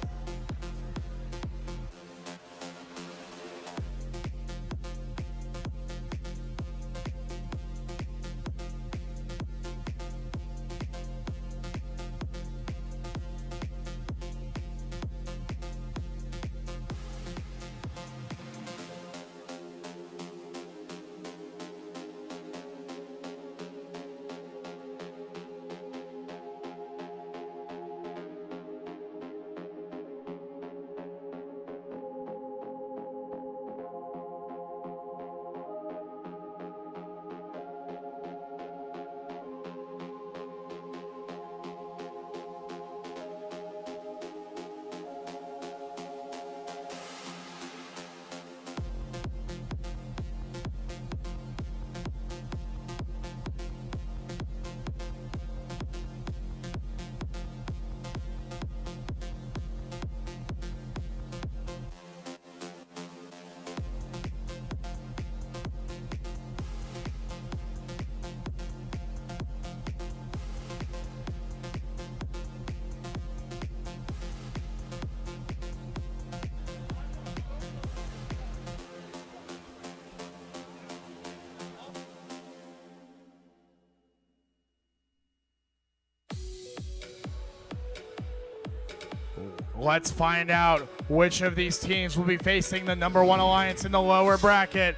Let's find out which of these teams will be facing the number one alliance in the lower bracket.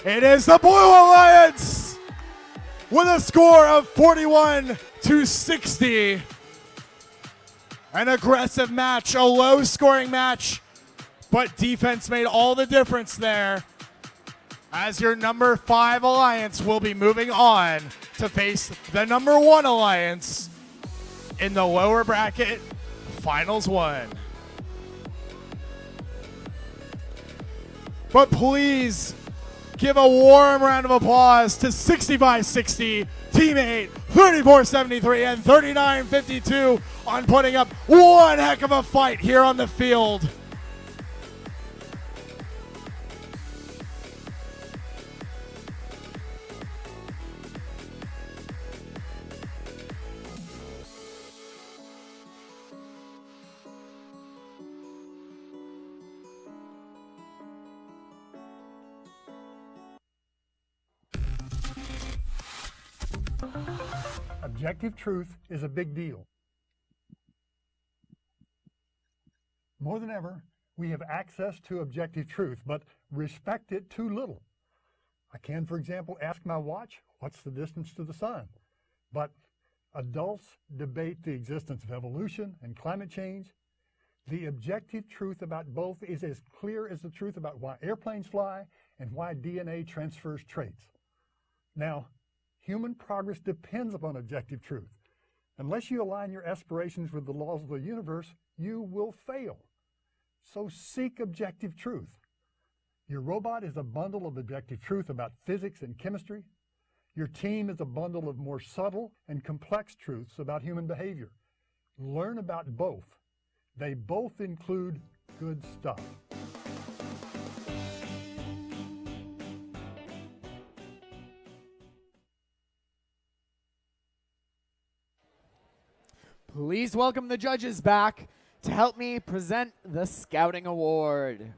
It is the Blue Alliance with a score of 41-60. An aggressive match, a low-scoring match, but defense made all the difference there, as your number 5 alliance will be moving on to face the number 1 alliance in the lower bracket finals 1. But please give a warm round of applause to 65-60, Team 8, 34-73, and 39-52 on putting up one heck of a fight here on the field. Objective truth is a big deal. More than ever, we have access to objective truth, but respect it too little. I can, for example, ask my watch, what's the distance to the sun? But adults debate the existence of evolution and climate change. The objective truth about both is as clear as the truth about why airplanes fly and why DNA transfers traits. Now, human progress depends upon objective truth. Unless you align your aspirations with the laws of the universe, you will fail. So seek objective truth. Your robot is a bundle of objective truth about physics and chemistry. Your team is a bundle of more subtle and complex truths about human behavior. Learn about both. They both include good stuff. Please welcome the judges back to help me present the Scouting Award.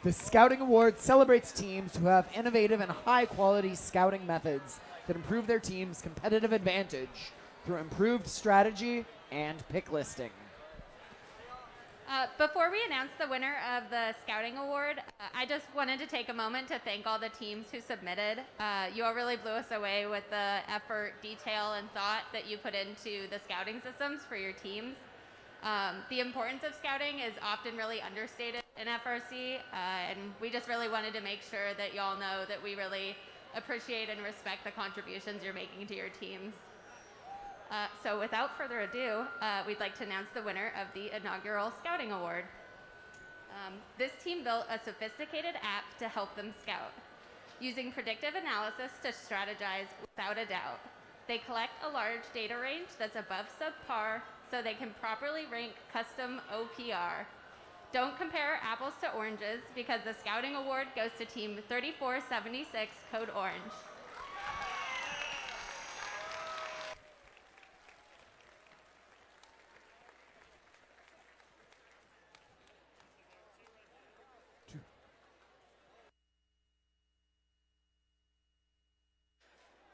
The Scouting Award celebrates teams who have innovative and high-quality scouting methods that improve their team's competitive advantage through improved strategy and pick listing. Before we announce the winner of the Scouting Award, I just wanted to take a moment to thank all the teams who submitted. You all really blew us away with the effort, detail, and thought that you put into the scouting systems for your teams. The importance of scouting is often really understated in FRC, and we just really wanted to make sure that y'all know that we really appreciate and respect the contributions you're making to your teams. So without further ado, we'd like to announce the winner of the inaugural Scouting Award. This team built a sophisticated app to help them scout, using predictive analysis to strategize without a doubt. They collect a large data range that's above subpar so they can properly rank custom OPR. Don't compare apples to oranges because the scouting award goes to team 3476 Code Orange.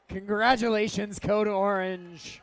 Congratulations, Code Orange.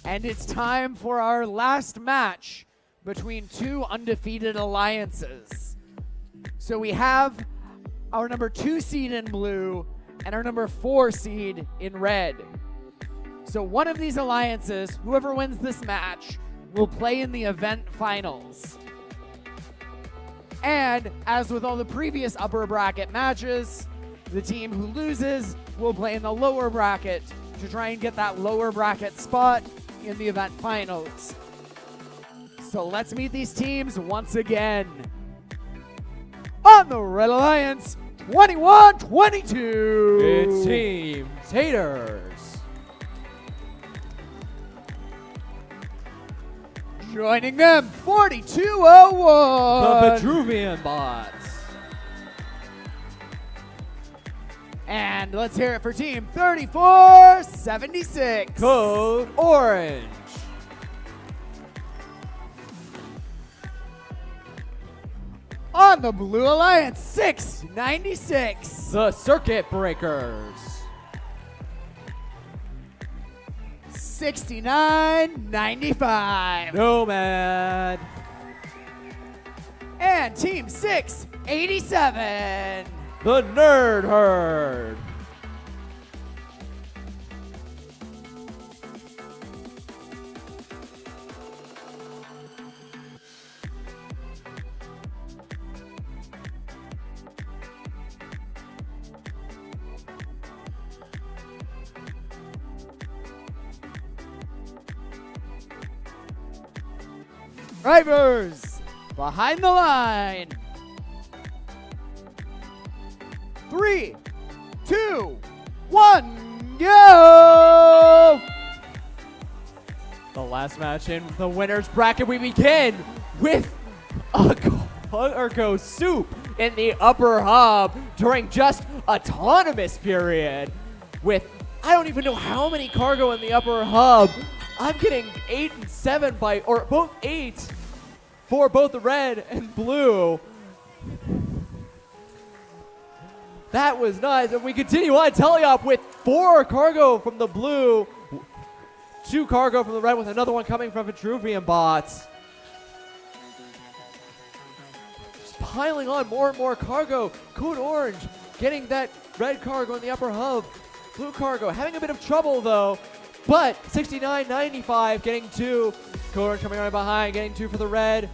And it's time for our last match between two undefeated alliances. So we have our number 2 seed in blue and our number 4 seed in red. So one of these alliances, whoever wins this match, will play in the event finals. And as with all the previous upper bracket matches, the team who loses will play in the lower bracket to try and get that lower bracket spot in the event finals. So let's meet these teams once again. On the Red Alliance, 21-22. It's Team Taters. Joining them, 4201. The Vitruvian Bots. And let's hear it for Team 3476. Code Orange. On the Blue Alliance, 696. The Circuit Breakers. 6995. Nomad. And Team 687. The Nerd Herd. Drivers, behind the line. 3, 2, 1, go! The last match in the winner's bracket, we begin with a cargo soup in the upper hub during just autonomous period with I don't even know how many cargo in the upper hub. I'm getting 8 and 7 or both 8 for both the red and blue. That was nice, and we continue on teleop with 4 cargo from the blue, 2 cargo from the red with another one coming from Vitruvian Bots. Just piling on more and more cargo. Code Orange getting that red cargo in the upper hub. Blue cargo having a bit of trouble though, but 69.95 getting 2. Code Orange coming right behind, getting 2 for the red.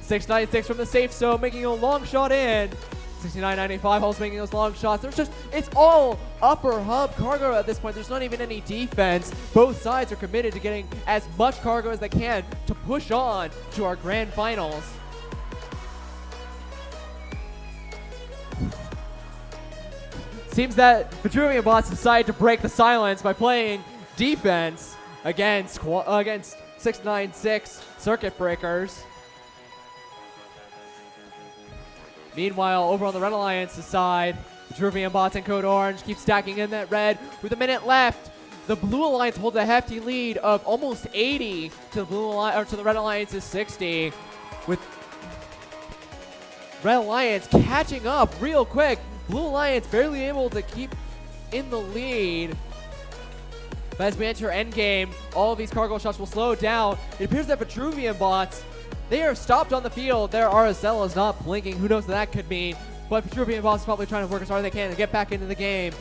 696 from the safe zone, making a long shot in. 69.95 also making those long shots. It's all upper hub cargo at this point. There's not even any defense. Both sides are committed to getting as much cargo as they can to push on to our grand finals. Seems that Vitruvian Bots decided to break the silence by playing defense against 696 Circuit Breakers. Meanwhile, over on the Red Alliance's side, the Vitruvian Bots and Code Orange keep stacking in that red with a minute left. The Blue Alliance holds a hefty lead of almost 80 to the to the Red Alliance's 60, with Red Alliance catching up real quick. Blue Alliance barely able to keep in the lead. But as we enter endgame, all of these cargo shots will slow down. It appears that Vitruvian bots, they are stopped on the field. Their RSL is not blinking. Who knows what that could mean? But Vitruvian bots is probably trying to work as hard as they can to get back into the game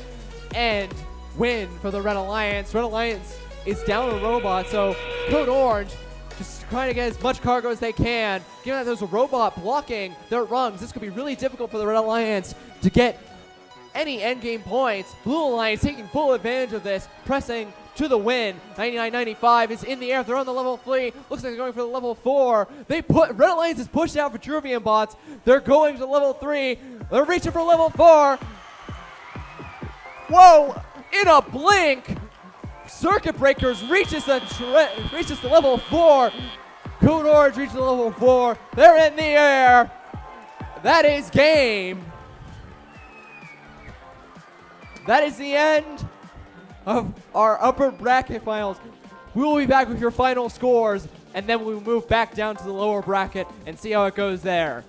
and win for the Red Alliance. Red Alliance is down a robot, so Code Orange just trying to get as much cargo as they can. Given that there's a robot blocking their rungs, this could be really difficult for the Red Alliance to get any endgame points. Blue Alliance taking full advantage of this, pressing to the win. 99-95 is in the air. They're on the level 3. Looks like they're going for the level 4. Red Alliance has pushed out Vitruvian bots. They're going to level 3. They're reaching for level 4. Whoa! In a blink, Circuit Breakers reaches the level 4. Code Orange reaches the level 4. They're in the air. That is game. That is the end of our upper bracket finals. We will be back with your final scores, and then we'll move back down to the lower bracket and see how it goes there.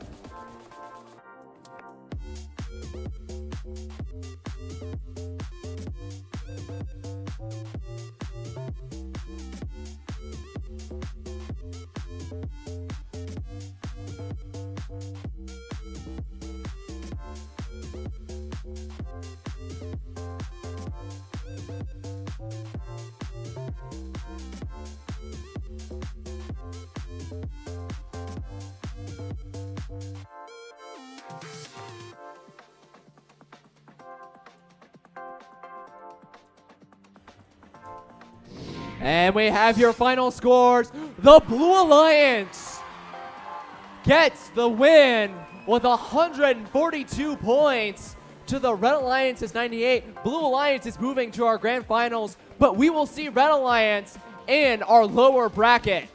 And we have your final scores. The Blue Alliance gets the win with 142 points to the Red Alliance's 98. Blue Alliance is moving to our grand finals, but we will see Red Alliance in our lower bracket.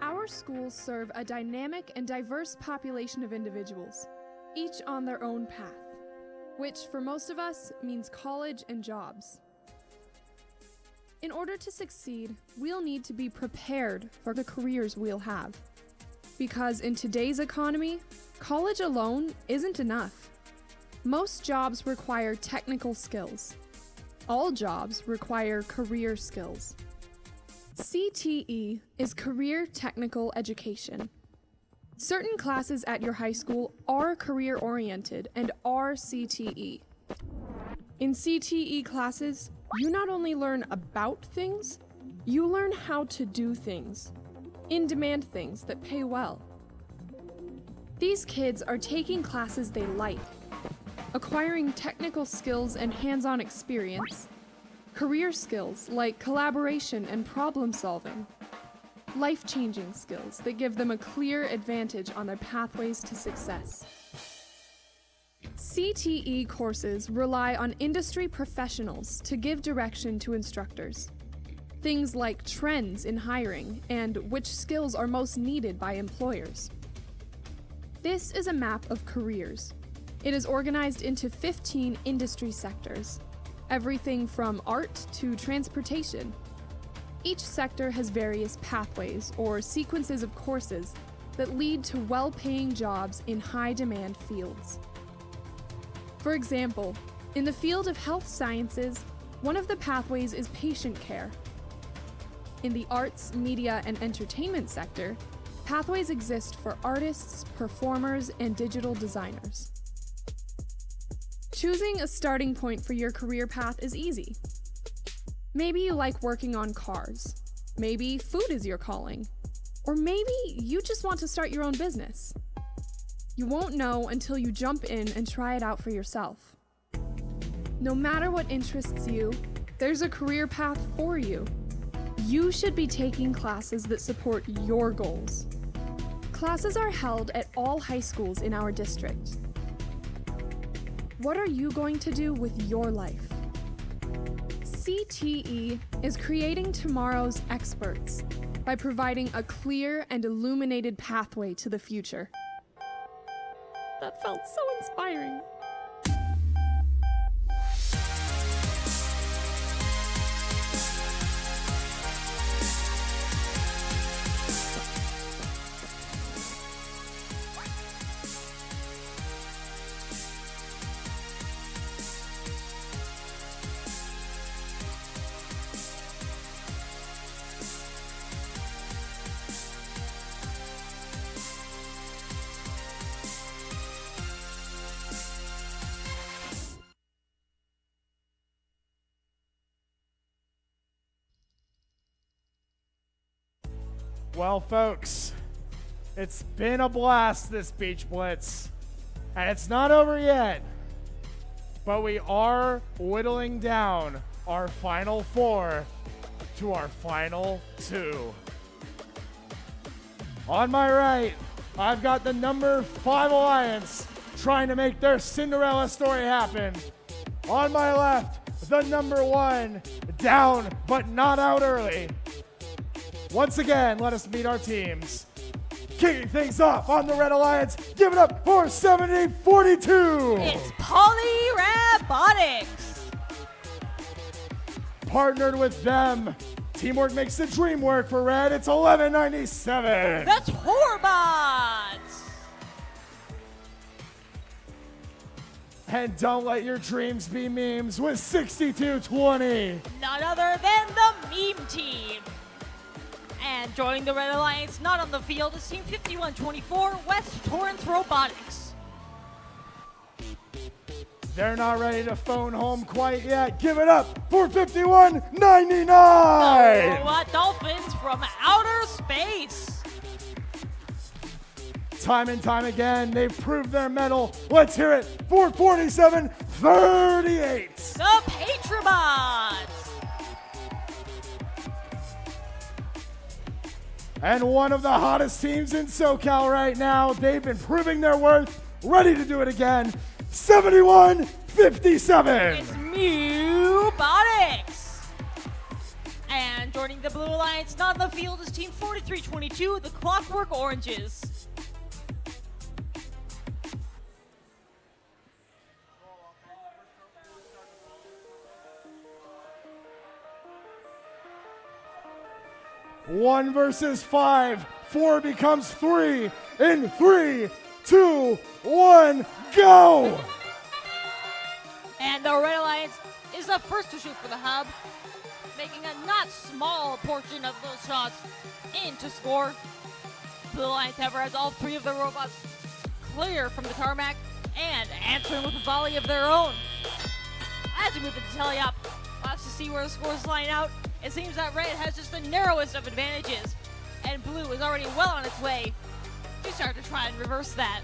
Our schools serve a dynamic and diverse population of individuals, each on their own path, which for most of us means college and jobs. In order to succeed, we'll need to be prepared for the careers we'll have. Because in today's economy, college alone isn't enough. Most jobs require technical skills. All jobs require career skills. CTE is Career Technical Education. Certain classes at your high school are career-oriented and are CTE. In CTE classes, you not only learn about things, you learn how to do things, in-demand things that pay well. These kids are taking classes they like. acquiring technical skills and hands-on experience, career skills like collaboration and problem solving, life-changing skills that give them a clear advantage on their pathways to success. CTE courses rely on industry professionals to give direction to instructors. Things like trends in hiring and which skills are most needed by employers. This is a map of careers. It is organized into 15 industry sectors, everything from art to transportation. Each sector has various pathways or sequences of courses that lead to well-paying jobs in high-demand fields. For example, in the field of health sciences, one of the pathways is patient care. In the arts, media, and entertainment sector, pathways exist for artists, performers, and digital designers. Choosing a starting point for your career path is easy. Maybe you like working on cars. Maybe food is your calling. Or maybe you just want to start your own business. You won't know until you jump in and try it out for yourself. No matter what interests you, there's a career path for you. You should be taking classes that support your goals. Classes are held at all high schools in our district. What are you going to do with your life? CTE is creating tomorrow's experts by providing a clear and illuminated pathway to the future. That felt so inspiring. Well, folks, it's been a blast, this Beach Blitz, and it's not over yet, but we are whittling down our final 4 to our final 2. On my right, I've got the number 5 Alliance trying to make their Cinderella story happen. On my left, the number 1, down but not out early. Once again, let us meet our teams. Kicking things off on the Red Alliance, give it up for 7042. It's Poly Robotics. Partnered with them, teamwork makes the dream work for Red. It's 1197. That's Horbots. And don't let your dreams be memes with 6220. None other than the Meme Team. And joining the Red Alliance, not on the field, is Team 5124, West Torrance Robotics. They're not ready to phone home quite yet. Give it up for 5199. The Robot Dolphins from outer space. Time and time again, they've proved their mettle. Let's hear it for 4738. The Patrobots. And one of the hottest teams in SoCal right now. They've been proving their worth, ready to do it again. 7157. It's Mewbotics. And joining the Blue Alliance, not on the field, is Team 4322, the Clockwork Oranges. One versus 5. 4 becomes 3. In 3, 2, 1, go! And the Red Alliance is the first to shoot for the hub, making a not small portion of those shots in to score. Blue Alliance, however, has all 3 of the robots clear from the tarmac and answering with a volley of their own. As we move into telly-up, we'll have to see where the scores line out. It seems that Red has just the narrowest of advantages, and Blue is already well on its way to start to try and reverse that.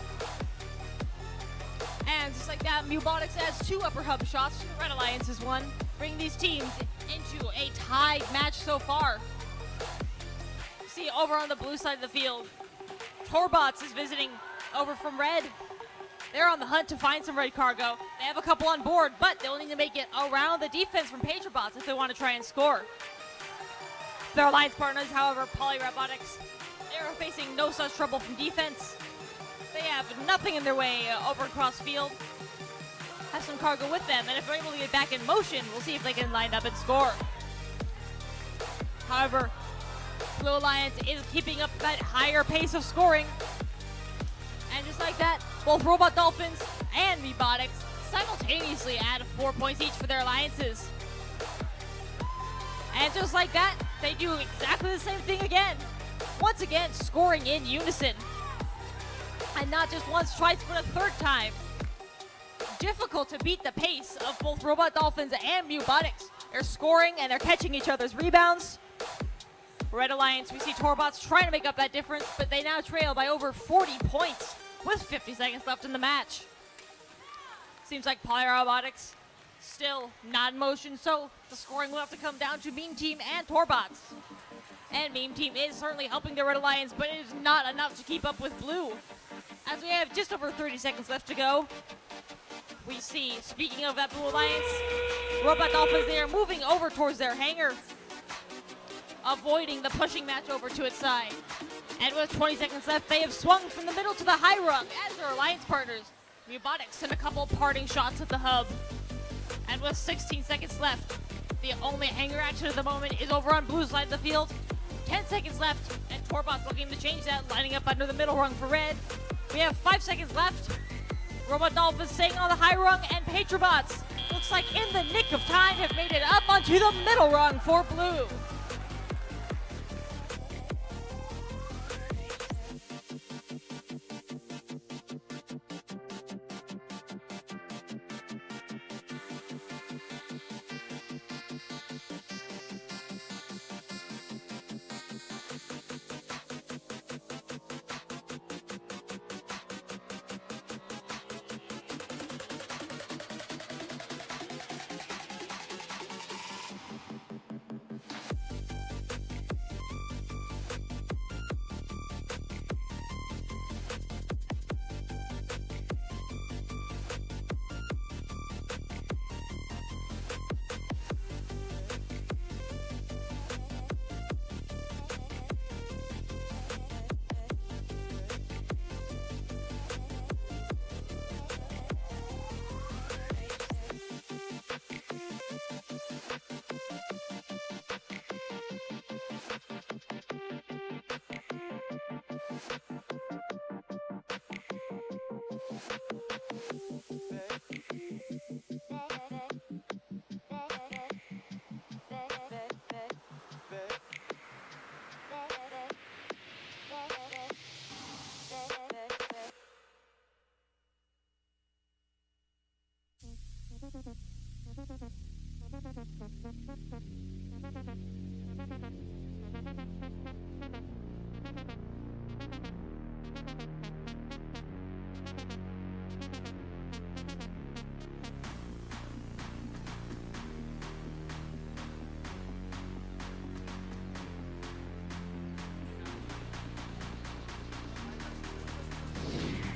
And just like that, Mubonics has 2 upper hub shots. The Red Alliance has 1, bringing these teams into a tied match so far. See over on the blue side of the field, Torbots is visiting over from red. They're on the hunt to find some red cargo. They have a couple on board, but they'll need to make it around the defense from Patriobots if they want to try and score. Their alliance partners, however, Poly Robotics, they are facing no such trouble from defense. They have nothing in their way over across field. Have some cargo with them, and if they're able to get back in motion, we'll see if they can line up and score. However, Blue Alliance is keeping up that higher pace of scoring. And just like that, both Robot Dolphins and Mebotics simultaneously add 4 points each for their alliances. And just like that, they do exactly the same thing again. Once again, scoring in unison. And not just once, twice, but a third time. Difficult to beat the pace of both Robot Dolphins and Mebotics. They're scoring and they're catching each other's rebounds. Red Alliance, we see Torbots trying to make up that difference, but they now trail by over 40 points with 50 seconds left in the match. Seems like Poly Robotics still not in motion, so the scoring will have to come down to Meme Team and Torbots. And Meme Team is certainly helping the Red Alliance, but it is not enough to keep up with Blue. As we have just over 30 seconds left to go, we see, speaking of that Blue Alliance, Robot Dolphins, they are moving over towards their hangar, avoiding the pushing match over to its side. And with 20 seconds left, they have swung from the middle to the high rung as their alliance partners, Mebotics, send a couple parting shots at the hub. And with 16 seconds left, the only hangar action at the moment is over on Blue's side of the field. 10 seconds left, and Torbots looking to change that, lining up under the middle rung for red. We have 5 seconds left. Robot Dolphins staying on the high rung, and Patriobots, looks like in the nick of time, have made it up onto the middle rung for Blue.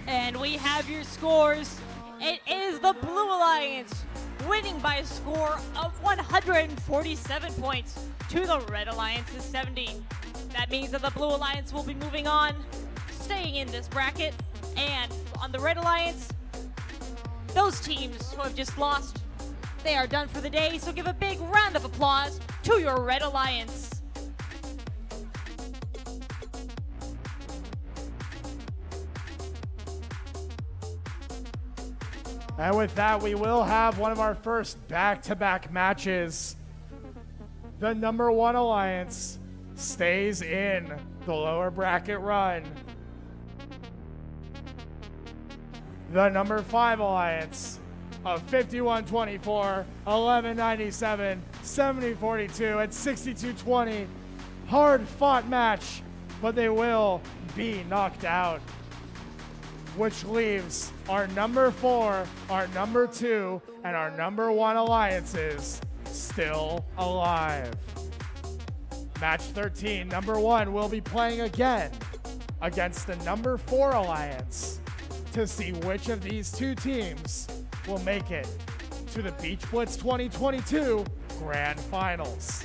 And we have your scores. It is the Blue Alliance winning by a score of 147 points to the Red Alliance's 70. That means that the Blue Alliance will be moving on, staying in this bracket. And on the Red Alliance, those teams who have just lost, they are done for the day. So give a big round of applause to your Red Alliance. And with that, we will have one of our first back-to-back matches. The number 1 alliance stays in the lower bracket run. The number 5 alliance of 51-24, 11-97, 70-42, and 62-20. Hard-fought match, but they will be knocked out. which leaves our number 4, our number 2, and our number 1 alliances still alive. Match 13, number 1 will be playing again against the number 4 alliance to see which of these two teams will make it to the Beach Blitz 2022 Grand Finals.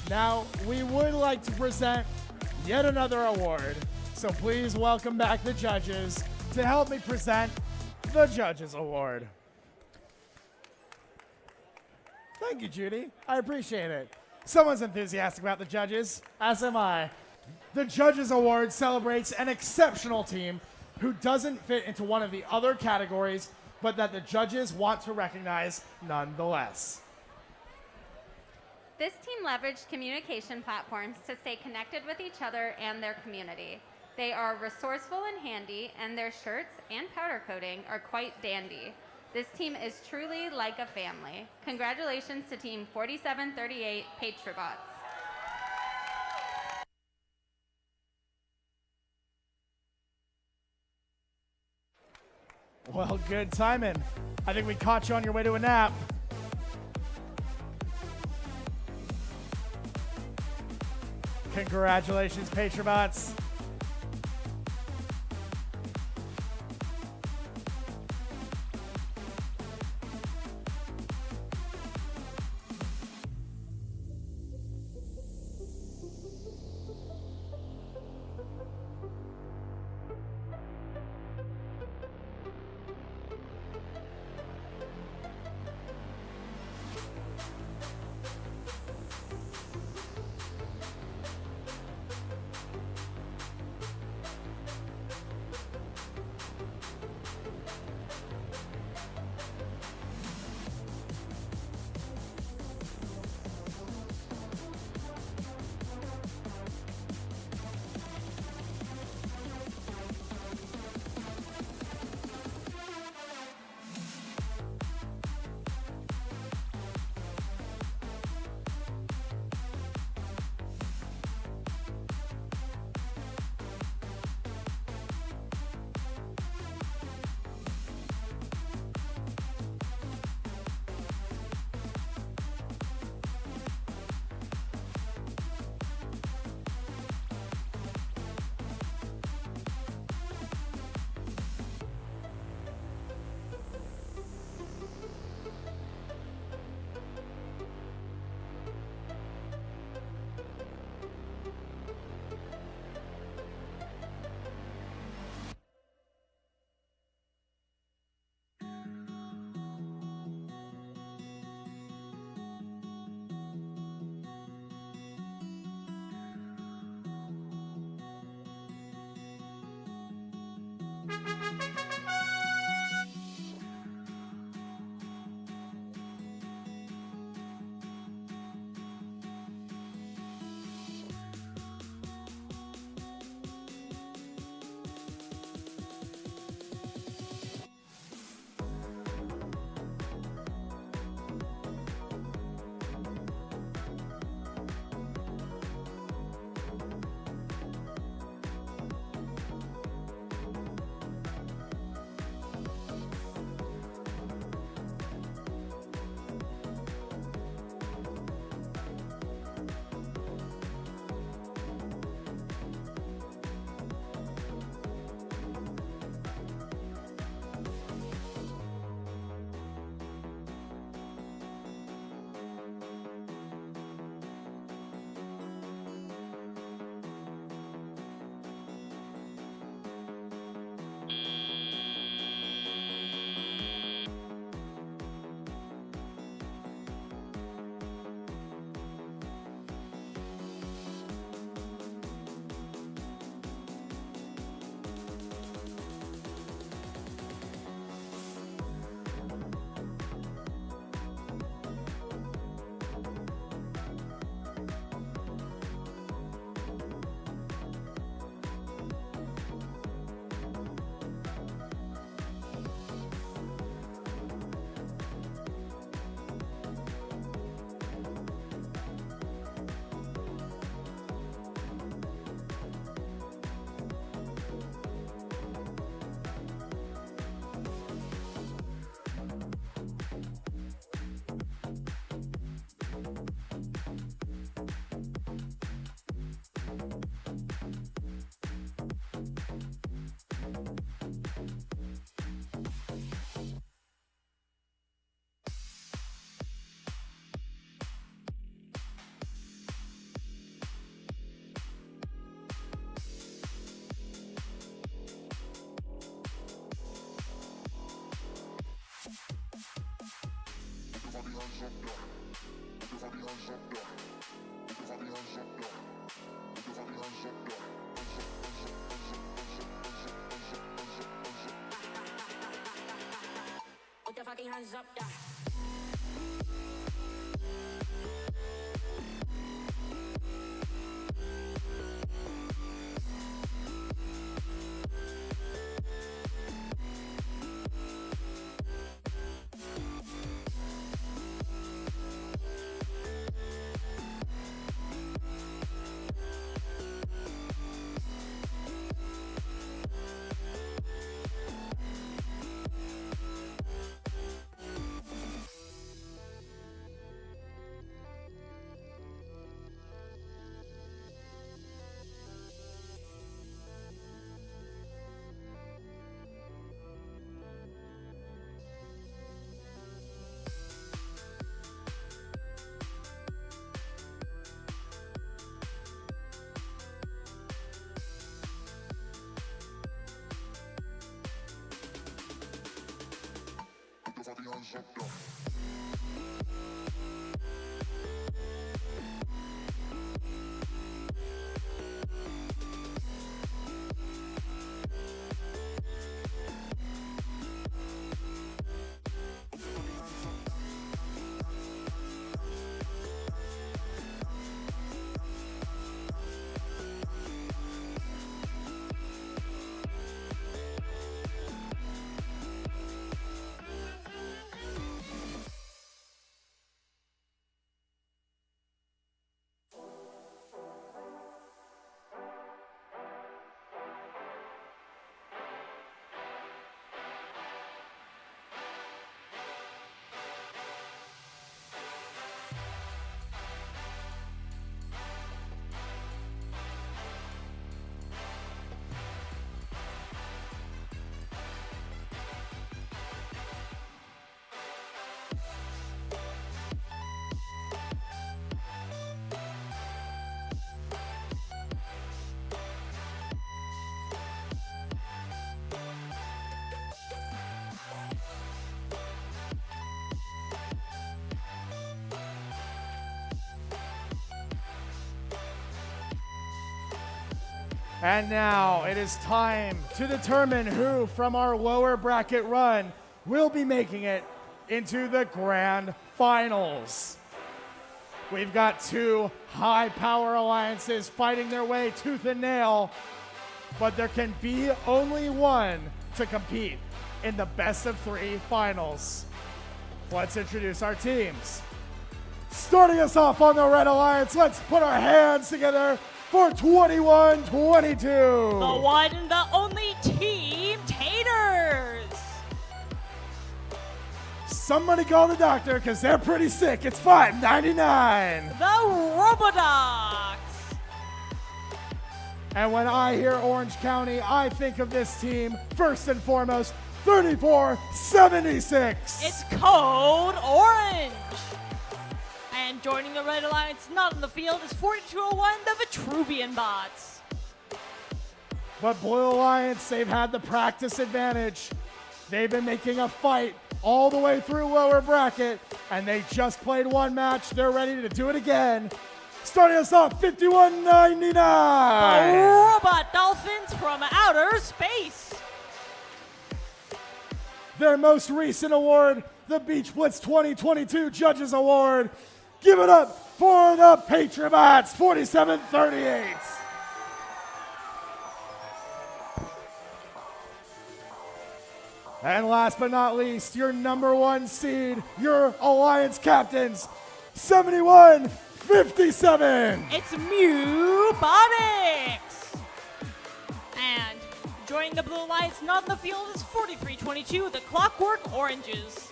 Now, we would like to present yet another award. So please welcome back the judges to help me present the Judges Award. Thank you, Judy. I appreciate it. Someone's enthusiastic about the judges, as am I. The Judges Award celebrates an exceptional team who doesn't fit into one of the other categories, but that the judges want to recognize nonetheless. This team leveraged communication platforms to stay connected with each other and their community. They are resourceful and handy, and their shirts and powder coating are quite dandy. This team is truly like a family. Congratulations to Team 4738 Patriots. Well, good timing. I think we caught you on your way to a nap. Congratulations, Patriots. Put your fucking hands up, yeah. And now it is time to determine who from our lower bracket run will be making it into the grand finals. We've got two high power alliances fighting their way tooth and nail, but there can be only one to compete in the best of three finals. Let's introduce our teams. Starting us off on the Red Alliance, let's put our hands together for 21-22. The one and the only Team Taters. Somebody call the doctor because they're pretty sick. It's $5.99. The Robodogs. And when I hear Orange County, I think of this team first and foremost, 3476. It's Code Orange. And joining the Red Alliance not on the field is 4201, the Vitruvian Bots. But Blue Alliance, they've had the practice advantage. They've been making a fight all the way through lower bracket, and they just played one match. They're ready to do it again. Starting us off, 51.99. The Robot Dolphins from outer space. Their most recent award, the Beach Blitz 2022 Judges Award. Give it up for the Patriots, 4738. And last but not least, your number one seed, your Alliance captains, 7157. It's Mewbotics. And joining the Blue Alliance not on the field is 4322, the Clockwork Oranges.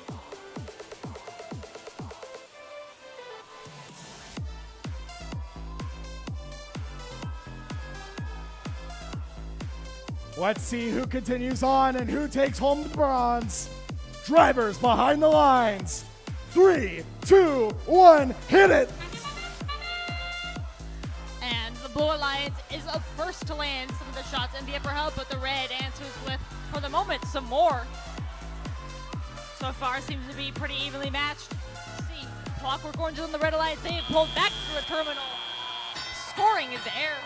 Let's see who continues on and who takes home the bronze. Drivers behind the lines. 3, 2, 1, hit it! And the Blue Alliance is first to land some of the shots in the upper hub, but the Red answers with, for the moment, some more. So far seems to be pretty evenly matched. Let's see Clockwork Orange on the Red Alliance, they have pulled back through a terminal. Scoring is there.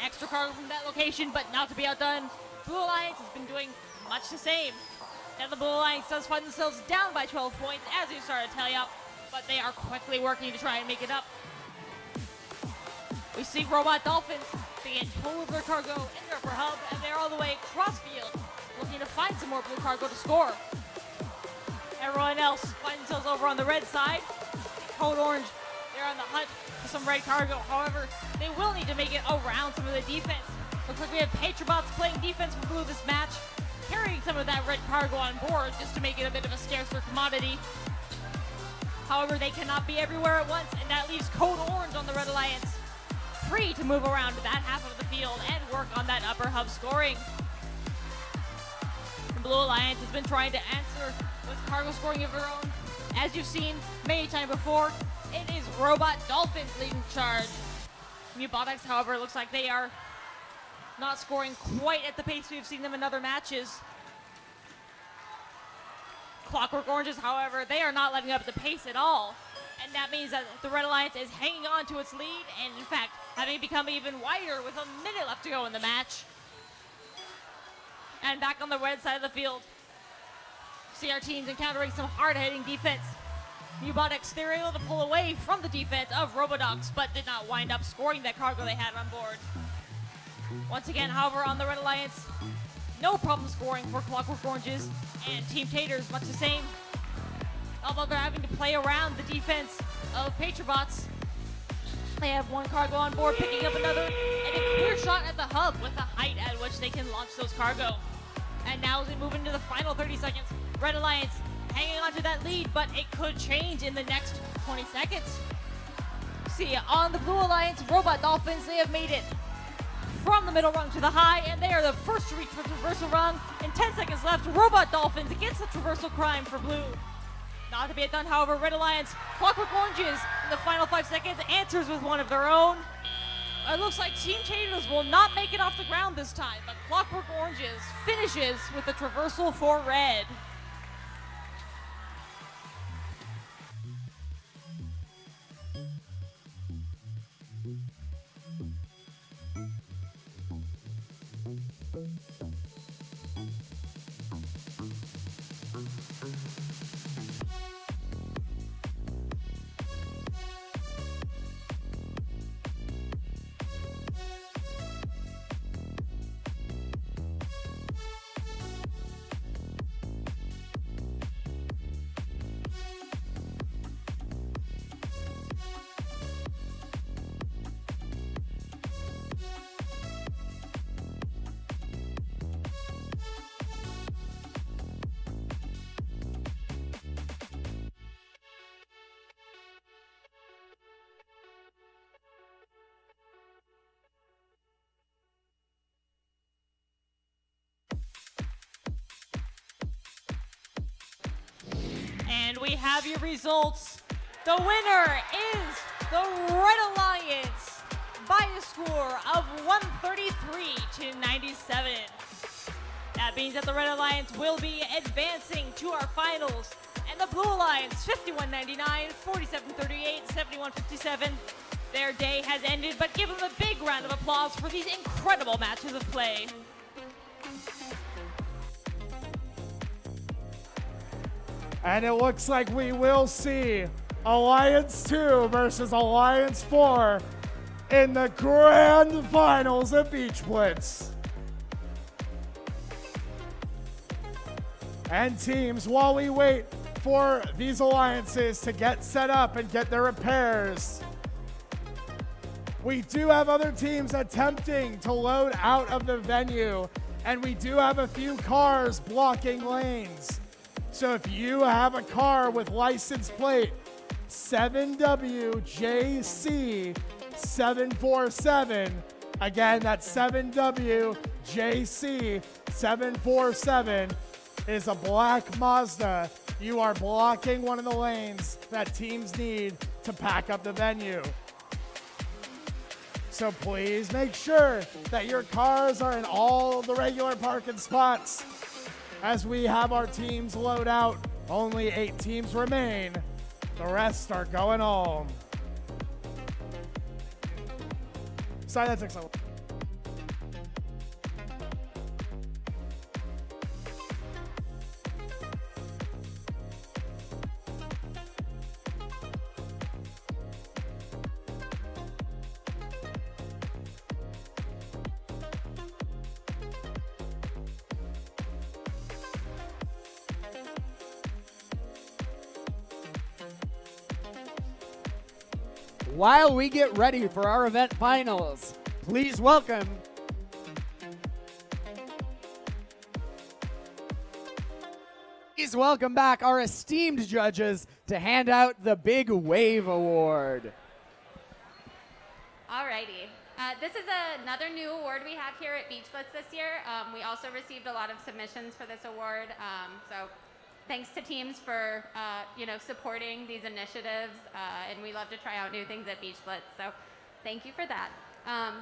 Extra cargo from that location, but not to be outdone. Blue Alliance has been doing much the same. Now the Blue Alliance does find themselves down by 12 points as we start to tally up, but they are quickly working to try and make it up. We see Robot Dolphins begin total of their cargo in their upper hub, and they're all the way across field, looking to find some more blue cargo to score. Everyone else finds themselves over on the red side. Code Orange, they're on the hunt for some red cargo. However, they will need to make it around some of the defense. Looks like we have Patriots playing defense for blue this match, carrying some of that red cargo on board just to make it a bit of a scarcer commodity. However, they cannot be everywhere at once, and that leaves Code Orange on the Red Alliance free to move around to that half of the field and work on that upper hub scoring. The Blue Alliance has been trying to answer with cargo scoring of their own. As you've seen many times before, it is Robot Dolphins leading charge. Mubotics, however, looks like they are not scoring quite at the pace we've seen them in other matches. Clockwork Oranges, however, they are not letting up the pace at all. And that means that the Red Alliance is hanging on to its lead and, in fact, having become even wider with a minute left to go in the match. And back on the red side of the field, see our teams encountering some hard-hitting defense. Mubotics, they were able to pull away from the defense of Robodox, but did not wind up scoring that cargo they had on board. Once again, however, on the Red Alliance, no problem scoring for Clockwork Oranges, and Team Taters much the same. Although they're having to play around the defense of Patriots, they have one cargo on board, picking up another, and a clear shot at the hub with the height at which they can launch those cargo. And now as we move into the final 30 seconds, Red Alliance hanging on to that lead, but it could change in the next 20 seconds. See, on the Blue Alliance, Robot Dolphins, they have made it from the middle rung to the high, and they are the first to reach the traversal rung. In 10 seconds left, Robot Dolphins against the traversal crime for blue. Not to be done, however, Red Alliance, Clockwork Oranges, in the final 5 seconds, answers with one of their own. It looks like Team Taters will not make it off the ground this time, but Clockwork Oranges finishes with the traversal for red. And we have your results. The winner is the Red Alliance by a score of 133 to 97. That means that the Red Alliance will be advancing to our finals, and the Blue Alliance 51-99, 47-38, 71-57. Their day has ended, but give them a big round of applause for these incredible matches of play. And it looks like we will see Alliance 2 versus Alliance 4 in the grand finals of Beach Blitz. And teams, while we wait for these alliances to get set up and get their repairs, we do have other teams attempting to load out of the venue, and we do have a few cars blocking lanes. So if you have a car with license plate 7WJC747, again, that's 7WJC747, is a black Mazda, you are blocking one of the lanes that teams need to pack up the venue. So please make sure that your cars are in all the regular parking spots. As we have our teams load out, only 8 teams remain. The rest are going home. Sorry, that took so long. While we get ready for our event finals, please welcome back our esteemed judges to hand out the Big Wave Award. Alrighty. This is another new award we have here at Beach Blitz this year. We also received a lot of submissions for this award, so thanks to teams for supporting these initiatives, and we love to try out new things at Beach Blitz, so thank you for that.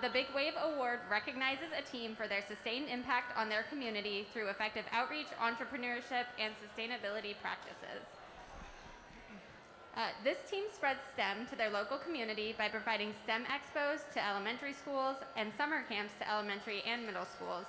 The Big Wave Award recognizes a team for their sustained impact on their community through effective outreach, entrepreneurship, and sustainability practices. This team spreads STEM to their local community by providing STEM expos to elementary schools and summer camps to elementary and middle schools.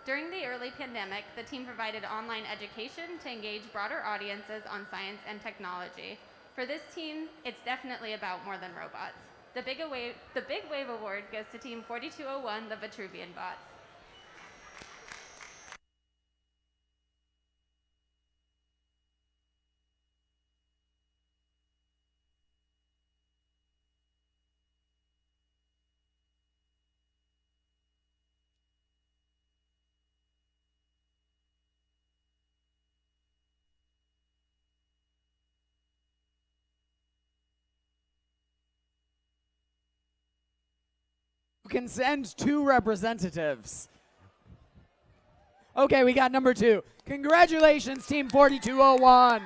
During the early pandemic, the team provided online education to engage broader audiences on science and technology. For this team, it's definitely about more than robots. The Big Wave Award goes to Team 4201, the Vitruvian Bots. Can send 2 representatives. Okay, we got number 2. Congratulations, Team 4201.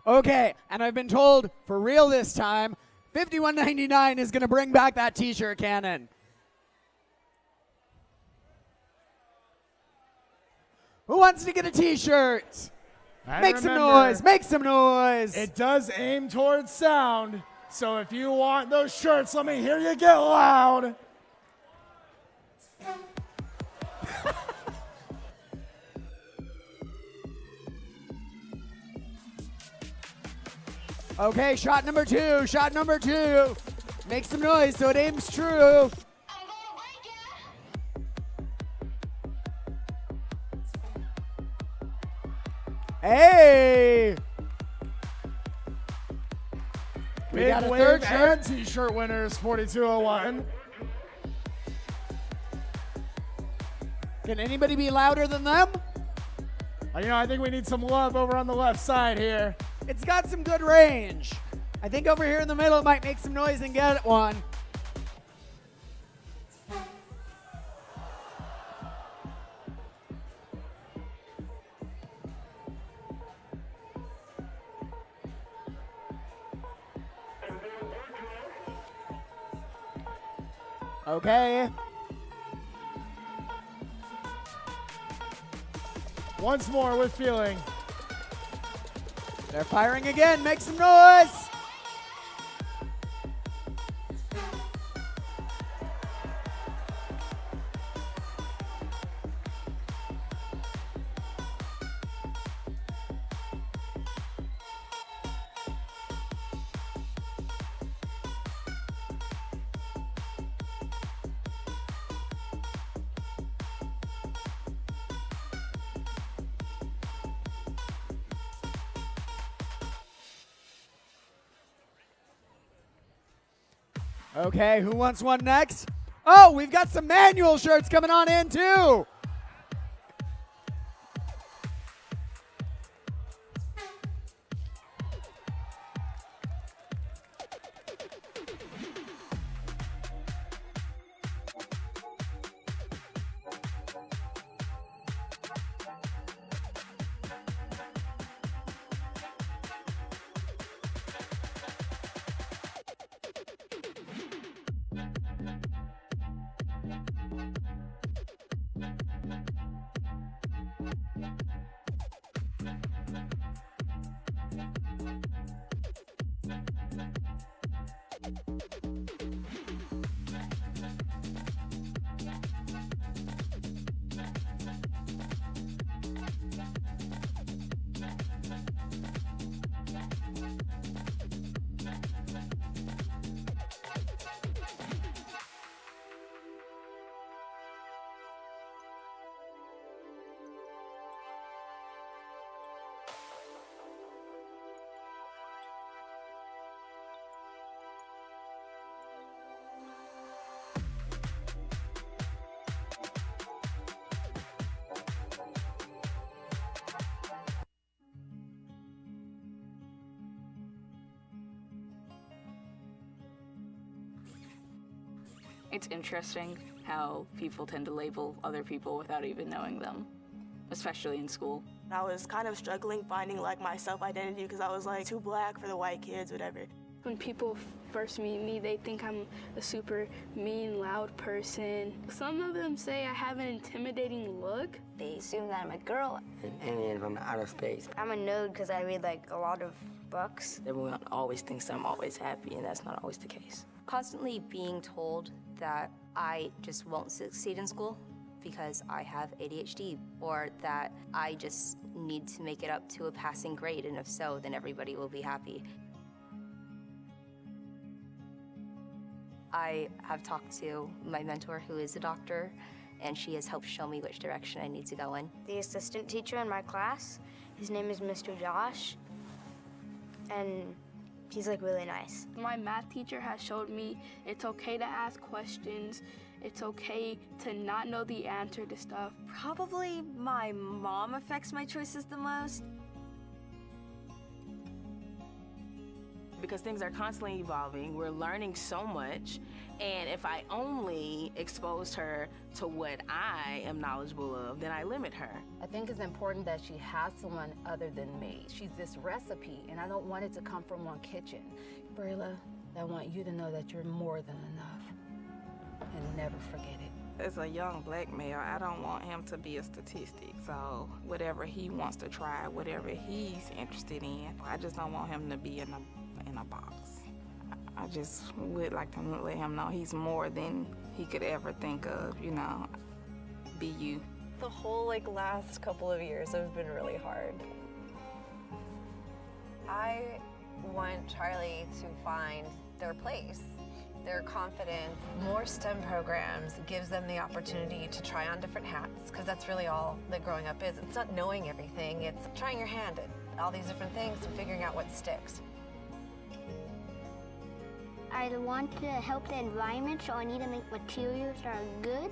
Okay, and I've been told, for real this time, $51.99 is going to bring back that t-shirt cannon. Who wants to get a t-shirt? Make some noise, make some noise. It does aim towards sound, so if you want those shirts, let me hear you get loud. Okay, shot number 2, shot number 2. Make some noise so it aims true. Hey! We Big got a Wave third shirt. and t-shirt winners, 4201. Can anybody be louder than them? I think we need some love over on the left side here. It's got some good range. I think over here in the middle it might make some noise and get one. Okay. Once more with feeling. They're firing again. Make some noise. Okay, who wants one next? Oh, we've got some manual shirts coming on in too. It's interesting how people tend to label other people without even knowing them, especially in school. I was kind of struggling finding like my self-identity because I was like too black for the white kids, whatever. When people first meet me, they think I'm a super mean, loud person. Some of them say I have an intimidating look. They assume that I'm a girl. An alien from outer space. I'm a nerd because I read like a lot of books. Everyone always thinks I'm always happy, and that's not always the case. Constantly being told that I just won't succeed in school because I have ADHD, or that I just need to make it up to a passing grade, and if so, then everybody will be happy. I have talked to my mentor, who is a doctor, and she has helped show me which direction I need to go in. The assistant teacher in my class, his name is Mr. Josh, and he's like really nice. My math teacher has showed me it's okay to ask questions. It's okay to not know the answer to stuff. Probably my mom affects my choices the most. Because things are constantly evolving, we're learning so much, and if I only exposed her to what I am knowledgeable of, then I limit her. I think it's important that she has someone other than me. She's this recipe, and I don't want it to come from one kitchen. Brayla, I want you to know that you're more than enough, and never forget it. As a young black male, I don't want him to be a statistic. So whatever he wants to try, whatever he's interested in, I just don't want him to be in a box. I just would like to let him know he's more than he could ever think of, you know, be you. The whole last couple of years have been really hard. I want Charlie to find their place, their confidence. More STEM programs gives them the opportunity to try on different hats, because that's really all that growing up is. It's not knowing everything, it's trying your hand at all these different things and figuring out what sticks. I want to help the environment, so I need to make materials that are good,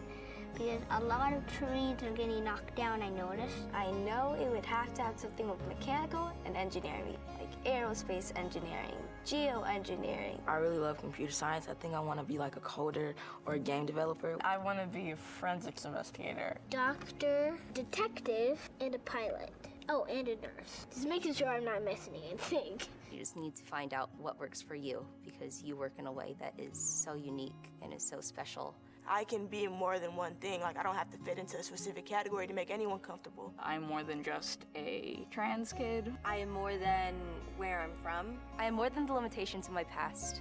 because a lot of trees are getting knocked down, I noticed. I know it would have to have something with mechanical and engineering, like aerospace engineering, geoengineering. I really love computer science. I think I want to be like a coder or a game developer. I want to be a forensics investigator. Doctor, detective, and a pilot. Oh, and a nurse. Just making sure I'm not missing anything. You just need to find out what works for you, because you work in a way that is so unique and is so special. I can be more than one thing. Like, I don't have to fit into a specific category to make anyone comfortable. I'm more than just a trans kid. I am more than where I'm from. I am more than the limitations of my past.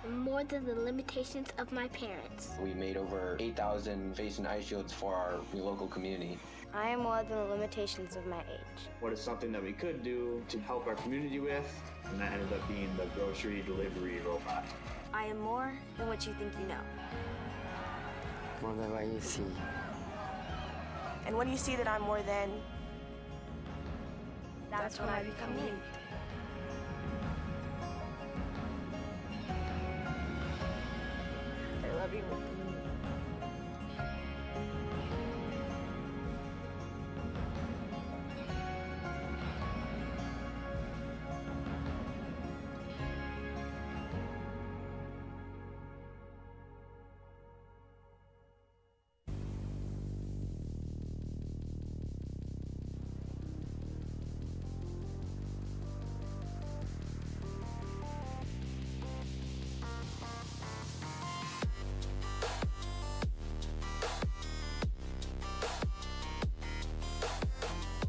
More than the limitations of my parents. We made over 8,000 face and eye shields for our local community. I am more than the limitations of my age. What is something that we could do to help our community with, and that ended up being the grocery delivery robot. I am more than what you think you know. More than what you see. And when you see that I'm more than, that's when I become me. I love you.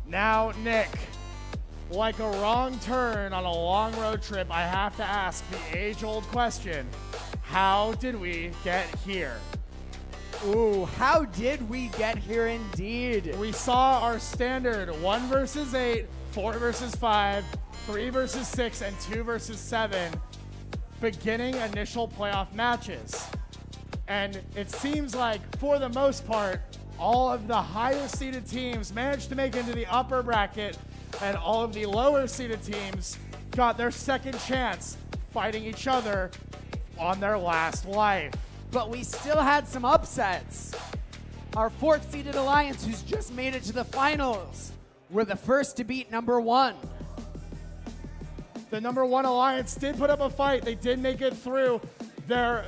Now, Nick, like a wrong turn on a long road trip, I have to ask the age-old question. How did we get here? Ooh, how did we get here indeed? We saw our standard 1 versus 8, 4 versus 5, 3 versus 6, and 2 versus 7 beginning initial playoff matches. And it seems like, for the most part, all of the higher seeded teams managed to make it into the upper bracket, and all of the lower seeded teams got their second chance fighting each other on their last life. But we still had some upsets. Our 4th seeded alliance, who's just made it to the finals, were the first to beat number 1. The number 1 alliance did put up a fight. They did make it through. Their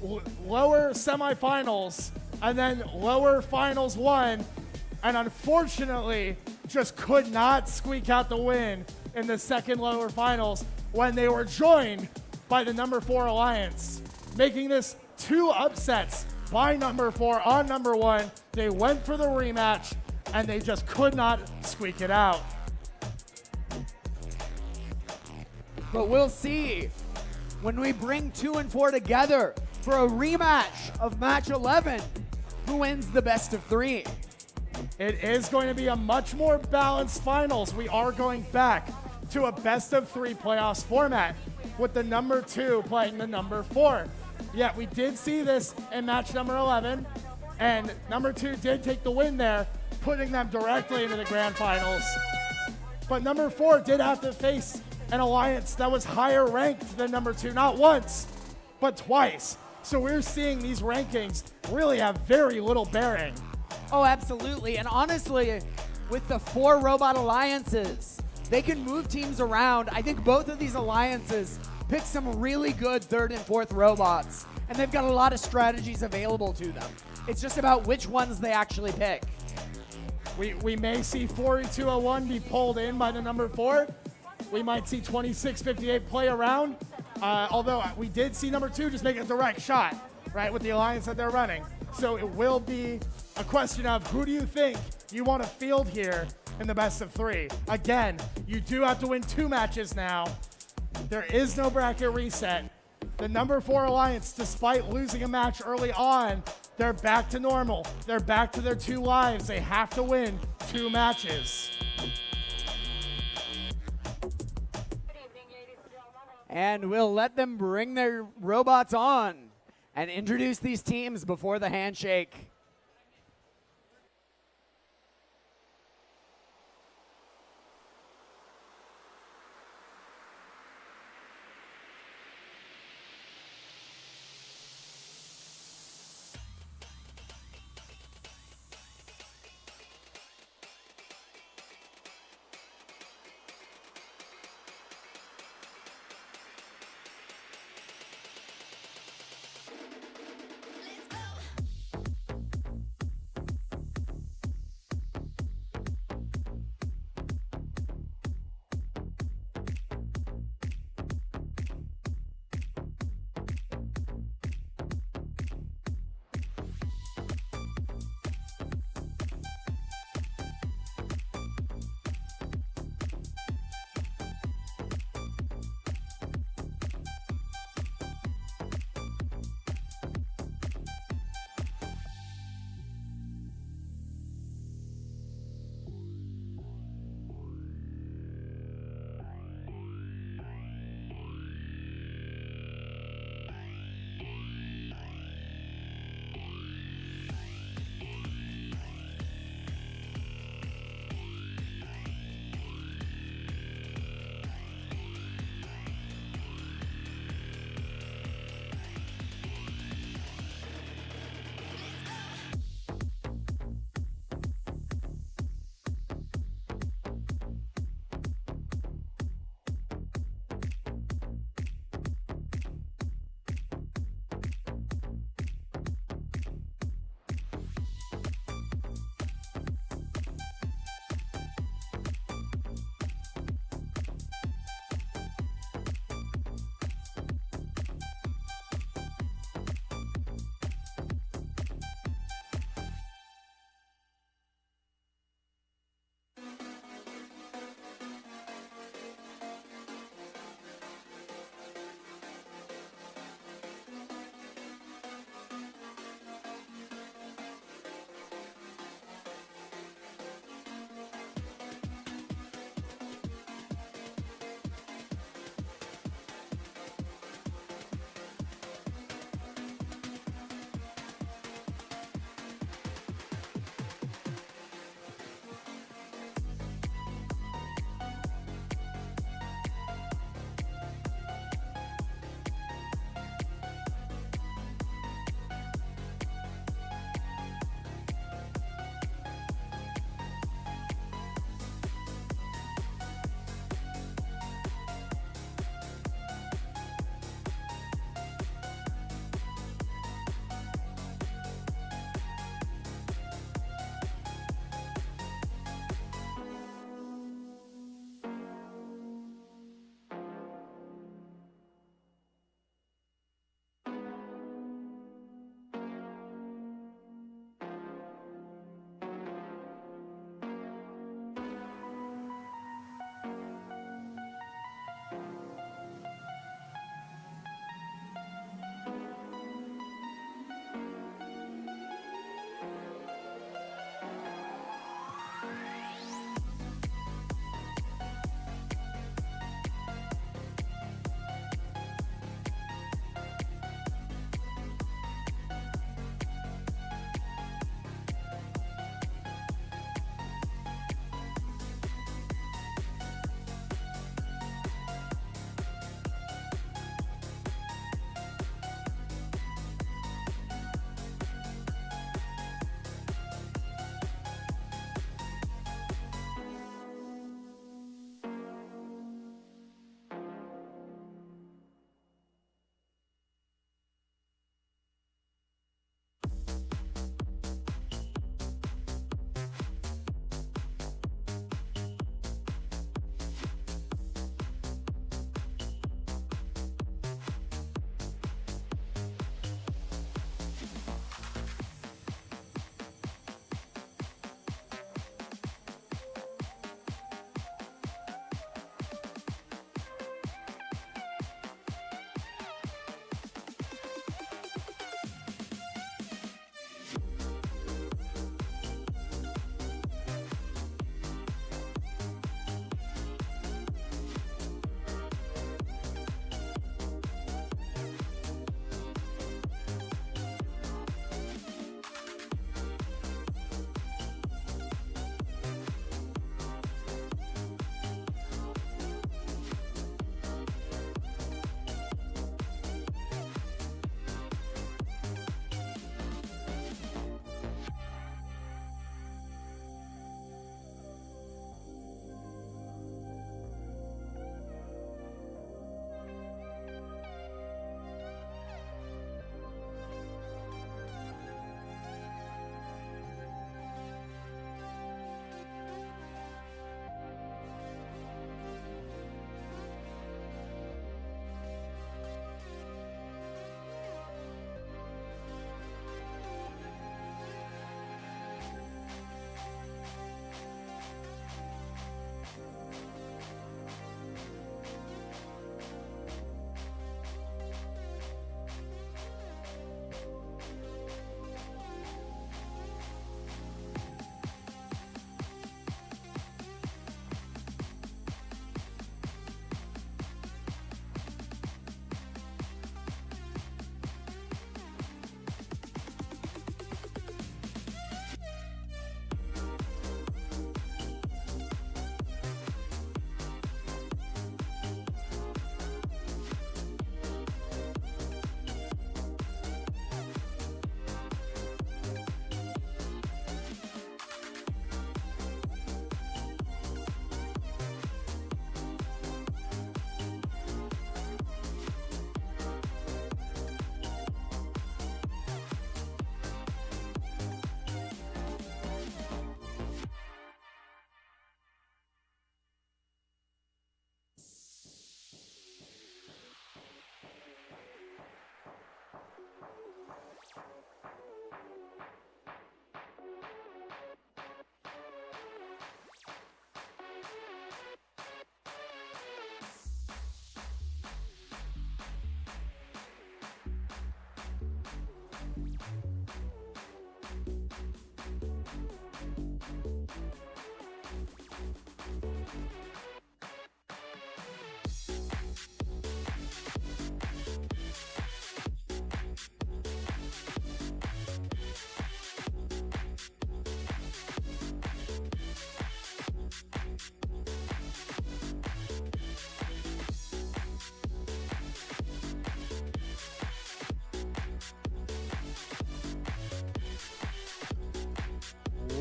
lower semifinals and then lower finals 1, and unfortunately just could not squeak out the win in the second lower finals when they were joined by the number 4 Alliance, making this 2 upsets by number 4 on number 1. They went for the rematch and they just could not squeak it out. But we'll see when we bring 2 and 4 together for a rematch of match 11, who wins the best of 3. It is going to be a much more balanced finals. We are going back to a best of 3 playoffs format with the number 2 playing the number 4. Yeah, we did see this in match number 11, and number 2 did take the win there, putting them directly into the grand finals. But number 4 did have to face an alliance that was higher ranked than number 2, not once, but twice. So we're seeing these rankings really have very little bearing. Oh, absolutely. And honestly, with the 4 robot alliances, they can move teams around. I think both of these alliances pick some really good 3rd and 4th robots, and they've got a lot of strategies available to them. It's just about which ones they actually pick. We may see 4201 be pulled in by the number 4. We might see 2658 play around, although we did see number 2 just make a direct shot, right, with the alliance that they're running. So it will be a question of who do you think you want to field here in the best of 3. Again, you do have to win 2 matches now. There is no bracket reset. The number 4 alliance, despite losing a match early on, they're back to normal. They're back to their 2 lives. They have to win 2 matches. And we'll let them bring their robots on and introduce these teams before the handshake.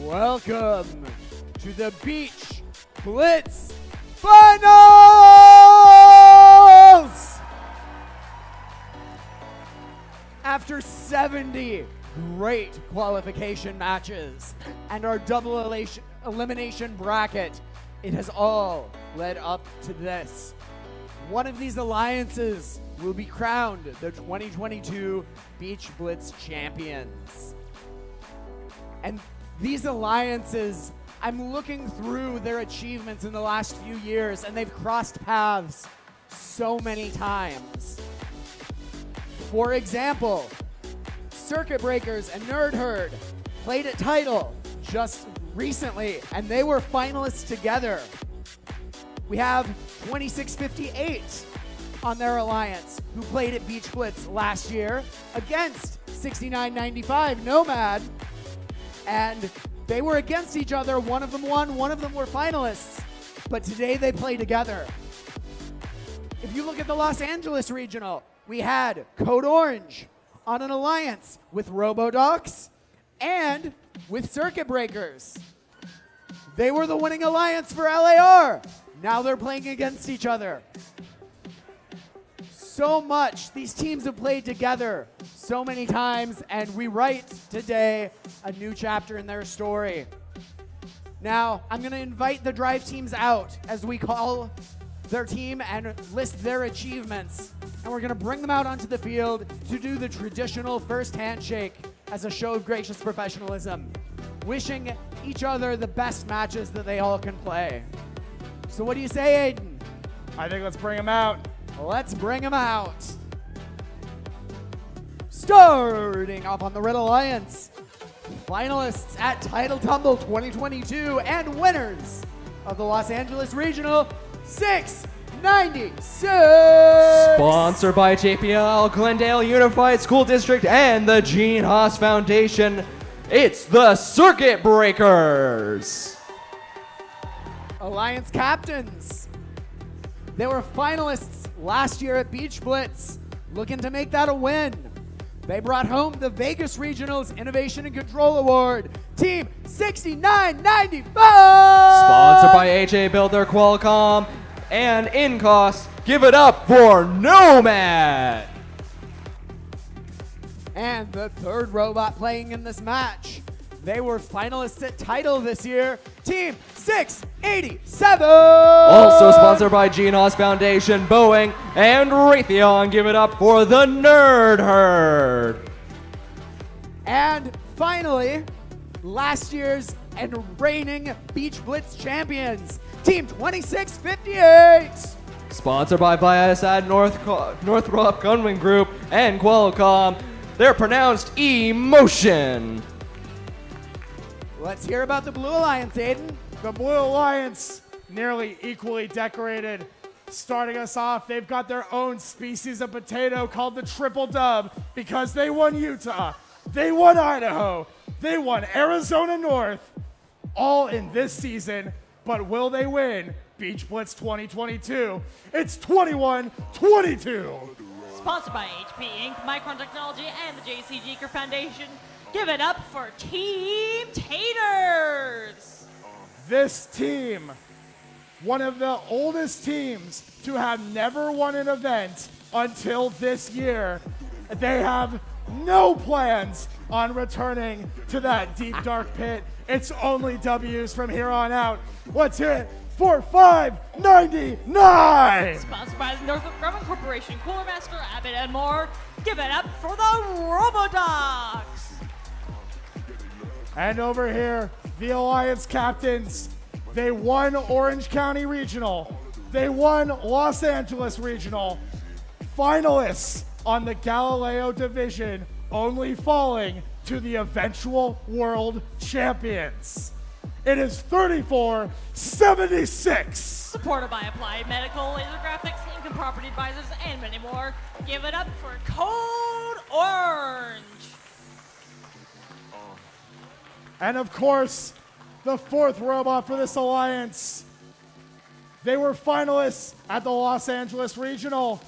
Welcome to the Beach Blitz Finals! After 70 great qualification matches and our double elimination bracket, it has all led up to this. One of these alliances will be crowned the 2022 Beach Blitz champions. And these alliances, I'm looking through their achievements in the last few years, and they've crossed paths so many times. For example, Circuit Breakers and Nerd Herd played at Title just recently, and they were finalists together. We have 2658 on their alliance, who played at Beach Blitz last year against 6995 Nomad, and they were against each other. One of them won, one of them were finalists, but today they play together. If you look at the Los Angeles Regional, we had Code Orange on an alliance with Robodocs and with Circuit Breakers. They were the winning alliance for LAR. Now they're playing against each other. So much. These teams have played together so many times, and we write today a new chapter in their story. Now, I'm going to invite the drive teams out as we call their team and list their achievements. And we're going to bring them out onto the field to do the traditional first handshake as a show of gracious professionalism, wishing each other the best matches that they all can play. So what do you say, Aiden? I think let's bring them out. Let's bring them out. Starting off on the Red Alliance, finalists at Title Tumble 2022 and winners of the Los Angeles Regional 696. Sponsored by JPL, Glendale Unified School District, and the Gene Haas Foundation, it's the Circuit Breakers. Alliance captains. They were finalists last year at Beach Blitz, looking to make that a win. They brought home the Vegas Regionals Innovation and Control Award. Team 6995! Sponsored by AJ Builder, Qualcomm, and InCost. Give it up for Nomad! And the third robot playing in this match. They were finalists at Title this year. Team 687! Also sponsored by Gene Haas Foundation, Boeing, and Raytheon. Give it up for the Nerd Herd. And finally, last year's and reigning Beach Blitz champions, Team 2658. Sponsored by Viasat, Northrop Gunwing Group, and Qualcomm. They're pronounced Emotion. Let's hear about the Blue Alliance, Aiden. The Blue Alliance, nearly equally decorated. Starting us off, they've got their own species of potato called the Triple Dub because they won Utah, they won Idaho, they won Arizona North, all in this season. But will they win Beach Blitz 2022? It's 21-22. Sponsored by HP Inc., Micron Technology, and the J.C. Jeker Foundation. Give it up for Team Taters! This team, one of the oldest teams to have never won an event until this year, they have no plans on returning to that deep, dark pit. It's only W's from here on out. Let's hear it for 599! Sponsored by the Northrop Grumman Corporation, Cooler Master, Abbott, and more. Give it up for the Robodocs! And over here, the Alliance captains. They won Orange County Regional. They won Los Angeles Regional. Finalists on the Galileo division, only falling to the eventual world champions. It is 34-76. Supported by Applied Medical, Laser Graphics, Lincoln Property Advisors, and many more. Give it up for Code Orange. And of course, the fourth robot for this alliance. They were finalists at the Los Angeles Regional.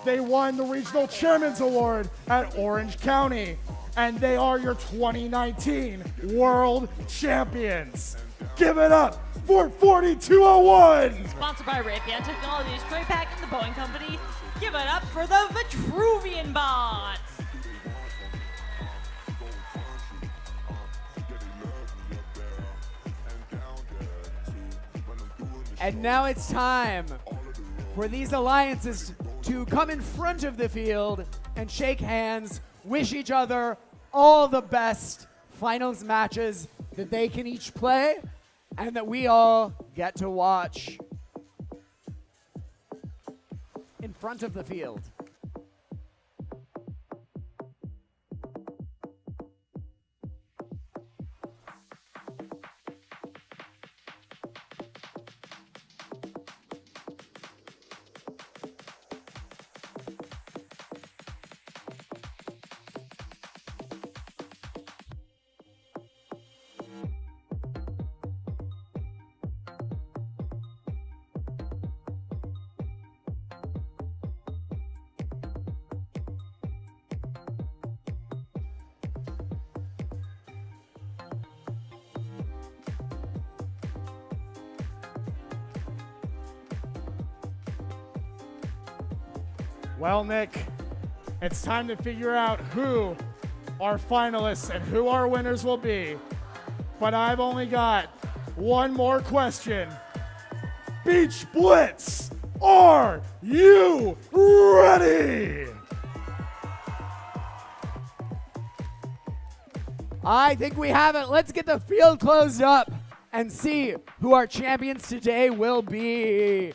They won the Regional Chairman's Award at Orange County. and they are your 2019 World Champions. Give it up for 4201. Sponsored by Raytheon Technologies, Trey Pack, and the Boeing Company. Give it up for the Vitruvian Bots. And now it's time for these alliances to come in front of the field and shake hands, wish each other all the best finals matches that they can each play and that we all get to watch in front of the field. Well, Nick, it's time to figure out who our finalists and who our winners will be. But I've only got one more question. Beach Blitz, are you ready? I think we have it. Let's get the field closed up and see who our champions today will be.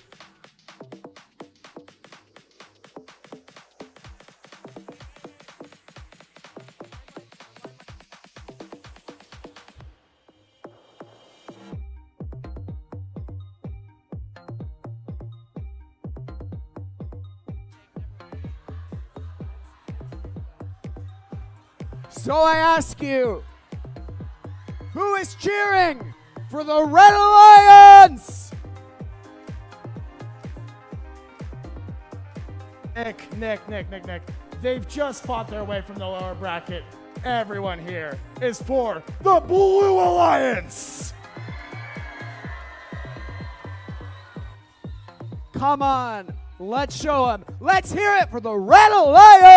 So I ask you, who is cheering for the Red Alliance? Nick. They've just fought their way from the lower bracket. Everyone here is for the Blue Alliance. Come on, let's show them. Let's hear it for the Red Alliance!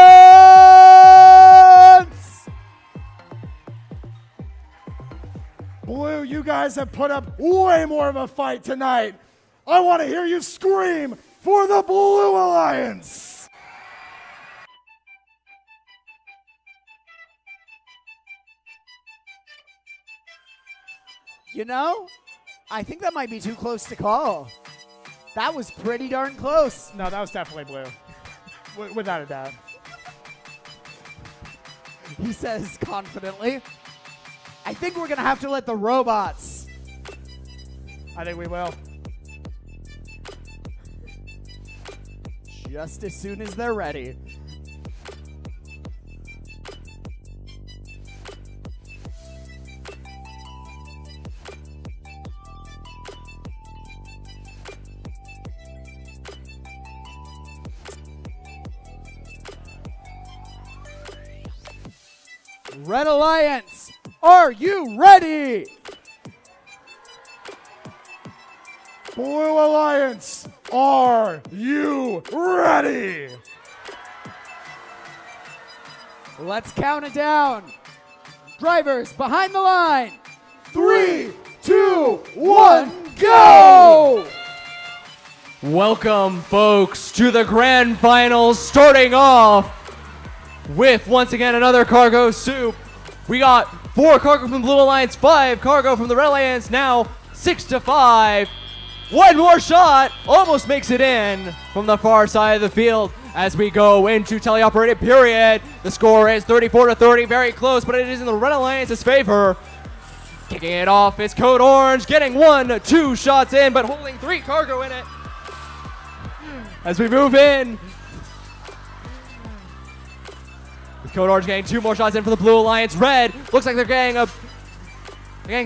Blue, you guys have put up way more of a fight tonight. I want to hear you scream for the Blue Alliance. You know, I think that might be too close to call. That was pretty darn close. No, that was definitely Blue. Without a doubt. He says confidently. I think we're going to have to let the robots. I think we will. Just as soon as they're ready. Red Alliance, are you ready? Blue Alliance, are you ready? Let's count it down. Drivers behind the line. 3, 2, 1, go! Welcome, folks, to the grand finals, starting off with, once again, another cargo soup. We got 4 cargo from the Blue Alliance, 5 cargo from the Red Alliance, now 6-5. One more shot, almost makes it in from the far side of the field as we go into teleoperated period. The score is 34-30, very close, but it is in the Red Alliance's favor. Kicking it off is Code Orange, getting 1-2 shots in, but holding 3 cargo in it. As we move in, with Code Orange getting 2 more shots in for the Blue Alliance. Red looks like they're getting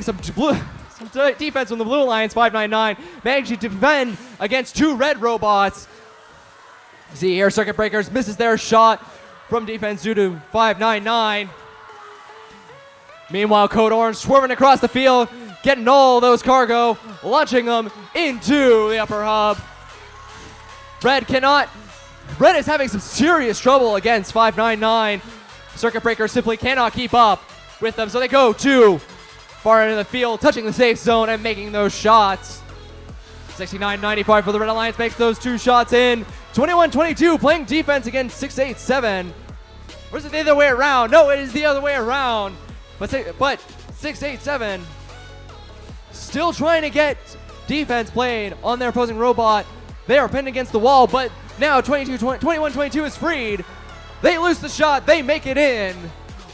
some defense from the Blue Alliance. 599 managing to defend against 2 red robots. See here, Circuit Breakers misses their shot from defense due to 599. Meanwhile, Code Orange swerving across the field, getting all those cargo, launching them into the upper hub. Red is having some serious trouble against 599. Circuit Breaker simply cannot keep up with them, so they go too far into the field, touching the safe zone and making those shots. 69-95 for the Red Alliance makes those 2 shots in. 21-22 playing defense against 687. Or is it the other way around? No, it is the other way around. But 687 still trying to get defense played on their opposing robot. They are pinned against the wall, but now 21-22 is freed. They lose the shot. They make it in.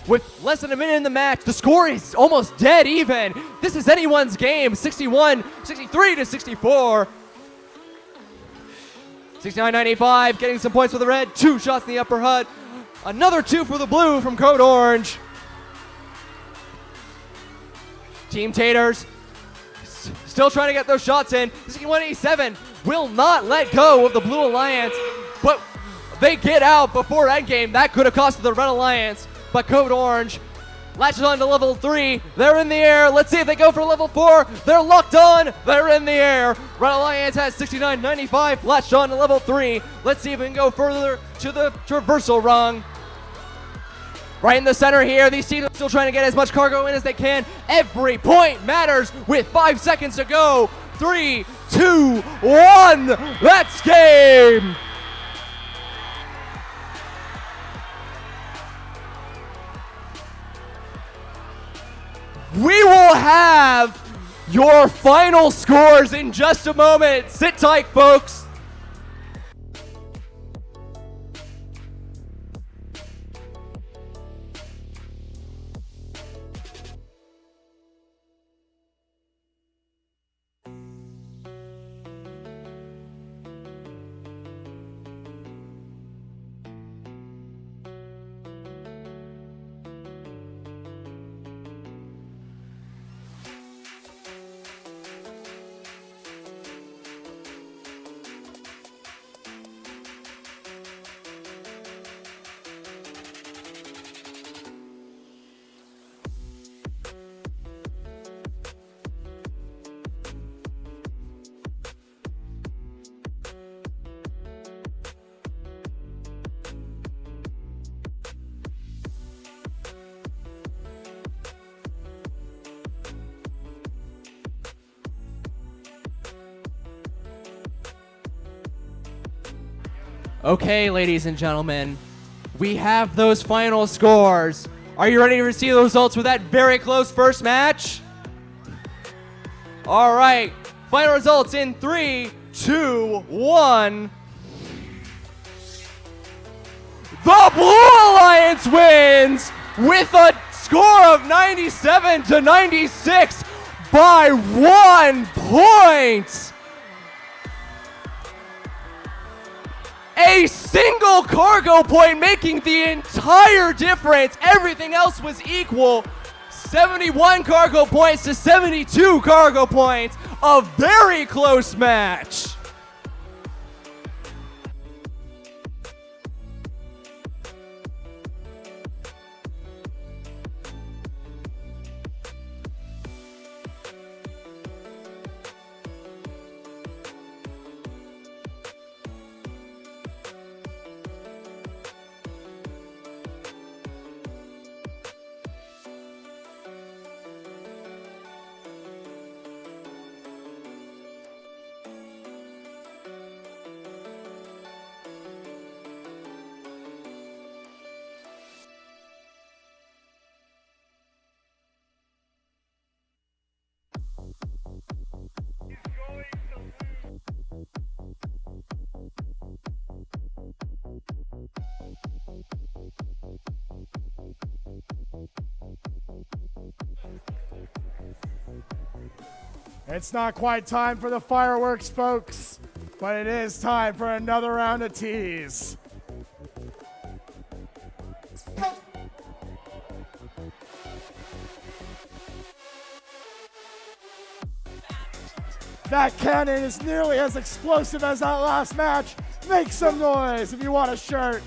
With less than a minute in the match, the score is almost dead even. This is anyone's game. 63 to 64. 69-95, getting some points for the red. 2 shots in the upper hut. Another 2 for the blue from Code Orange. Team Taters still trying to get those shots in. 61-87 will not let go of the Blue Alliance, but they get out before endgame. That could have costed the Red Alliance, but Code Orange latches on to level 3. They're in the air. Let's see if they go for level 4. They're locked on. They're in the air. Red Alliance has 69-95 latched on to level 3. Let's see if we can go further to the traversal rung. Right in the center here, these teams are still trying to get as much cargo in as they can. Every point matters with 5 seconds to go. 3, 2, 1, that's game! We will have your final scores in just a moment. Sit tight, folks. Okay, ladies and gentlemen, we have those final scores. Are you ready to see the results for that very close first match? All right, final results in 3, 2, 1. The Blue Alliance wins with a score of 97-96 by 1 point. A single cargo point making the entire difference. Everything else was equal. 71 cargo points to 72 cargo points. A very close match. It's not quite time for the fireworks, folks, but it is time for another round of teas. That cannon is nearly as explosive as that last match. Make some noise if you want a shirt.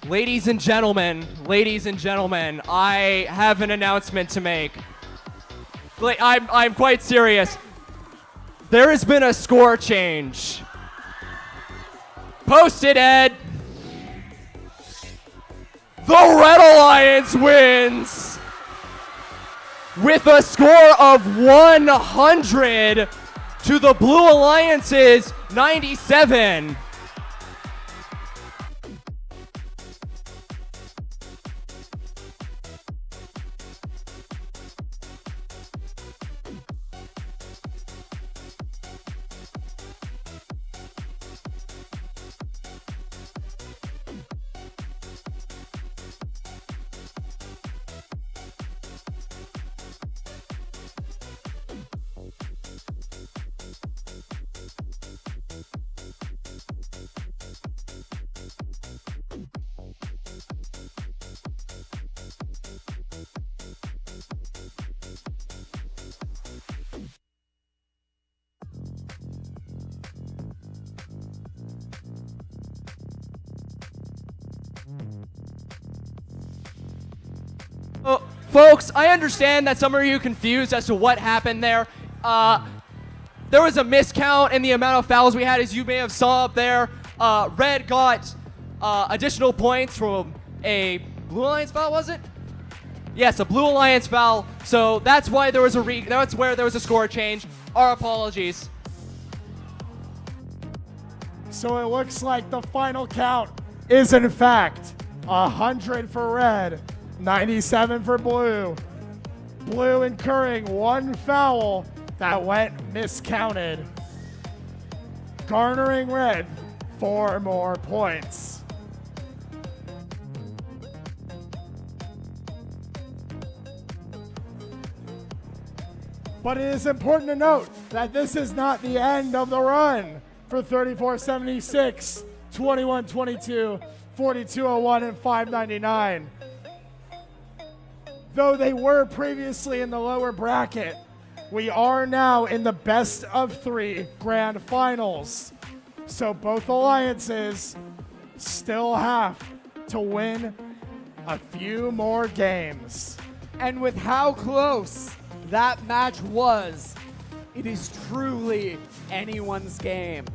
Ladies and gentlemen, I have an announcement to make. I'm quite serious. There has been a score change. Posted, Ed. The Red Alliance wins with a score of 100 to the Blue Alliance's 97. Folks, I understand that some of you are confused as to what happened there. There was a miscount in the amount of fouls we had, as you may have saw up there. Red got additional points from a Blue Alliance foul, was it? Yes, a Blue Alliance foul. So that's why there was that's where there was a score change. Our apologies. So it looks like the final count is in fact 100 for red, 97 for blue. Blue incurring one foul that went miscounted, garnering red 4 more points. But it is important to note that this is not the end of the run for 3476, 2122, 4201, and 599. Though they were previously in the lower bracket, we are now in the best of 3 grand finals. So both alliances still have to win a few more games. And with how close that match was, it is truly anyone's game.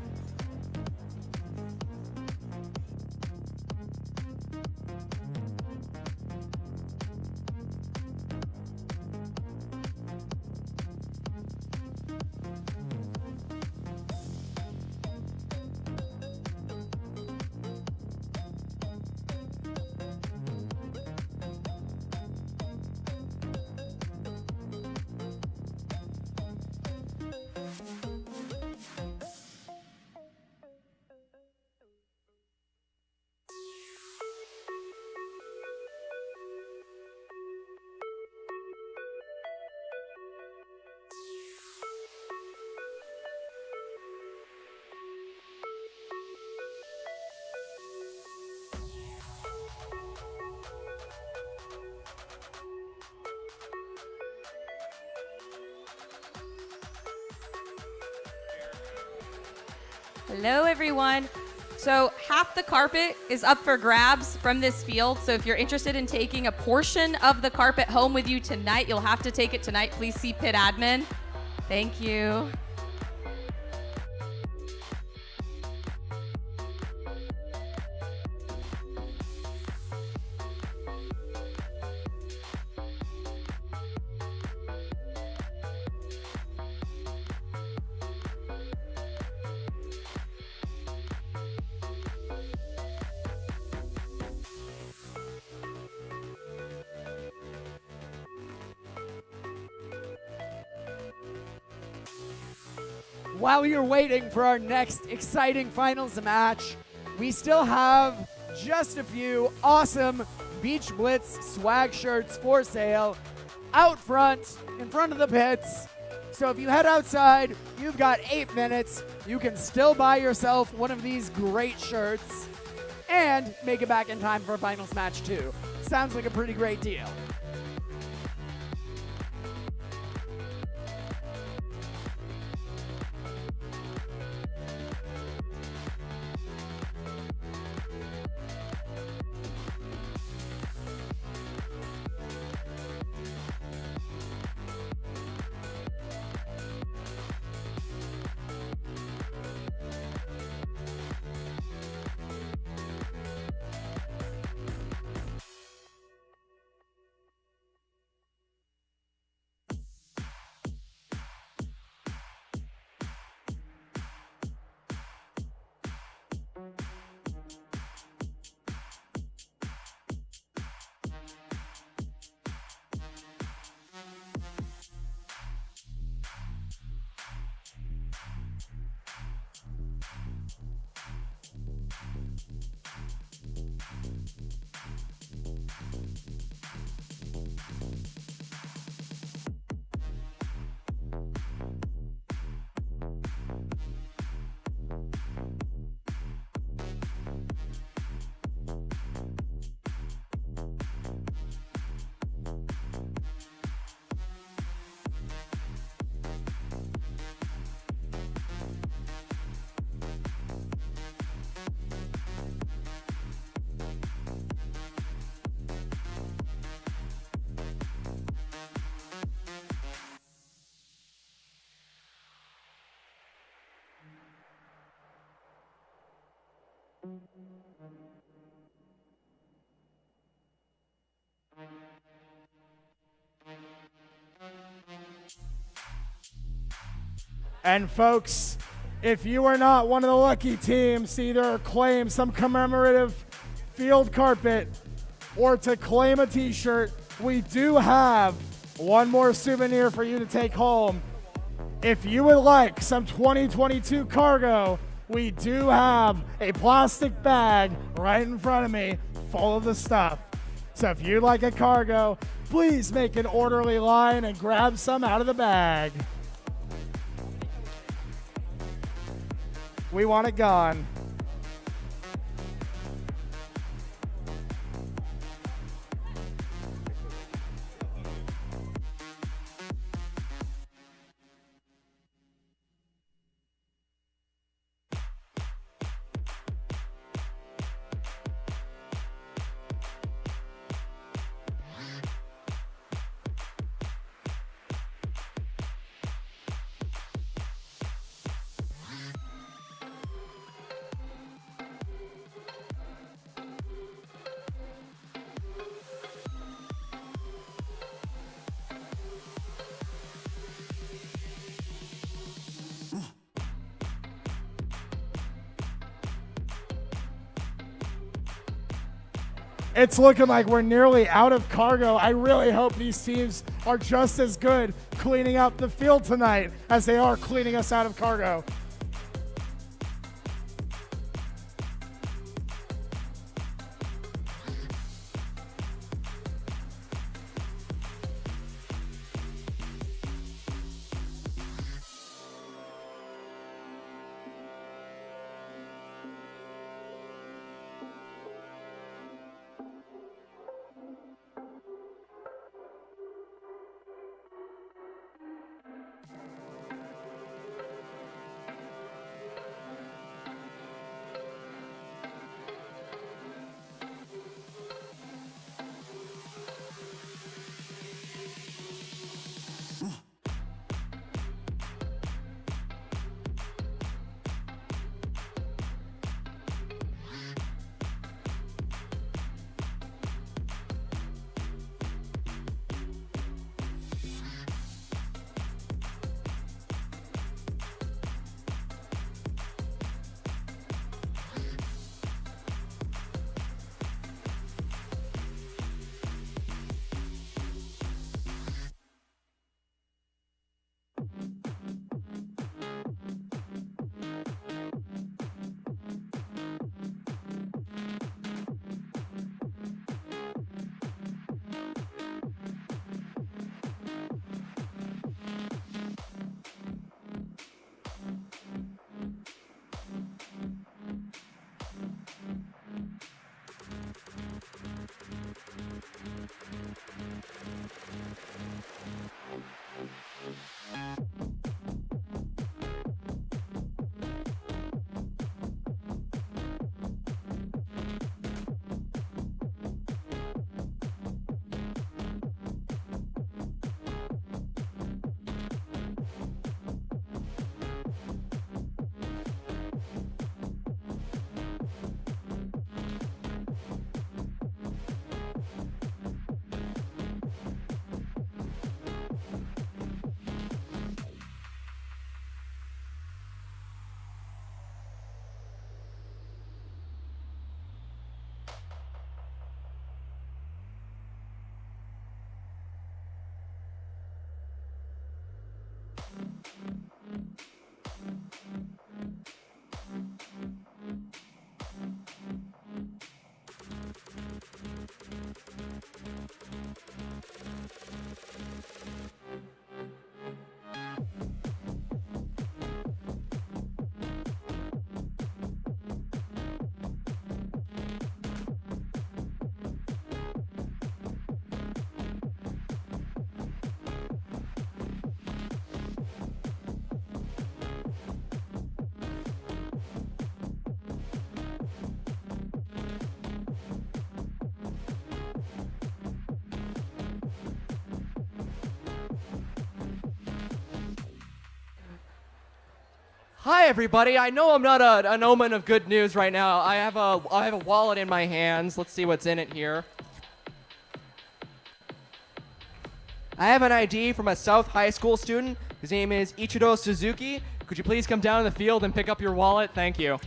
Hello, everyone. So half the carpet is up for grabs from this field. So if you're interested in taking a portion of the carpet home with you tonight, you'll have to take it tonight. Please see pit admin. Thank you. While you're waiting for our next exciting finals match, we still have just a few awesome Beach Blitz swag shirts for sale out front, in front of the pits. So if you head outside, you've got 8 minutes. You can still buy yourself one of these great shirts and make it back in time for a finals match too. Sounds like a pretty great deal. And folks, if you are not one of the lucky teams to either claim some commemorative field carpet or to claim a t-shirt, we do have one more souvenir for you to take home. If you would like some 2022 cargo, we do have a plastic bag right in front of me full of the stuff. So if you'd like a cargo, please make an orderly line and grab some out of the bag. We want it gone. It's looking like we're nearly out of cargo. I really hope these teams are just as good cleaning up the field tonight as they are cleaning us out of cargo. Hi everybody. I know I'm not an omen of good news right now. I have a wallet in my hands. Let's see what's in it here. I have an ID from a South High School student. His name is Ichiro Suzuki. Could you please come down to the field and pick up your wallet? Thank you.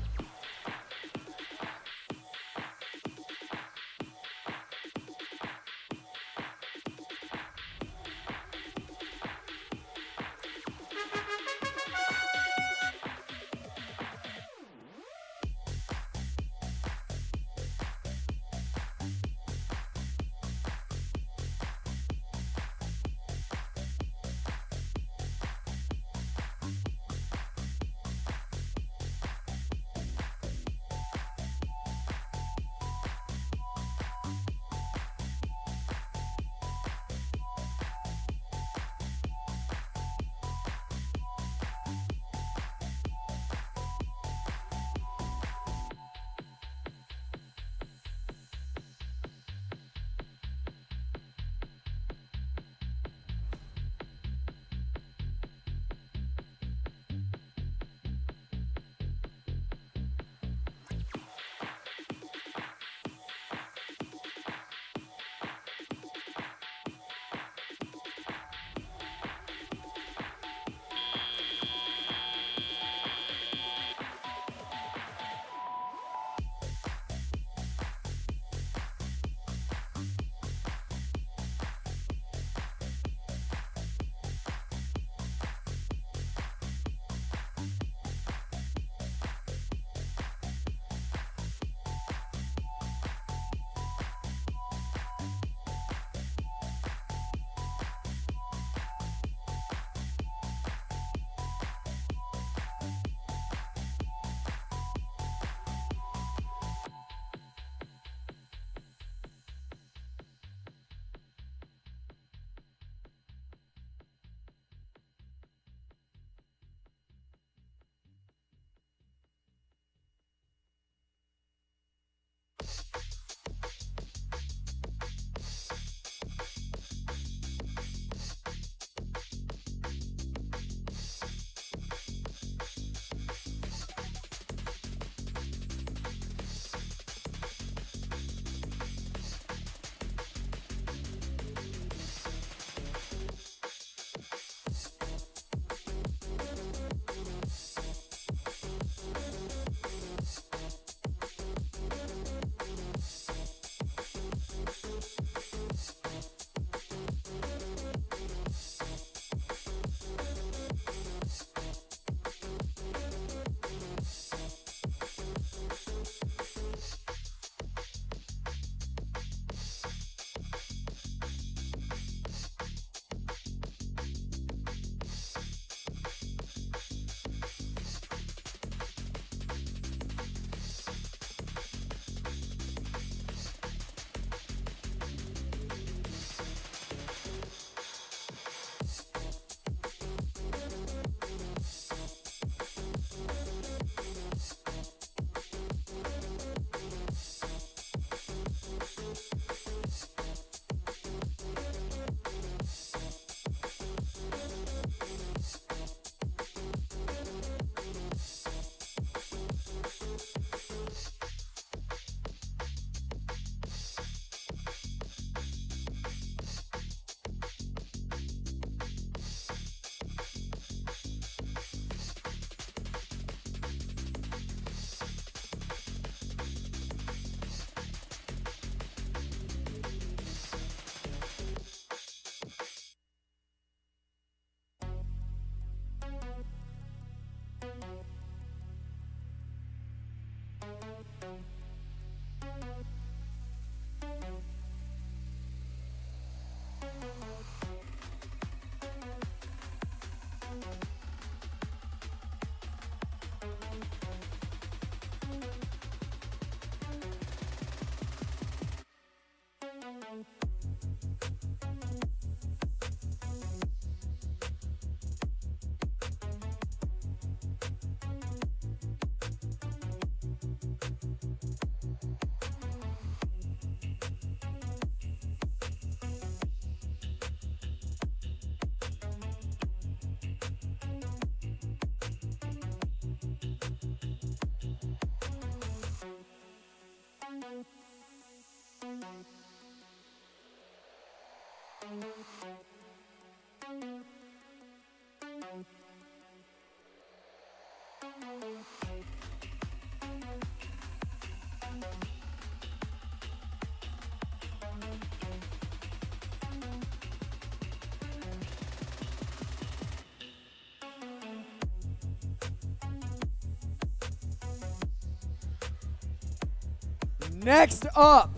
Next up,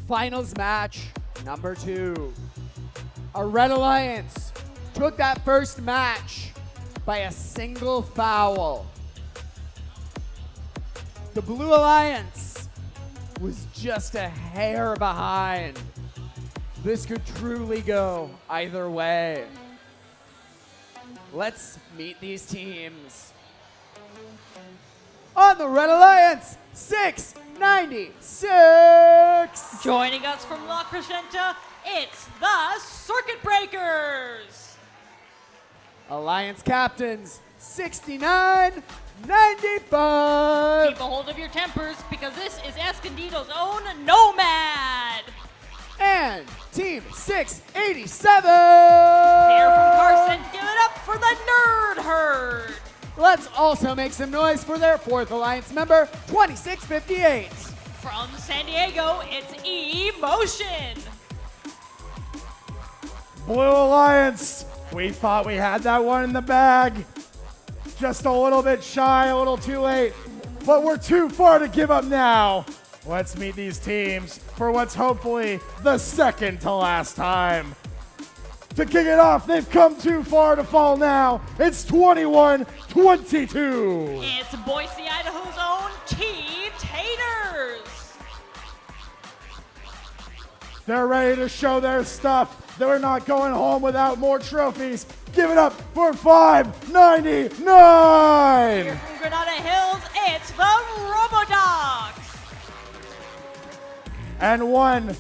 finals match number 2. Our Red Alliance took that first match by a single foul. The Blue Alliance was just a hair behind. This could truly go either way. Let's meet these teams. On the Red Alliance, 696. Joining us from La Crescenta, it's the Circuit Breakers. Alliance captains, 6995. Keep a hold of your tempers because this is Escondido's own Nomad. And Team 687. Here from Carson, give it up for the Nerd Herd. Let's also make some noise for their 4th Alliance member, 2658. From San Diego, it's Emotion. Blue Alliance, we thought we had that one in the bag. Just a little bit shy, a little too late, but we're too far to give up now. Let's meet these teams for what's hopefully the second to last time. To kick it off, they've come too far to fall now. It's 21-22. It's Boise, Idaho's own Team Taters. They're ready to show their stuff. They're not going home without more trophies. Give it up for 599. Here from Granada Hills, it's the Robodogs. And one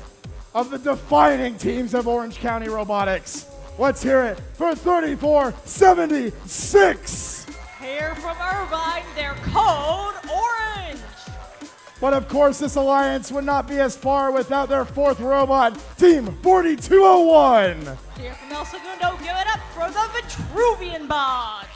of the defining teams of Orange County Robotics. Let's hear it for 3476. Here from Irvine, they're Code Orange. But of course, this alliance would not be as far without their 4th robot, Team 4201. Here from El Segundo, give it up for the Vitruvian Bots.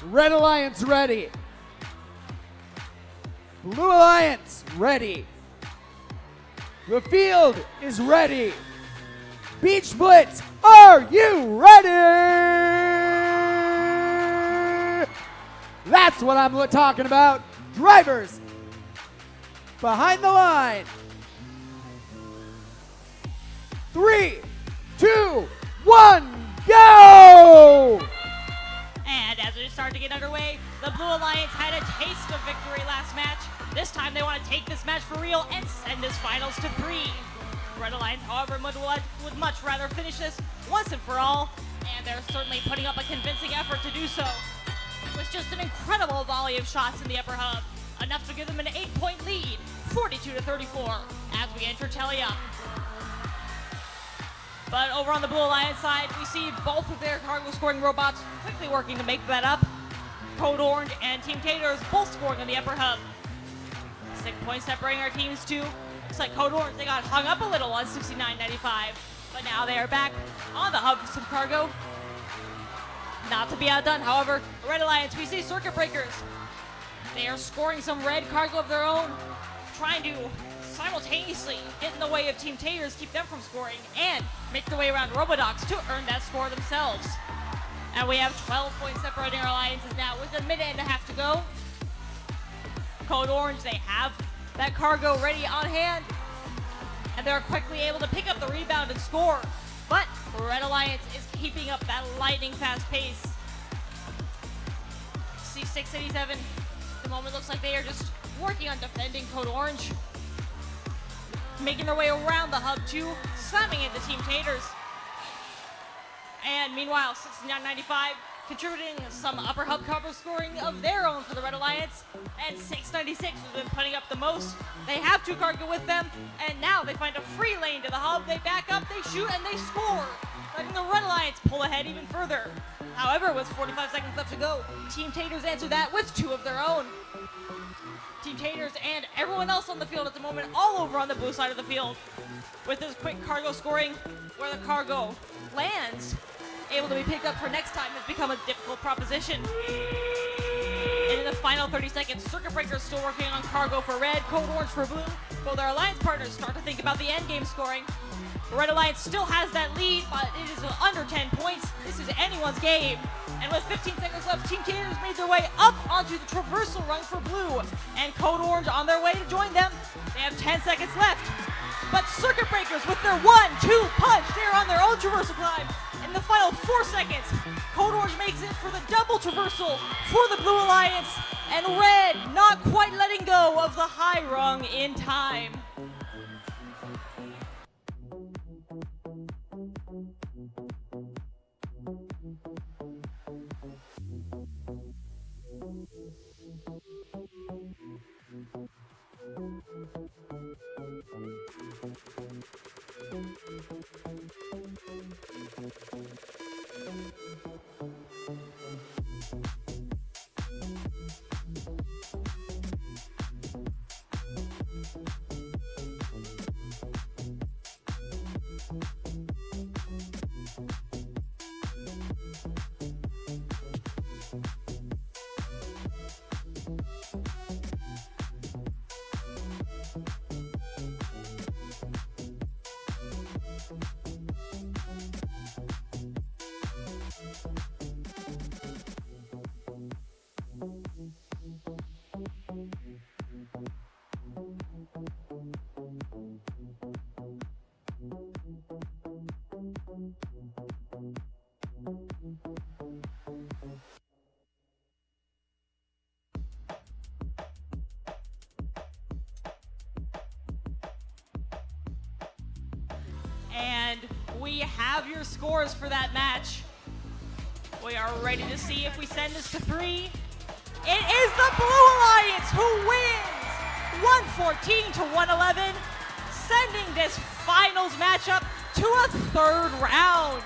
Red Alliance ready. Blue Alliance ready. The field is ready. Beach Blitz, are you ready? That's what I'm talking about. Drivers, behind the line. 3, 2, 1, go! And as we start to get underway, the Blue Alliance had a taste of victory last match. This time they want to take this match for real and send this finals to 3. Red Alliance, however, would much rather finish this once and for all, and they're certainly putting up a convincing effort to do so. With just an incredible volley of shots in the upper hub, enough to give them an 8-point lead, 42-34, as we enter Telia. But over on the Blue Alliance side, we see both of their cargo scoring robots quickly working to make that up. Code Orange and Team Taters both scoring on the upper hub. 6 points separating our teams too. Looks like Code Orange, they got hung up a little on 69.95, but now they are back on the hub for some cargo. Not to be outdone, however, Red Alliance, we see Circuit Breakers. They are scoring some red cargo of their own, trying to simultaneously get in the way of Team Taters, keep them from scoring, and make their way around Robodogs to earn that score themselves. And we have 12 points separating our alliances now with a minute and a half to go. Code Orange, they have that cargo ready on hand, and they're quickly able to pick up the rebound and score. But Red Alliance is keeping up that lightning fast pace. C687, at the moment looks like they are just working on defending Code Orange. making their way around the hub to slamming into Team Taters. And meanwhile, 69.95 contributing some upper hub cover scoring of their own for the Red Alliance. And 6.96 has been putting up the most. They have 2 cargo with them, and now they find a free lane to the hub. They back up, they shoot, and they score, letting the Red Alliance pull ahead even further. However, with 45 seconds left to go, Team Taters answer that with 2 of their own. Team Taters and everyone else on the field at the moment all over on the blue side of the field. With this quick cargo scoring, where the cargo lands, able to be picked up for next time has become a difficult proposition. And in the final 30 seconds, Circuit Breaker is still working on cargo for red, Code Orange for blue, while their alliance partners start to think about the end game scoring. The Red Alliance still has that lead, but it is under 10 points. This is anyone's game. And with 15 seconds left, Team Taters made their way up onto the traversal rung for blue, and Code Orange on their way to join them. They have 10 seconds left. But Circuit Breakers with their 1-2 punch, they're on their own traversal climb. In the final 4 seconds, Code Orange makes it for the double traversal for the Blue Alliance, and Red not quite letting go of the high rung in time. And we have your scores for that match. We are ready to see if we send this to 3. It is the Blue Alliance who wins 114 to 111, sending this finals matchup to a 3rd round.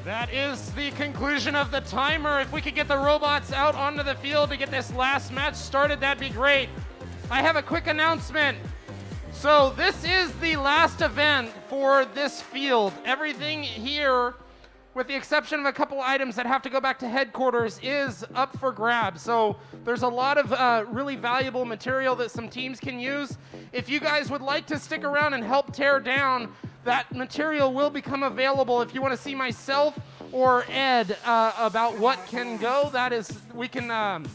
That is the conclusion of the timer. If we could get the robots out onto the field to get this last match started, that'd be great. I have a quick announcement. So this is the last event for this field. Everything here, with the exception of a couple items that have to go back to headquarters, is up for grabs. So there's a lot of really valuable material that some teams can use. If you guys would like to stick around and help tear down, that material will become available. If you want to see myself or Ed about what can go, that is, we can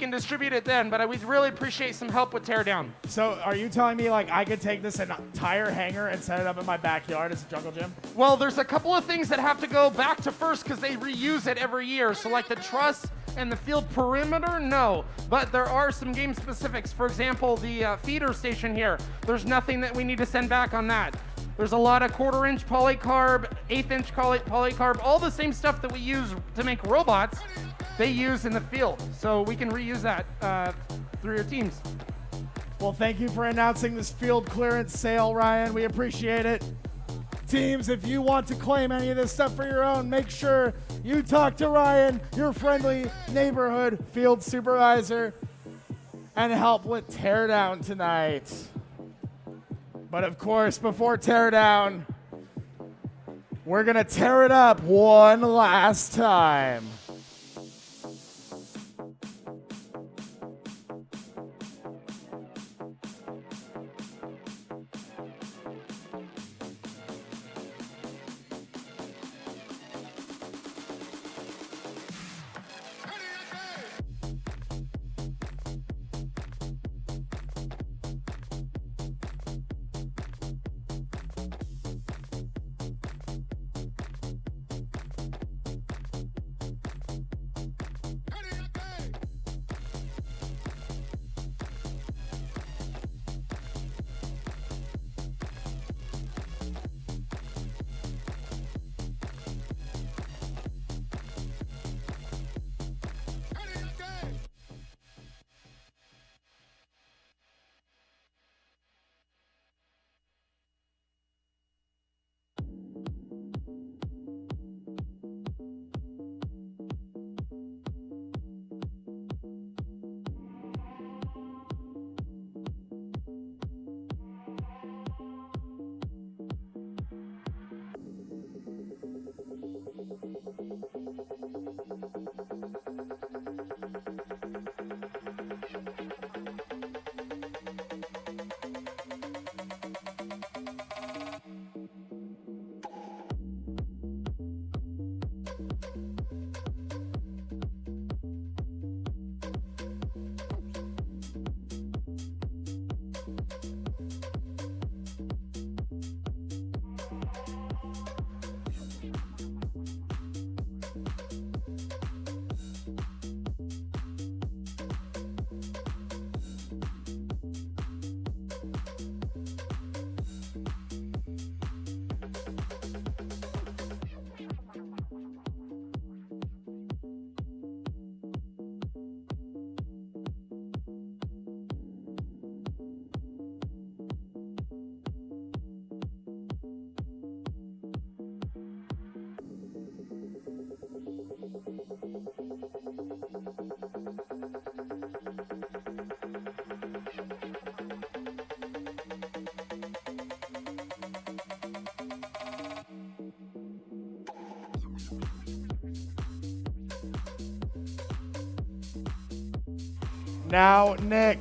distribute it then, but we'd really appreciate some help with teardown. So are you telling me like I could take this entire hangar and set it up in my backyard as a jungle gym? Well, there's a couple of things that have to go back to first because they reuse it every year. So like the truss and the field perimeter, no. But there are some game specifics. For example, the feeder station here, there's nothing that we need to send back on that. There's a lot of 1/4-inch polycarb, 1/8-inch polycarb, all the same stuff that we use to make robots, they use in the field. So we can reuse that through your teams. Well, thank you for announcing this field clearance sale, Ryan. We appreciate it. Teams, if you want to claim any of this stuff for your own, make sure you talk to Ryan, your friendly neighborhood field supervisor, and help with teardown tonight. But of course, before teardown, we're gonna tear it up one last time. Now, Nick,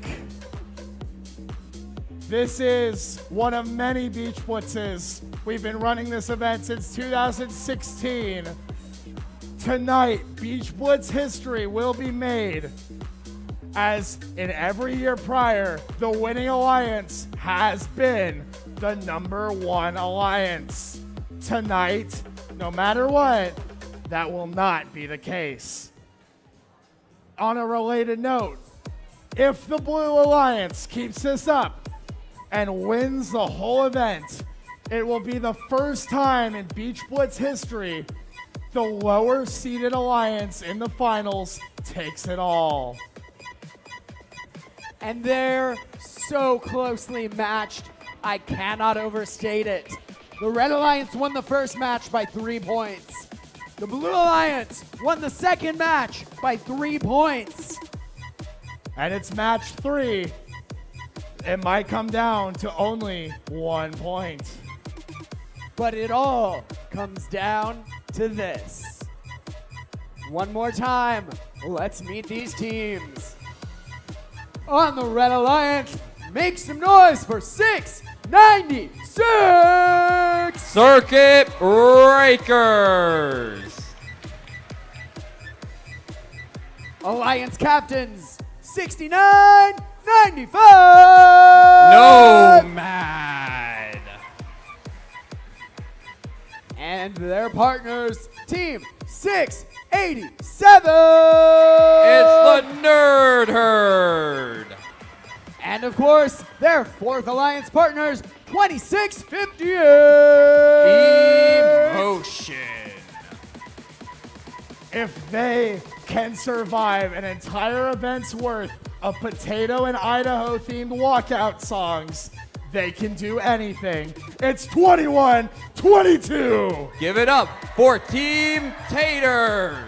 this is one of many beach blitzes. We've been running this event since 2016. Tonight, Beach Blitz history will be made. As in every year prior, the winning alliance has been the #1 alliance. Tonight, no matter what, that will not be the case. On a related note, if the Blue Alliance keeps this up and wins the whole event, it will be the first time in Beach Blitz history the lower seeded alliance in the finals takes it all. And they're so closely matched, I cannot overstate it. The Red Alliance won the first match by 3 points. The Blue Alliance won the second match by 3 points. And it's match 3. It might come down to only 1 point. But it all comes down to this. One more time, let's meet these teams. On the Red Alliance, make some noise for 696! Circuit Breakers. Alliance captains, 6995! Nomad. And their partners, Team 687! It's the Nerd Herd. And of course, their fourth alliance partners, 2658! Emotion. If they can survive an entire event's worth of Potato and Idaho themed walkout songs, they can do anything. It's 21-22. Give it up for Team Taters.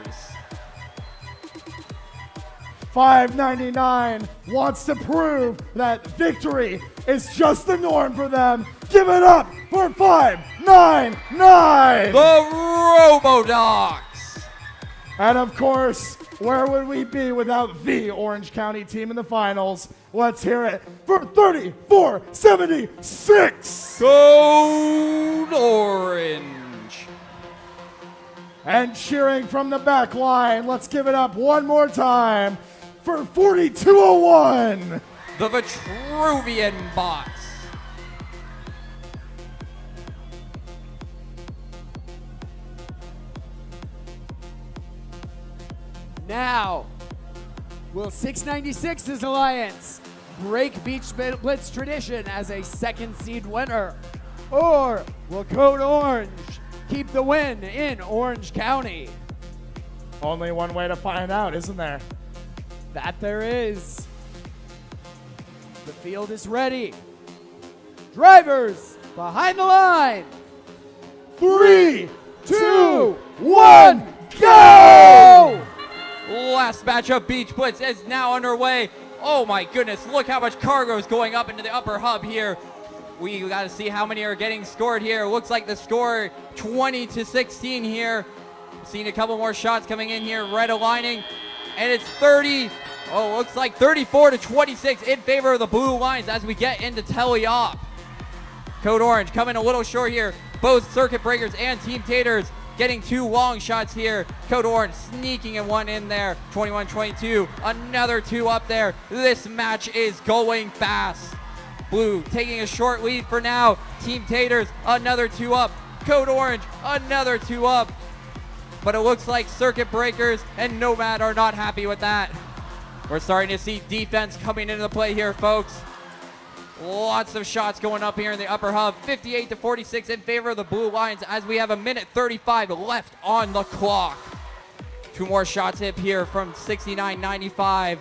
599 wants to prove that victory is just the norm for them. Give it up for 599. The Robodocs. And of course, where would we be without the Orange County team in the finals? Let's hear it for 3476. Code Orange. And cheering from the back line, let's give it up one more time for 4201. The Vitruvian Bots. Now, will 696's alliance break Beach Blitz tradition as a second seed winner? Or will Code Orange keep the win in Orange County? Only one way to find out, isn't there? That there is. The field is ready. Drivers behind the line. 3, 2, 1, go! Last matchup, Beach Blitz is now underway. Oh my goodness, look how much cargo is going up into the upper hub here. We got to see how many are getting scored here. Looks like the score 20-16 here. Seeing a couple more shots coming in here, red aligning, and it's 30. Oh, looks like 34-26 in favor of the Blue Lions as we get into tele-op. Code Orange coming a little short here. Both Circuit Breakers and Team Taters getting 2 long shots here. Code Orange sneaking in one in there. 21-22, another 2 up there. This match is going fast. Blue taking a short lead for now. Team Taters, another 2 up. Code Orange, another 2 up. But it looks like Circuit Breakers and Nomad are not happy with that. We're starting to see defense coming into the play here, folks. Lots of shots going up here in the upper hub. 58-46 in favor of the Blue Lions as we have a minute 35 left on the clock. 2 more shots hit here from 69-95.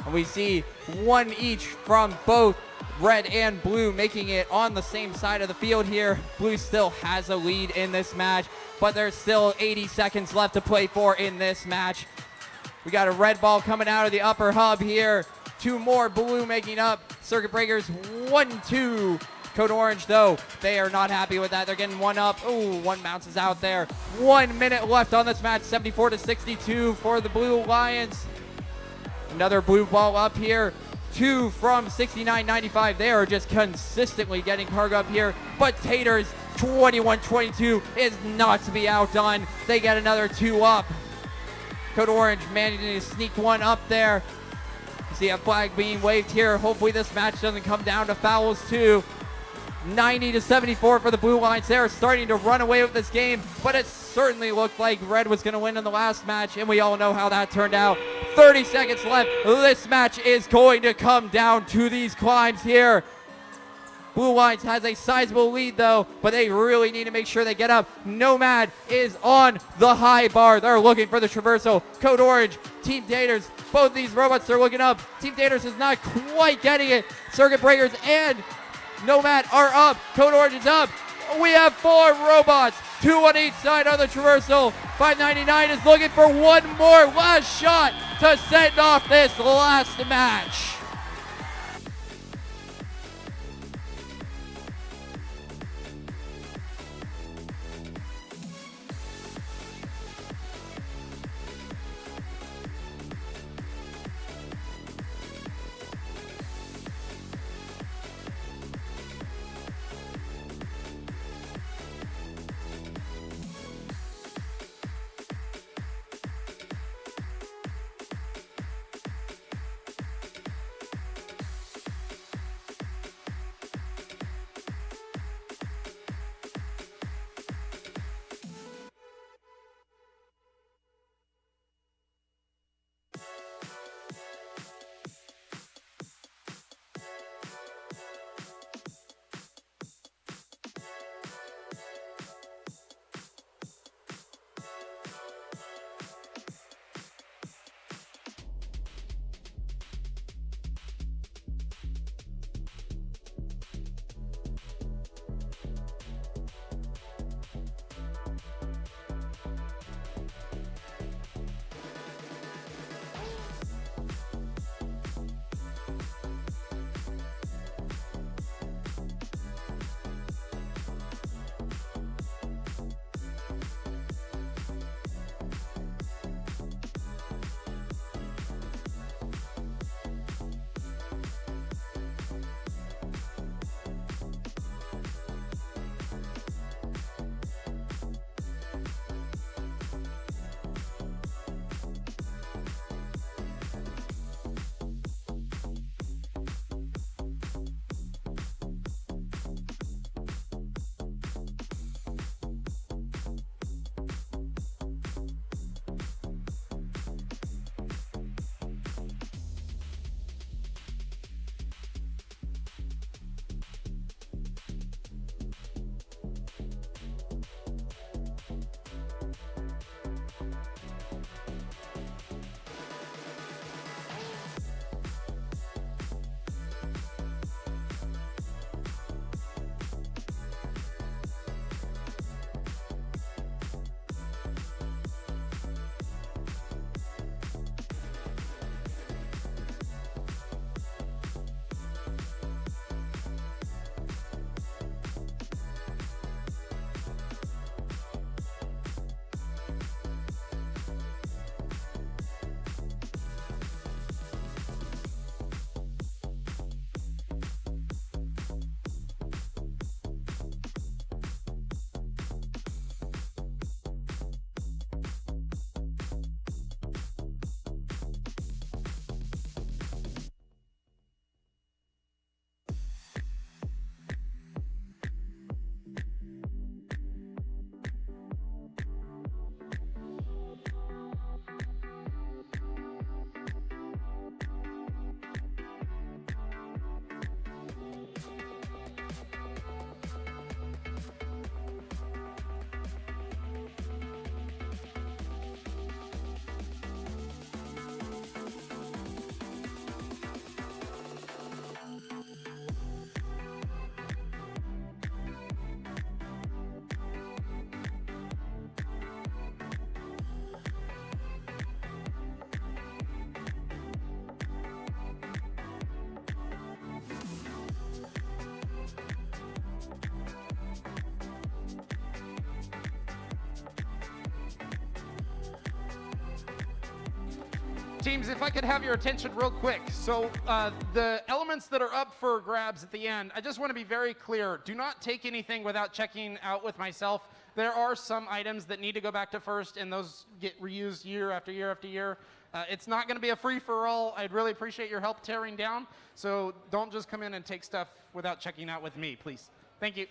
And we see 1 each from both red and blue making it on the same side of the field here. Blue still has a lead in this match, but there's still 80 seconds left to play for in this match. We got a red ball coming out of the upper hub here. 2 more blue making up. Circuit Breakers 1-2. Code Orange, though, they are not happy with that. They're getting 1 up. Ooh, 1 bounces out there. 1 minute left on this match. 74-62 for the Blue Lions. Another blue ball up here. 2 from 69-95. They are just consistently getting cargo up here. But Taters 21-22 is not to be outdone. They get another 2 up. Code Orange managing to sneak 1 up there. You see a flag being waved here. Hopefully this match doesn't come down to fouls too. 90-74 for the Blue Lions. They're starting to run away with this game, but it certainly looked like red was going to win in the last match, and we all know how that turned out. 30 seconds left. This match is going to come down to these climbs here. Blue Lions has a sizable lead though, but they really need to make sure they get up. Nomad is on the high bar. They're looking for the traversal. Code Orange, Team Taters, both these robots are looking up. Team Taters is not quite getting it. Circuit Breakers and Nomad are up. Code Orange is up. We have 4 robots, 2 on each side of the traversal. 599 is looking for one more last shot to send off this last match. Teams, if I could have your attention real quick. So the elements that are up for grabs at the end, I just want to be very clear. Do not take anything without checking out with myself. There are some items that need to go back to first, and those get reused year after year after year. It's not going to be a free-for-all. I'd really appreciate your help tearing down. So don't just come in and take stuff without checking out with me, please. Thank you.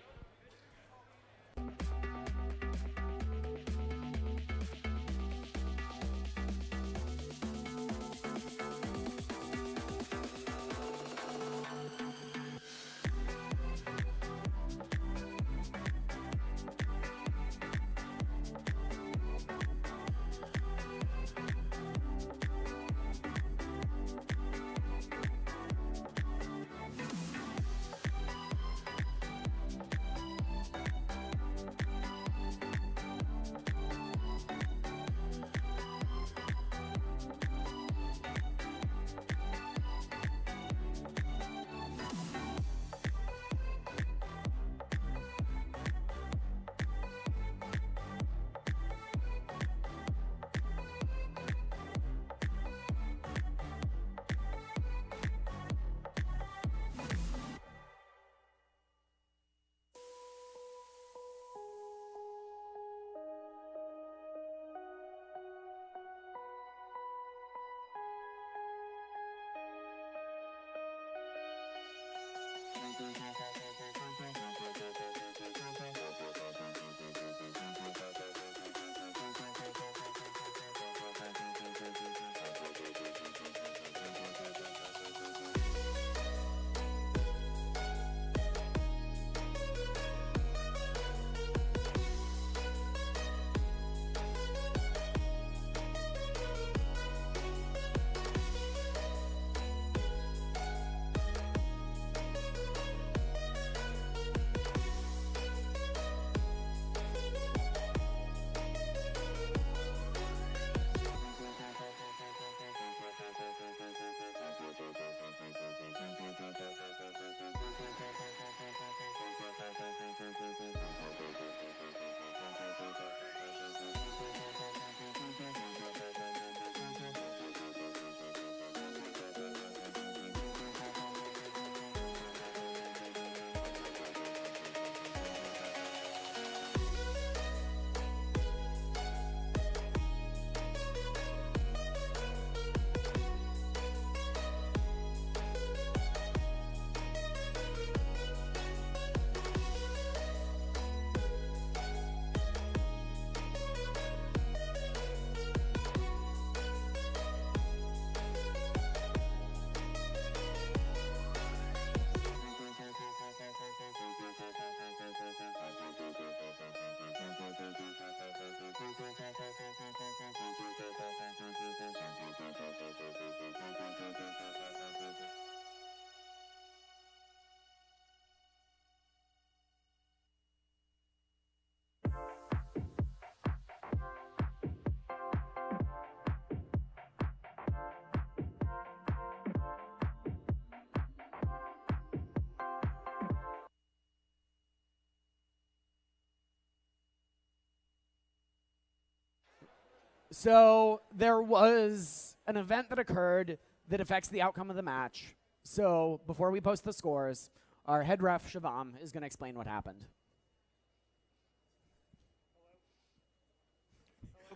So there was an event that occurred that affects the outcome of the match. So before we post the scores, our head ref, Shivam, is going to explain what happened.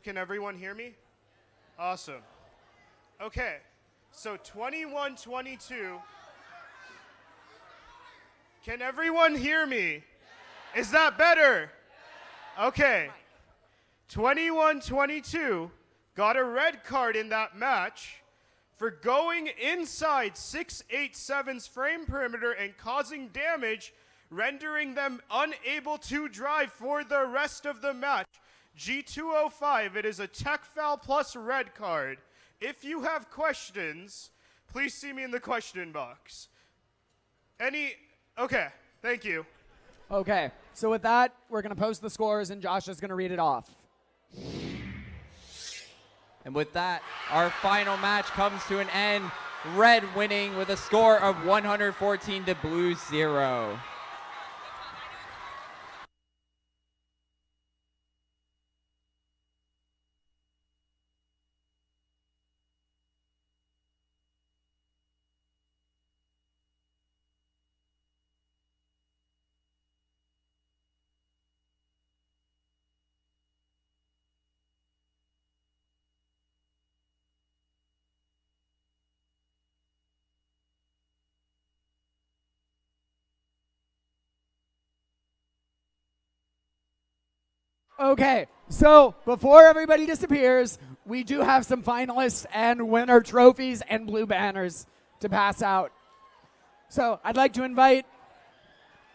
Can everyone hear me? Awesome. Okay, so 21-22. Can everyone hear me? Is that better? Okay. 21-22 got a red card in that match for going inside 687's frame perimeter and causing damage, rendering them unable to drive for the rest of the match. G205, it is a tech foul plus red card. If you have questions, please see me in the question box. Okay, thank you. Okay, so with that, we're going to post the scores and Josh is going to read it off. And with that, our final match comes to an end. Red winning with a score of 114 to blue 0. Okay, so before everybody disappears, we do have some finalists and winner trophies and blue banners to pass out. So I'd like to invite,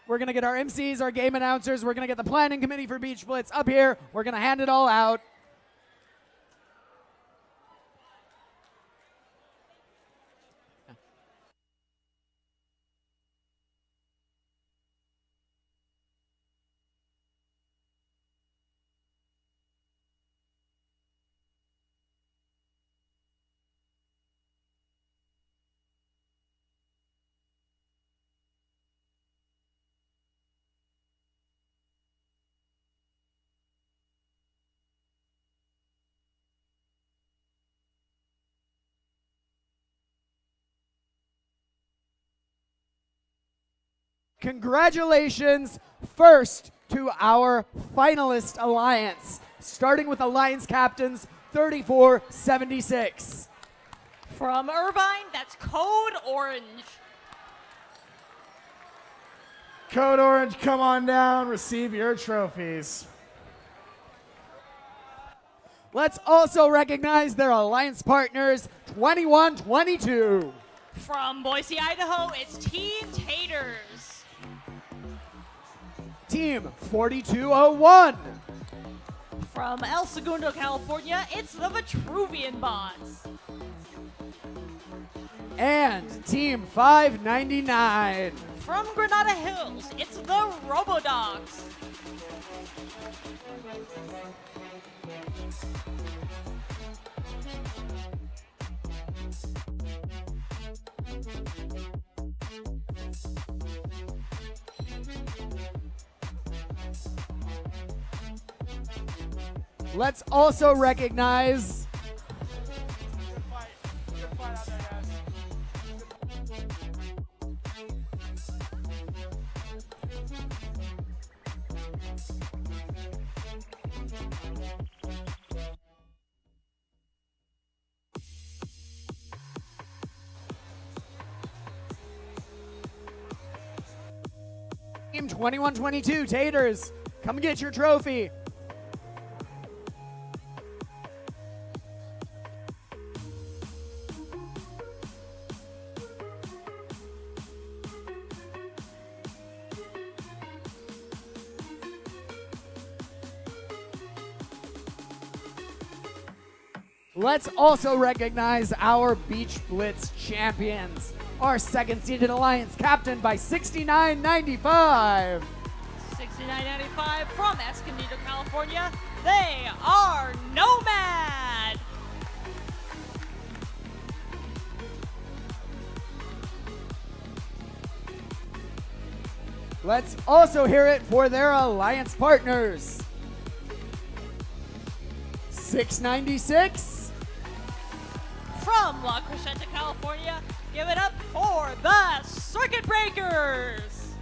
we're going to get our MCs, our game announcers, we're going to get the planning committee for Beach Blitz up here. We're going to hand it all out. Congratulations first to our finalist alliance, starting with Alliance Captains 3476. From Irvine, that's Code Orange. Code Orange, come on down, receive your trophies. Let's also recognize their alliance partners, 21-22. From Boise, Idaho, it's Team Taters. Team 4201. From El Segundo, California, it's the Vitruvian Bots. And Team 599. From Granada Hills, it's the Robodogs. Let's also recognize Team 21-22 Taters. Come get your trophy. Let's also recognize our Beach Blitz champions. Our second-seeded alliance, captained by 6995. 6995 from Escondido, California, they are Nomad. Let's also hear it for their alliance partners. 696. From La Crescenta, California, give it up for the Circuit Breakers.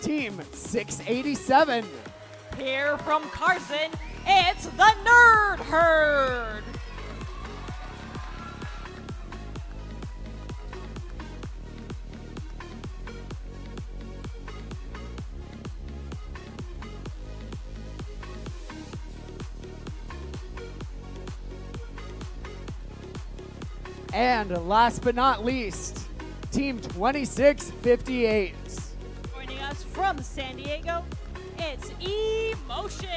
Team 687. Here from Carson, it's the Nerd Herd. And last but not least, Team 2658. Joining us from San Diego, it's Emotion.